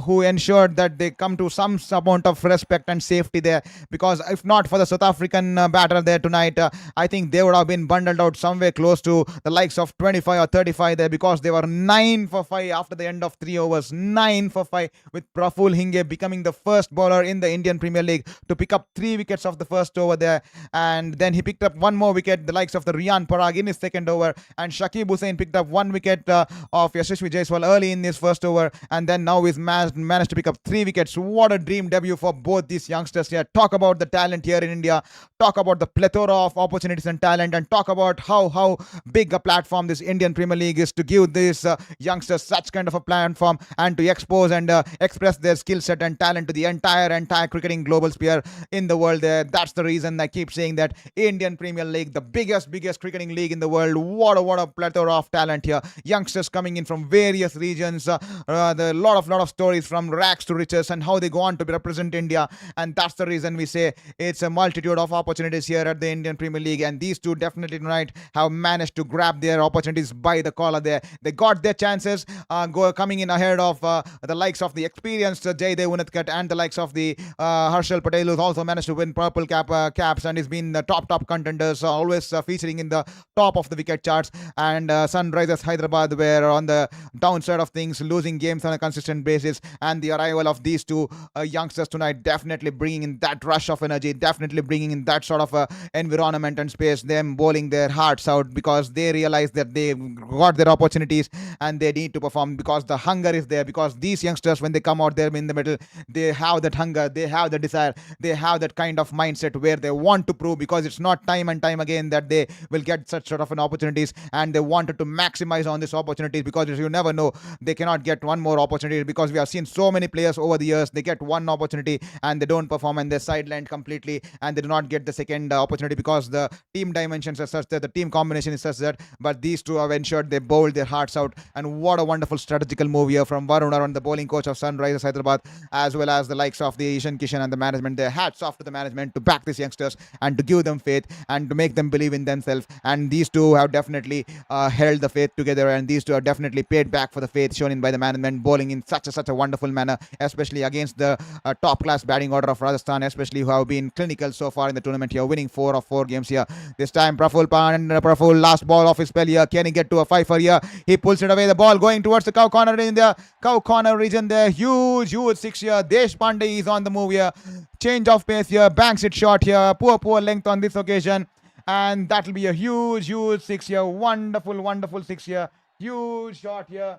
who ensured that they come to some amount of respect and safety there. Because if not for the South African batter there tonight, I think they would have been bundled out somewhere close to the likes of 25 or 35 there, because they were 9 for 5 after the end of 3 overs. 9 for 5 with Praful Hinge becoming the first bowler in the Indian Premier League to pick up 3 wickets off the first over there. And then he picked up 1 more wicket, the likes of the Riyan Parag in his second over. And Shakib Hussain picked up 1 wicket of Yashasvi Jaiswal early in his first over. And then now he's managed to pick up 3 wickets. What a dream debut for both these youngsters here. Talk about the talent here in India. Talk about the plethora of opportunities and talent. And talk about how big a platform this Indian Premier League is to give these youngsters such kind of a platform and to expose and express their skill set and talent to the entire cricketing global sphere in the world there. That's the reason I keep saying that Indian Premier League, the biggest cricketing league in the world. What a plethora of talent here. Youngsters coming in from various regions. The lot of stories from rags to riches and how they go on to represent India. And that's the reason we say it's a multitude of opportunities here at the Indian Premier League. And these two definitely tonight have managed to grab their opportunities by the collar there. They got their chances coming in ahead of the likes of the experienced Jaydev Unadkat and the likes of the Harshal Patel Patel, who's also managed to win purple caps and has been the top contenders, always featuring in the top of the wicket charts. And Sunrisers Hyderabad were on the downside of things, losing games on a consistent basis. And the arrival of these two youngsters tonight definitely bringing in that rush of energy, definitely bringing in that sort of environment and space, them bowling their hearts out because they realize that they got their opportunities and they need to perform because the hunger is there. Because these youngsters, when they come out there in the middle, they have that hunger, they have the desire, they have that kind of mindset where they want to prove, because it's not time and time again that they will get such sort of an opportunities, and they wanted to maximize on this opportunities because you never know, they cannot get one more opportunity, because we have seen so many players over the years, they get one opportunity and they don't perform and they're sidelined completely and they do not get the second opportunity because the team dimensions are such that the team combination is such that. But these two have ensured they bowled their hearts out, and what a wonderful strategical move here from Varun Aron, the bowling coach of Sunrisers Hyderabad, as well as the likes of the Kishan and the management. Their hats off to the management to back these youngsters and to give them faith and to make them believe in themselves. And these two have definitely held the faith together, and these two have definitely paid back for the faith shown in by the management, bowling in such a wonderful manner, especially against the top class batting order of Rajasthan, especially who have been clinical so far in the tournament here, winning 4 of 4 games here. This time Praful last ball of his spell here, can he get to a 5-for here? He pulls it away, the ball going towards the cow corner in the cow corner region there. Huge 6 here. Deshpande is on the move here, change of pace here, banks it short here, poor length on this occasion, and that will be a huge 6 here. Wonderful 6 here, huge shot here.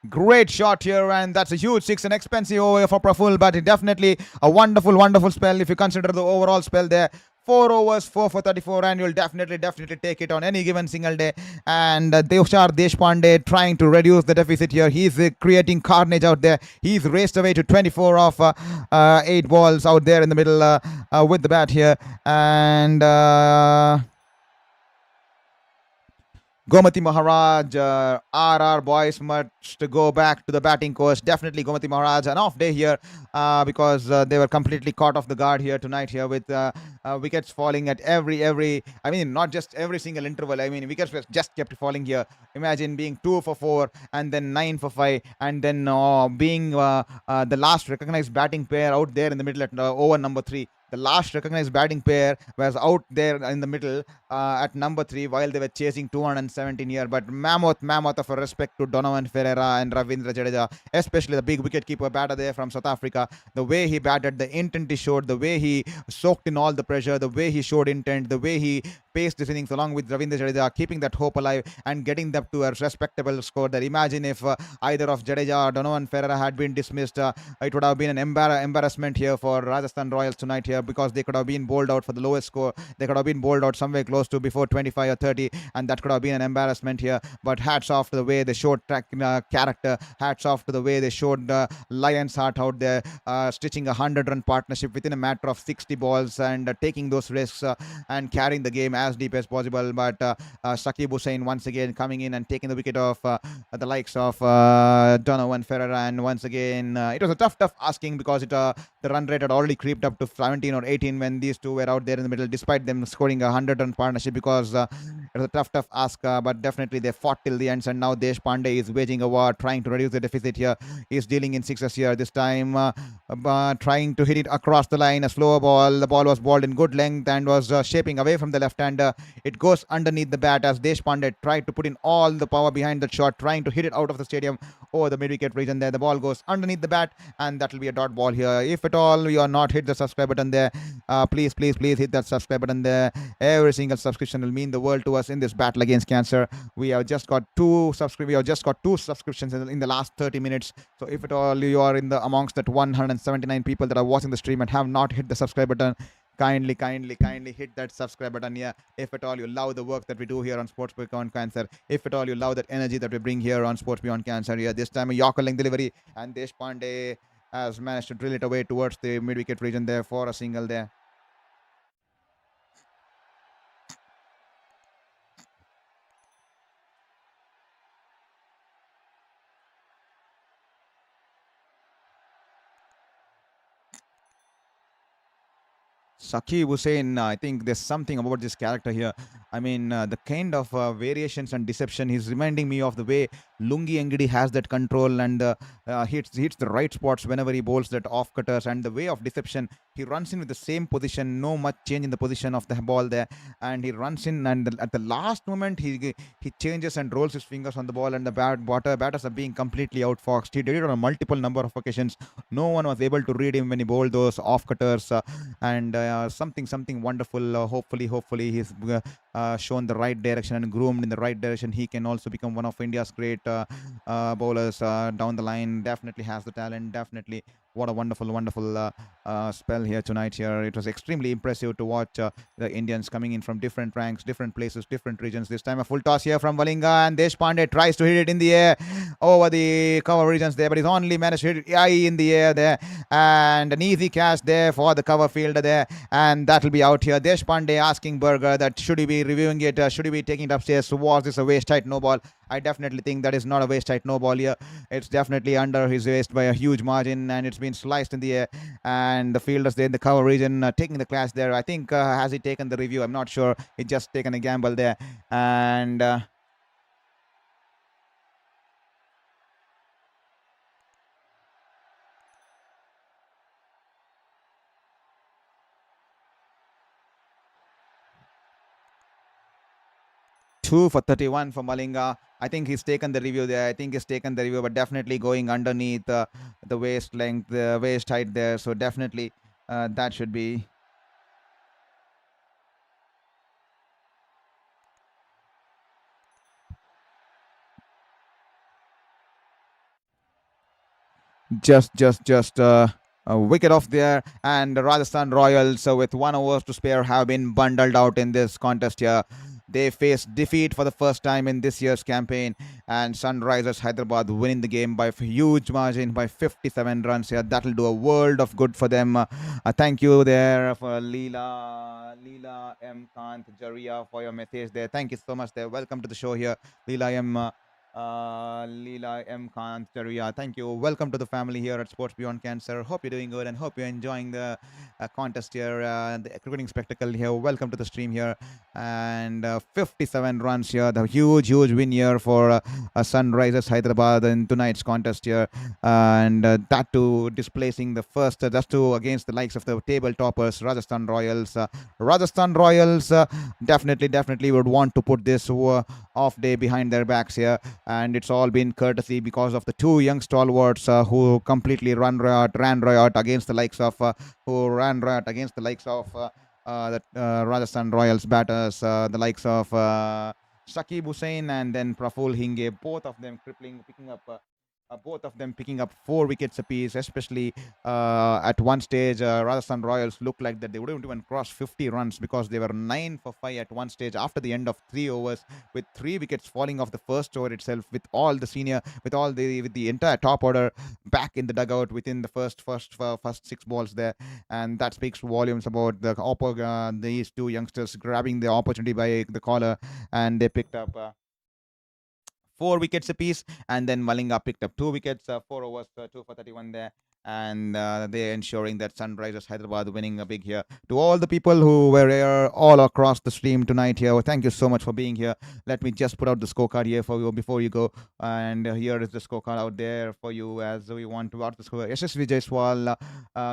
Great shot here, and that's a huge 6, an expensive over for Praful, but definitely a wonderful spell if you consider the overall spell there. 4 overs, 4 for 34, and you'll definitely take it on any given single day. And Devshar Deshpande trying to reduce the deficit here. He's creating carnage out there. He's raced away to 24 of 8 balls out there in the middle with the bat here. And Gomati Maharaj, RR boys must go back to the batting course. Definitely Gomati Maharaj, an off day here because they were completely caught off the guard here tonight here with wickets falling at every, I mean, not just every single interval. I mean, wickets just kept falling here. Imagine being 2 for 4 and then 9 for 5 and then being the last recognized batting pair out there in the middle at over number 3. The last recognized batting pair was out there in the middle at number 3 while they were chasing 217 here. But mammoth of a respect to Donovan Ferreira and Ravindra Jadeja, especially the big wicketkeeper batter there from South Africa. The way he batted, the intent he showed, the way he soaked in all the pressure, the way he showed intent, the way he paced his innings along with Ravindra Jadeja, keeping that hope alive and getting them to a respectable score there. Imagine if either of Jadeja or Donovan Ferreira had been dismissed, it would have been an embarrassment here for Rajasthan Royals tonight here, because they could have been bowled out for the lowest score. They could have been bowled out somewhere close to before 25 or 30, and that could have been an embarrassment here. But hats off to the way they showed character. Hats off to the way they showed Lion's heart out there, stitching a 100-run partnership within a matter of 60 balls and taking those risks and carrying the game as deep as possible. But Shakib Hussain once again coming in and taking the wicket of the likes of Donovan Ferreira, and once again it was a tough asking because the run rate had already creeped up to 17 or 18 when these two were out there in the middle, despite them scoring a 100-run partnership, because it was a tough ask, but definitely they fought till the end. And now Deshpande is waging a war, trying to reduce the deficit here. He's dealing in 6s here, this time trying to hit it across the line, a slower ball. The ball was bowled in good length and was shaping away from the left-hander. It goes underneath the bat as Deshpande tried to put in all the power behind that shot, trying to hit it out of the stadium over the mid-wicket region there. The ball goes underneath the bat, and that will be a dot ball here. If at all you are not hit the subscribe button there, please hit that subscribe button there. Every single subscription will mean the world to us in this battle against cancer. We have just got 2 subscriptions in the last 30 minutes. So if at all you are in the amongst that 179 people that are watching the stream and have not hit the subscribe button, kindly hit that subscribe button here. If at all you love the work that we do here on Sports Beyond Cancer, if at all you love that energy that we bring here on Sports Beyond Cancer here, this time a Yorker length delivery, and Deshpande has managed to drill it away towards the mid-wicket region there for a single there. Shakib Hussain, I think there's something about this character here. I mean, the kind of variations and deception. He's reminding me of the way Lungi Engidi has that control and hits the right spots whenever he bowls that off cutters, and the way of deception. He runs in with the same position, no much change in the position of the ball there, and he runs in, and at the last moment he changes and rolls his fingers on the ball, and the batters are being completely outfoxed. He did it on a multiple number of occasions. No one was able to read him when he bowled those off cutters, and something wonderful. Hopefully he's shown the right direction and groomed in the right direction. He can also become one of India's great bowlers down the line. Definitely has the talent. Definitely, what a wonderful spell here tonight. Here, it was extremely impressive to watch the Indians coming in from different ranks, different places, different regions. This time, a full toss here from Valinga, and Deshpande tries to hit it in the air over the cover regions there, but he's only managed to hit it high in the air there, and an easy catch there for the cover fielder there, and that'll be out here. Deshpande asking Berger that should he be reviewing it, should he be taking it upstairs? Was this a waist height no ball? I definitely think that is not a waist height no ball here. It's definitely under his waist by a huge margin, and it's been sliced in the air. And the fielders there in the cover region taking the clash there. I think has he taken the review? I'm not sure. He just taken a gamble there, and 2 for 31 for Malinga. I think he's taken the review there. I think he's taken the review, but definitely going underneath the waist length, the waist height there. So definitely that should be just a wicket off there, and the Rajasthan Royals, with 1 hour to spare, have been bundled out in this contest here. They face defeat for the first time in this year's campaign, and Sunrisers Hyderabad winning the game by a huge margin by 57 runs here. That'll do a world of good for them. Thank you there for Leela M. Kant Jaria for your message there. Thank you so much there. Welcome to the show here, Leela M. Leela M. Kant Jaria. Thank you. Welcome to the family here at Sports Beyond Cancer. Hope you're doing good and hope you're enjoying the contest here, the cricketing spectacle here. Welcome to the stream here, and 57 runs here, the huge win here for Sunrisers Hyderabad in tonight's contest here, and that too displacing the first just to against the likes of the table toppers Rajasthan Royals. Rajasthan Royals definitely would want to put this off day behind their backs here, and it's all been courtesy because of the two young stalwarts who completely ran riot against the likes of the Rajasthan Royals batters, the likes of Shakib Hussain and then Praful Hinge, both of them picking up 4 wickets apiece, especially at one stage. Rajasthan Royals looked like that they wouldn't even cross 50 runs because they were 9 for 5 at one stage after the end of 3 overs, with 3 wickets falling off the first over itself, with the entire top order back in the dugout within the first 6 balls there, and that speaks volumes about these two youngsters grabbing the opportunity by the collar, and they picked up 4 wickets apiece, and then Malinga picked up 2 wickets, 4 overs, 2 for 31 there, and they're ensuring that Sunrisers Hyderabad winning a big here. To all the people who were here all across the stream tonight here, thank you so much for being here. Let me just put out the scorecard here for you before you go, and here is the scorecard out there for you as we want to watch the score. Yashasvi Jaiswal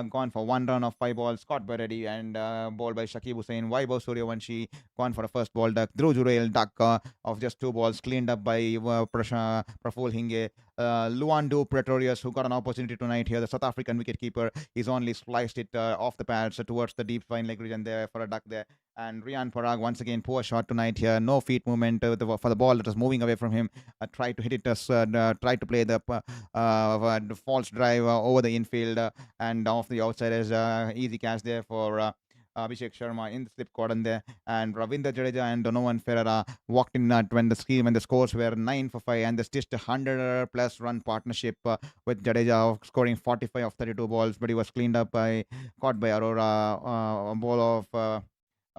gone for 1 run of 5 balls, caught by Reddy and bowled by Shakib Hussain. Vaibhav Suryavanshi gone for a first ball duck. Dhruv Jurel duck of just 2 balls, cleaned up by Praful Hinge. Luandu Pretorius, who got an opportunity tonight here, the South African wicketkeeper, he's only sliced it off the pads towards the deep fine leg region there for a duck there. And Riyan Parag, once again, poor shot tonight here. No feet movement for the ball that was moving away from him. Tried to hit it, tried to play the false drive over the infield and off the outside as easy catch there for Abhishek Sharma in the slip cordon there, and Ravinder Jadeja and Donovan Ferreira walked in when the scores were 9 for 5, and they stitched a 100+ run partnership with Jadeja scoring 45 of 32 balls, but he was caught by Aurora, a ball of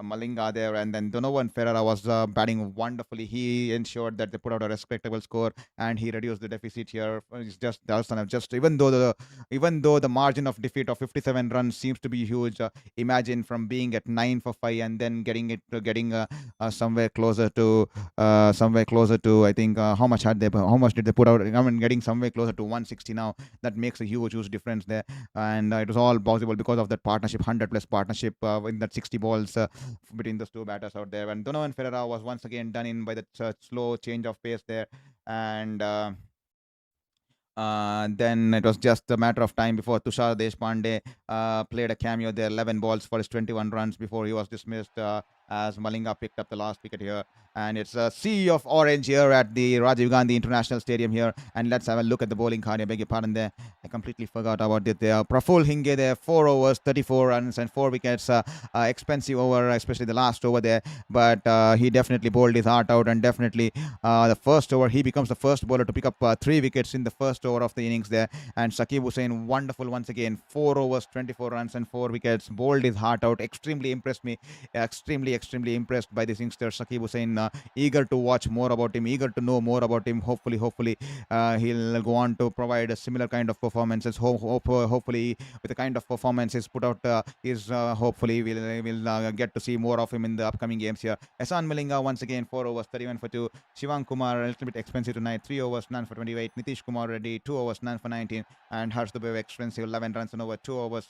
Malinga there, and then Donovan Ferreira was batting wonderfully. He ensured that they put out a respectable score, and he reduced the deficit here. It's just Rajasthan have just, even though the margin of defeat of 57 runs seems to be huge. Imagine from being at 9 for 5 and then getting somewhere closer to, I think, how much did they put out? I mean, getting somewhere closer to 160 now. That makes a huge difference there, and it was all possible because of that partnership, 100 plus partnership in that 60 balls between those two batters out there. And Donovan Ferreira was once again done in by that slow change of pace there, and then it was just a matter of time before Tushar Deshpande played a cameo there, 11 balls for his 21 runs before he was dismissed as Malinga picked up the last wicket here. And it's a sea of orange here at the Rajiv Gandhi International Stadium here. And let's have a look at the bowling card. I beg your pardon there. I completely forgot about it there. Praful Hinge there, 4 overs, 34 runs and 4 wickets. Expensive over, especially the last over there. But he definitely bowled his heart out, and definitely the first over, he becomes the first bowler to pick up 3 wickets in the first over of the innings there. And Shakib Hussain, wonderful once again, 4 overs, 24 runs and 4 wickets, bowled his heart out. Extremely impressed me, extremely impressed by this youngster Shakib Hussain. Eager to watch more about him, eager to know more about him. Hopefully he'll go on to provide a similar kind of performances. Hopefully with the kind of performances put out, hopefully we'll get to see more of him in the upcoming games here. Ehsan Malinga once again, 4 overs, 31 for 2. Shivang Kumar a little bit expensive tonight, 3 overs, none for 28. Nitish Kumar Reddy, 2 overs, none for 19. And Harsh Dubey expensive, 11 runs and over, 2 overs,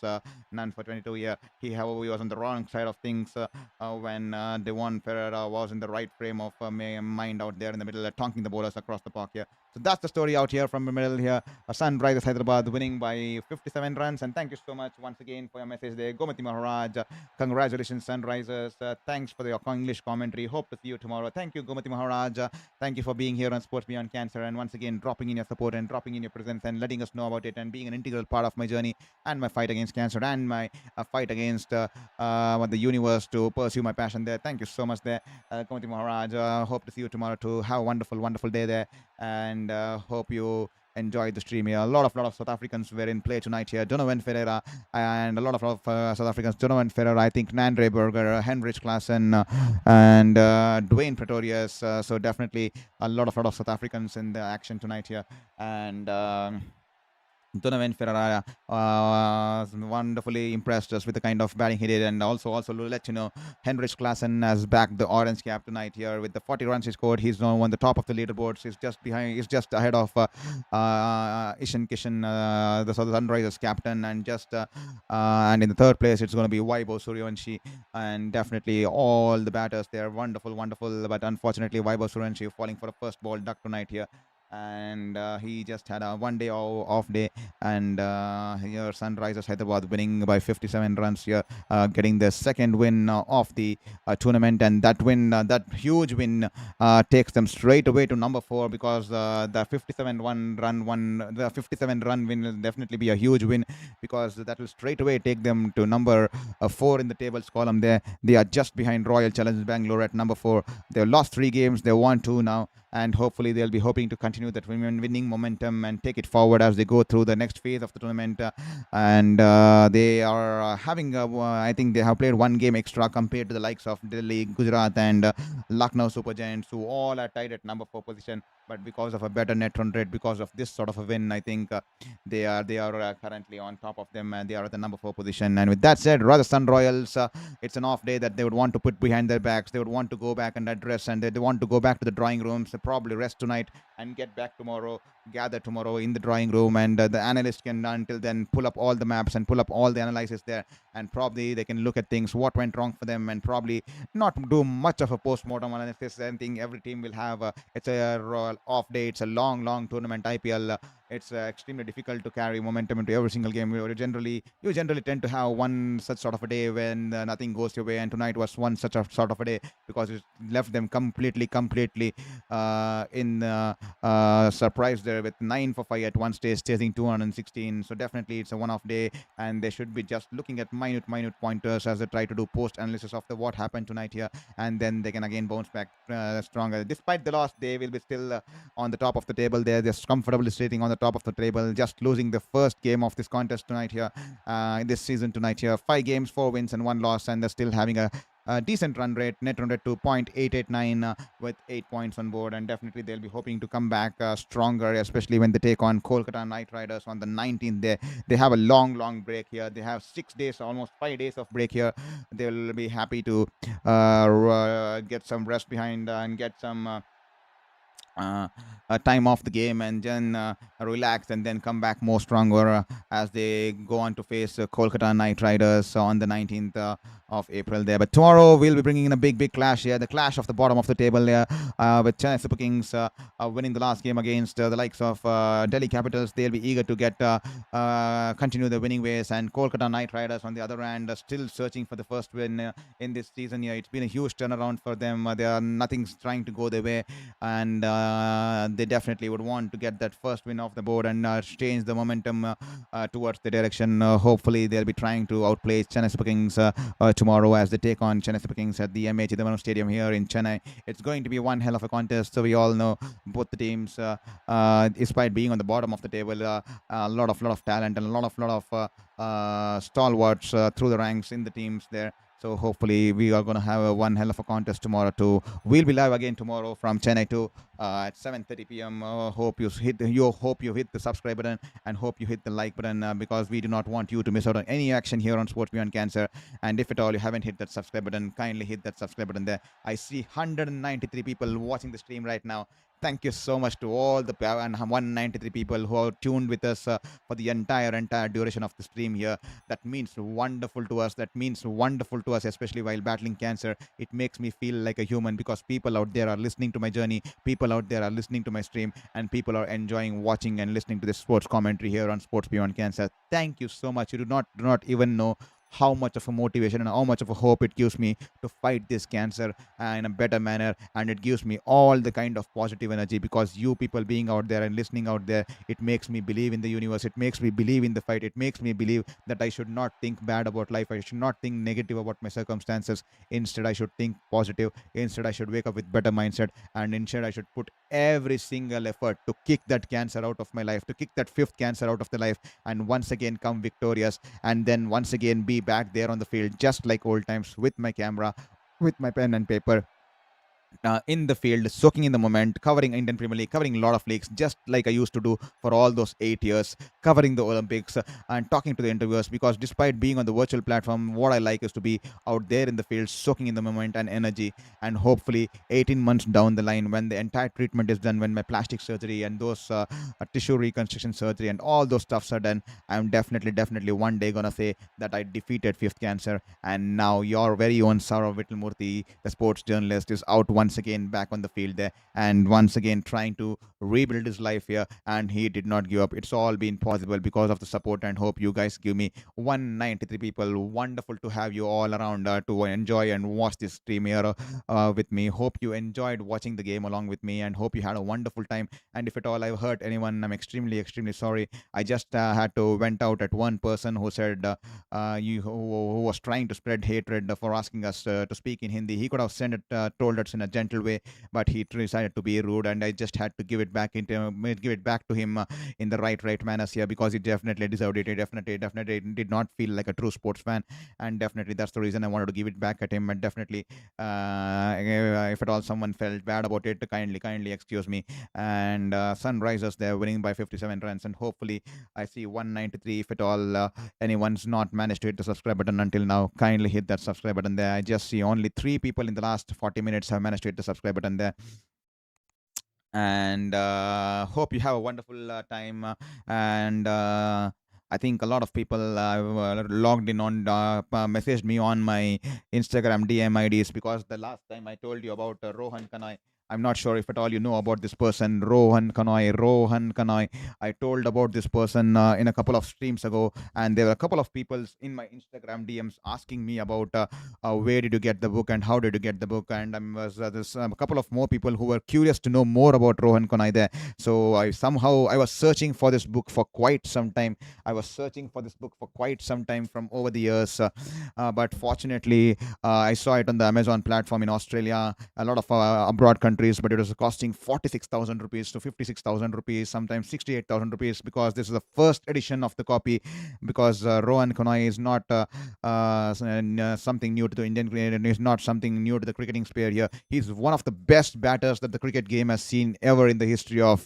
none for 22 here. However, he was on the wrong side of things when Devon Ferreira was in the right frame of mind out there in the middle, tonking the bowlers across the park here. So that's the story out here from the middle here. Sunrisers Hyderabad winning by 57 runs. And thank you so much once again for your message there, Gomati Maharaj. Congratulations, Sunrisers. Thanks for your English commentary. Hope to see you tomorrow. Thank you, Gomati Maharaj. Thank you for being here on Sports Beyond Cancer, and once again dropping in your support and dropping in your presence and letting us know about it, and being an integral part of my journey and my fight against cancer and my fight against the universe to pursue my passion there. Thank you so much there, Gomati Maharaj. Hope to see you tomorrow to have a wonderful day there, and hope you enjoyed the stream here. A lot of South Africans were in play tonight here. Donovan Ferreira and a lot of South Africans. Donovan Ferreira, I think Nandre Berger, Henrich Klaasen, and Dwayne Pretorius. So definitely a lot of South Africans in the action tonight here. And Donovan Ferreira wonderfully impressed us with the kind of batting he did, and also to let you know, Henrich Klaasen has backed the orange cap tonight here with the 40 runs he scored. He's now on the top of the leaderboards. He's just ahead of Ishan Kishan, the Sunrisers captain, and in the third place it's going to be Vaibhav Suryavanshi, and definitely all the batters there wonderful, but unfortunately Vaibhav Suryavanshi falling for a first ball duck tonight here. And he just had a 1 day off day, and here Sunrisers Hyderabad winning by 57 runs here, getting the second win of the tournament, and that huge win takes them straight away to number 4, because the 57 run win will definitely be a huge win, because that will straight away take them to number 4 in the tables column there. They are just behind Royal Challengers Bangalore at number 4. They've lost 3 games, they won 2 now, and hopefully they'll be hoping to continue that winning momentum and take it forward as they go through the next phase of the tournament. And they are having, I think they have played 1 game extra compared to the likes of Delhi, Gujarat, and Lucknow Super Giants, who all are tied at number 4 position. But because of a better net run rate, because of this sort of a win, I think they are currently on top of them, and they are at the number 4 position. And with that said, Rajasthan Royals, it's an off day that they would want to put behind their backs. They would want to go back and address, and they want to go back to the drawing rooms, probably rest tonight and get back tomorrow, gather tomorrow in the drawing room, and the analysts can until then pull up all the maps and pull up all the analysis there, and probably they can look at things, what went wrong for them, and probably not do much of a post-mortem analysis. I think every team will have it's a off day, it's a long tournament, IPL. It's extremely difficult to carry momentum into every single game. You generally tend to have one such sort of a day when nothing goes your way, and tonight was one such a sort of a day, because it left them completely in surprise there with 9 for 5 at one stage, chasing 216. So definitely it's a one-off day, and they should be just looking at minute pointers as they try to do post analysis of what happened tonight here, and then they can again bounce back stronger. Despite the loss, they will be still on the top of the table there. They're comfortably sitting on the top of the table, just losing the first game of this contest tonight here, this season tonight here. 5 games, 4 wins and 1 loss, and they're still having a decent run rate, net run rate to 0.889 with 8 points on board, and definitely they'll be hoping to come back stronger, especially when they take on Kolkata Knight Riders on the 19th. They have a long break here. They have 6 days, almost 5 days of break here. They will be happy to get some rest behind and get some uh, time off the game, and then relax and then come back more stronger as they go on to face Kolkata Knight Riders on the 19th of April there. But tomorrow we'll be bringing in a big clash here, the clash of the bottom of the table there, with Chennai Super Kings winning the last game against the likes of Delhi Capitals. They'll be eager to get continue the winning ways, and Kolkata Knight Riders on the other hand are still searching for the first win in this season here. It's been a huge turnaround for them. They are nothing's trying to go their way, and they definitely would want to get that first win off the board and change the momentum towards the direction. Hopefully, they'll be trying to outplay Chennai Super Kings tomorrow as they take on Chennai Super Kings at the MA Chidambaram Stadium here in Chennai. It's going to be one hell of a contest. So we all know both the teams, despite being on the bottom of the table, a lot of talent and a lot of stalwarts through the ranks in the teams there. So hopefully we are going to have a one hell of a contest tomorrow too. We'll be live again tomorrow from Chennai too at 7:30 p.m. Hope you hit the subscribe button and hope you hit the like button because we do not want you to miss out on any action here on Sports Beyond Cancer. And if at all you haven't hit that subscribe button, kindly hit that subscribe button there. I see 193 people watching the stream right now. Thank you so much to all the 193 people who are tuned with us for the entire duration of the stream here. That means wonderful to us. That means wonderful to us, especially while battling cancer. It makes me feel like a human because people out there are listening to my journey. People out there are listening to my stream, and people are enjoying watching and listening to this sports commentary here on Sports Beyond Cancer. Thank you so much. You do not even know how much of a motivation and how much of a hope it gives me to fight this cancer in a better manner, and it gives me all the kind of positive energy because you people being out there and listening out there, it makes me believe in the universe, it makes me believe in the fight, it makes me believe that I should not think bad about life, I should not think negative about my circumstances. Instead I should think positive. Instead I should wake up with better mindset, and instead I should put every single effort to kick that cancer out of my life, to kick that fifth cancer out of the life, and once again come victorious, and then once again be back there on the field just like old times with my camera, with my pen and paper, in the field, soaking in the moment, covering Indian Premier League, covering a lot of leagues, just like I used to do for all those 8 years, covering the Olympics and talking to the interviewers. Because despite being on the virtual platform, what I like is to be out there in the field, soaking in the moment and energy. And hopefully, 18 months down the line, when the entire treatment is done, when my plastic surgery and those tissue reconstruction surgery and all those stuffs are done, I'm definitely one day gonna say that I defeated fifth cancer. And now your very own Saurav Vittalmurthy, the sports journalist, is out once again back on the field there and once again trying to rebuild his life here, and he did not give up. It's all been possible because of the support and hope you guys give me. 193 people, wonderful to have you all around to enjoy and watch this stream here with me. Hope you enjoyed watching the game along with me, and hope you had a wonderful time. And if at all I've hurt anyone, I'm extremely sorry. I just had to vent out at one person who said who was trying to spread hatred for asking us to speak in Hindi. He could have told us in a gentle way, but he decided to be rude, and I just had to give it back to him in the right manners here, because he definitely deserved it. He definitely did not feel like a true sports fan, and definitely that's the reason I wanted to give it back at him. And definitely, if at all someone felt bad about it, kindly excuse me. And Sunrisers, they're winning by 57 runs, and hopefully I see 193. If at all anyone's not managed to hit the subscribe button until now, kindly hit that subscribe button there. I just see only 3 people in the last 40 minutes have managed to hit the subscribe button there. And hope you have a wonderful time. And I think a lot of people logged in on messaged me on my Instagram DM IDs, because the last time I told you about Rohan Kanai. I'm not sure if at all you know about this person, Rohan Kanai. I told about this person in a couple of streams ago, and there were a couple of people in my Instagram DMs asking me about where did you get the book and how did you get the book. And there's a couple of more people who were curious to know more about Rohan Kanai there. So I was searching for this book for quite some time. From over the years, but fortunately, I saw it on the Amazon platform in Australia. A lot of abroad countries countries, but it was costing 46,000 rupees to 56,000 rupees, sometimes 68,000 rupees, because this is the first edition of the copy. Because Rohan Kanai is not something new to the Indian cricket, and is not something new to the cricketing sphere here. He's one of the best batters that the cricket game has seen ever in the history of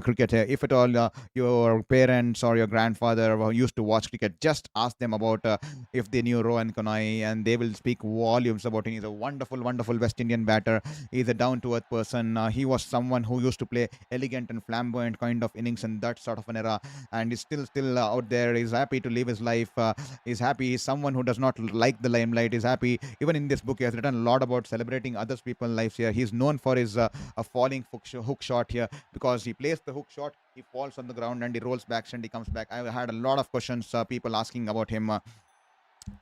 cricket. If at all your parents or your grandfather who used to watch cricket, just ask them about if they knew Rohan Kanai, and they will speak volumes about him. He's a wonderful, wonderful West Indian batter. He's a down-to-earth person. He was someone who used to play elegant and flamboyant kind of innings in that sort of an era, and is still out there. He's happy to live his life. He's happy. He's someone who does not like the limelight. He's happy. Even in this book, he has written a lot about celebrating other people's lives here. He's known for his a falling hook shot here, because he plays the hook shot, he falls on the ground, and he rolls back and he comes back. I had a lot of questions, people asking about him.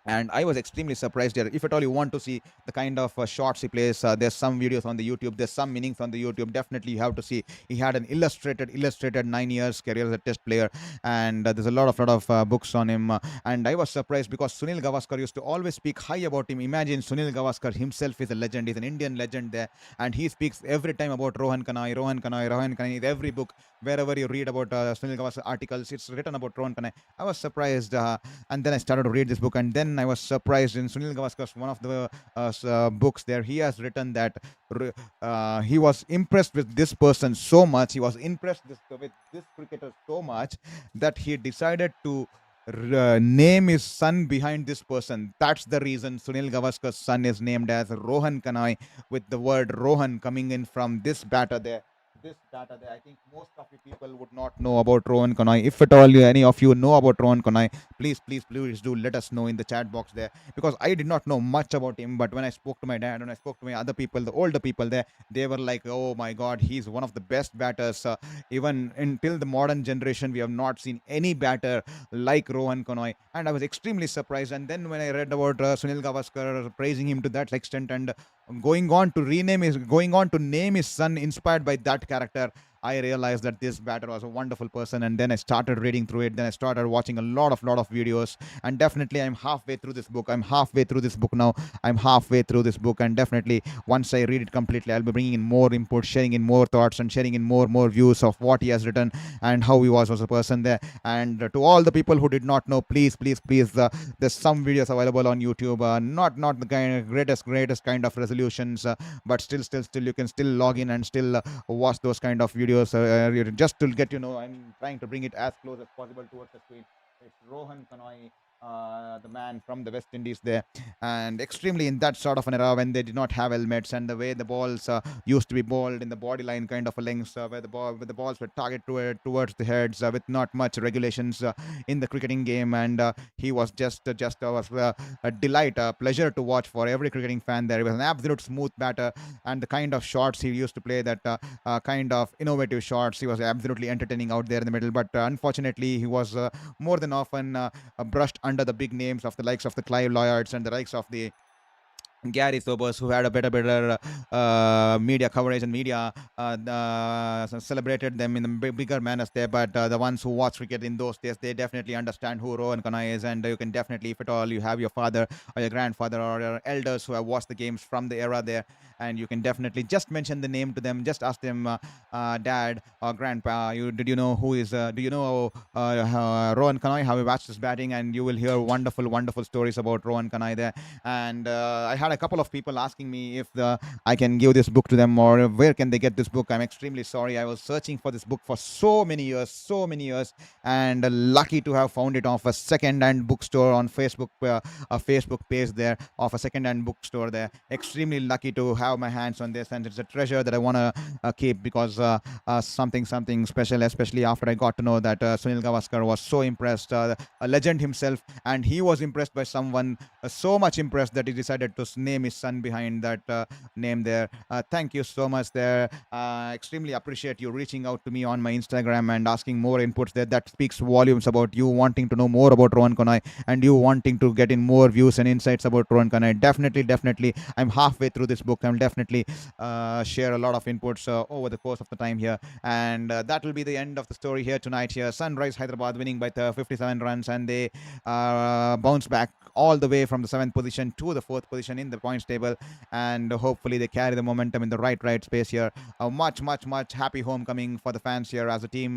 And I was extremely surprised here. If at all you want to see the kind of shots he plays, there's some videos on the YouTube, there's some meanings on the YouTube. Definitely you have to see. He had an illustrated 9 years career as a test player, and there's a lot of books on him. And I was surprised because Sunil Gavaskar used to always speak high about him. Imagine, Sunil Gavaskar himself is a legend. He's an Indian legend there, and he speaks every time about Rohan Kanai, Rohan Kanai, Rohan Kanai. Every book, wherever you read about Sunil Gavaskar articles, it's written about Rohan Kanai. I was surprised, and then I started to read this book, and then I was surprised in Sunil Gavaskar's one of the books there. He has written that he was impressed with this person so much. He was impressed with this cricketer so much that he decided to name his son behind this person. That's the reason Sunil Gavaskar's son is named as Rohan Kanai, with the word Rohan coming in from this batter there. This data there, I think most of the people would not know about Rohan Kanai. If at all any of you know about Rohan Kanai, please do let us know in the chat box there, because I did not know much about him. But when I spoke to my dad, and I spoke to my other people, the older people there, they were like, oh my god, he's one of the best batters. Even until the modern generation, we have not seen any batter like Rohan Kanai. And I was extremely surprised. And then when I read about Sunil Gavaskar praising him to that extent, and going on to name his son inspired by that character, I realized that this batter was a wonderful person. And then I started reading through it. Then I started watching a lot of videos. And definitely I'm halfway through this book. I'm halfway through this book. And definitely once I read it completely, I'll be bringing in more input, sharing in more thoughts, and sharing in more views of what he has written and how he was as a person there. And to all the people who did not know, please, there's some videos available on YouTube. Not the greatest kind of resolutions, but still you can still log in and still watch those kind of videos. Just to get I'm trying to bring it as close as possible towards the screen. It's Rohan Kanai, the man from the West Indies there, and extremely in that sort of an era when they did not have helmets, and the way the balls used to be bowled in the body line kind of a length, where the balls were targeted towards the heads, with not much regulations in the cricketing game. And he was just a delight, a pleasure to watch for every cricketing fan there. He was an absolute smooth batter, and the kind of shots he used to play, that kind of innovative shots, he was absolutely entertaining out there in the middle. But unfortunately, he was more than often brushed under the big names of the likes of the Clive Lloyds and the likes of the Gary Sobers, who had a better media coverage, and media celebrated them in the bigger manners there. But the ones who watch cricket in those days, they definitely understand who Rohan Kanai is. And you can definitely, if at all you have your father or your grandfather or your elders who have watched the games from the era there, and you can definitely just mention the name to them. Just ask them, dad or grandpa, did you know who is? Do you know Rohan Kanai? Have you watched his batting? And you will hear wonderful stories about Rohan Kanai there. And I had a couple of people asking me if I can give this book to them, or where can they get this book. I'm extremely sorry. I was searching for this book for so many years, and lucky to have found it off a second-hand bookstore on Facebook, a Facebook page there of a second-hand bookstore there. Extremely lucky to have my hands on this, and it's a treasure that I want to keep, because something special, especially after I got to know that Sunil Gavaskar was so impressed, a legend himself, and he was impressed by someone so much impressed that he decided to name his son behind that name there. Thank you so much there. Extremely appreciate you reaching out to me on my Instagram and asking more inputs there. That speaks volumes about you wanting to know more about Rohan Kanai, and you wanting to get in more views and insights about Rohan Kanai. Definitely, I'm halfway through this book. I'll definitely share a lot of inputs over the course of the time here. And that will be the end of the story here tonight here. Sunrisers Hyderabad winning by 57 runs, and they bounce back all the way from the 7th position to the 4th position in the points table, and hopefully they carry the momentum in the right space here. A much happy homecoming for the fans here, as the team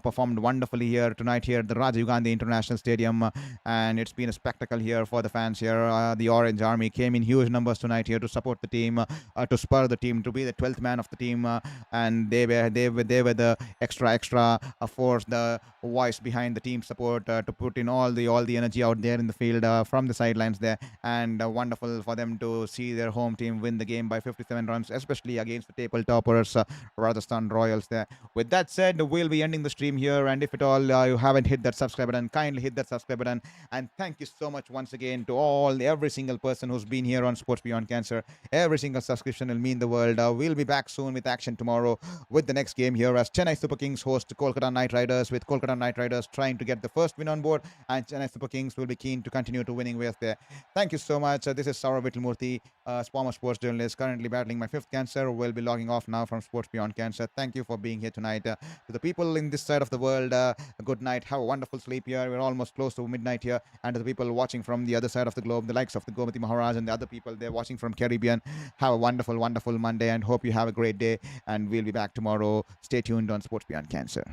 performed wonderfully here tonight here at the Rajiv Gandhi International Stadium, and it's been a spectacle here for the fans here. The Orange Army came in huge numbers tonight here to support the team, to spur the team, to be the 12th man of the team, and they were the extra force, the voice behind the team support, to put in all the energy out there in the field, from the sidelines there, and wonderful for them to see their home team win the game by 57 runs, especially against the table toppers, Rajasthan Royals there. With that said, we'll be ending the stream here, and if at all you haven't hit that subscribe button, kindly hit that subscribe button. And thank you so much once again to every single person who's been here on Sports Beyond Cancer. Every single subscription will mean the world. We'll be back soon with action tomorrow with the next game here, as Chennai Super Kings host Kolkata Knight Riders, with Kolkata Knight Riders trying to get the first win on board, and Chennai Super Kings will be keen to continue to winning ways there. Thank you so much. This is Saurav Vittalmurthy, former sports journalist, currently battling my 5th cancer. We'll be logging off now from Sports Beyond Cancer. Thank you for being here tonight. To the people in this side of the world, good night. Have a wonderful sleep here. We're almost close to midnight here. And to the people watching from the other side of the globe, the likes of the Gomati Maharaj and the other people they're watching from Caribbean, have a wonderful Monday, and hope you have a great day. And we'll be back tomorrow. Stay tuned on Sports Beyond Cancer.